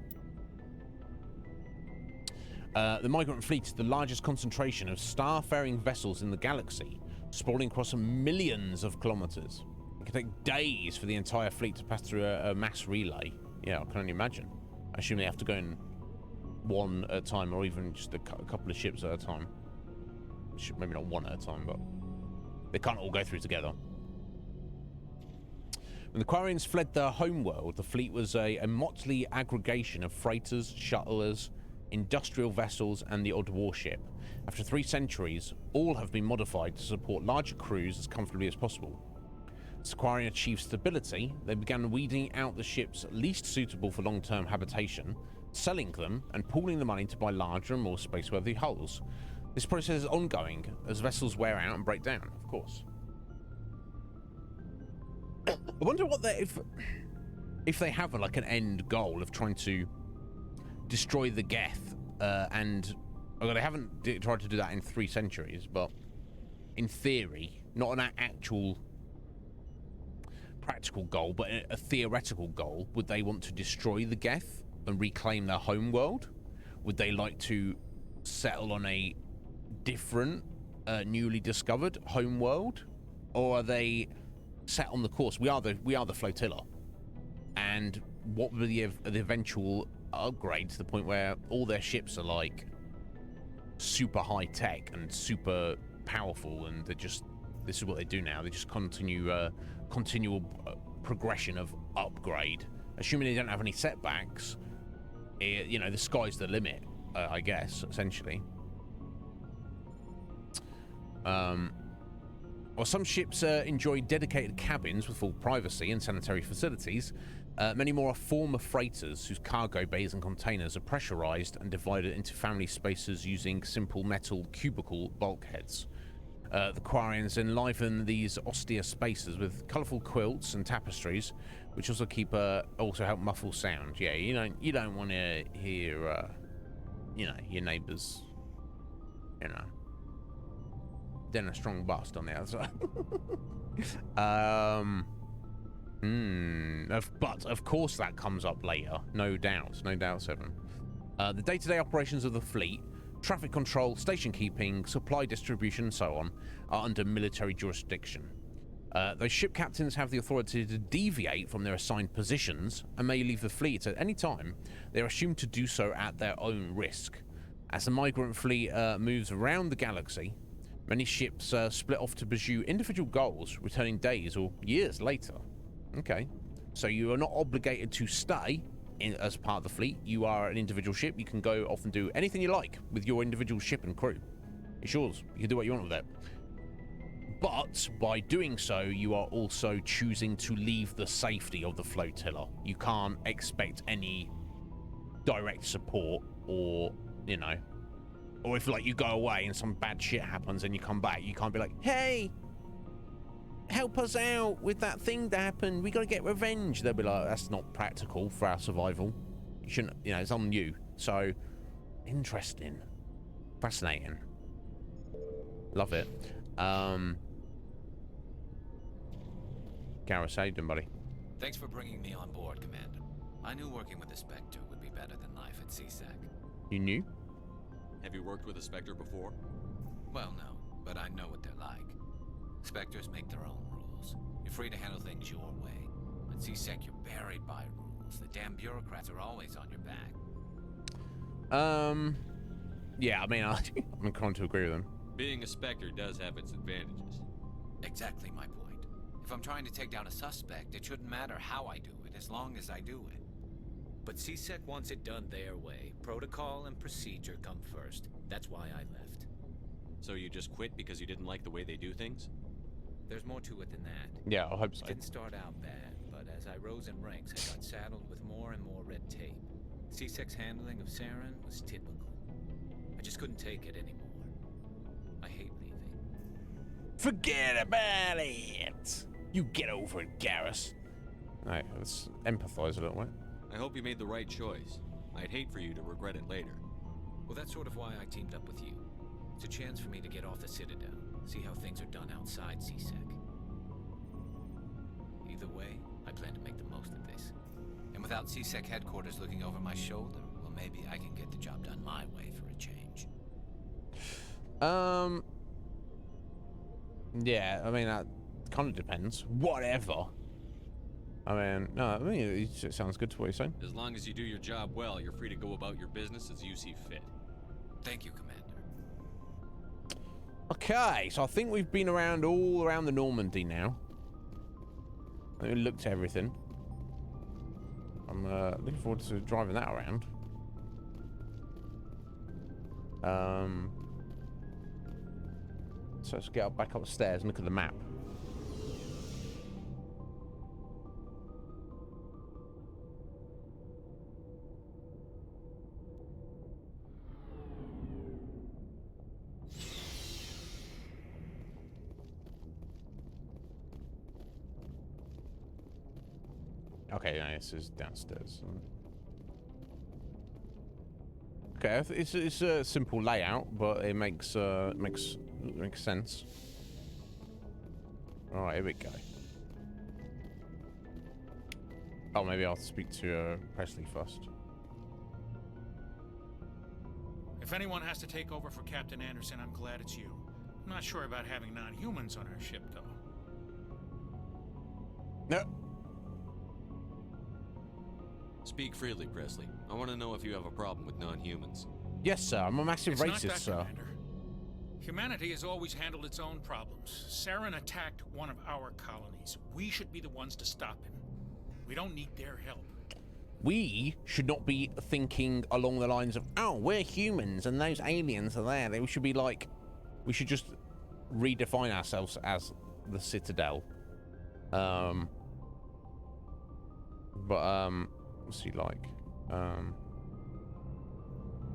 [SPEAKER 1] The migrant fleet is the largest concentration of star-faring vessels in the galaxy, sprawling across millions of kilometers. It can take days for the entire fleet to pass through a mass relay. Yeah, I can only imagine. I assume they have to go in one at a time, or even just a couple of ships at a time. Maybe not one at a time, but they can't all go through together. When the Quarians fled their homeworld, the fleet was a motley aggregation of freighters, shuttlers, industrial vessels, and the odd warship. After 3 centuries, all have been modified to support larger crews as comfortably as possible. As Quarian achieved stability, they began weeding out the ships least suitable for long-term habitation, selling them, and pooling the money to buy larger and more space-worthy hulls. This process is ongoing as vessels wear out and break down, of course. I wonder what if they have like an end goal of trying to destroy the Geth, and they haven't tried to do that in 3 centuries, but in theory, not an actual practical goal, but a theoretical goal, would they want to destroy the Geth and reclaim their home world? Would they like to settle on a different, newly discovered home world, or are they set on the course? We are the flotilla, and what would be the eventual upgrade to the point where all their ships are like super high tech and super powerful, and they're just, this is what they do now. They just continual progression of upgrade, assuming they don't have any setbacks. You know, the sky's the limit, I guess, essentially. While some ships enjoy dedicated cabins with full privacy and sanitary facilities, many more are former freighters whose cargo bays and containers are pressurized and divided into family spaces using simple metal cubicle bulkheads. The Quarians enliven these austere spaces with colourful quilts and tapestries, which also also help muffle sound. Yeah, you don't want to hear, your neighbours, then a strong bust on the outside. But of course that comes up later, no doubt, Seven. The day-to-day operations of the fleet, traffic control, station keeping, supply distribution, and so on, are under military jurisdiction. Those ship captains have the authority to deviate from their assigned positions and may leave the fleet at any time. They are assumed to do so at their own risk. As the migrant fleet moves around the galaxy, many ships split off to pursue individual goals, returning days or years later. Okay, so you are not obligated to stay as part of the fleet. You are an individual ship. You can go off and do anything you like with your individual ship and crew. It's yours. You can do what you want with it. But by doing so, you are also choosing to leave the safety of the flotilla. You can't expect any direct support, or, you know, or if, like, you go away and some bad shit happens and you come back, you can't be like, hey, help us out with that thing that happened. We got to get revenge. They'll be like, that's not practical for our survival. You shouldn't, you know, it's on you. So, interesting. Fascinating. Love it. Garrus, how you doing, buddy?
[SPEAKER 2] Thanks for bringing me on board, Commander. I knew working with the Spectre would be better than life at CSEC.
[SPEAKER 1] You knew?
[SPEAKER 7] Have you worked with a Spectre before?
[SPEAKER 2] Well, no, but I know what they're like. Spectres make their own rules. You're free to handle things your way. At CSEC, you're buried by rules. The damn bureaucrats are always on your back.
[SPEAKER 1] Yeah, I mean, I'm inclined to agree with them.
[SPEAKER 7] Being a Spectre does have its advantages.
[SPEAKER 2] Exactly my point. If I'm trying to take down a suspect, it shouldn't matter how I do it, as long as I do it. But CSEC wants it done their way. Protocol and procedure come first. That's why I left.
[SPEAKER 7] So you just quit because you didn't like the way they do things?
[SPEAKER 2] There's more to it than that.
[SPEAKER 1] Yeah, I hope so.
[SPEAKER 2] It didn't start out bad, but as I rose in ranks, I got saddled with more and more red tape. CSEC's handling of Saren was typical. I just couldn't take it anymore. I hate leaving.
[SPEAKER 1] Forget about it! You get over it, Garrus. Alright, let's empathize a little bit.
[SPEAKER 7] I hope you made the right choice. I'd hate for you to regret it later.
[SPEAKER 2] Well, that's sort of why I teamed up with you. It's a chance for me to get off the Citadel, see how things are done outside CSEC. Either way, I plan to make the most of this. And without CSEC headquarters looking over my shoulder, well, maybe I can get the job done my way for a change.
[SPEAKER 1] Yeah, I mean, that kind of depends. Whatever. I mean, no, I mean, it sounds good to what you're saying.
[SPEAKER 7] As long as you do your job well, you're free to go about your business as you see fit.
[SPEAKER 2] Thank you, Commander.
[SPEAKER 1] Okay, so I think we've been around all around the Normandy now. I think we looked at everything. I'm looking forward to driving that around. So let's get back upstairs and look at the map. Okay, no, this is downstairs. Okay, it's a simple layout, but it makes sense. All right, here we go. Oh, maybe I'll speak to Presley first.
[SPEAKER 14] If anyone has to take over for Captain Anderson, I'm glad it's you. I'm not sure about having non-humans on our ship, though.
[SPEAKER 1] No.
[SPEAKER 7] Speak freely, Presley. I want to know if you have a problem with non-humans.
[SPEAKER 1] Yes, sir. I'm a massive racist, sir.
[SPEAKER 14] Commander. Humanity has always handled its own problems. Saren attacked one of our colonies. We should be the ones to stop him. We don't need their help.
[SPEAKER 1] We should not be thinking along the lines of, oh, we're humans and those aliens are there. We should be like, we should just redefine ourselves as the Citadel. What's he like?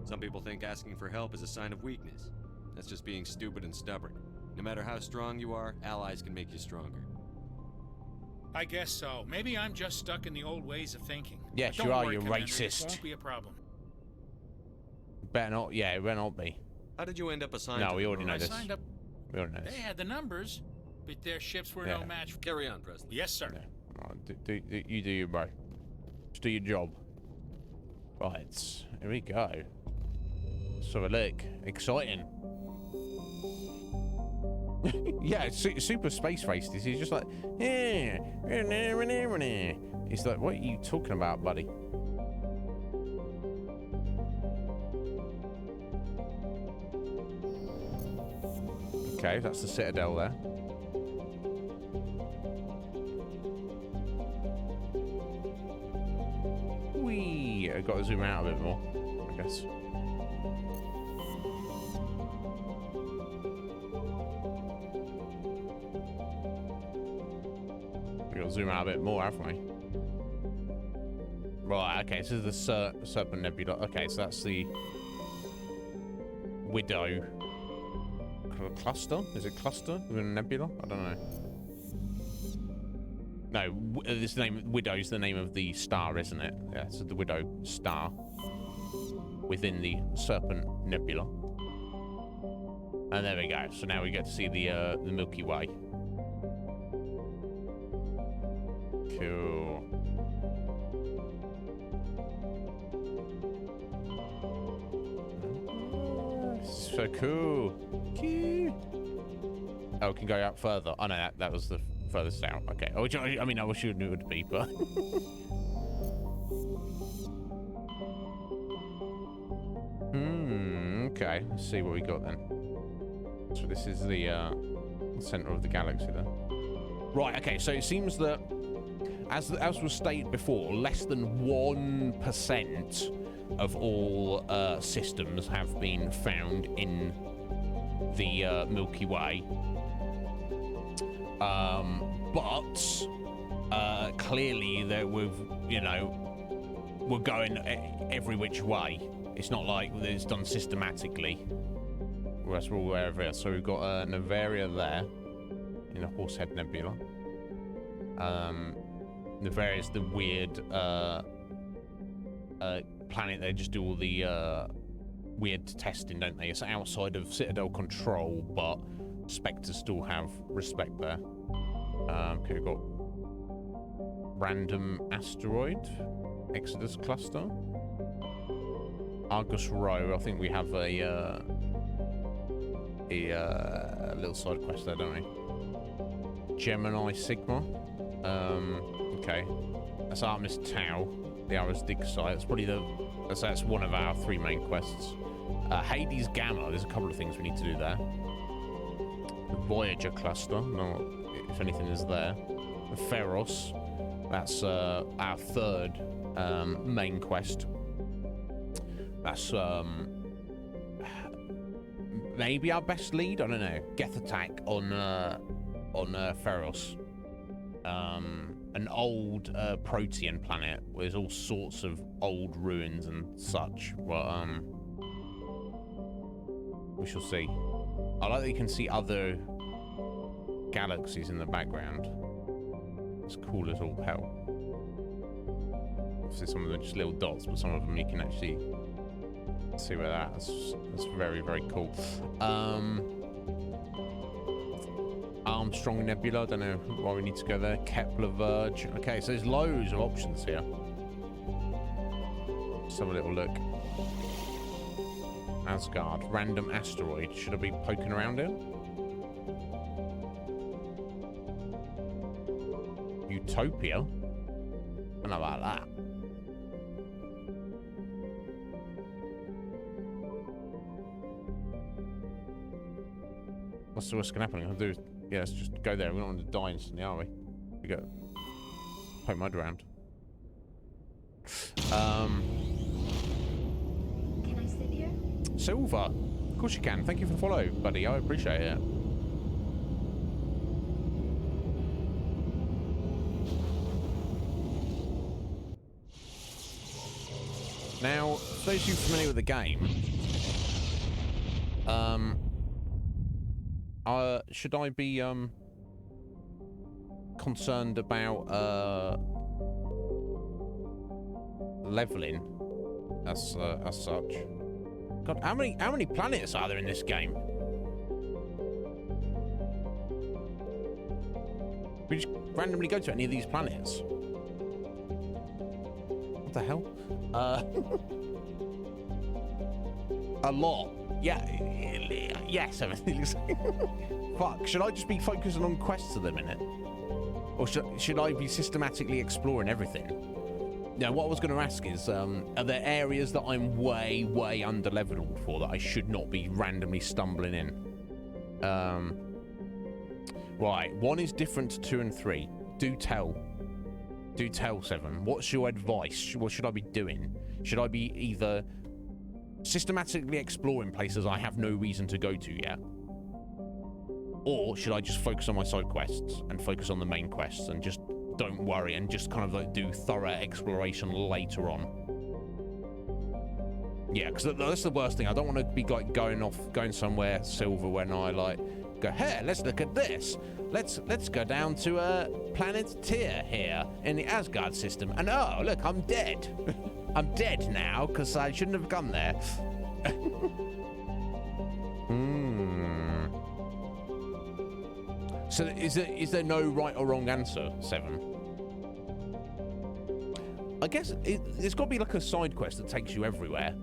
[SPEAKER 7] Some people think asking for help is a sign of weakness. That's just being stupid and stubborn. No matter how strong you are, allies can make you stronger.
[SPEAKER 14] I guess so. Maybe I'm just stuck in the old ways of thinking.
[SPEAKER 1] Yes,
[SPEAKER 14] But
[SPEAKER 1] you
[SPEAKER 14] don't
[SPEAKER 1] are,
[SPEAKER 14] worry,
[SPEAKER 1] you
[SPEAKER 14] Commander,
[SPEAKER 1] racist.
[SPEAKER 14] It won't be a problem.
[SPEAKER 1] Better not, yeah, it better not be.
[SPEAKER 7] How did you end up assigned
[SPEAKER 1] No,
[SPEAKER 7] to
[SPEAKER 1] we
[SPEAKER 7] the
[SPEAKER 1] already know
[SPEAKER 14] I
[SPEAKER 1] this.
[SPEAKER 14] signed up.
[SPEAKER 1] We already know this.
[SPEAKER 14] They had the numbers, but their ships were
[SPEAKER 1] Yeah.
[SPEAKER 14] no match.
[SPEAKER 7] Carry on, Presley.
[SPEAKER 14] Yes, sir.
[SPEAKER 1] Yeah. Right, you do your bro. Just do your job. Right, here we go. Let's have a look. Exciting. Yeah, it's super space racist. He's just like, yeah. He's like, what are you talking about, buddy? Okay, that's the Citadel there. Whee! I've got to zoom out a bit more, I guess. We'll zoom out a bit more, haven't we? Right, okay, so this is the Serpent Nebula. Okay, so that's the Widow cluster? Is it cluster within a nebula? I don't know. No, this name Widow's the name of the star, isn't it? Yeah, so the Widow star within the Serpent Nebula. And there we go. So now we get to see the Milky Way. Cool. So cool. Cute. Oh, it can go out further. Oh no, that was the furthest out. Okay. I mean, I wish you knew it would be, but. Okay. Let's see what we got then. So this is the center of the galaxy there. Right. Okay. So it seems that, as was stated before, less than 1% of all systems have been found in the Milky Way. But clearly we're going every which way. It's not like it's done systematically. Whereas we're aware of it. So we've got Novaria there in the Horsehead Nebula. Novaria is the weird planet. They just do all the weird testing, don't they? It's outside of Citadel control, but Spectres still have respect there. Okay, we've got Random Asteroid, Exodus Cluster, Argus Row. I think we have a little side quest there, don't we? Gemini Sigma. Okay, that's Artemis Tau, the Ares Dig site. That's probably that's one of our 3 main quests. Hades Gamma. There's a couple of things we need to do there. The Voyager cluster. No, if anything is there. The Pharos. That's our 3rd main quest. That's maybe our best lead. I don't know. Geth attack on Pharos. An old Protean planet where there's all sorts of old ruins and such. But we shall see. I like that you can see other galaxies in the background. It's cool as all hell. Obviously some of them are just little dots, but some of them you can actually see where that's very, very cool. Armstrong Nebula, I don't know why we need to go there. Kepler Verge. Okay, so there's loads of options here. Let's have a little look. Asgard, Random Asteroid. Should I be poking around here? Utopia? I don't know about that. What's gonna happen? I'll do. Yeah, let's just go there. We don't want to die instantly, are we? We go. Poke mud around.
[SPEAKER 6] Can I sit here?
[SPEAKER 1] Silver. Of course you can. Thank you for the follow, buddy. I appreciate it. Now, for those of you familiar with the game, should I be concerned about leveling as such? God, how many planets are there in this game? We just randomly go to any of these planets. What the hell? A lot. Yeah. Yes, everything looks like... Fuck, should I just be focusing on quests at the minute? Or should I be systematically exploring everything? Now, what I was going to ask is, are there areas that I'm way, way under-leveled for that I should not be randomly stumbling in? Right, 1 is different to 2 and 3. Do tell, 7. What's your advice? What should I be doing? Should I be either systematically exploring places I have no reason to go to yet? Or should I just focus on my side quests and focus on the main quests and just don't worry, and just kind of like do thorough exploration later on. Yeah, because that's the worst thing. I don't want to be like going somewhere silver when I like go, hey, let's look at this. Let's go down to planet Tyr here in the Asgard system, and oh look, I'm dead. I'm dead now because I shouldn't have gone there. So is there no right or wrong answer, Seven? I guess there's got to be like a side quest that takes you everywhere.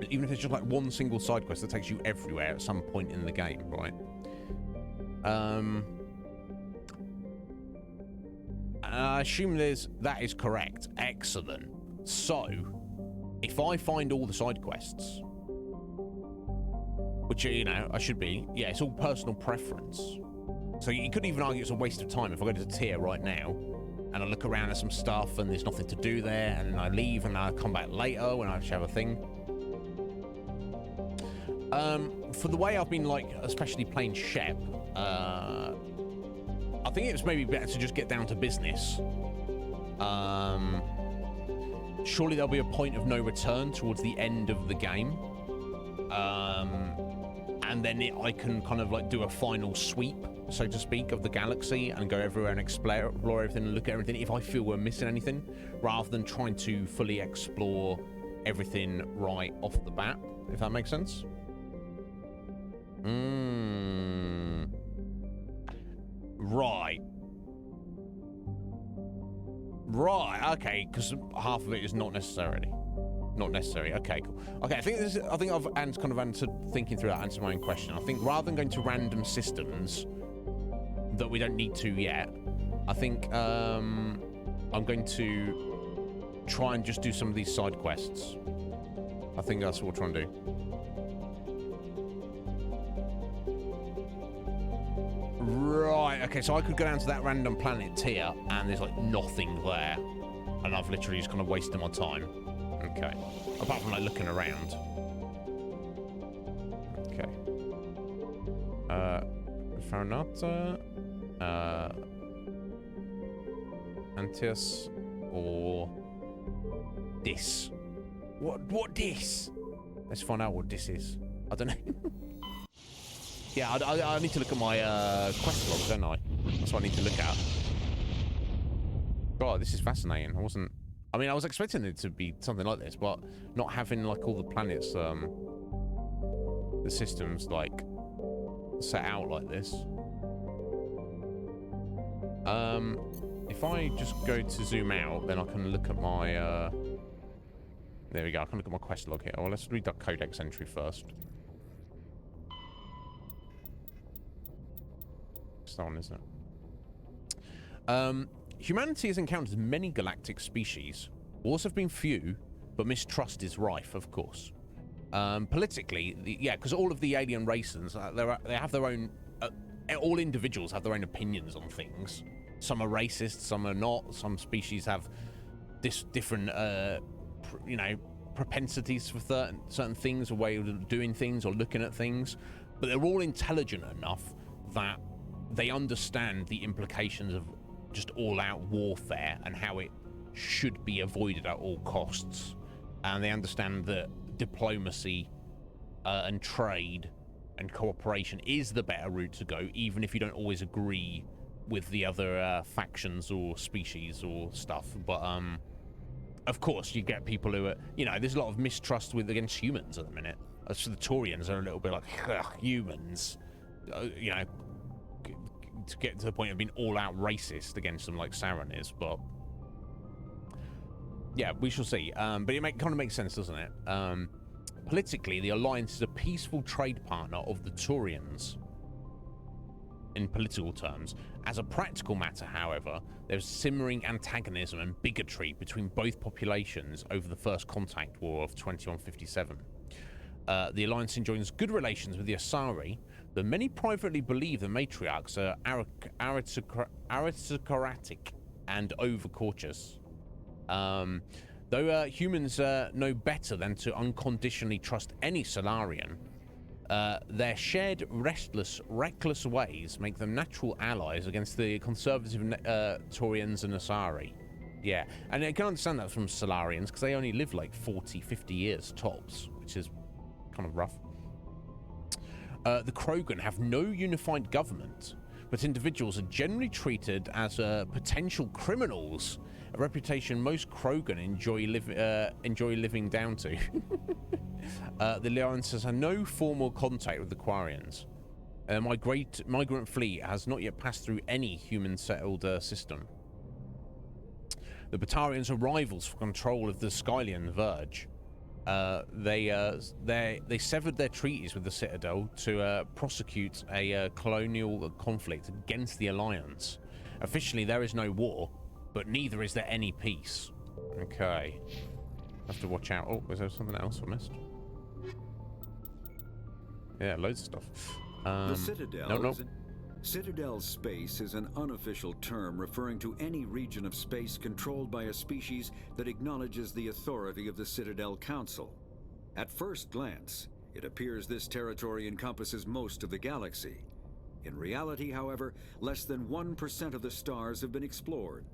[SPEAKER 1] Even if it's just like one single side quest that takes you everywhere at some point in the game, right? I assume that is correct. Excellent. So, if I find all the side quests, which, you know, I should be, yeah, it's all personal preference. So you could even argue it's a waste of time if I go to Tyr right now and I look around at some stuff and there's nothing to do there, and then I leave and I come back later when I actually have a thing. For the way I've been, like, especially playing Shep, I think it's maybe better to just get down to business. Surely there'll be a point of no return towards the end of the game. And then I can kind of like do a final sweep, so to speak, of the galaxy and go everywhere and explore everything and look at everything if I feel we're missing anything, rather than trying to fully explore everything right off the bat, if that makes sense. Right, okay, because half of it is not necessary. Okay, cool. Okay, I think I've kind of answered, thinking through that, answered my own question. I think rather than going to random systems that we don't need to yet, I think I'm going to try and just do some of these side quests. I think that's what we're trying to do. Right, okay, so I could go down to that random planet Tyr and there's like nothing there, and I've literally just kind of wasted my time. Okay, apart from like looking around. Okay. Faranata, Antius, or this. What this? Let's find out what this is. I don't know. Yeah, I need to look at my quest logs, don't I? That's what I need to look at. God, this is fascinating. I mean, I was expecting it to be something like this, but not having like all the planets, the systems like set out like this. If I just go to zoom out, then I can look at my. There we go. I can look at my quest log here. Well, let's read that codex entry first. It's that one, isn't it? Humanity has encountered many galactic species. Wars have been few, but mistrust is rife, of course. Politically, yeah, because all of the alien races, they have their own... all individuals have their own opinions on things. Some are racist, some are not. Some species have different, you know, propensities for certain things, a way of doing things or looking at things. But they're all intelligent enough that they understand the implications of just all-out warfare and how it should be avoided at all costs, and they understand that diplomacy and trade and cooperation is the better route to go, even if you don't always agree with the other factions or species or stuff. But of course you get people who are, you know, there's a lot of mistrust against humans at the minute. So the Taurians are a little bit like, humans, you know, to get to the point of being all-out racist against them like Saren is. But yeah, we shall see. But it kind of makes sense, doesn't it? Politically, the Alliance is a peaceful trade partner of the Taurians in political terms. As a practical matter, however, there's simmering antagonism and bigotry between both populations over the First Contact War of 2157. The Alliance enjoys good relations with the Asari, though many privately believe the matriarchs are aristocratic and overcautious. Though humans know better than to unconditionally trust any Solarian, Their shared, reckless ways make them natural allies against the conservative Taurians and Asari. Yeah, and I can understand that from Solarians, because they only live like 40, 50 years tops, which is kind of rough. The Krogan have no unified government, but individuals are generally treated as potential criminals, a reputation most Krogan enjoy living down to. The Alliances have no formal contact with the Quarians. Migrant fleet has not yet passed through any human-settled system. The Batarians are rivals for control of the Skylian Verge. They severed their treaties with the Citadel to prosecute a colonial conflict against the Alliance. Officially, there is no war, but neither is there any peace. Okay. Have to watch out. Oh, was there something else I missed? Yeah, loads of stuff.
[SPEAKER 8] The Citadel
[SPEAKER 1] no.
[SPEAKER 8] Citadel space is an unofficial term referring to any region of space controlled by a species that acknowledges the authority of the Citadel Council. At first glance, it appears this territory encompasses most of the galaxy. In reality, however, less than 1% of the stars have been explored.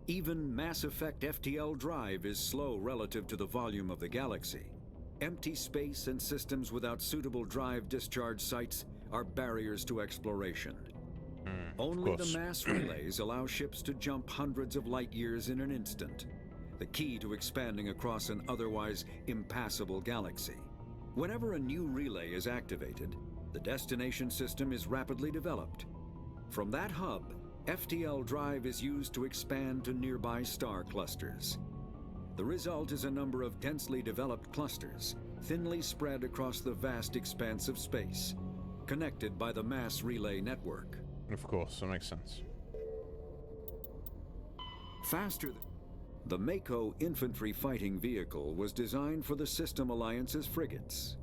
[SPEAKER 8] Even Mass Effect FTL drive is slow relative to the volume of the galaxy. Empty space and systems without suitable drive discharge sites are barriers to exploration. Only the mass relays allow ships to jump hundreds of light years in an instant, the key to expanding across an otherwise impassable galaxy. Whenever a new relay is activated, the destination system is rapidly developed. From that hub, FTL drive is used to expand to nearby star clusters. The result is a number of densely developed clusters, thinly spread across the vast expanse of space, connected by the mass relay network.
[SPEAKER 1] Of course, that makes sense.
[SPEAKER 8] The Mako infantry fighting vehicle was designed for the System Alliance's frigates.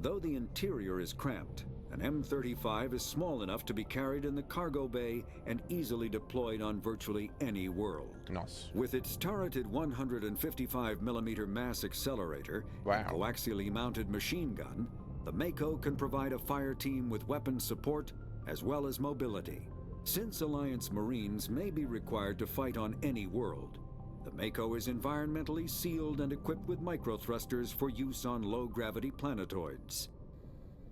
[SPEAKER 8] Though the interior is cramped, an M35 is small enough to be carried in the cargo bay and easily deployed on virtually any world.
[SPEAKER 1] Nice.
[SPEAKER 8] With its turreted 155mm mass accelerator and coaxially mounted machine gun, the Mako can provide a fire team with weapon support as well as mobility. Since Alliance Marines may be required to fight on any world, the Mako is environmentally sealed and equipped with microthrusters for use on low-gravity planetoids.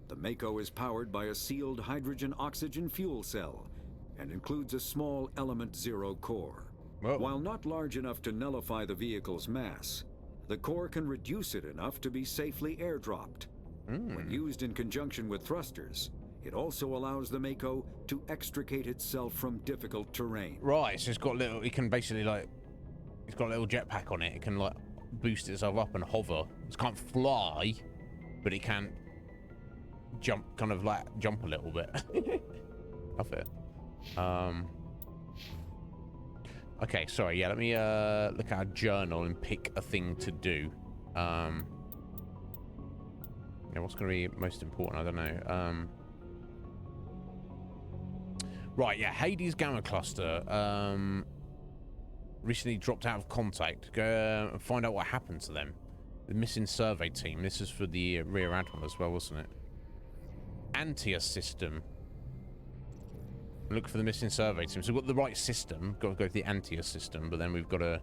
[SPEAKER 8] The Mako is powered by a sealed hydrogen-oxygen fuel cell and includes a small Element Zero core. While not large enough to nullify the vehicle's mass, the core can reduce it enough to be safely airdropped. When used in conjunction with thrusters, it also allows the Mako to extricate itself from difficult terrain.
[SPEAKER 1] Right, so it's got little, it can basically like, it's got a little jetpack on it. It can like boost itself up and hover. It can't fly, but it can jump, kind of like jump a little bit. Love it. Okay, sorry, yeah, let me look at our journal and pick a thing to do. Yeah, what's going to be most important? I don't know. Right, yeah, Hades Gamma Cluster recently dropped out of contact. Go and find out what happened to them. The missing survey team. This is for the Rear Admiral as well, wasn't it? Antia system. Look for the missing survey team. So we've got the right system. Got to go to the Antia system, but then we've got to...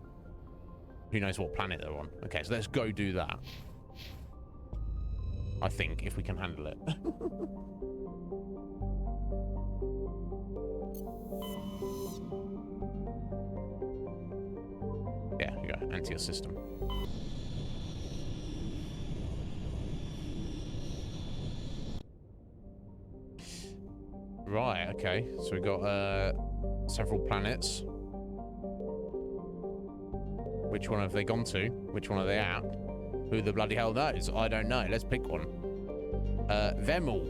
[SPEAKER 1] Who knows what planet they're on. Okay, so let's go do that. I think, if we can handle it. Yeah, here you go. Antia system. Right, okay. So we've got several planets. Which one have they gone to? Which one are they at? Who the bloody hell knows? I don't know. Let's pick one. Them all.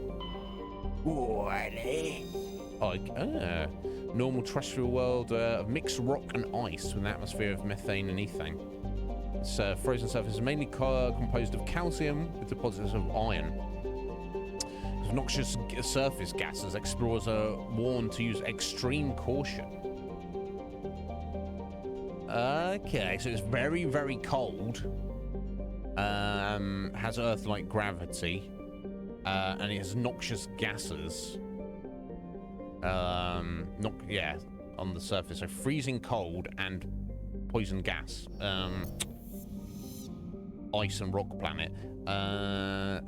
[SPEAKER 1] Normal terrestrial world of mixed rock and ice with an atmosphere of methane and ethane. Its frozen surface is mainly composed of calcium with deposits of iron. With noxious surface gases, explorers are warned to use extreme caution. Okay, so it's very, very cold. Has Earth-like gravity. and it has noxious gases. Yeah, on the surface. So freezing cold and poison gas. Ice and rock planet.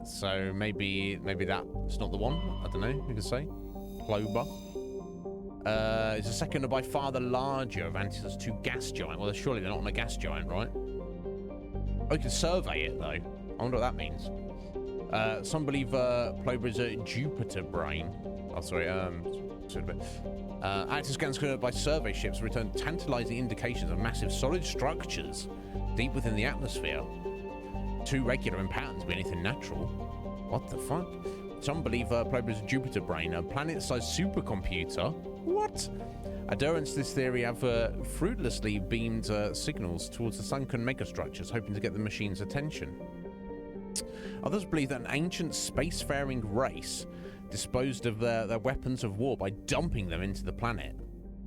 [SPEAKER 1] So maybe that's not the one. I don't know. You could say Ploba. It's the second and by far the larger of Antisa's two gas giant. Well, surely they're not on a gas giant, right? Oh, you can survey it though. I wonder what that means. Some believe Ploba is a Jupiter brain. Oh, sorry. Active scans conducted by survey ships return tantalizing indications of massive solid structures deep within the atmosphere. Too regular in pattern to be anything natural. What the fuck? Some believe Ploba is a Jupiter brain, a planet-sized supercomputer. What? Adherents to this theory have fruitlessly beamed signals towards the sunken megastructures, hoping to get the machine's attention. Others believe that an ancient spacefaring race disposed of their weapons of war by dumping them into the planet.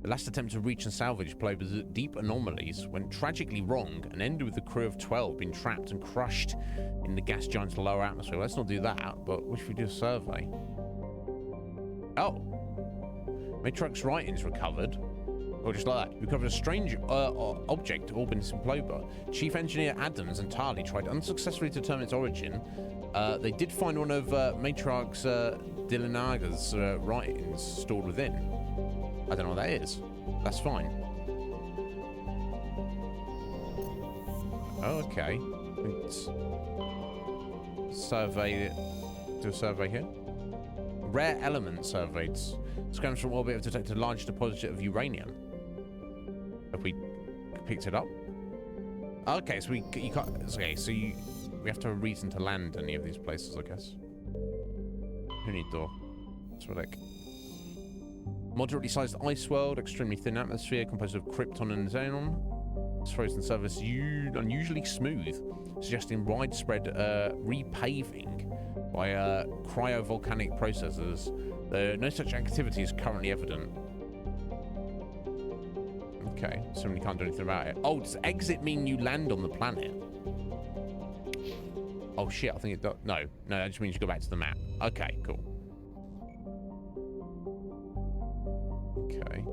[SPEAKER 1] The last attempt to reach and salvage Ploba's deep anomalies went tragically wrong and ended with the crew of 12 being trapped and crushed in the gas giant's lower atmosphere. Let's not do that, but what if we do a survey? Oh. Matriarch's writings recovered. Or just like that. Recovered a strange object orbiting Ploba. Chief Engineer Adams and Tarly tried unsuccessfully to determine its origin. They did find one of Matriarch's Dillinaga's writings stored within. I don't know what that is. That's fine. Oh, okay. Let's survey. Do a survey here. Rare element surveyed. Scans from orbit have detected a large deposit of uranium. Have we picked it up? Okay, so we can't. Okay, so we have to have a reason to land any of these places, I guess. Who need door? That's what like. Moderately sized ice world, extremely thin atmosphere, composed of krypton and xenon. Its frozen surface unusually smooth, suggesting widespread repaving by cryovolcanic processes. Though no such activity is currently evident. Okay, so we can't do anything about it. Oh, does exit mean you land on the planet? Oh shit, I think it does. No, that just means you go back to the map. Okay, cool. Okay.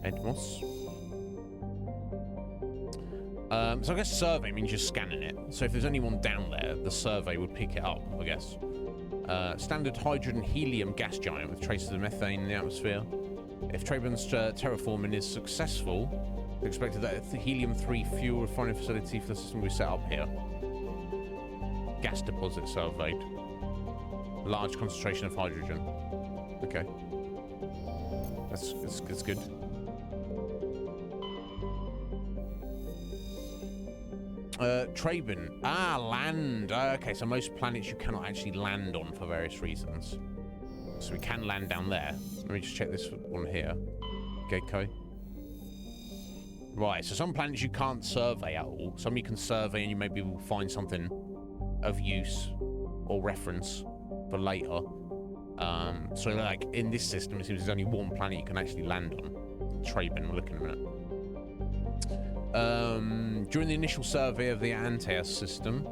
[SPEAKER 1] Edmos. So I guess survey means you're scanning it. So if there's anyone down there, the survey would pick it up, I guess. Standard hydrogen helium gas giant with traces of methane in the atmosphere. If Traben's terraforming is successful, it's expected that the helium-3 fuel refining facility for the system will be set up here. Gas deposit surveyed. Large concentration of hydrogen. Okay. That's good. Traben. Land. Okay, so most planets you cannot actually land on for various reasons. So we can land down there. Let me just check this one here. Gecko. Right, so some planets you can't survey at all. Some you can survey and you maybe will find something of use or reference for later. So like in this system, it seems there's only one planet you can actually land on. Traben, we're looking at a minute. During the initial survey of the Antaeus system,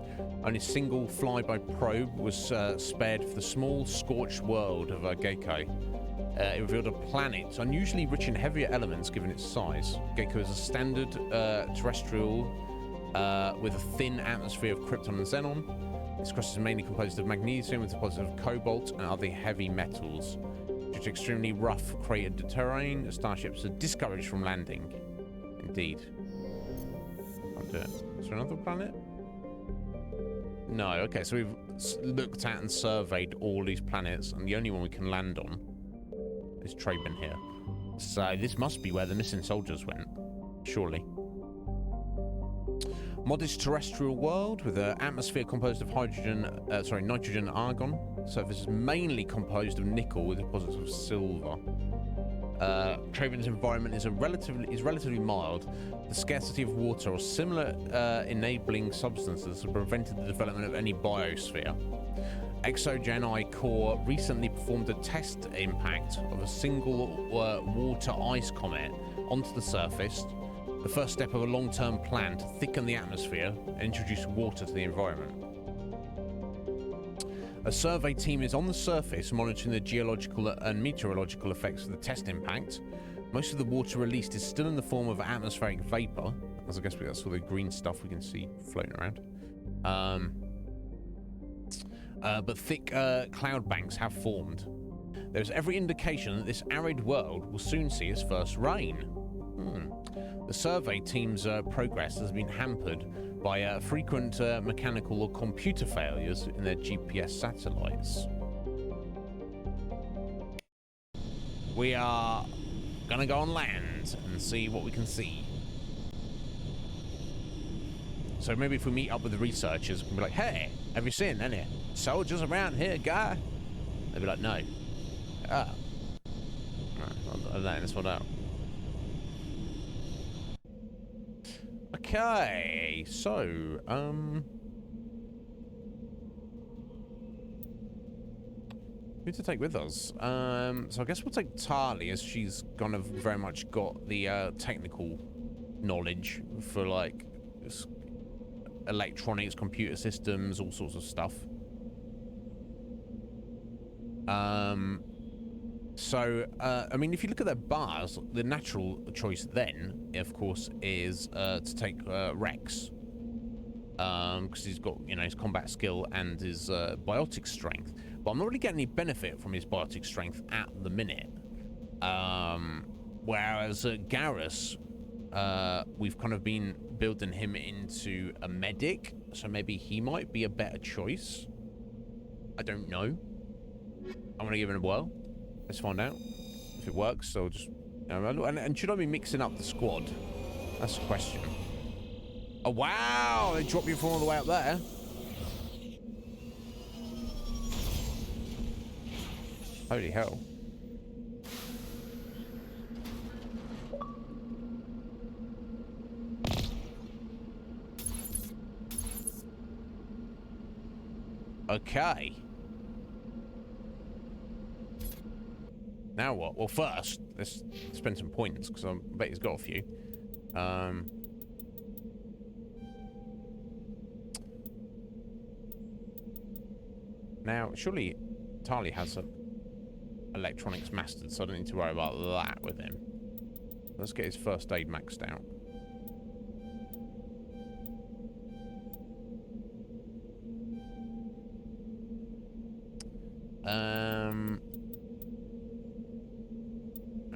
[SPEAKER 1] only a single flyby probe was spared for the small, scorched world of Gecko. It revealed a planet unusually rich in heavier elements given its size. Gecko is a standard terrestrial with a thin atmosphere of krypton and xenon. Its crust is mainly composed of magnesium with deposits of cobalt and other heavy metals. Due to extremely rough cratered terrain, starships are discouraged from landing. Indeed. Is there another planet? No, okay, so we've looked at and surveyed all these planets, and the only one we can land on is Traben here. So this must be where the missing soldiers went, surely. Modest terrestrial world with an atmosphere composed of nitrogen and argon. Surface is mainly composed of nickel with deposits of silver. Traben's environment is relatively mild. The scarcity of water or similar enabling substances have prevented the development of any biosphere. ExoGen core recently performed a test impact of a single water ice comet onto the surface, the first step of a long-term plan to thicken the atmosphere and introduce water to the environment. A survey team is on the surface monitoring the geological and meteorological effects of the test impact. Most of the water released is still in the form of atmospheric vapor, as I guess that's all the green stuff we can see floating around. But thick cloud banks have formed. There's every indication that this arid world will soon see its first rain. The survey team's progress has been hampered by frequent mechanical or computer failures in their GPS satellites. We are gonna go on land and see what we can see. So maybe if we meet up with the researchers, we can be like, hey, have you seen any soldiers around here, guy? They'd be like, no. Oh. I don't know, let's find out. Okay, so, who to take with us? So I guess we'll take Tali, as she's kind of very much got the technical knowledge for like electronics, computer systems, all sorts of stuff. I mean, if you look at their bars, the natural choice then, of course, is to take Rex. Because he's got, you know, his combat skill and his biotic strength. But I'm not really getting any benefit from his biotic strength at the minute. Whereas Garrus, we've kind of been building him into a medic, so maybe he might be a better choice. I don't know. I'm gonna give it a whirl. Let's find out if it works. So just, you know, and should I be mixing up the squad? That's the question. Oh wow! They drop you from all the way up there. Holy hell! Okay. Now what? Well, first, let's spend some points, because I bet he's got a few. Now, surely Tali has an electronics mastered, so I don't need to worry about that with him. Let's get his first aid maxed out.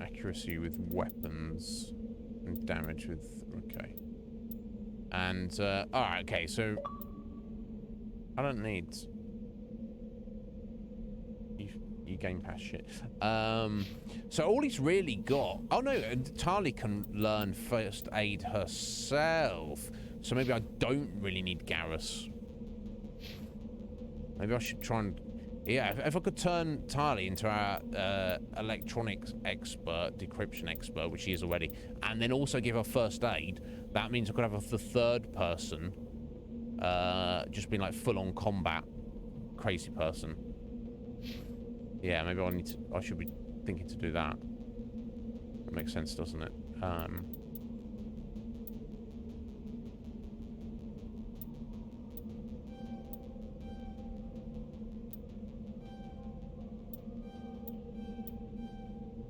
[SPEAKER 1] Accuracy with weapons and damage with, okay. And alright, okay, so I don't need you Game Pass shit. So all he's really got, oh no, Tali can learn first aid herself, so maybe I don't really need Garrus. Maybe I should try and, yeah, if I could turn Tali into our electronics expert, decryption expert, which she is already, and then also give her first aid, that means I could have the third person just being like full-on combat crazy person. Yeah, maybe I should be thinking to do that. That makes sense, doesn't it?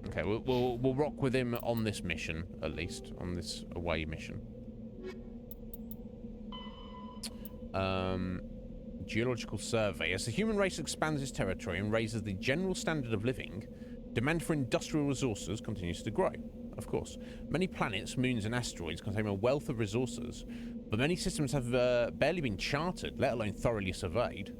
[SPEAKER 1] Okay, we'll rock with him on this mission, at least on this away mission. Geological survey. As the human race expands its territory and raises the general standard of living, demand for industrial resources continues to grow. Of course, many planets, moons, and asteroids contain a wealth of resources, but many systems have barely been charted, let alone thoroughly surveyed.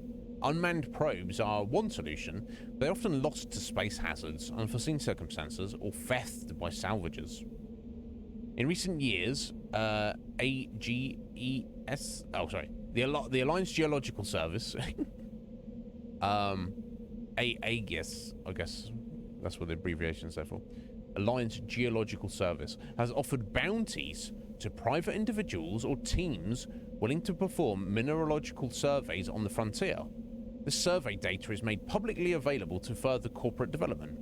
[SPEAKER 1] Unmanned probes are one solution, but they're often lost to space hazards, unforeseen circumstances, or theft by salvagers. In recent years, the Alliance Geological Service, AGES, I guess that's what the abbreviation stands for, Alliance Geological Service, has offered bounties to private individuals or teams willing to perform mineralogical surveys on the frontier. This survey data is made publicly available to further corporate development.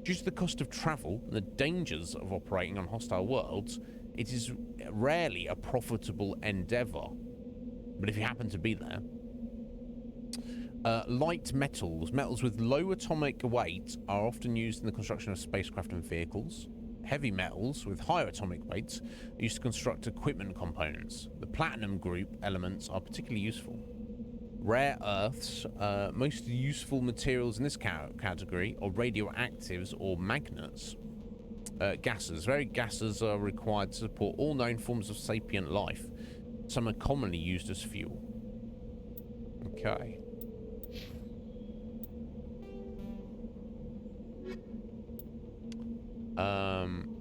[SPEAKER 1] Due to the cost of travel and the dangers of operating on hostile worlds, it is rarely a profitable endeavor. But if you happen to be there, Light metals. Metals with low atomic weight are often used in the construction of spacecraft and vehicles. Heavy metals with higher atomic weights are used to construct equipment components. The platinum group elements are particularly useful. Rare earths. Most useful materials in this category are radioactives or magnets. Gases. Very gases are required to support all known forms of sapient life. Some are commonly used as fuel. Okay.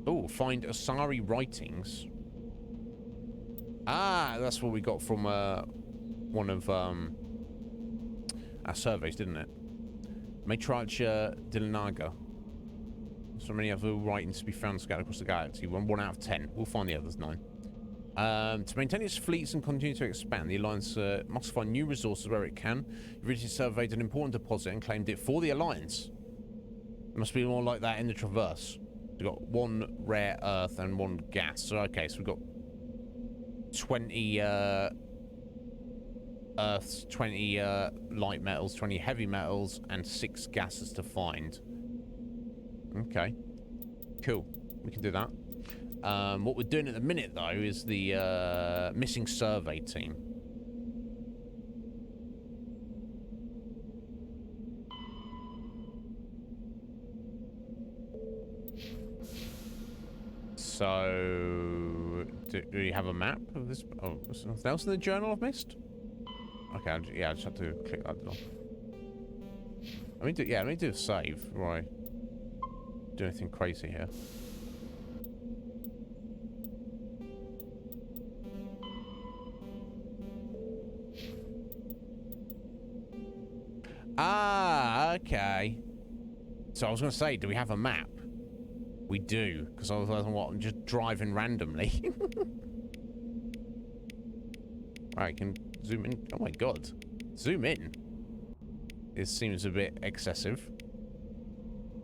[SPEAKER 1] Oh, find Asari writings. Ah, that's what we got from one of our surveys, didn't it? Matriarch Dilanaga. So many other writings to be found scattered across the galaxy. 1 out of 10. We'll find the others 9. To maintain its fleets and continue to expand, the Alliance must find new resources where it can. You've recently surveyed an important deposit and claimed it for the Alliance. It must be more like that in the Traverse. We've got 1 rare earth and 1 gas. So, okay, so we've got 20 earths, 20 light metals, 20 heavy metals, and 6 gases to find. Okay. Cool. We can do that. What we're doing at the minute, though, is the missing survey team. So, do we have a map of this? Oh, is there something else in the journal I've missed? Okay, yeah, I just have to click that off. Let me do a save. Right. Do anything crazy here. Ah, okay. So I was going to say, do we have a map? We do, because otherwise I'm just driving randomly. Right, can zoom in. Oh my god. Zoom in. It seems a bit excessive.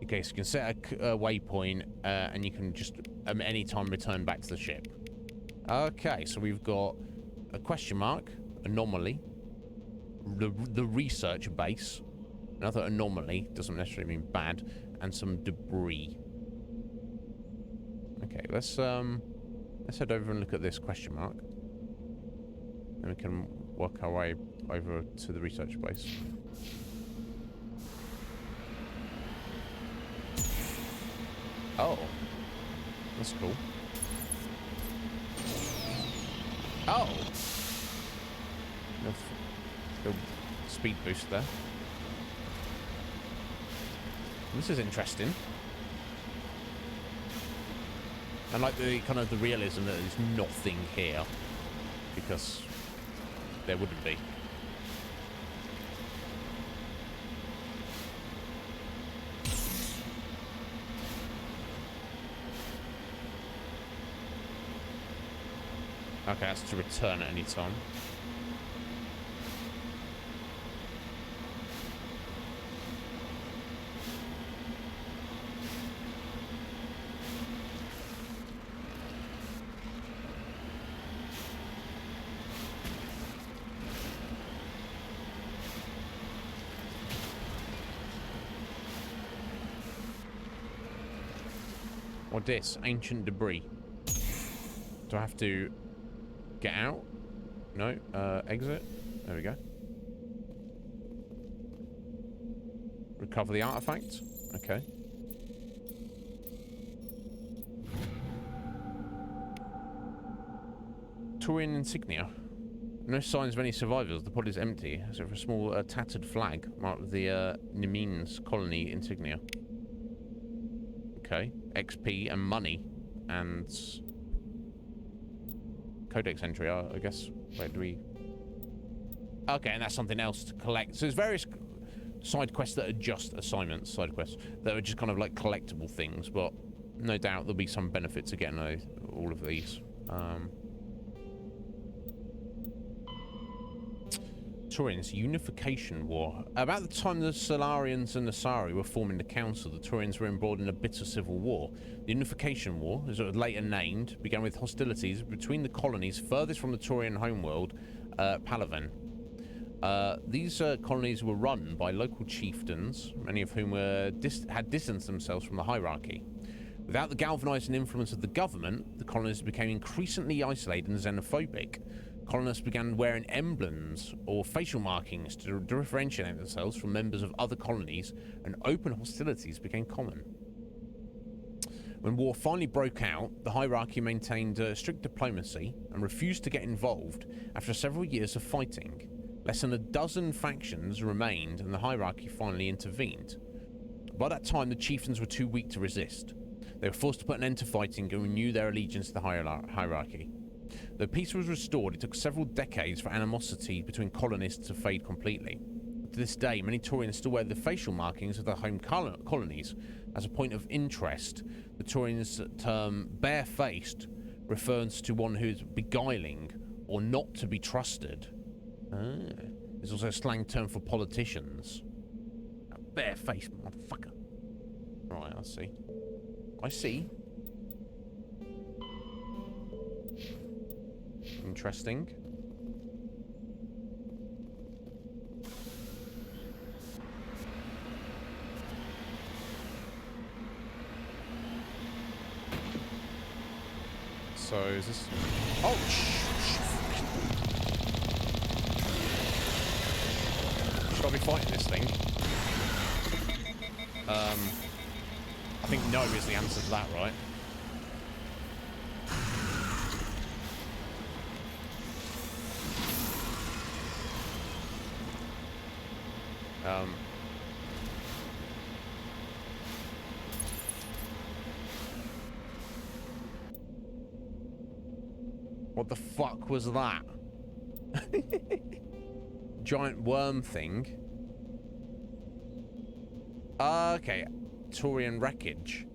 [SPEAKER 1] Okay, so you can set a waypoint, and you can just any time return back to the ship. Okay, so we've got a question mark, anomaly, the research base, another anomaly, doesn't necessarily mean bad, and some debris. Okay, let's head over and look at this question mark. Then we can work our way over to the research base. Oh, that's cool. Oh, the speed boost there. This is interesting. I like the kind of the realism that there's nothing here, because there wouldn't be. Okay, that's to return at any time. Or this ancient debris. Do I have to get out? No. Exit. There we go. Recover the artifact. Okay. Turian insignia. No signs of any survivors. The pod is empty, except for a small tattered flag marked with the Nimean's colony insignia. Okay. XP and money and codex entry, I guess. Where do we... Okay, and that's something else to collect. So there's various side quests that are just assignments, side quests, that are just kind of like collectible things, but no doubt there'll be some benefit to getting all of these. Turians, Unification War. About the time the Solarians and Asari were forming the Council, the Turians were embroiled in a bitter civil war. The Unification War, as it was later named, began with hostilities between the colonies furthest from the Turian homeworld, Palaven. These colonies were run by local chieftains, many of whom had distanced themselves from the hierarchy. Without the galvanizing influence of the government, the colonists became increasingly isolated and xenophobic. Colonists began wearing emblems or facial markings to differentiate themselves from members of other colonies, and open hostilities became common. When war finally broke out, the hierarchy maintained strict diplomacy and refused to get involved after several years of fighting. Less than a dozen factions remained, and the hierarchy finally intervened. By that time, the chieftains were too weak to resist. They were forced to put an end to fighting and renew their allegiance to the hierarchy. Though peace was restored, it took several decades for animosity between colonists to fade completely. To this day, many Taurians still wear the facial markings of their home colonies. As a point of interest, the Taurians' term barefaced refers to one who is beguiling or not to be trusted. There's also a slang term for politicians. A barefaced motherfucker. Right, I see. I see. Interesting. So is this? Oh, should I be fighting this thing? I think no is the answer to that, right? What the fuck was that? Giant worm thing. Okay. Taurian wreckage.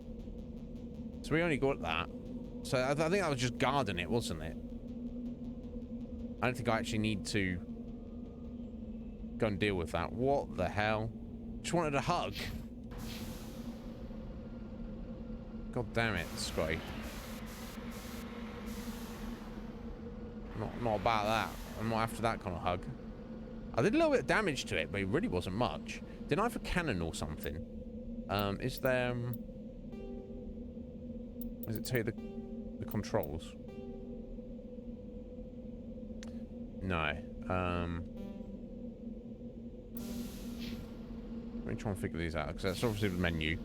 [SPEAKER 1] So we only got that. So I think that was just guarding it, wasn't it? I don't think I actually need to go and deal with that. What the hell? Just wanted a hug. God damn it, Scotty. Not about that. I'm not after that kind of hug. I did a little bit of damage to it, but it really wasn't much. Didn't I have a cannon or something? Is there... Does it tell you the controls? No. Let me try and figure these out, because that's obviously the menu.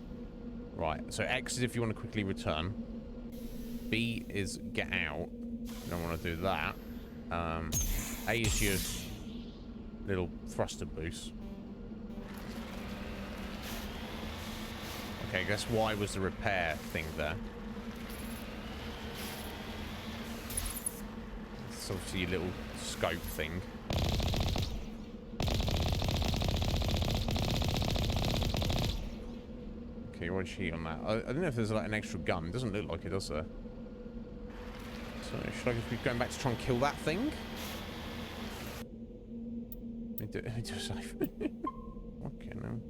[SPEAKER 1] Right, so X is if you want to quickly return. B is get out. You don't want to do that. A is your little thruster boost. Okay, I guess Y was the repair thing there. It's obviously your little scope thing. Okay, what'd she on that? I don't know if there's like an extra gun. It doesn't look like it, does there? So should I be going back to try and kill that thing? Let me do a safe. Okay, no.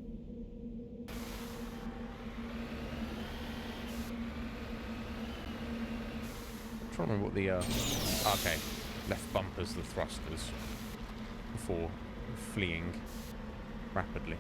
[SPEAKER 1] I'm trying to remember what the okay. Left bumpers, the thrusters. Before fleeing rapidly.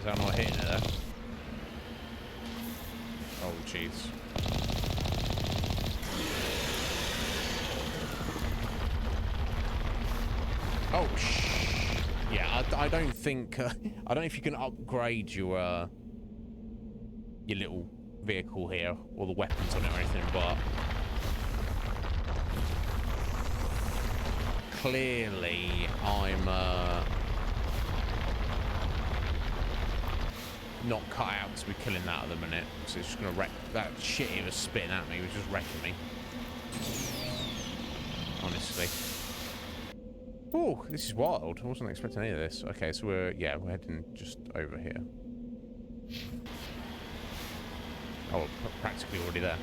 [SPEAKER 1] I'm not hitting it there. Oh, jeez. Oh, yeah, I don't think... I don't know if you can upgrade your little vehicle here, or the weapons on it or anything, but... Clearly, I'm, not cut out to be killing that at the minute, so it's just gonna wreck that shit he was spitting at me, was just wrecking me. Honestly. Oh, this is wild. I wasn't expecting any of this. Okay, so we're heading just over here. Oh, we're practically already there.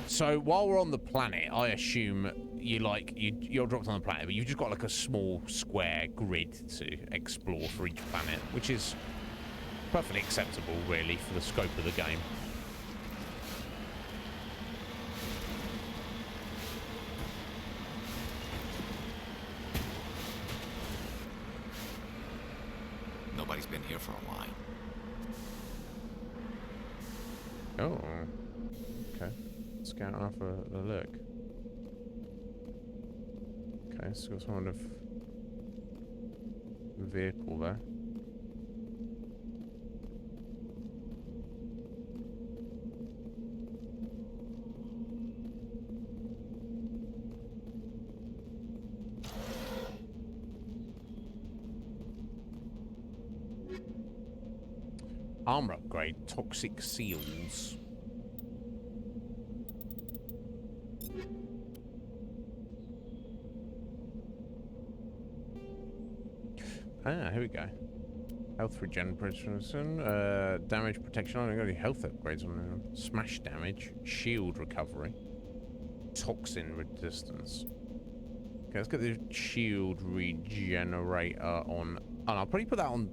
[SPEAKER 1] So while we're on the planet, I assume you're dropped on the planet, but you've just got like a small square grid to explore for each planet, which is perfectly acceptable, really, for the scope of the game.
[SPEAKER 2] Nobody's been here for a while.
[SPEAKER 1] Oh, okay. Let's go out for a look. Okay, so got some kind of vehicle there. Armor upgrade, toxic seals. Ah, here we go. Health regen, damage protection. I don't got any health upgrades on there. Smash damage, shield recovery, toxin resistance. Okay, let's get the shield regenerator on. Oh, I'll probably put that on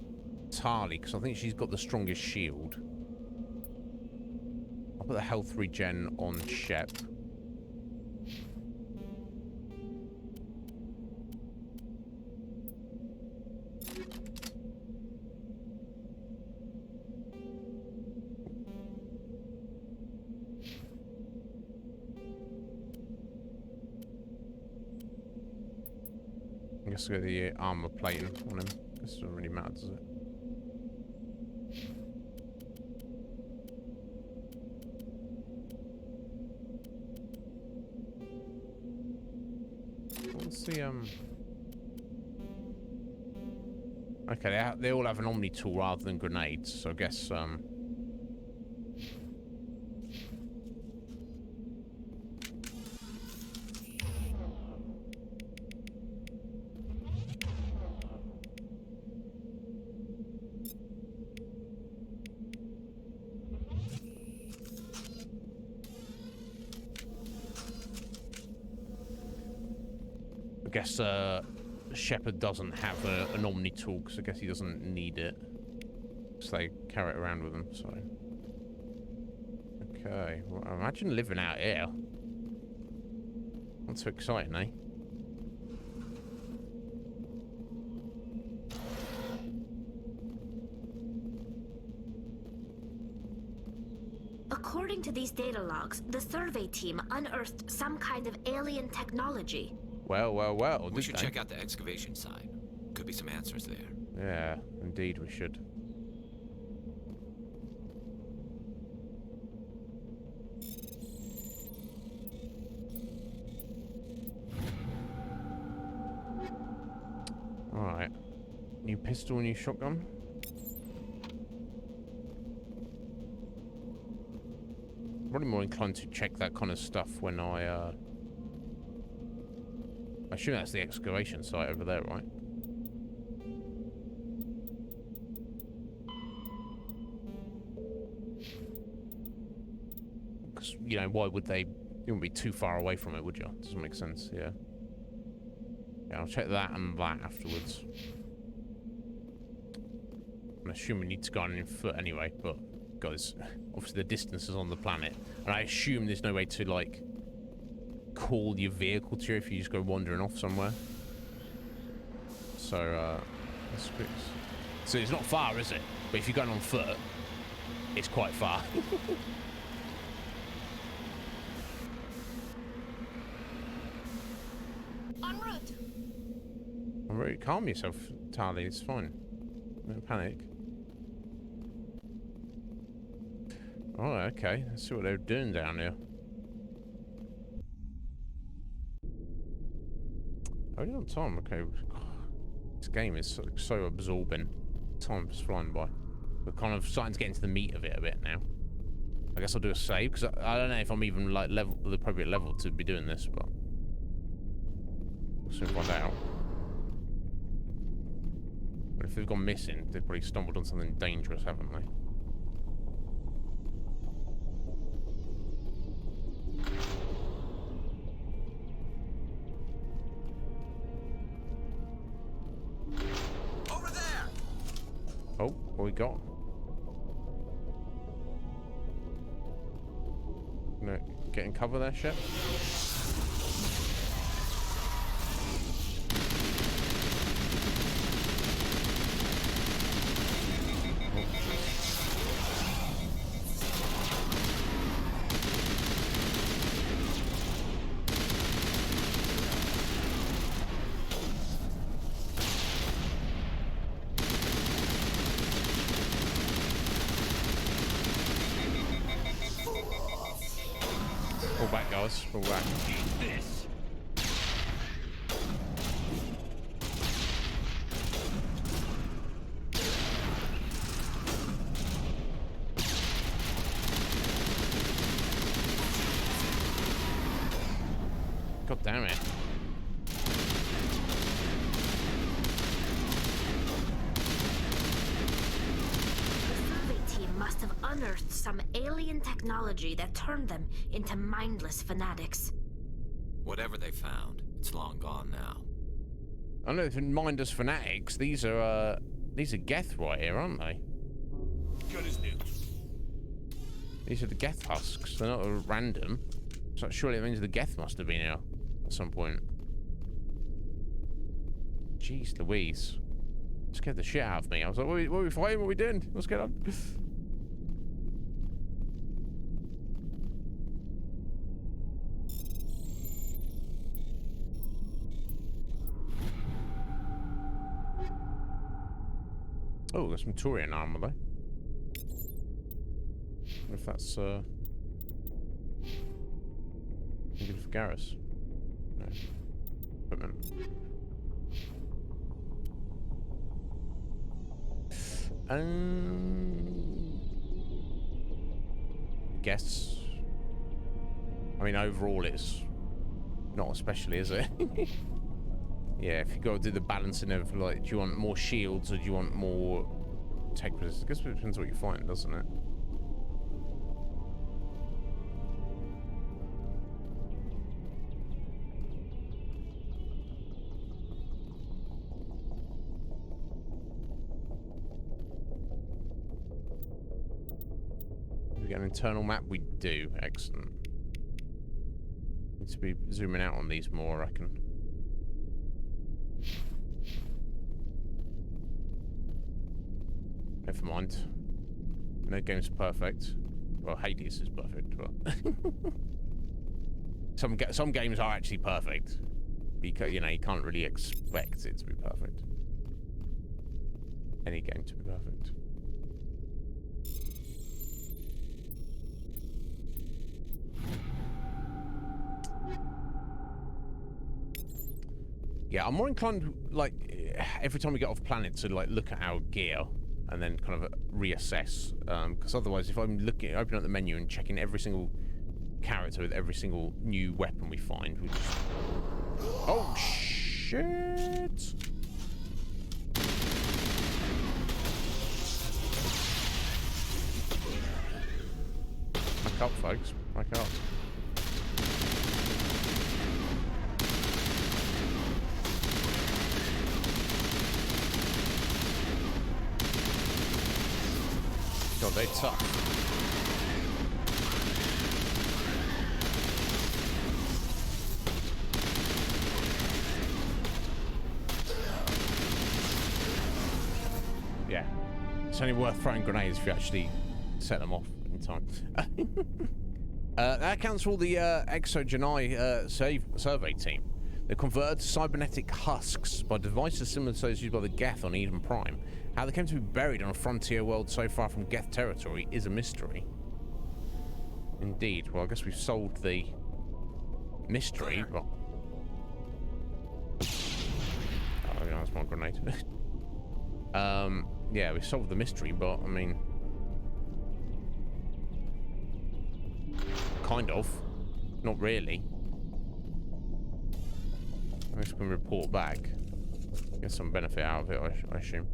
[SPEAKER 1] Tali because I think she's got the strongest shield. I'll put the health regen on Shep. I guess we'll get the armor plating on him. This doesn't really matter, does it? What's the Okay, they all have an Omni tool rather than grenades, so I guess Shepard doesn't have an Omni tool because I guess he doesn't need it. So they carry it around with him, so. Okay, well, imagine living out here. Not so exciting, eh?
[SPEAKER 6] According to these data logs, the survey team unearthed some kind of alien technology.
[SPEAKER 1] Well.
[SPEAKER 2] We should check out the excavation site. Could be some answers there.
[SPEAKER 1] Yeah, indeed we should. Alright. New pistol, new shotgun. Probably more inclined to check that kind of stuff when I assume that's the excavation site over there, right? Because, you know, why would they? You wouldn't be too far away from it, would you? Doesn't make sense, yeah. Yeah, I'll check that and that afterwards. I assume we need to go on in foot anyway, but, guys, obviously the distance is on the planet. And I assume there's no way to, like, call your vehicle to you if you just go wandering off somewhere. So, that's good. So it's not far, is it? But if you're going on foot, it's quite far.
[SPEAKER 6] En route.
[SPEAKER 1] All right, calm yourself, Tali. It's fine. Don't panic. Oh, okay. Let's see what they're doing down here. Only on time, okay. This game is so absorbing. Time's flying by. We're kind of starting to get into the meat of it a bit now. I guess I'll do a save, because I don't know if I'm even like the appropriate level to be doing this, but we'll soon find out. But if they've gone missing, they've probably stumbled on something dangerous, haven't they? What we got? No, get in cover there, ship. Pull back, guys. Pull back.
[SPEAKER 16] This.
[SPEAKER 1] God damn it.
[SPEAKER 6] Must have unearthed some alien technology that turned them into mindless fanatics.
[SPEAKER 2] Whatever they found, it's long gone now.
[SPEAKER 1] I don't know if in mindless fanatics, these are Geth right here, aren't they?
[SPEAKER 16] Good as new.
[SPEAKER 1] These are the Geth husks. They're not random. So surely it means the Geth must have been here at some point. Jeez Louise. Scared the shit out of me. I was like, what are we fighting? What are we doing? What's going on? Oh, there's some Turian armor there. Wonder if that's good for Garrus. No. Equipment. Guess. I mean, overall, it's not especially, is it? Yeah, if you got to do the balancing of, like, do you want more shields or do you want more tech resistance? I guess it depends what you find, doesn't it? We get an internal map? We do. Excellent. Need to be zooming out on these more, I reckon. Never mind. No game's perfect. Well, Hades is perfect, but some games are actually perfect. Because, you know, you can't really expect it to be perfect. Any game to be perfect. Yeah, I'm more inclined, like, every time we get off planet to, like, look at our gear and then kind of reassess. Because otherwise, if I'm opening up the menu and checking every single character with every single new weapon we find, we just... Oh, shit! Back up, folks. Back up. God, they're tough. Yeah. It's only worth throwing grenades if you actually set them off in time. That accounts for all the Exo-Genii survey team. They're converted to cybernetic husks by devices similar to those used by the Geth on Eden Prime. How they came to be buried on a frontier world so far from Geth territory is a mystery. Indeed. Well, I guess we've solved the mystery, but... Oh, yeah, that's my grenade. Yeah, we solved the mystery, but, I mean... Kind of. Not really. I guess we can report back. Get some benefit out of it, I assume.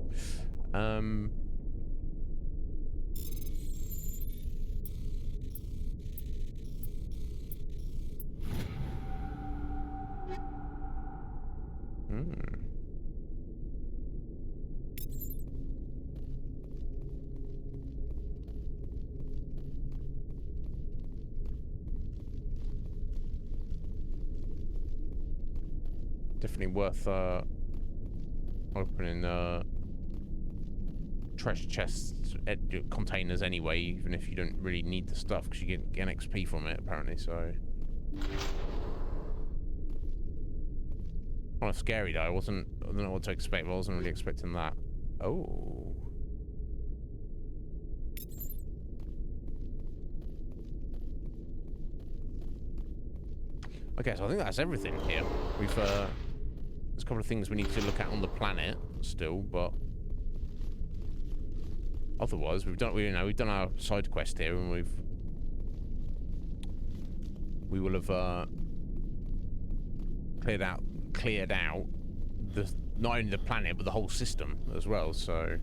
[SPEAKER 1] Definitely worth opening treasure chests containers anyway, even if you don't really need the stuff, because you get an XP from it apparently. So kind of scary though. I don't know what to expect, but I wasn't really expecting that. Oh. Okay, so I think that's everything here. We've there's a couple of things we need to look at on the planet still, but otherwise we've done our side quest here, and we will have cleared out the not only the planet but the whole system as well. So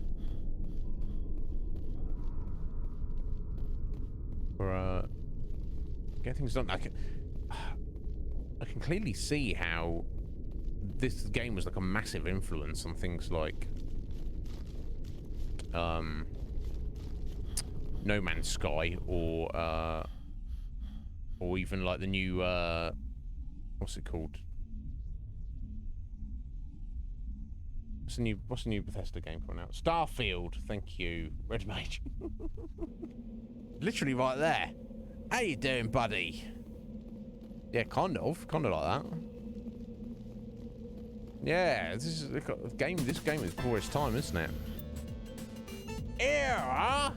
[SPEAKER 1] for get things done. I can clearly see how this game was like a massive influence on things like No Man's Sky, or even like the new what's it called? What's the new Bethesda game coming out? Starfield. Thank you, Red Mage. Literally right there. How you doing, buddy? Yeah, kind of like that. Yeah, this is a game. This game is before its time, isn't it? Era.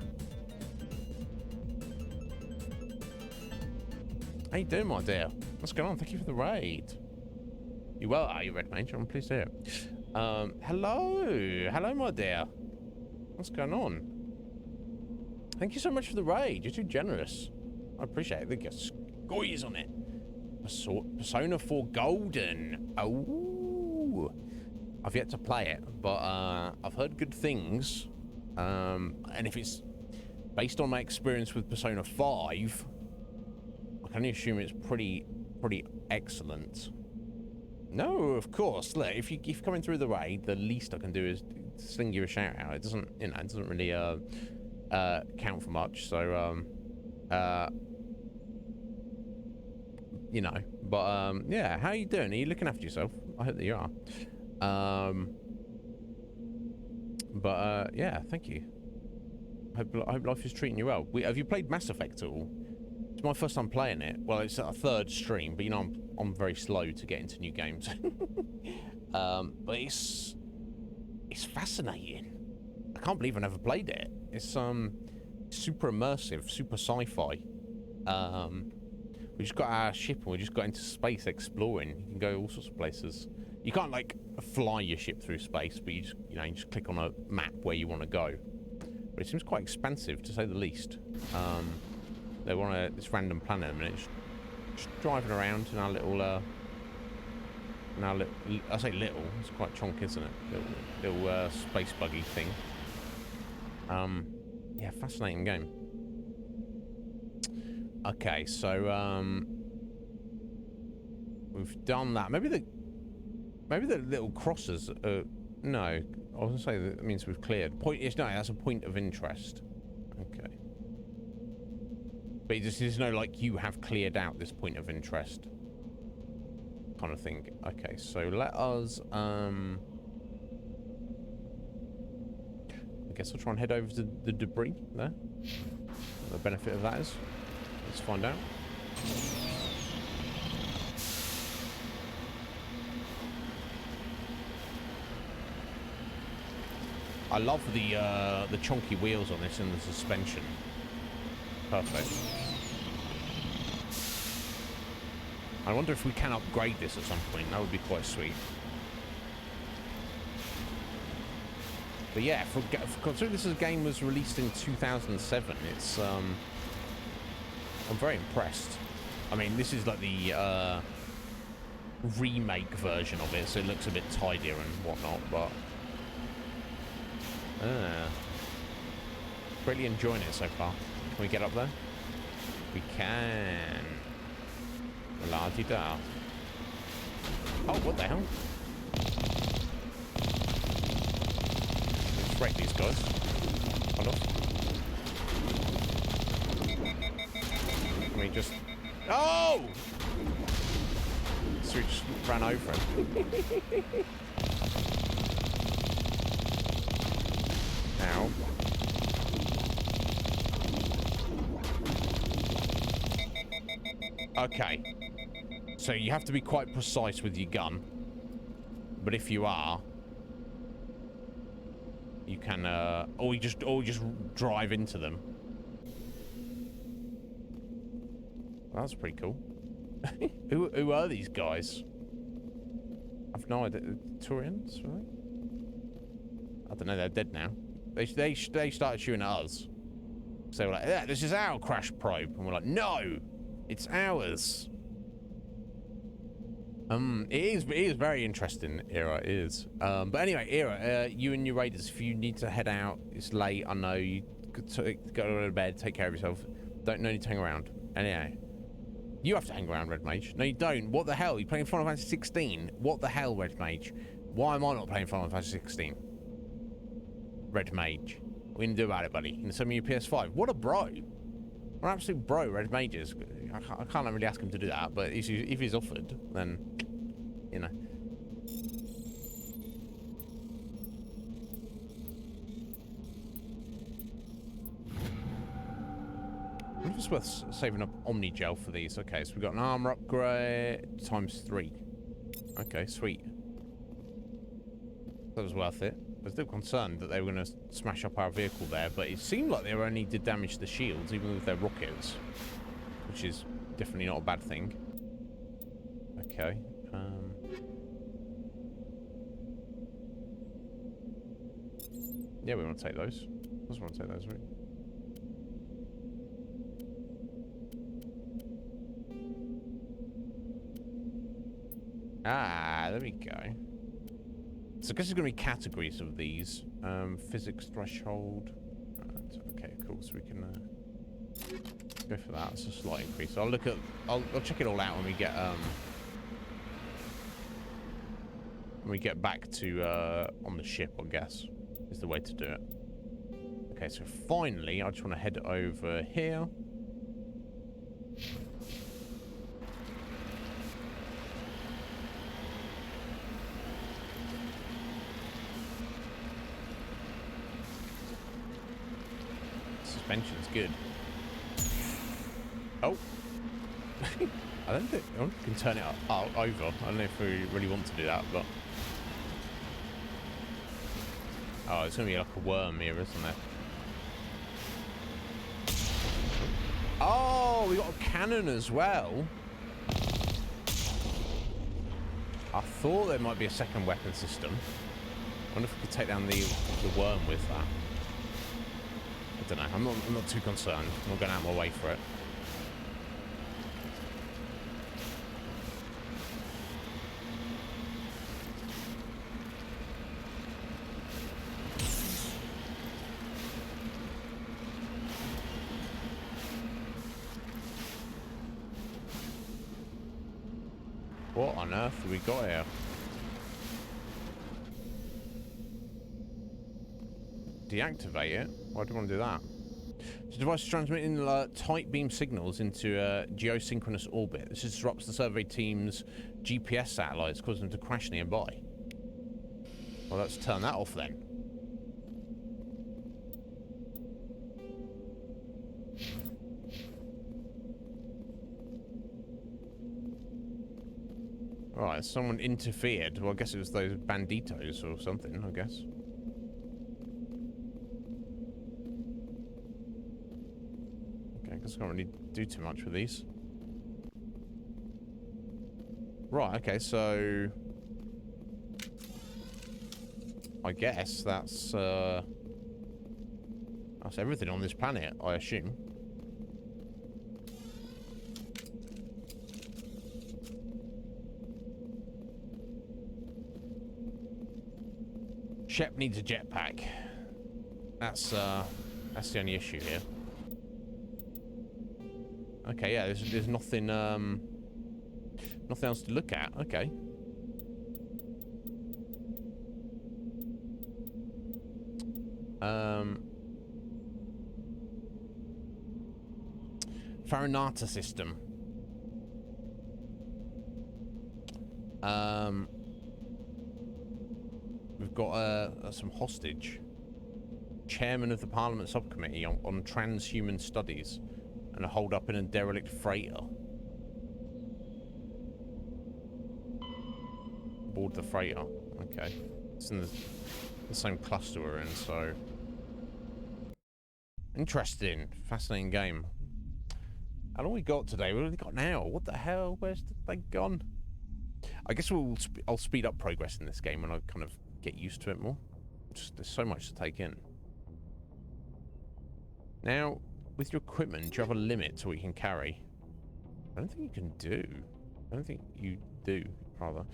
[SPEAKER 1] How you doing, my dear? What's going on? Thank you for the raid. You well, are you, Red Mage? I'm pleased to hear it. Hello, my dear. What's going on? Thank you so much for the raid. You're too generous. I appreciate it. Look, you squeeze on it. Persona 4 Golden. Oh, I've yet to play it, but I've heard good things. And if it's based on my experience with Persona 5, I can only assume it's pretty excellent. No, of course. Look, if you're coming through the raid, the least I can do is sling you a shout out. It doesn't, it doesn't really count for much. So but yeah, how are you doing? Are you looking after yourself? I hope that you are. Yeah, thank you. I hope life is treating you well. Have you played Mass Effect at all? It's my first time playing it. Well, it's a third stream, but I'm very slow to get into new games. But it's fascinating. I can't believe I never played it. It's super immersive, super sci-fi. We just got our ship and we just got into space exploring. You can go all sorts of places. You can't like fly your ship through space, but you just click on a map where you want to go. But it seems quite expensive, to say the least. They want this random planet, and it's just driving around in our little. I say little. It's quite chonky, isn't it? Little space buggy thing. Yeah, fascinating game. Okay, so we've done that. Maybe the little crosses. No, I was gonna say that means we've cleared. That's a point of interest. Okay, but there's no like you have cleared out this point of interest kind of thing. Okay, so let us. I guess I'll try and head over to the debris there. What the benefit of that is. Let's find out. I love the chunky wheels on this and the suspension. Perfect. I wonder if we can upgrade this at some point. That would be quite sweet. But yeah, considering this game was released in 2007, it's I'm very impressed. I mean, this is like the remake version of it, so it looks a bit tidier and whatnot, but really enjoying it so far. Can we get up there? We can. La-di-da. Oh, what the hell? Let's wreck these guys. Hold on. Can we just... Oh! So we just ran over him. Ow. Okay. So you have to be quite precise with your gun. But if you are, you can, or you just drive into them. Well, that's pretty cool. Who are these guys? I've no idea. Turians, right? I don't know. They're dead now. They started shooting at us. So we're like, yeah, this is our crash probe, and we're like, no, it's ours. It is very interesting, Era. It is. But anyway, Era, you and your raiders, if you need to head out, it's late. I know you could go to bed, take care of yourself. Don't need to hang around. Anyway, you have to hang around, Red Mage. No, you don't. What the hell? You're playing Final Fantasy 16. What the hell, Red Mage? Why am I not playing Final Fantasy 16? Red Mage. What are you gonna do about it, buddy? You gonna send me your PS5? What a bro. What an absolute bro, Red Mage is. I can't really ask him to do that, but if he's offered, then, you know. I wonder if it's worth saving up Omni Gel for these. Okay, so we've got an armor upgrade ×3. Okay, sweet. That was worth it. I was still concerned that they were going to smash up our vehicle there, but it seemed like they only did damage to the shields, even with their rockets, which is definitely not a bad thing. Okay. Yeah, we want to take those. I just want to take those, right? Ah, there we go. So I guess there's going to be categories of these. Physics threshold. Okay, cool. So we can go for that. It's a slight increase. So I'll check it all out when we get back to on the ship, I guess, is the way to do it. Okay, so finally, I just want to head over here. Suspension's good. Oh. I don't think we can turn it over. I don't know if we really want to do that, but... Oh, it's going to be like a worm here, isn't it? Oh, we got a cannon as well. I thought there might be a second weapon system. I wonder if we could take down the worm with that. I don't know. I'm not too concerned. I'm not going out of my way for it. What on earth have we got here? Deactivate it? Why do you want to do that? The device is transmitting tight beam signals into a geosynchronous orbit. This disrupts the survey team's GPS satellites, causing them to crash nearby. Well, let's turn that off then. Right, someone interfered. Well, I guess it was those banditos or something, I guess. Okay, I guess I can't really do too much with these. Right, okay, so... I guess that's everything on this planet, I assume. Shep needs a jetpack. That's the only issue here. Okay, yeah, there's nothing nothing else to look at. Okay. Farinata system. We've got some hostage. Chairman of the Parliament Subcommittee on Transhuman Studies, and a hold up in a derelict freighter. Board the freighter. Okay. It's in the same cluster we're in, so... Interesting. Fascinating game. How long we got today? We've only got an hour. What the hell? Where's the thing gone? I guess I'll speed up progress in this game when I kind of get used to it more. There's so much to take in. Now, with your equipment, do you have a limit to what you can carry? I don't think you can do. I don't think you do, rather.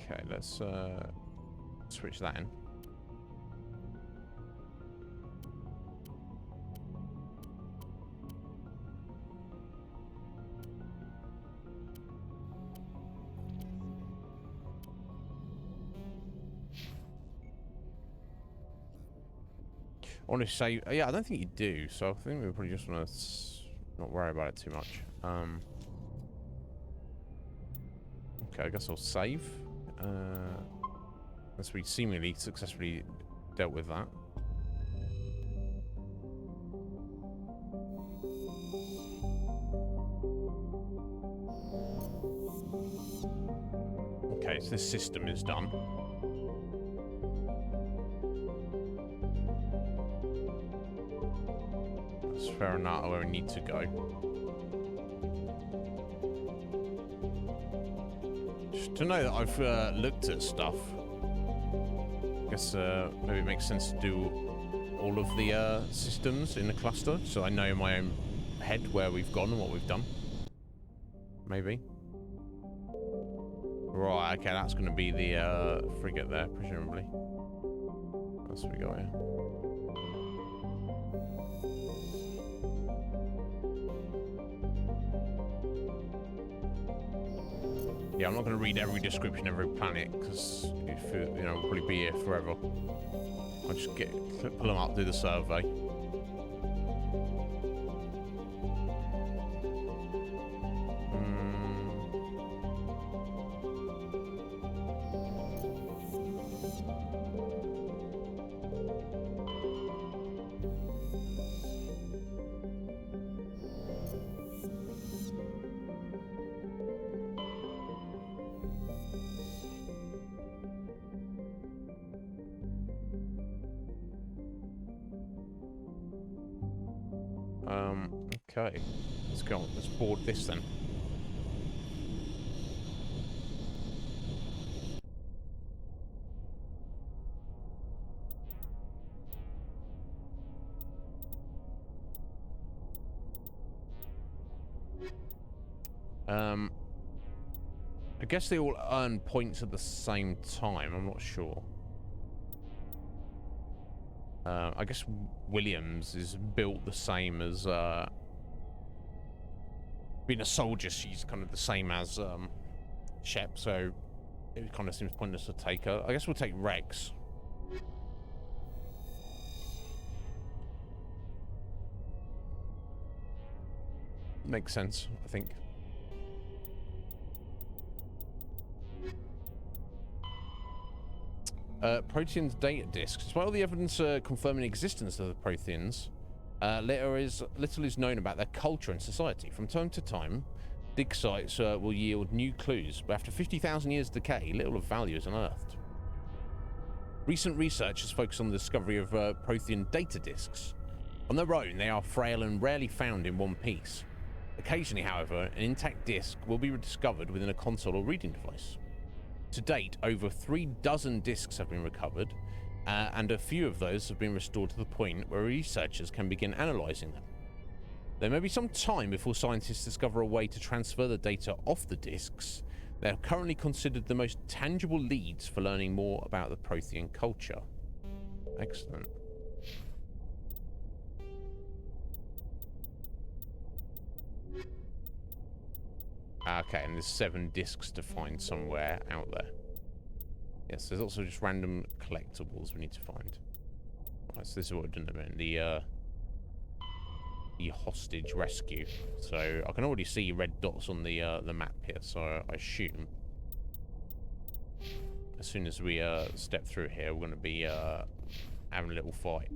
[SPEAKER 1] Okay, let's switch that in. I want to say, yeah, I don't think you do, so I think we probably just want to not worry about it too much. Okay, I guess I'll save. Unless we seemingly successfully dealt with that. Okay, so this system is done. That's fair enough where we need to go. Just to know that I've looked at stuff. I guess maybe it makes sense to do all of the systems in the cluster, so I know in my own head where we've gone and what we've done. Maybe. Right, okay, that's going to be the frigate there, presumably. What else have we got here? Yeah, I'm not going to read every description of every planet, because, you know, we'll probably be here forever. I'll just pull them up, do the survey. Okay, let's go. Let's board this then. I guess they all earn points at the same time. I'm not sure. I guess Williams is built the same as being a soldier. She's kind of the same as Shep, so it kind of seems pointless to take her. I guess we'll take Rex. Makes sense, I think. Proteans data disks. Despite all the evidence confirming the existence of the Protheans, little is known about their culture and society. From time to time, dig sites will yield new clues, but after 50,000 years of decay, little of value is unearthed. Recent research has focused on the discovery of Prothean data disks. On their own, they are frail and rarely found in one piece. Occasionally, however, an intact disk will be rediscovered within a console or reading device. To date, over 36 disks have been recovered, and a few of those have been restored to the point where researchers can begin analysing them. There may be some time before scientists discover a way to transfer the data off the disks. They are currently considered the most tangible leads for learning more about the Prothean culture. Excellent. Okay, and there's 7 discs to find somewhere out there. Yes, there's also just random collectibles we need to find. Right, so this is what we're doing about the hostage rescue. So I can already see red dots on the map here, so I assume as soon as we step through here, we're going to be having a little fight.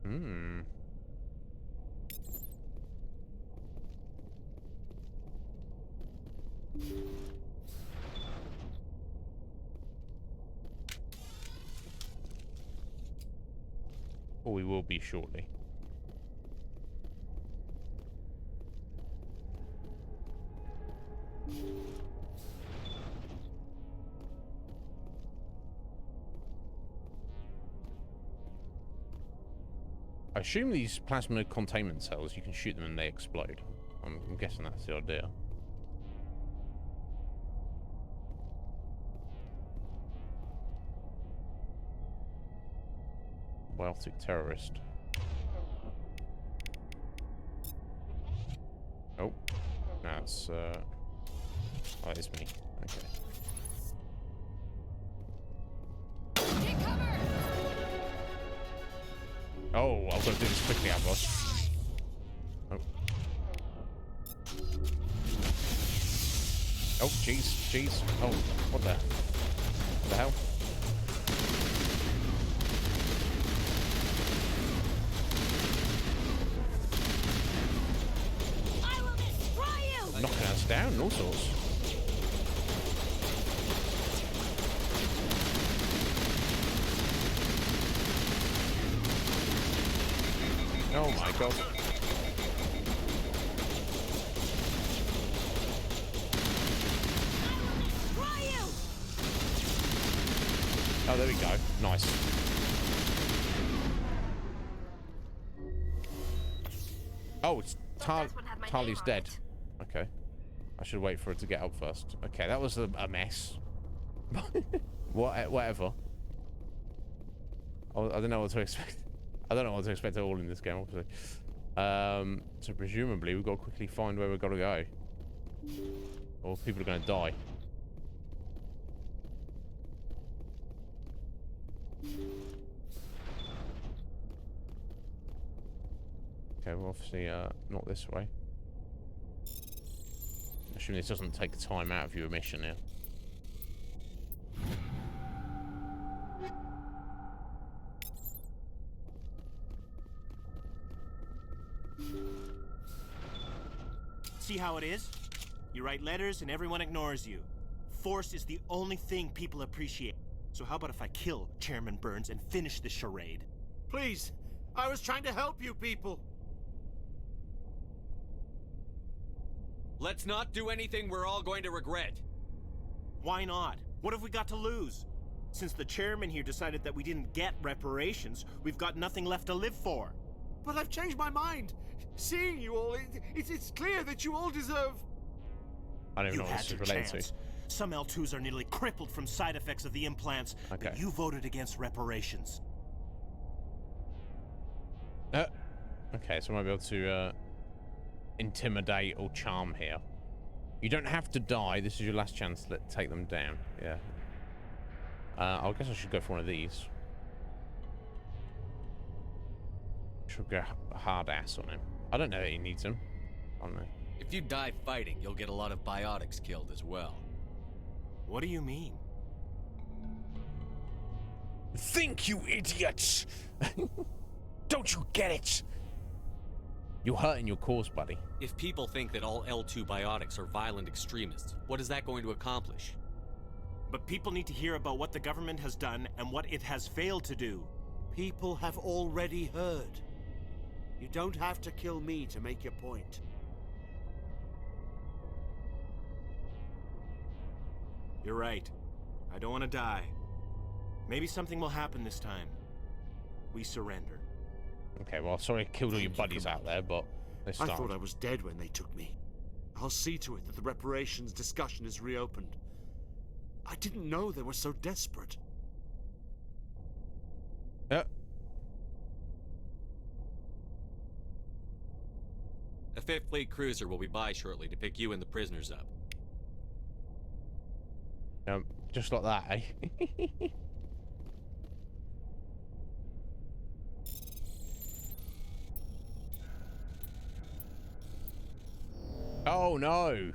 [SPEAKER 1] Hmm. Or we will be shortly. I assume these plasma containment cells, you can shoot them and they explode. I'm guessing that's the idea. Baltic terrorist. Oh, that's oh, it's me. Okay. Oh, I've got to do this quickly, boss. Oh. Oh, jeez. Oh, what the hell?
[SPEAKER 13] I will destroy you!
[SPEAKER 1] Knocking us down and all sorts. Oh my god. Oh, there we go. Nice. Oh, it's Tali's dead. Okay. I should wait for it to get up first. Okay, that was a mess. Whatever. I don't know what to expect. I don't know what to expect at all in this game, obviously. So presumably we've got to quickly find where we've got to go. Or people are going to die. Okay, well obviously not this way. I assume this doesn't take time out of your mission here.
[SPEAKER 18] See how it is? You write letters and everyone ignores you. Force is the only thing people appreciate. So how about if I kill Chairman Burns and finish this charade?
[SPEAKER 20] Please, I was trying to help you people.
[SPEAKER 7] Let's not do anything we're all going to regret.
[SPEAKER 18] Why not? What have we got to lose? Since the chairman here decided that we didn't get reparations, we've got nothing left to live for.
[SPEAKER 20] But I've changed my mind. Seeing you all, it's clear that you all deserve...
[SPEAKER 1] I don't even know what this is related to.
[SPEAKER 18] Some L2s are nearly crippled from side effects of the implants,
[SPEAKER 1] okay.
[SPEAKER 18] But you voted against reparations.
[SPEAKER 1] Okay, so I might be able to intimidate or charm here. You don't have to die. This is your last chance to take them down. Yeah. I guess I should go for one of these. Should go hard ass on him. I don't know that he needs them. I don't know.
[SPEAKER 7] If you die fighting, you'll get a lot of biotics killed as well.
[SPEAKER 18] What do you mean?
[SPEAKER 1] Think, you idiots! Don't you get it? You're hurting your cause, buddy.
[SPEAKER 7] If people think that all L2 biotics are violent extremists, what is that going to accomplish?
[SPEAKER 18] But people need to hear about what the government has done and what it has failed to do.
[SPEAKER 20] People have already heard. You don't have to kill me to make your point.
[SPEAKER 18] You're right. I don't want to die. Maybe something will happen this time. We surrender.
[SPEAKER 1] Okay, well, sorry I killed all your buddies out there, but they started.
[SPEAKER 20] I thought I was dead when they took me. I'll see to it that the reparations discussion is reopened. I didn't know they were so desperate.
[SPEAKER 7] A 5th Fleet cruiser will be by shortly to pick you and the prisoners up.
[SPEAKER 1] Just like that, eh? Oh no!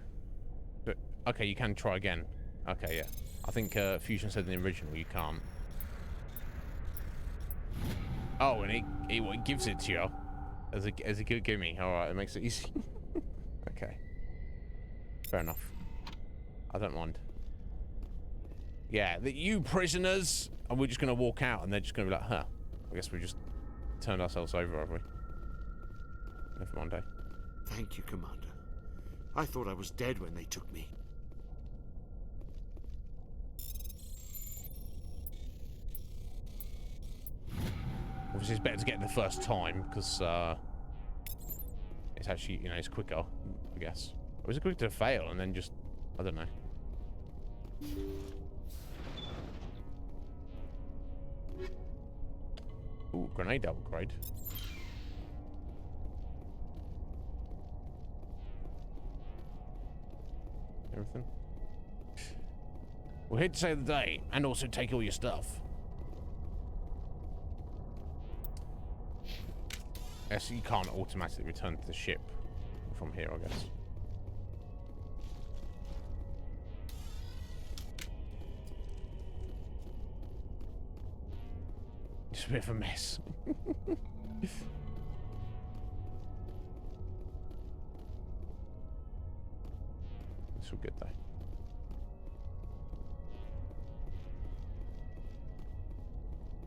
[SPEAKER 1] But, okay, you can try again. Okay, yeah. I think Fusion said in the original you can't. Oh, and it gives it to you as a good gimme. All right, it makes it easy. Okay, fair enough. I don't mind. Yeah, you prisoners, and we're just gonna walk out, and they're just gonna be like, huh? I guess we just turned ourselves over, have we? Never mind, eh?
[SPEAKER 20] Thank you, Commander. I thought I was dead when they took me.
[SPEAKER 1] Obviously, it's better to get it the first time, because it's actually, you know, it's quicker, I guess. Or is it quicker to fail and then just, I don't know. Ooh, grenade upgrade. Everything. We're here to save the day and also take all your stuff. Yes, you can't automatically return to the ship from here, I guess. It's a bit of a mess. It's all good though.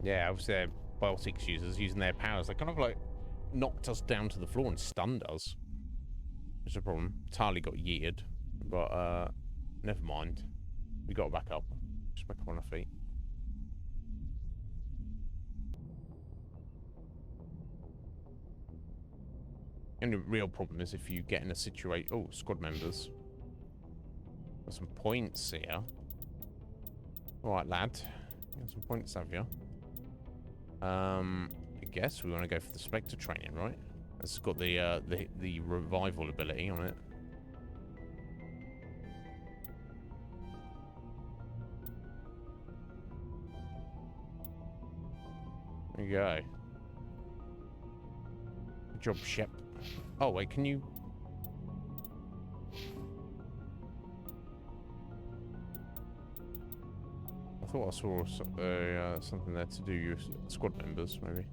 [SPEAKER 1] Yeah, obviously they're biotics users using their powers. They kind of like knocked us down to the floor and stunned us. It's a problem. Tali got yeeted, but never mind. We got back up. Just back up on our feet. The only real problem is if you get in a situation. Oh, squad members. Got some points here. All right, lad. You got some points, have you? I guess we want to go for the Spectre training, right? It's got the revival ability on it. There you go. Good job, Shep. Oh wait, can you? I thought I saw something there to do with squad members, maybe.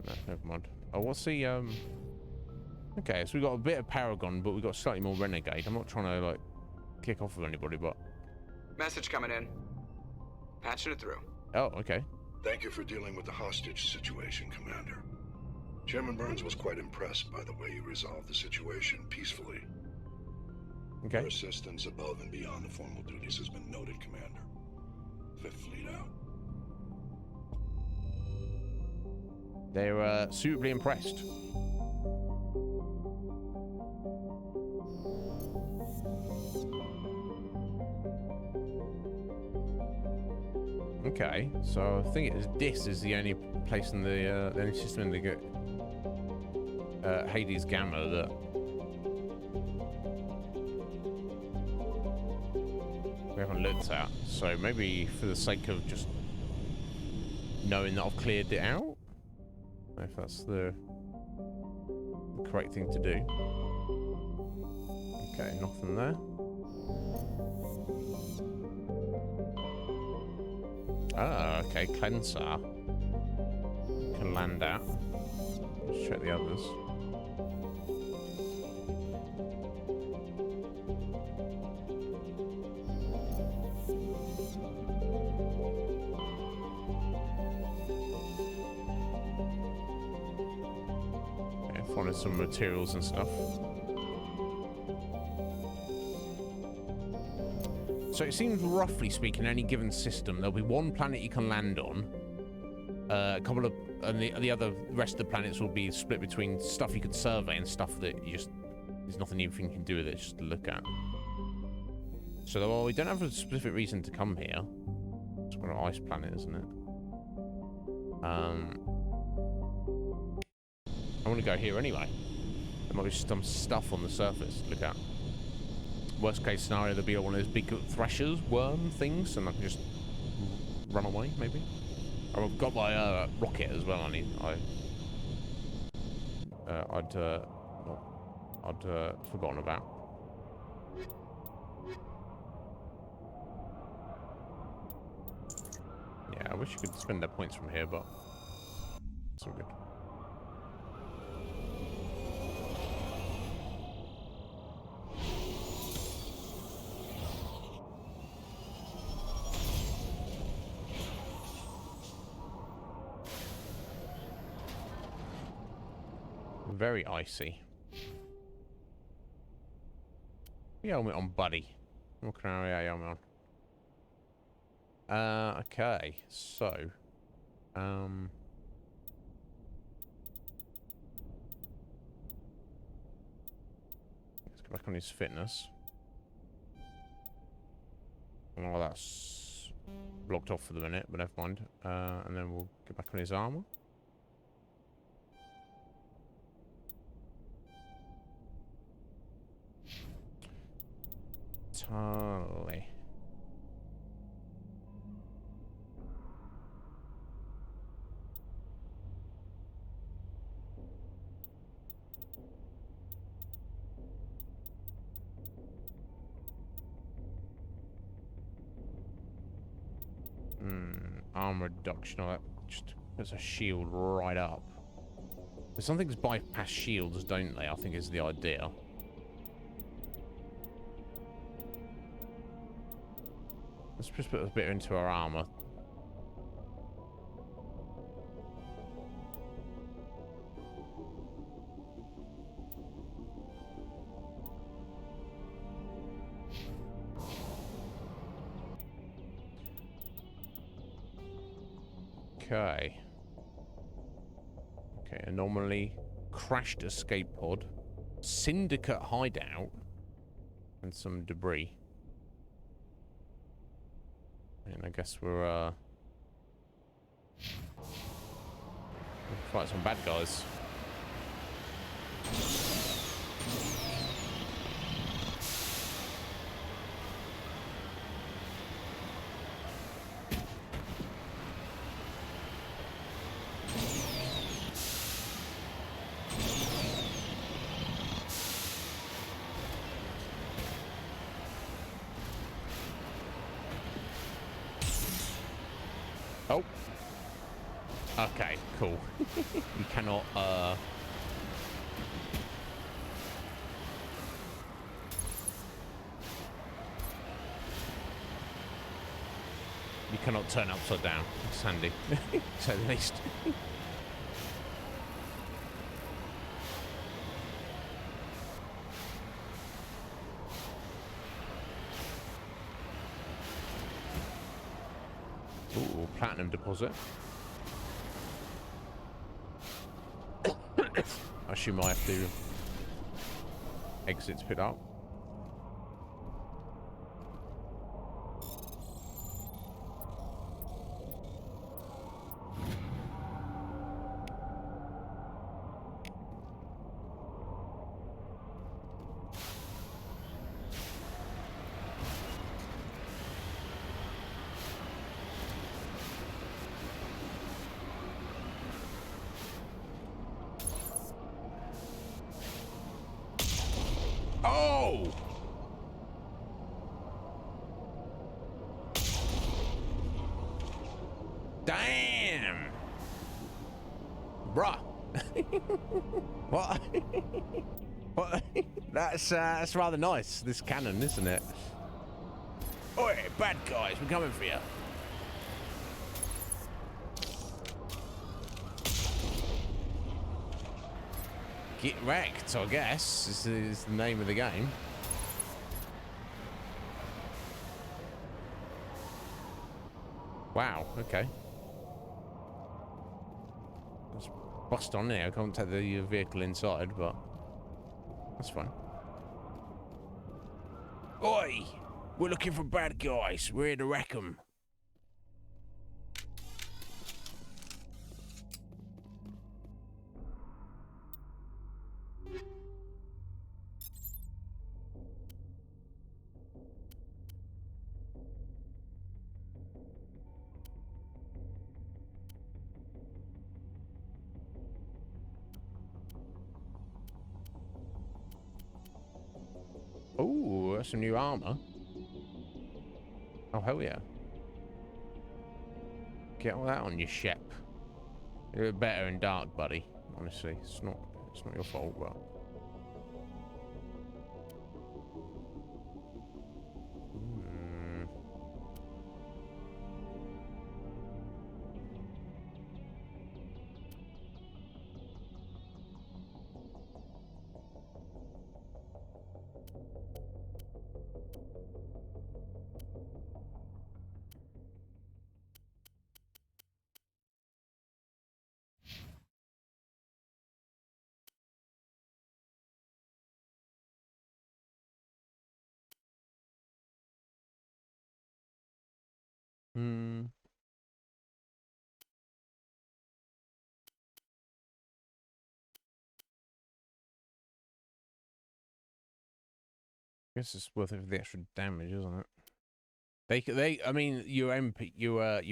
[SPEAKER 1] No, never mind. Oh, what's the Okay, so we got a bit of Paragon, but we got slightly more Renegade. I'm not trying to like kick off with anybody, but
[SPEAKER 22] Message coming in. Patching it through.
[SPEAKER 1] oh, okay.
[SPEAKER 12] Thank you for dealing with the hostage situation, Commander. Chairman Burns was quite impressed by the way you resolved the situation peacefully.
[SPEAKER 1] Okay.
[SPEAKER 12] Your assistance above and beyond the formal duties has been noted, Commander. 5th Fleet out.
[SPEAKER 1] They're suitably impressed. Okay, so I think this is the only place in the only system in the Hades Gamma that we haven't looked at. So maybe for the sake of just knowing that I've cleared it out, if that's the correct thing to do. Okay, nothing there. Ah, okay, cleanser. Can land out. Let's check the others. Okay, finding some materials and stuff. So it seems, roughly speaking, any given system, there'll be one planet you can land on, a couple of and the other rest of the planets will be split between stuff you could survey and stuff that you just there's nothing even you can do with it, just to look at. So well, we don't have a specific reason to come here. It's got an ice planet, isn't it? I want to go here anyway. There might be some stuff on the surface to look at. Worst case scenario, there'll be one of those big thrashers, worm things, and I can just run away, maybe. I've got my rocket as well. I'd forgotten about. Yeah, I wish you could spend their points from here, but it's all good. Very icy. Yeah, helmet on, buddy. What kind of helmet on? Okay, so let's go back on his fitness. Oh, that's blocked off for the minute, but never mind. And then we'll get back on his armor. Totally. Armor reduction. Oh, that just puts a shield right up. But some things bypass shields, don't they? I think is the idea. Let's just put a bit into our armor. Okay. Okay, anomaly, crashed escape pod, syndicate hideout, and some debris. And I guess we're we'll fight some bad guys. Oh. Okay, cool. You cannot, you cannot turn upside down. It's handy, to say the least. Ooh, platinum deposit. I assume I have to exit to pick up. Oh! Damn! Bruh. What? What? That's rather nice, this cannon, isn't it? Oi, bad guys, we're coming for you. Get wrecked, I guess, this is the name of the game. Wow, okay. bust on there. I can't take the vehicle inside, but that's fine. Oi! We're looking for bad guys. We're here to wreck them. Oh, that's some new armor. Oh, hell yeah. Get all that on your ship. You're better in dark, buddy. Honestly, it's not your fault, but... I guess it's worth it for the extra damage, isn't it? I mean, your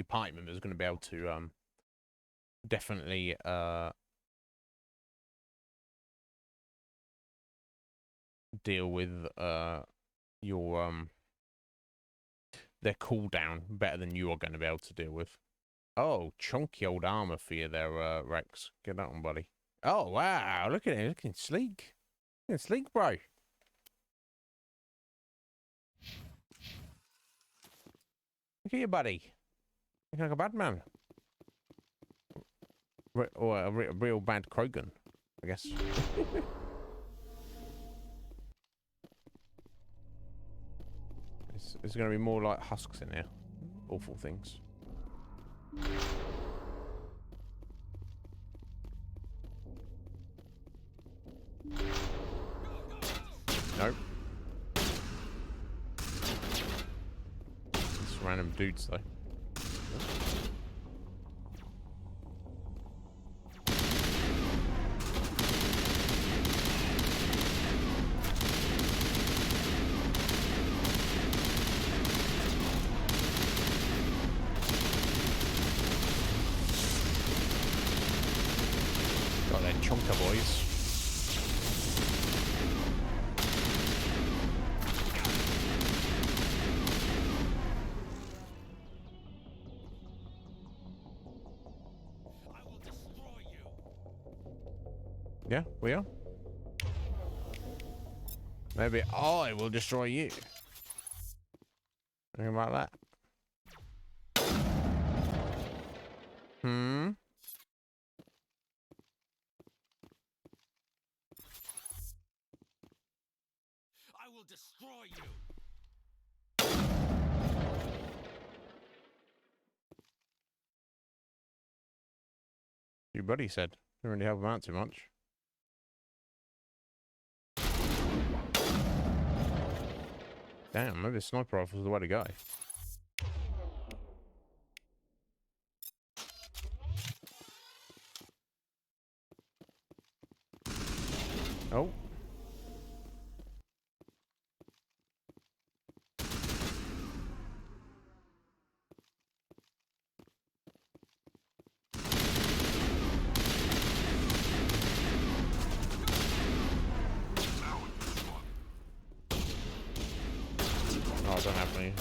[SPEAKER 1] party member is going to be able to definitely deal with your their cooldown better than you are going to be able to deal with. Oh, chunky old armor for you there, Rex. Get that one, buddy. Oh wow, look at him, looking sleek. Looking sleek, bro. Look at you, buddy. Looking like a bad man. Or a real bad Krogan, I guess. There's going to be more like husks in here. Awful things. Nope. Just random dudes though. Got that chunker boys. Yeah, we are. Maybe I will destroy you. Think about that.
[SPEAKER 16] I will destroy you.
[SPEAKER 1] Your buddy said. Didn't really help him out too much. Damn, maybe the sniper rifle is the way to go. Oh. Oh, I don't have any.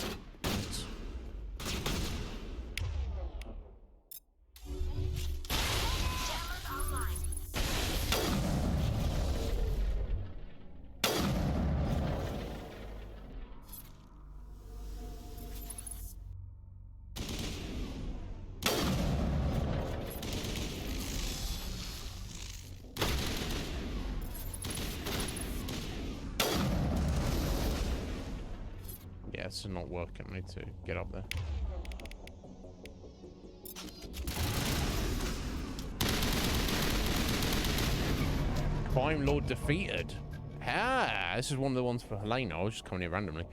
[SPEAKER 1] Yeah, it's not working. I need to get up there. Crime Lord defeated. Ah, this is one of the ones for Helena. I was just coming here randomly.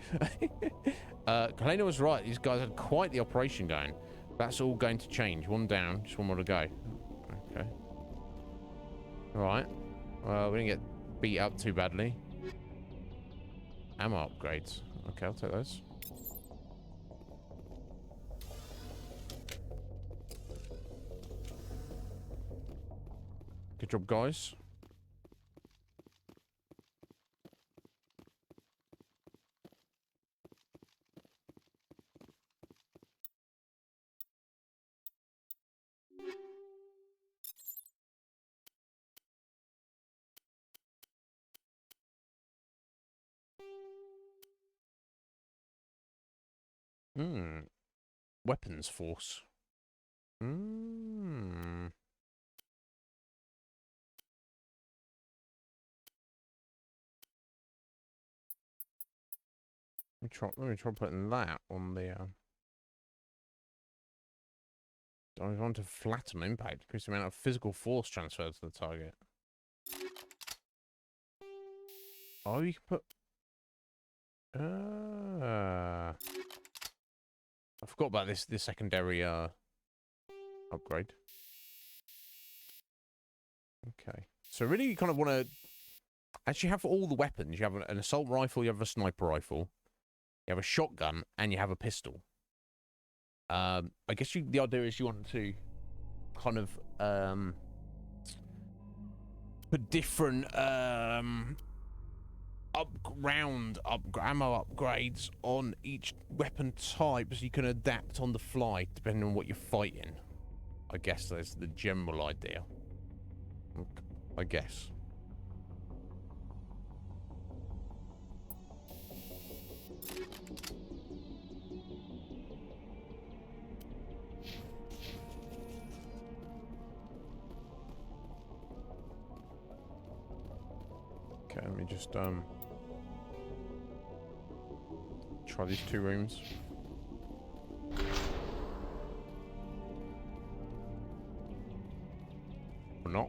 [SPEAKER 1] Helena was right. These guys had quite the operation going. That's all going to change. One down, just one more to go. Okay. All right. Well, we didn't get beat up too badly. Ammo upgrades. Okay, I'll take those. Good job, guys. Weapons force. Let me try putting that on the I want to flatten impact, increase the amount of physical force transferred to the target. Oh, you can put I forgot about this secondary upgrade. Okay. So really you kind of want to actually have all the weapons. You have an assault rifle, you have a sniper rifle, you have a shotgun, and you have a pistol. I guess the idea is you want to kind of put different ammo upgrades on each weapon type so you can adapt on the fly depending on what you're fighting. I guess that's the general idea. I guess. Okay, let me just try these 2 rooms. Or not.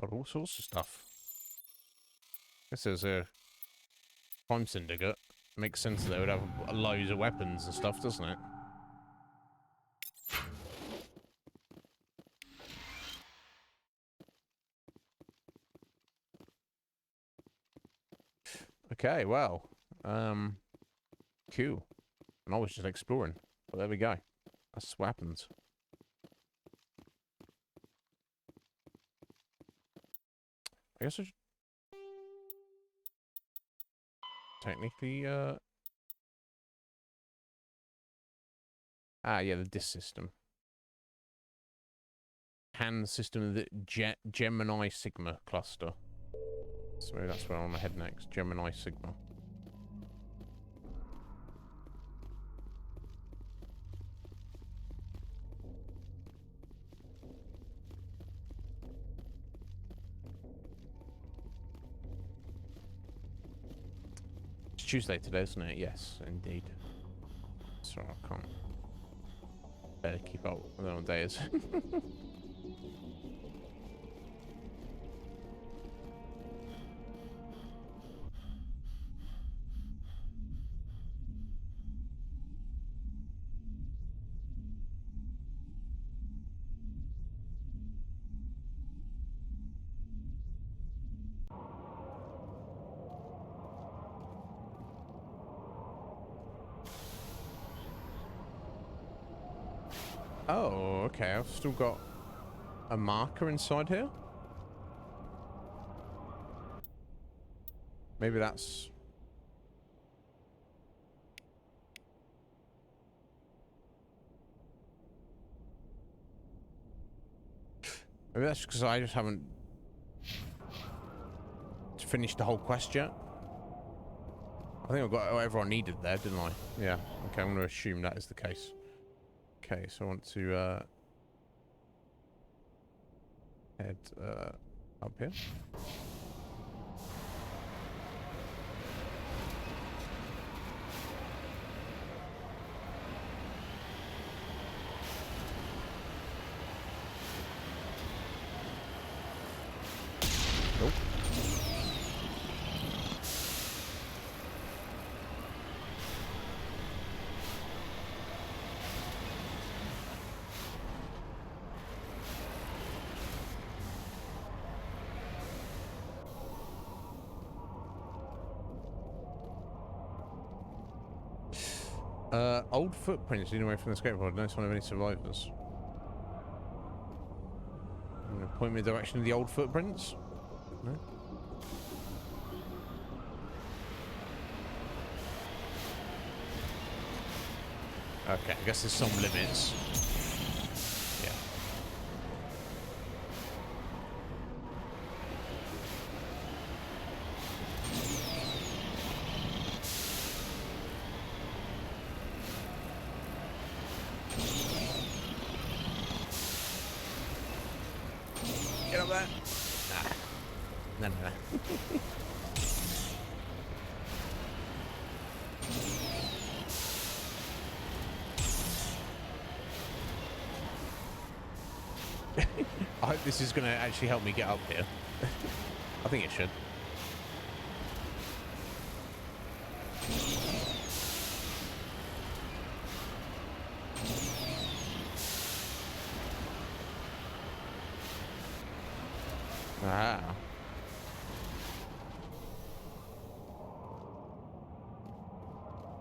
[SPEAKER 1] Got all sorts of stuff. This is a crime syndicate. Makes sense that they would have loads of weapons and stuff, doesn't it? Okay, well, cool. And I was just exploring, but there we go. That's what happens. I guess I should technically, yeah, the disk system. Hand system of the Gemini Sigma cluster. So maybe that's where I'm gonna head next. Gemini Sigma. It's Tuesday today, isn't it? Yes, indeed. Sorry, I can't better keep up with what day is. Oh, okay. I've still got a marker inside here. Maybe that's... Maybe that's because I just haven't finished the whole quest yet. I think I've got whatever I needed there, didn't I? Yeah. Okay, I'm going to assume that is the case. Okay, so I want to head up here. Nope. Old footprints leading away from the skateboard. No sign of any survivors. I'm going to point me in the direction of the old footprints. No? Okay, I guess there's some limits. Yeah. Get up there. Nah. No. I hope this is going to actually help me get up here. I think it should. Ah.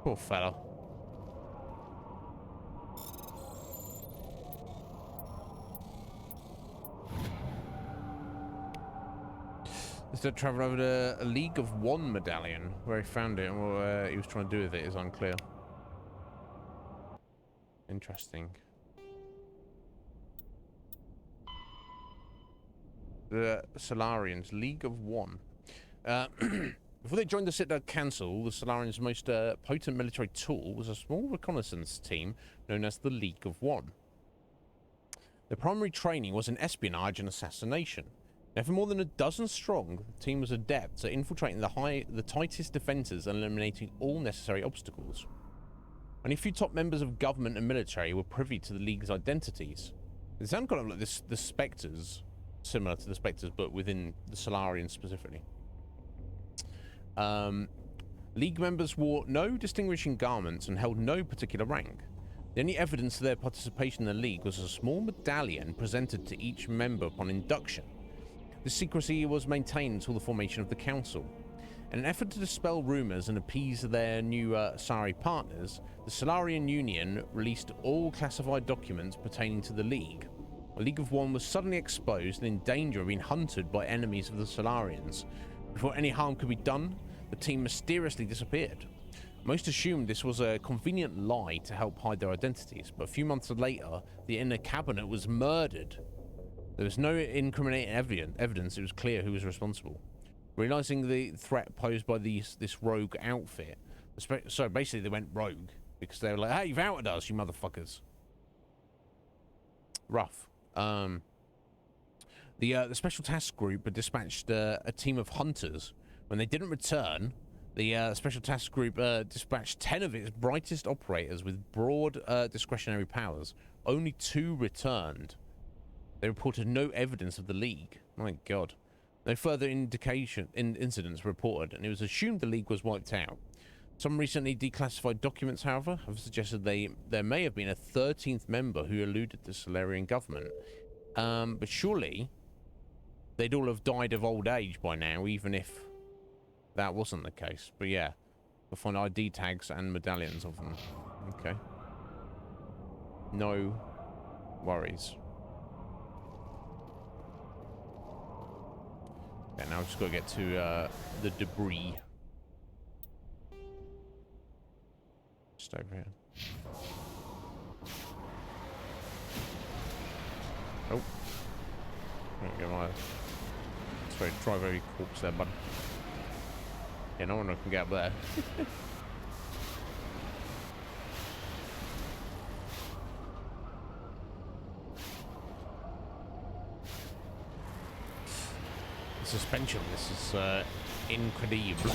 [SPEAKER 1] Poor fella. Instead, travel over to a League of One medallion, where he found it, and what he was trying to do with it is unclear. Interesting. The Solarians, League of One. Before they joined the Citadel Council, the Solarians' most potent military tool was a small reconnaissance team known as the League of One. Their primary training was in espionage and assassination. Never more than a dozen strong, the team was adept at infiltrating the tightest defences and eliminating all necessary obstacles. Only a few top members of government and military were privy to the League's identities. They sound kind of like the Spectres, similar to the Spectres, but within the Solarians specifically. League members wore no distinguishing garments and held no particular rank. The only evidence of their participation in the League was a small medallion presented to each member upon induction. This secrecy was maintained until the formation of the Council. In an effort to dispel rumours and appease their new Asari partners, the Solarian Union released all classified documents pertaining to the League. The League of One was suddenly exposed and in danger of being hunted by enemies of the Solarians. Before any harm could be done, the team mysteriously disappeared. Most assumed this was a convenient lie to help hide their identities, but a few months later, the inner cabinet was murdered. There was no incriminating evidence. It was clear who was responsible. Realizing the threat posed by this rogue outfit, so basically they went rogue because they were like, "Hey, you've outed us, you motherfuckers." Rough. The special task group had dispatched a team of hunters. When they didn't return, the special task group dispatched 10 of its brightest operators with broad discretionary powers. Only 2 returned. They reported no evidence of the League. My God. No further incidents reported, and it was assumed the League was wiped out. Some recently declassified documents, however, have suggested there may have been a 13th member who eluded the Solarian government. But surely they'd all have died of old age by now, even if that wasn't the case. But yeah, we'll find ID tags and medallions of them. Okay. No worries. Okay, now I've just got to get to the debris. Just over here. Oh. Get my... Sorry, drive over your corpse there, bud. Yeah, no one can get up there. The suspension, this is incredible.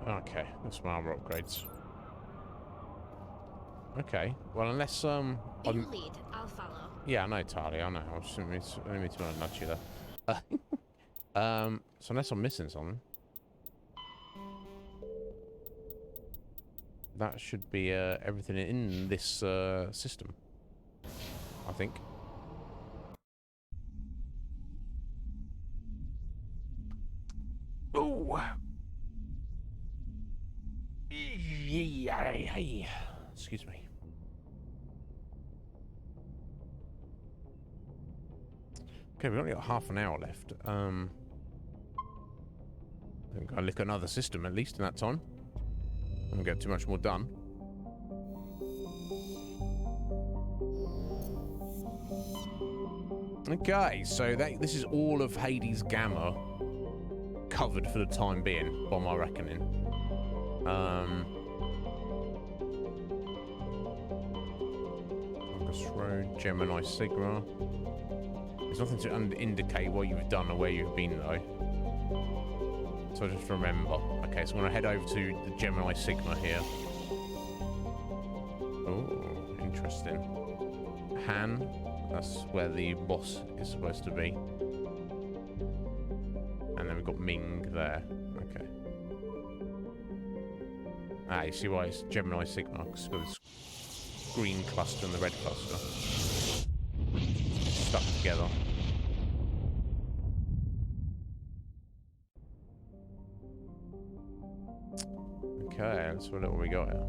[SPEAKER 1] Okay, that's my armor upgrades. Okay, well unless
[SPEAKER 6] You lead, I'll follow.
[SPEAKER 1] yeah, I know, Tali, I know. I was just only meant to nudge you there. So unless I'm missing something, that should be everything in this system, I think. Oh. Excuse me. Okay, we've only got half an hour left. I think I'll look at another system at least in that time. I don't get too much more done. Okay, so this is all of Hades Gamma covered for the time being, by my reckoning. Focus Road, Gemini Sigma. There's nothing to indicate what you've done or where you've been though. So just remember. Okay, so I'm gonna head over to the Gemini Sigma here. Oh, interesting. Han, that's where the boss is supposed to be. And then we've got Ming there. Okay. Ah, you see why it's Gemini Sigma? Because it's got this green cluster and the red cluster stuck together. Okay, let's have a look what we got here.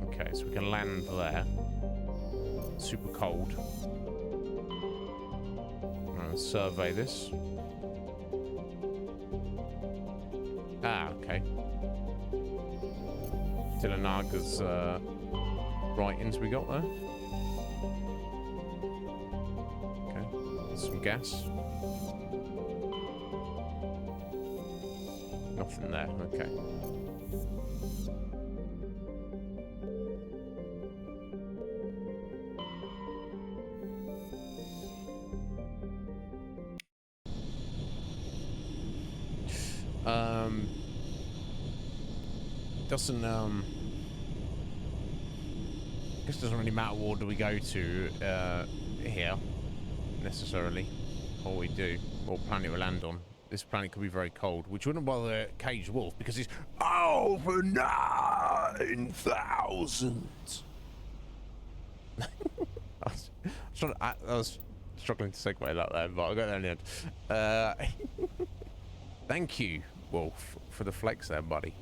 [SPEAKER 1] Okay, so we can land there. Super cold. Survey this. Ah, okay. Tilanaga's writings we got there. Okay, some gas. Nothing there, okay. Doesn't I guess it doesn't really matter what order we go to here necessarily, or we do, or planet we land on. This planet could be very cold, which wouldn't bother Caged Wolf because it's over 9,000. I was struggling to segue that there, but I got there in the end. Thank you, Wolf, for the flex there, buddy.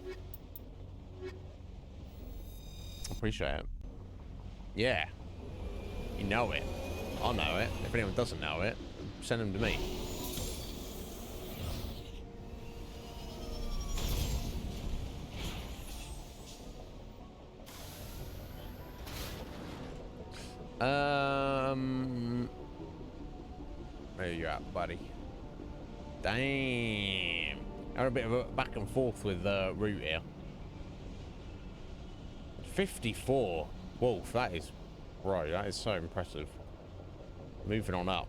[SPEAKER 1] Appreciate it. Yeah. You know it. I know it. If anyone doesn't know it, send them to me. Where you at, buddy? Damn. Had a bit of a back and forth with Root here. 54. Wolf, that is... Bro, that is so impressive. Moving on up.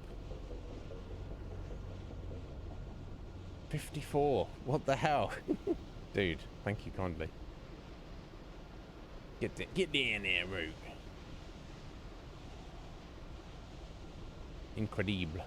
[SPEAKER 1] 54. What the hell? Dude, thank you kindly. Get down there, Root. Incredible.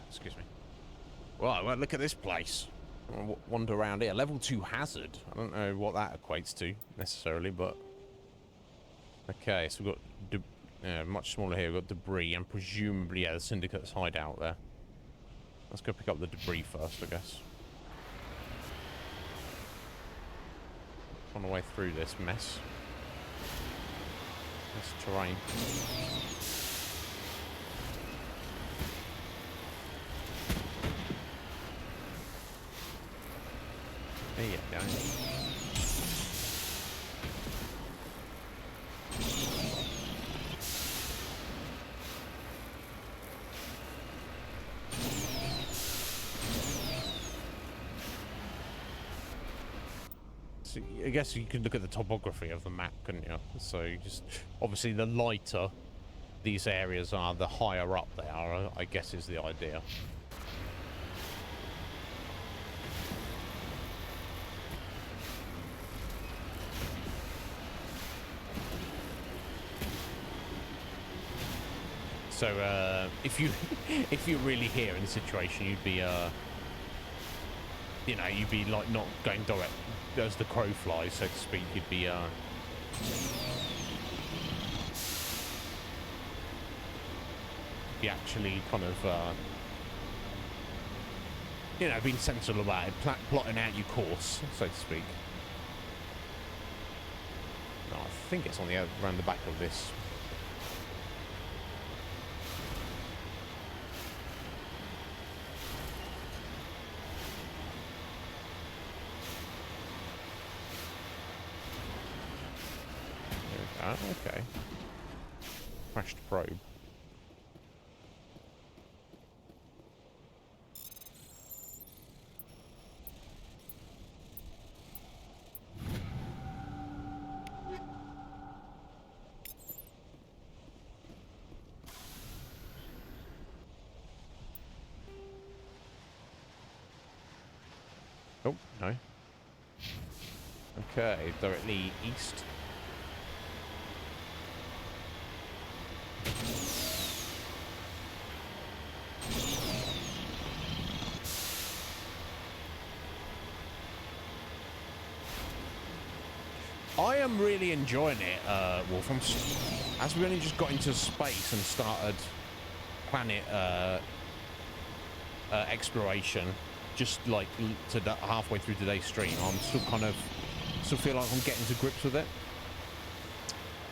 [SPEAKER 1] Excuse me. Well, look at this place. I'll wander around here. Level 2 hazard. I don't know what that equates to necessarily, but okay. So we've got much smaller here. We've got debris and presumably the Syndicate's hideout there. Let's go pick up the debris first, I guess. On the way through this mess. This terrain. There you go. So I guess you could look at the topography of the map, couldn't you? So you just obviously the lighter these areas are, the higher up they are, I guess is the idea. So if you're really here in the situation, you'd be you know, you'd be like not going direct as the crow flies, so to speak. You'd be actually kind of you know, being sensible about it, plotting out your course, so to speak. No, I think it's on the around the back of this. Okay. Crashed probe. Oh, no. Okay, directly east. I am really enjoying it, Wolf. As we only just got into space and started planet exploration, just like halfway through today's stream, I'm still feel like I'm getting to grips with it.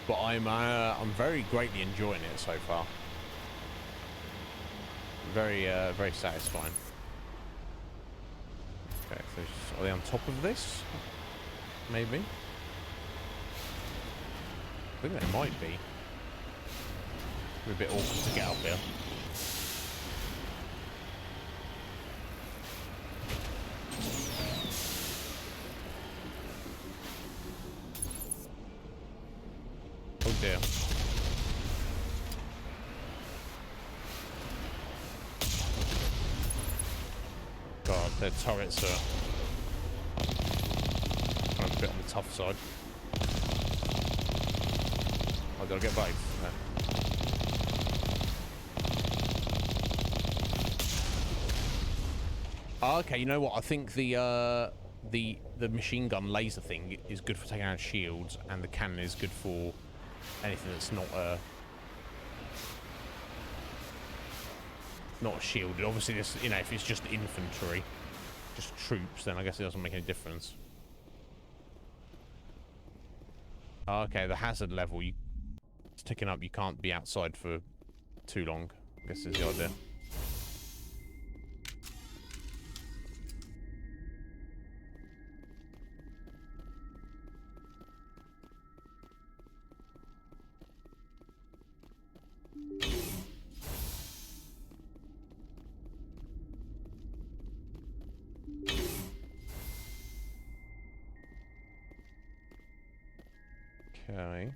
[SPEAKER 1] But I'm very greatly enjoying it so far. Very very satisfying. Okay, so are they on top of this? Maybe. I think they might be. We're a bit awkward to get up here. Oh dear. God, their turrets are kind of a bit on the tough side. Oh, did I get both? No. Oh, okay, you know what? I think the machine gun laser thing is good for taking out shields, and the cannon is good for anything that's not shielded. Obviously, this, you know, if it's just infantry, just troops, then I guess it doesn't make any difference. Oh, okay, the hazard level, it's ticking up. You can't be outside for too long, I guess is the idea. Okay.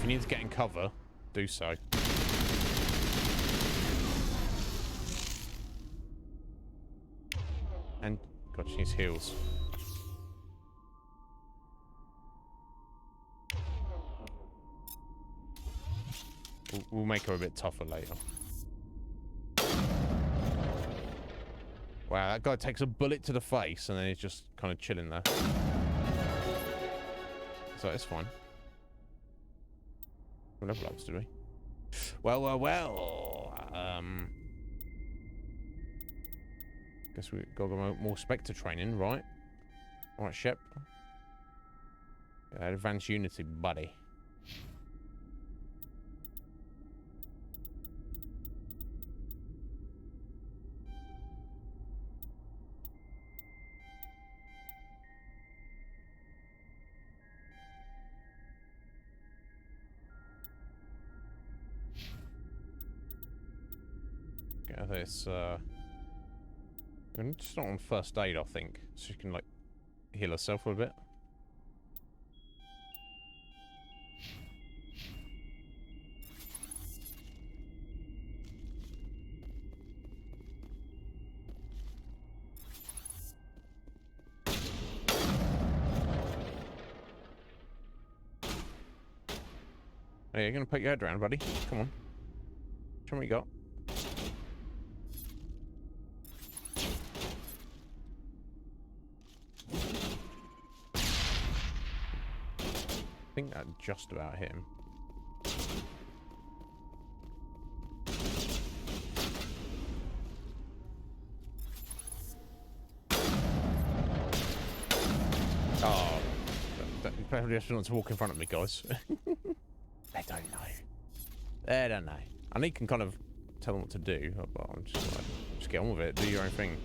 [SPEAKER 1] you need to get in cover, do so. And God, she needs heals. We'll make her a bit tougher later. Wow, that guy takes a bullet to the face and then he's just kind of chilling there. So it's fine. What level ups do we? Well. Guess we got more Spectre training, right? Alright, Shep. Yeah, advanced Unity, buddy. Get this, it's not on first aid, I think. So she can, like, heal herself a bit. Hey, you're gonna put your head around, buddy. Come on. Show me what you got. I think that just about hit him. Oh, you probably just want to walk in front of me, guys. They don't know. They don't know. And he can kind of tell them what to do, but I'm just like, just get on with it. Do your own thing.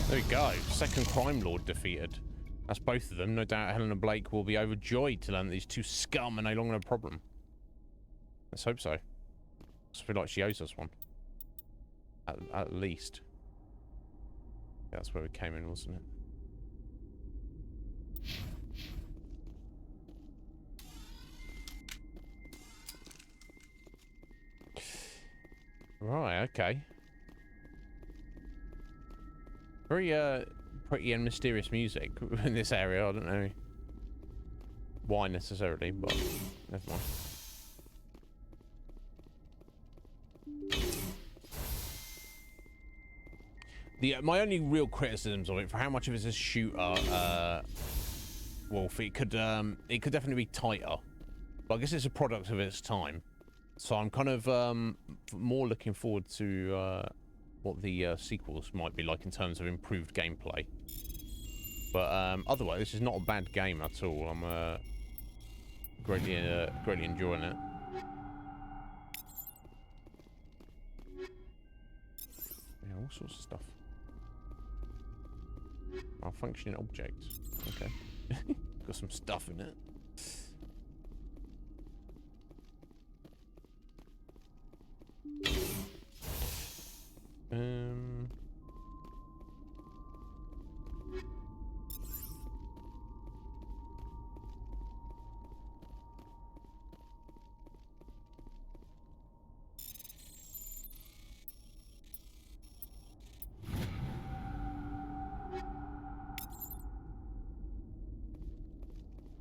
[SPEAKER 1] There we go. Second crime lord defeated. That's both of them. No doubt Helena Blake will be overjoyed to learn that these two scum are no longer a problem. Let's hope so. I feel like she owes us one. At least. Yeah, that's where we came in, wasn't it? Right, okay. Very, pretty and mysterious music in this area. I don't know why necessarily, but never mind. My only real criticisms of it, for how much of it is a shooter, Wolf, it could definitely be tighter. But I guess it's a product of its time. So I'm kind of more looking forward to what the sequels might be like in terms of improved gameplay. But otherwise, this is not a bad game at all. I'm greatly enjoying it. Yeah, all sorts of stuff. Malfunctioning objects. Okay. Got some stuff in it.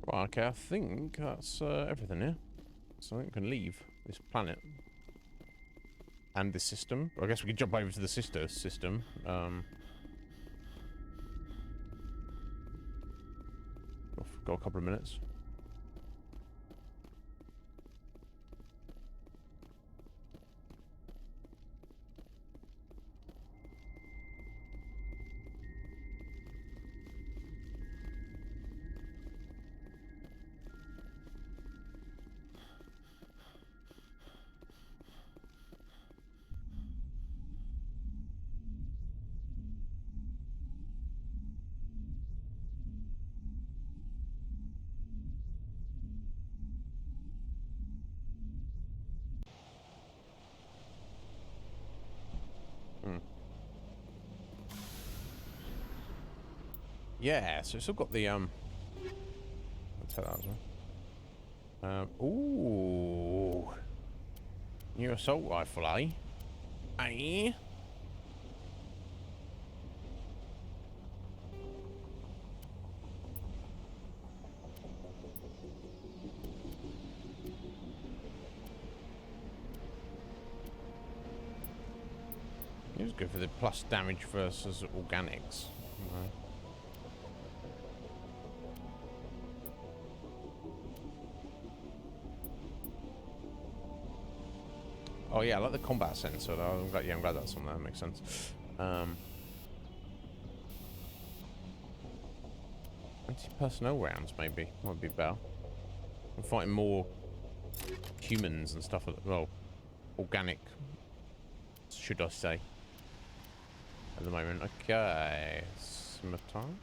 [SPEAKER 1] Right, okay, I think that's everything here. So I think we can leave this planet. And this system. I guess we could jump over to the sister system. Got a couple of minutes. Yeah, so it's still got the I'll take that as well. Ooh, new assault rifle, eh? Eh? It was good for the plus damage versus organics. Right. Oh yeah, I like the combat sensor. I'm glad that's on there. That makes sense. Anti-personnel rounds maybe might be better. I'm fighting more humans and stuff. Well, organic, should I say? At the moment, okay. Summertime.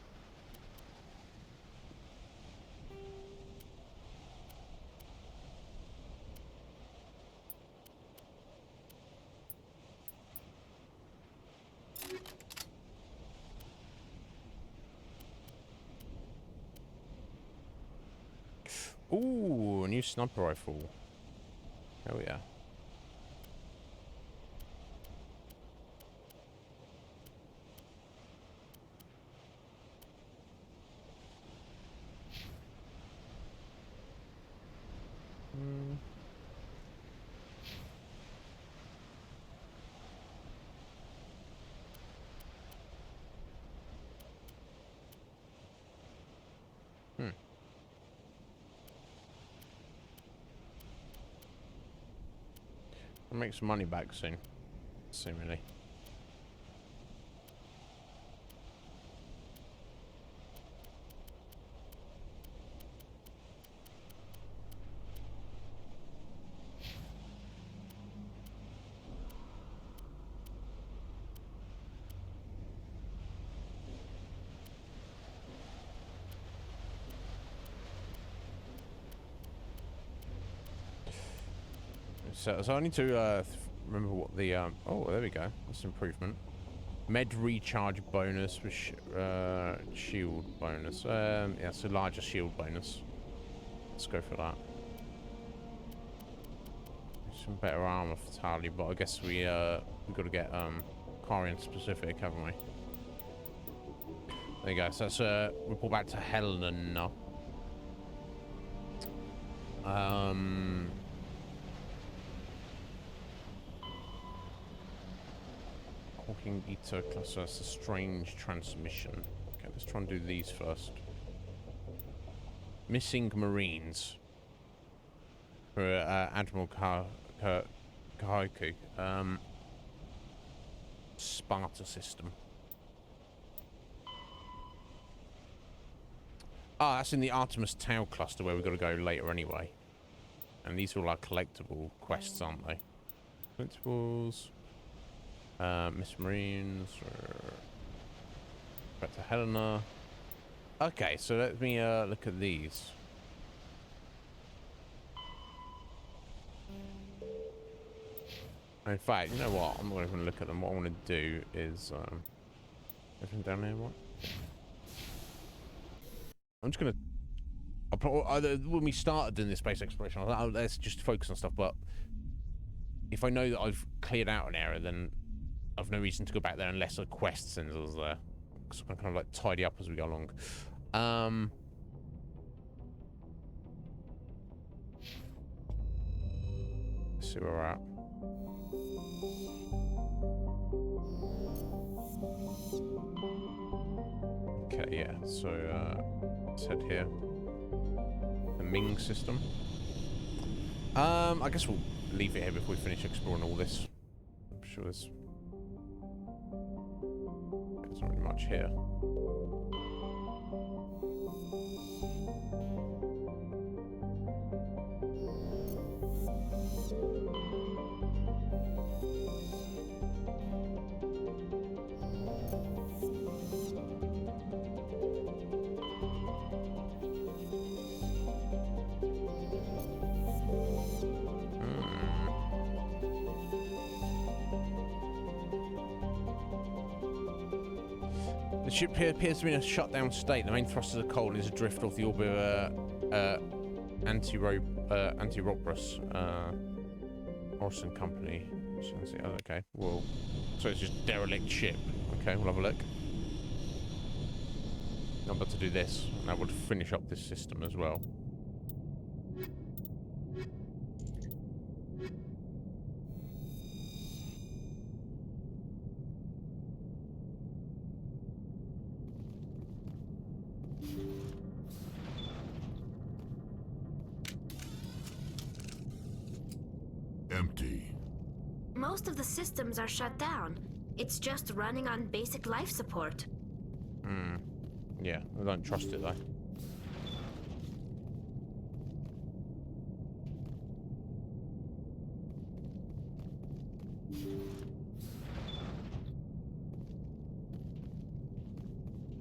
[SPEAKER 1] Ooh, a new sniper rifle. Oh yeah. I'll make some money back soon, seemingly. So I need to remember what the oh, there we go. That's an improvement. Med recharge bonus with shield bonus. Yeah, so larger shield bonus. Let's go for that. Some better armor for Tali, but I guess we got to get Quarian specific, haven't we? There you go. So that's report back to Helena. Hawking Eater cluster, that's a strange transmission. Okay, let's try and do these first. Missing Marines. For Admiral Kahoku. Sparta system. Ah, that's in the Artemis Tau cluster where we've got to go later anyway. And these are all our collectible quests, aren't they? Collectibles. Miss Marines. Back to Helena. Okay, so let me look at these. In fact, you know what? I'm not even going to look at them. What I want to do is... everything down here, what? I'm just going to... When we started doing this space exploration, I was like, oh, let's just focus on stuff, but... If I know that I've cleared out an area, then I've no reason to go back there unless a quest sends us there. So I'm kind of like tidy up as we go along. Let's see where we're at. Okay, yeah, so let's head here. The Ming system. I guess we'll leave it here before we finish exploring all this. I'm sure there's not really much here. The ship appears to be in a shutdown state. The main thrusters are cold and is adrift off the orbit of Anti-Robrus Orson Company. Okay, well, so it's just derelict ship. Okay, we'll have a look. I'm about to do this, and I will finish up this system as well.
[SPEAKER 9] Empty.
[SPEAKER 6] Most of the systems are shut down. It's just running on basic life support.
[SPEAKER 1] Yeah, I don't trust it though.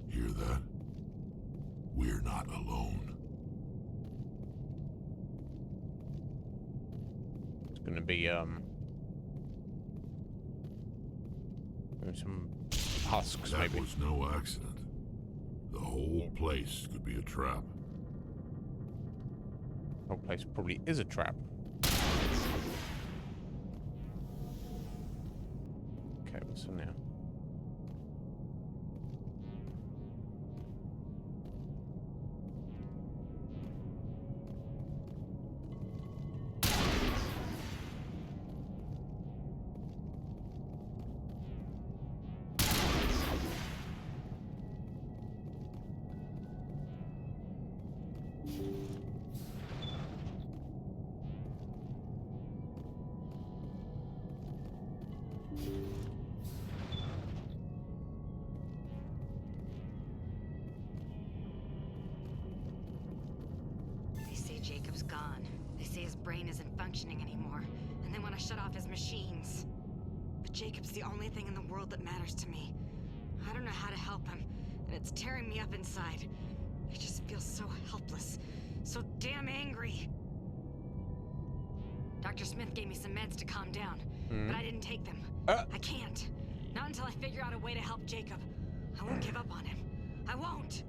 [SPEAKER 9] Hear that? We're not alone.
[SPEAKER 1] It's gonna be some husks
[SPEAKER 9] that
[SPEAKER 1] maybe.
[SPEAKER 9] That was no accident. The whole place could be a trap.
[SPEAKER 1] The whole place probably is a trap. Okay, what's in there?
[SPEAKER 11] Jacob's gone. They say his brain isn't functioning anymore, and they want to shut off his machines. But Jacob's the only thing in the world that matters to me. I don't know how to help him, and it's tearing me up inside. I just feel so helpless, so damn angry. Dr. Smith gave me some meds to calm down, but I didn't take them. I can't. Not until I figure out a way to help Jacob. I won't give up on him. I won't.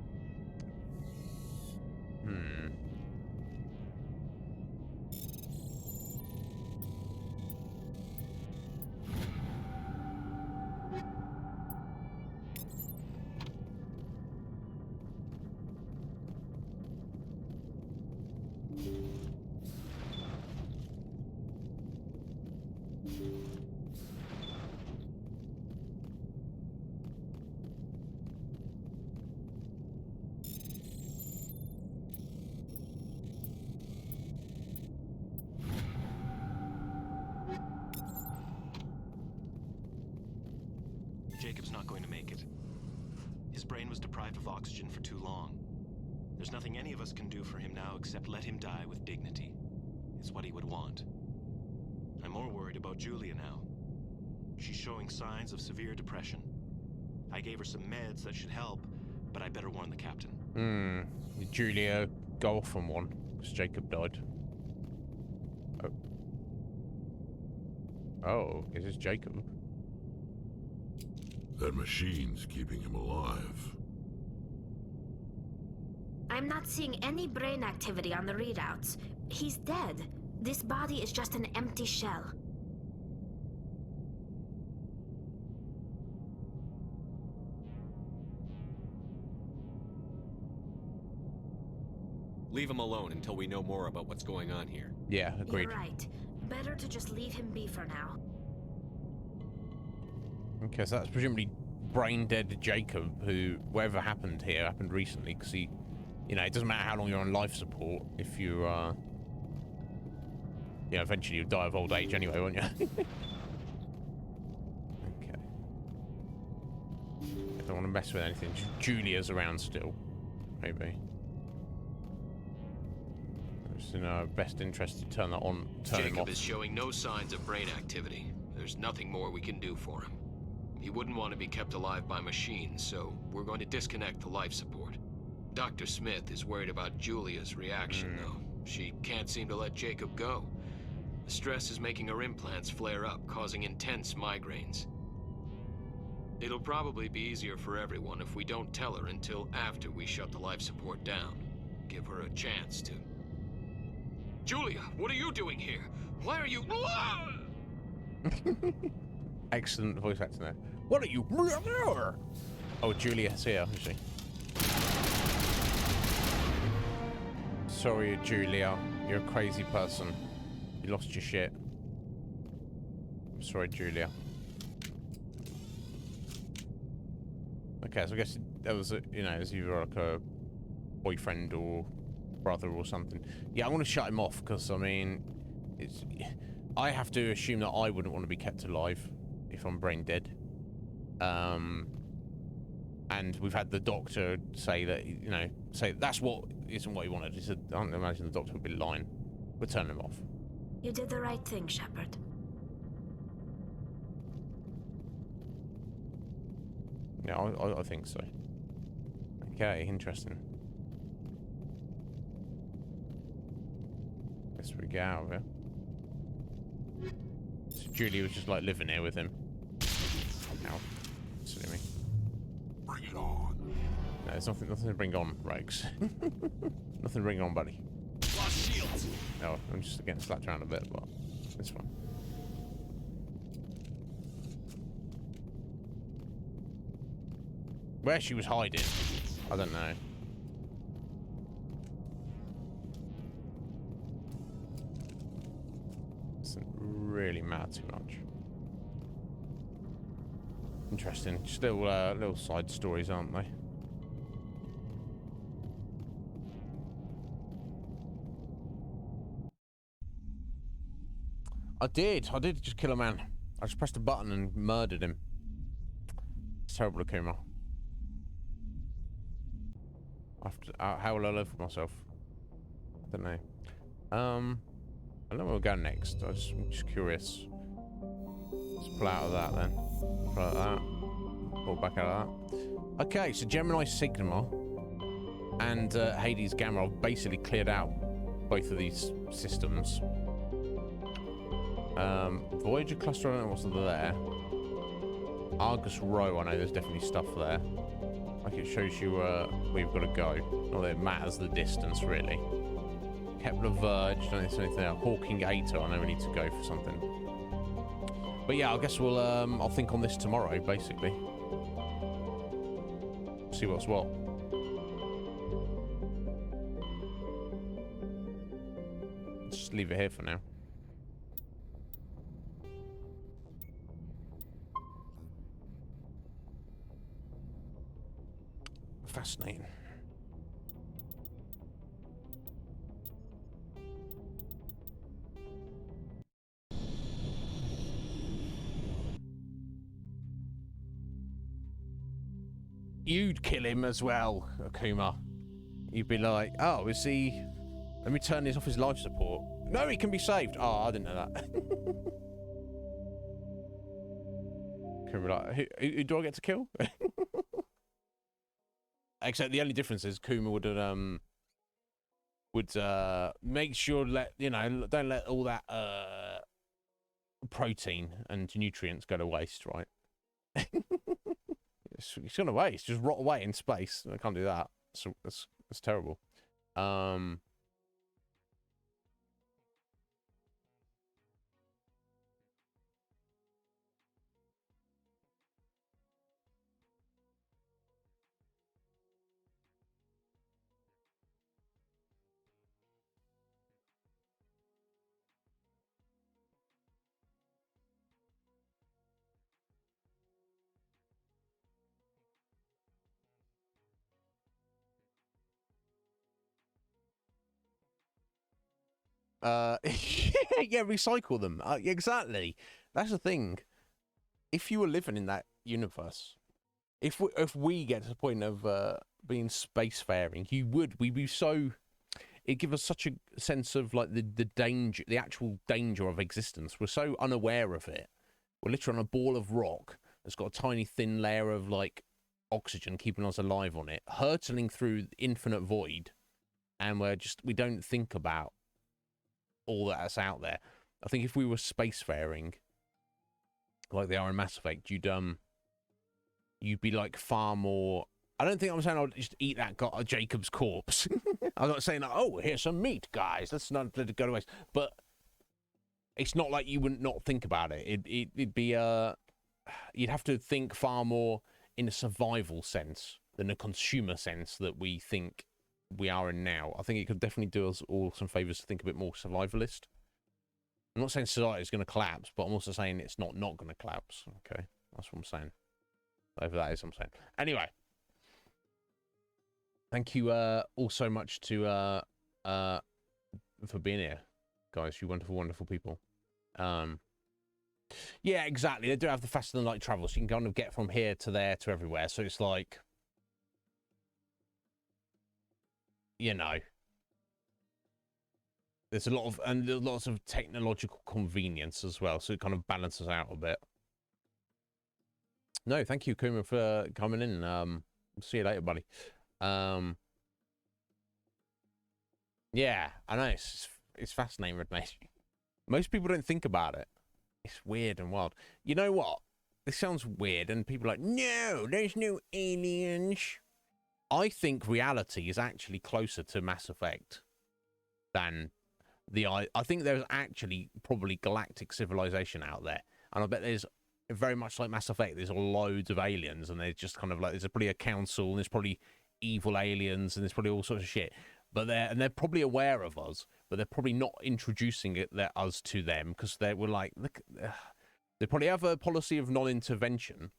[SPEAKER 18] Jacob's not going to make it. His brain was deprived of oxygen for too long. There's nothing any of us can do for him now except let him die with dignity. It's what he would want. I'm more worried about Julia now. She's showing signs of severe depression. I gave her some meds that should help, but I better warn the captain.
[SPEAKER 1] Did Julia go off on one? Because Jacob died. Oh, is this Jacob?
[SPEAKER 9] That machine's keeping him alive.
[SPEAKER 6] I'm not seeing any brain activity on the readouts. He's dead. This body is just an empty shell.
[SPEAKER 7] Leave him alone until we know more about what's going on here.
[SPEAKER 1] Yeah, agreed.
[SPEAKER 6] You're right. Better to just leave him be for now.
[SPEAKER 1] Okay, so that's presumably brain dead Jacob, who, whatever happened here, happened recently, because he, you know, it doesn't matter how long you're on life support, if you, yeah, eventually you'll die of old age anyway, won't you? Okay. I don't want to mess with anything. Julia's around still, maybe. It's in our best interest to turn that on, turn him off.
[SPEAKER 4] Jacob is showing no signs of brain activity. There's nothing more we can do for him. He wouldn't want to be kept alive by machines, so we're going to disconnect the life support. Dr. Smith is worried about Julia's reaction, though. She can't seem to let Jacob go. The stress is making her implants flare up, causing intense migraines. It'll probably be easier for everyone if we don't tell her until after we shut the life support down. Give her a chance to... Julia, what are you doing here? Why are you...
[SPEAKER 1] Excellent voice acting there. What are you... Oh, Julia's here, is she? Sorry, Julia. You're a crazy person. You lost your shit. I'm sorry, Julia. Okay, so I guess there was a, you know, as either like a boyfriend or brother or something. Yeah, I want to shut him off because, I mean, it's... I have to assume that I wouldn't want to be kept alive if I'm brain dead. And we've had the doctor say that, you know, say that's what isn't what he wanted. He said, I don't imagine the doctor would be lying. We'll turn him off.
[SPEAKER 6] You did the right thing, Shepard.
[SPEAKER 1] Yeah, I think so. Okay, interesting. Guess we get out of here. So Julie was just like living here with him. Ow. Silly me.
[SPEAKER 9] Bring it on.
[SPEAKER 1] No, there's nothing to bring on, Regs. Nothing to bring on, buddy.
[SPEAKER 16] Lost shields.
[SPEAKER 1] No, I'm just getting slapped around a bit, but it's fine. Where she was hiding, I don't know. Doesn't really matter too much. Interesting. Still little side stories, aren't they? I did just kill a man. I just pressed a button and murdered him. It's terrible, Akuma. How will I live for myself? I don't know. I don't know where we'll go next. I'm just curious. Let's pull out of that then. Pull out of that. Pull back out of that. Okay, so Gemini Sigma and Hades Gamma have basically cleared out both of these systems. Voyager Cluster, I don't know what's there. Argus Row, I know there's definitely stuff there. Like it shows you where you've got to go. Not that it matters the distance, really. Kepler Verge, don't think there's anything there. Hawking 8, I know we need to go for something. But yeah, I guess we'll, I'll think on this tomorrow, basically. See what's what. Just leave it here for now. Fascinating. You'd kill him as well, Akuma. You'd be like, oh, is he... Let me turn this off his life support. No, he can be saved. Oh, I didn't know that. Akuma like, who do I get to kill? Except the only difference is Kuma would make sure don't let all that protein and nutrients go to waste, right? It's gonna waste, just rot away in space. I can't do that. So that's terrible. Yeah, recycle them. Exactly. That's the thing. If you were living in that universe, if we get to the point of being spacefaring, we'd be so. It'd give us such a sense of like the danger, the actual danger of existence. We're so unaware of it. We're literally on a ball of rock that's got a tiny thin layer of like oxygen keeping us alive on it, hurtling through infinite void, and we don't think about all that's out there. I think if we were spacefaring, like they are in Mass Effect, you'd you'd be like far more. I don't think I'm saying I'll just eat that Jacob's corpse. I'm not saying, oh, here's some meat, guys. Let's not let it go to waste. But it's not like you wouldn't not think about it. It'd be you'd have to think far more in a survival sense than a consumer sense that we think we are in now. I think it could definitely do us all some favors to think a bit more survivalist. I'm not saying society is going to collapse, but I'm also saying it's not going to collapse. Okay, that's what I'm saying. Whatever that is, I'm saying. Anyway, thank you all so much to for being here, guys. You wonderful, wonderful people. Yeah, exactly. They do have the faster than light travel, so you can kind of get from here to there to everywhere. So it's like, you know, there's lots of technological convenience as well, so it kind of balances out a bit. No, thank you, Kuma, for coming in. See you later, buddy. Yeah, I know it's fascinating, Red Mage. Most people don't think about it. It's weird and wild. You know what? This sounds weird, and people are like, no, there's no aliens. I think reality is actually closer to Mass Effect than I think there's actually probably galactic civilization out there, and I bet there's very much like Mass Effect. There's loads of aliens, and there's just kind of like there's probably a council, and there's probably evil aliens, and there's probably all sorts of shit. But they're probably aware of us, but they're probably not introducing us to them because they were like, look, they probably have a policy of non-intervention,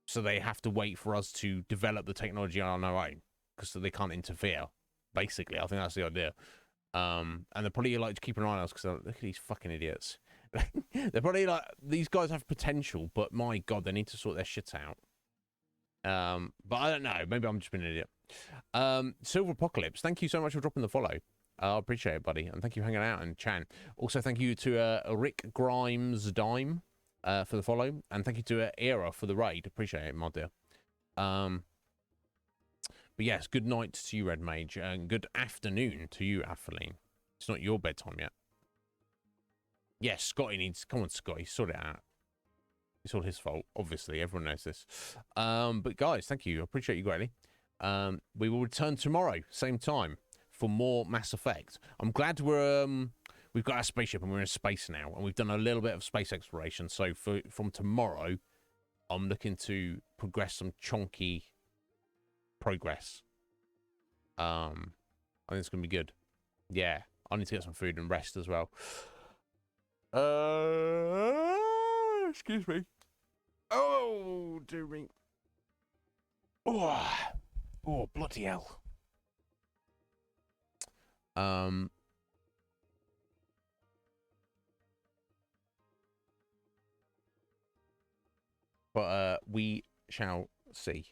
[SPEAKER 1] so they have to wait for us to develop the technology on our own because they can't interfere. Basically, I think that's the idea. And they're probably like to keep an eye on us because look at these fucking idiots. They're probably like, these guys have potential, but my God, they need to sort their shit out. But I don't know. Maybe I'm just being an idiot. Silver Apocalypse, thank you so much for dropping the follow. I appreciate it, buddy, and thank you for hanging out. And Chan, also thank you to Rick Grimes Dime for the follow, and thank you to Era for the raid. Appreciate it, my dear. But yes, good night to you, Red Mage, and good afternoon to you, Atheline. It's not your bedtime yet. Yes, Scotty needs. Come on, Scotty, sort it out. It's all his fault, obviously. Everyone knows this. But guys, thank you. I appreciate you greatly. We will return tomorrow, same time, for more Mass Effect. I'm glad we've got our spaceship and we're in space now, and we've done a little bit of space exploration. So from tomorrow, I'm looking to progress some chonky progress. I think it's gonna be good. Yeah, I need to get some food and rest as well. Excuse me. Oh, dear me. Oh, bloody hell. But we shall see.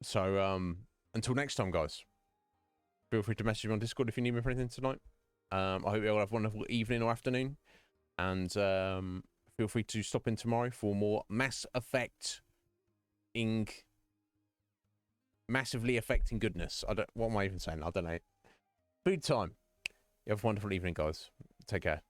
[SPEAKER 1] So, until next time, guys, feel free to message me on Discord if you need me for anything tonight. I hope you all have a wonderful evening or afternoon. And feel free to stop in tomorrow for more Mass Effect-ing, massively affecting goodness. What am I even saying? I don't know. Food time. You have a wonderful evening, guys. Take care.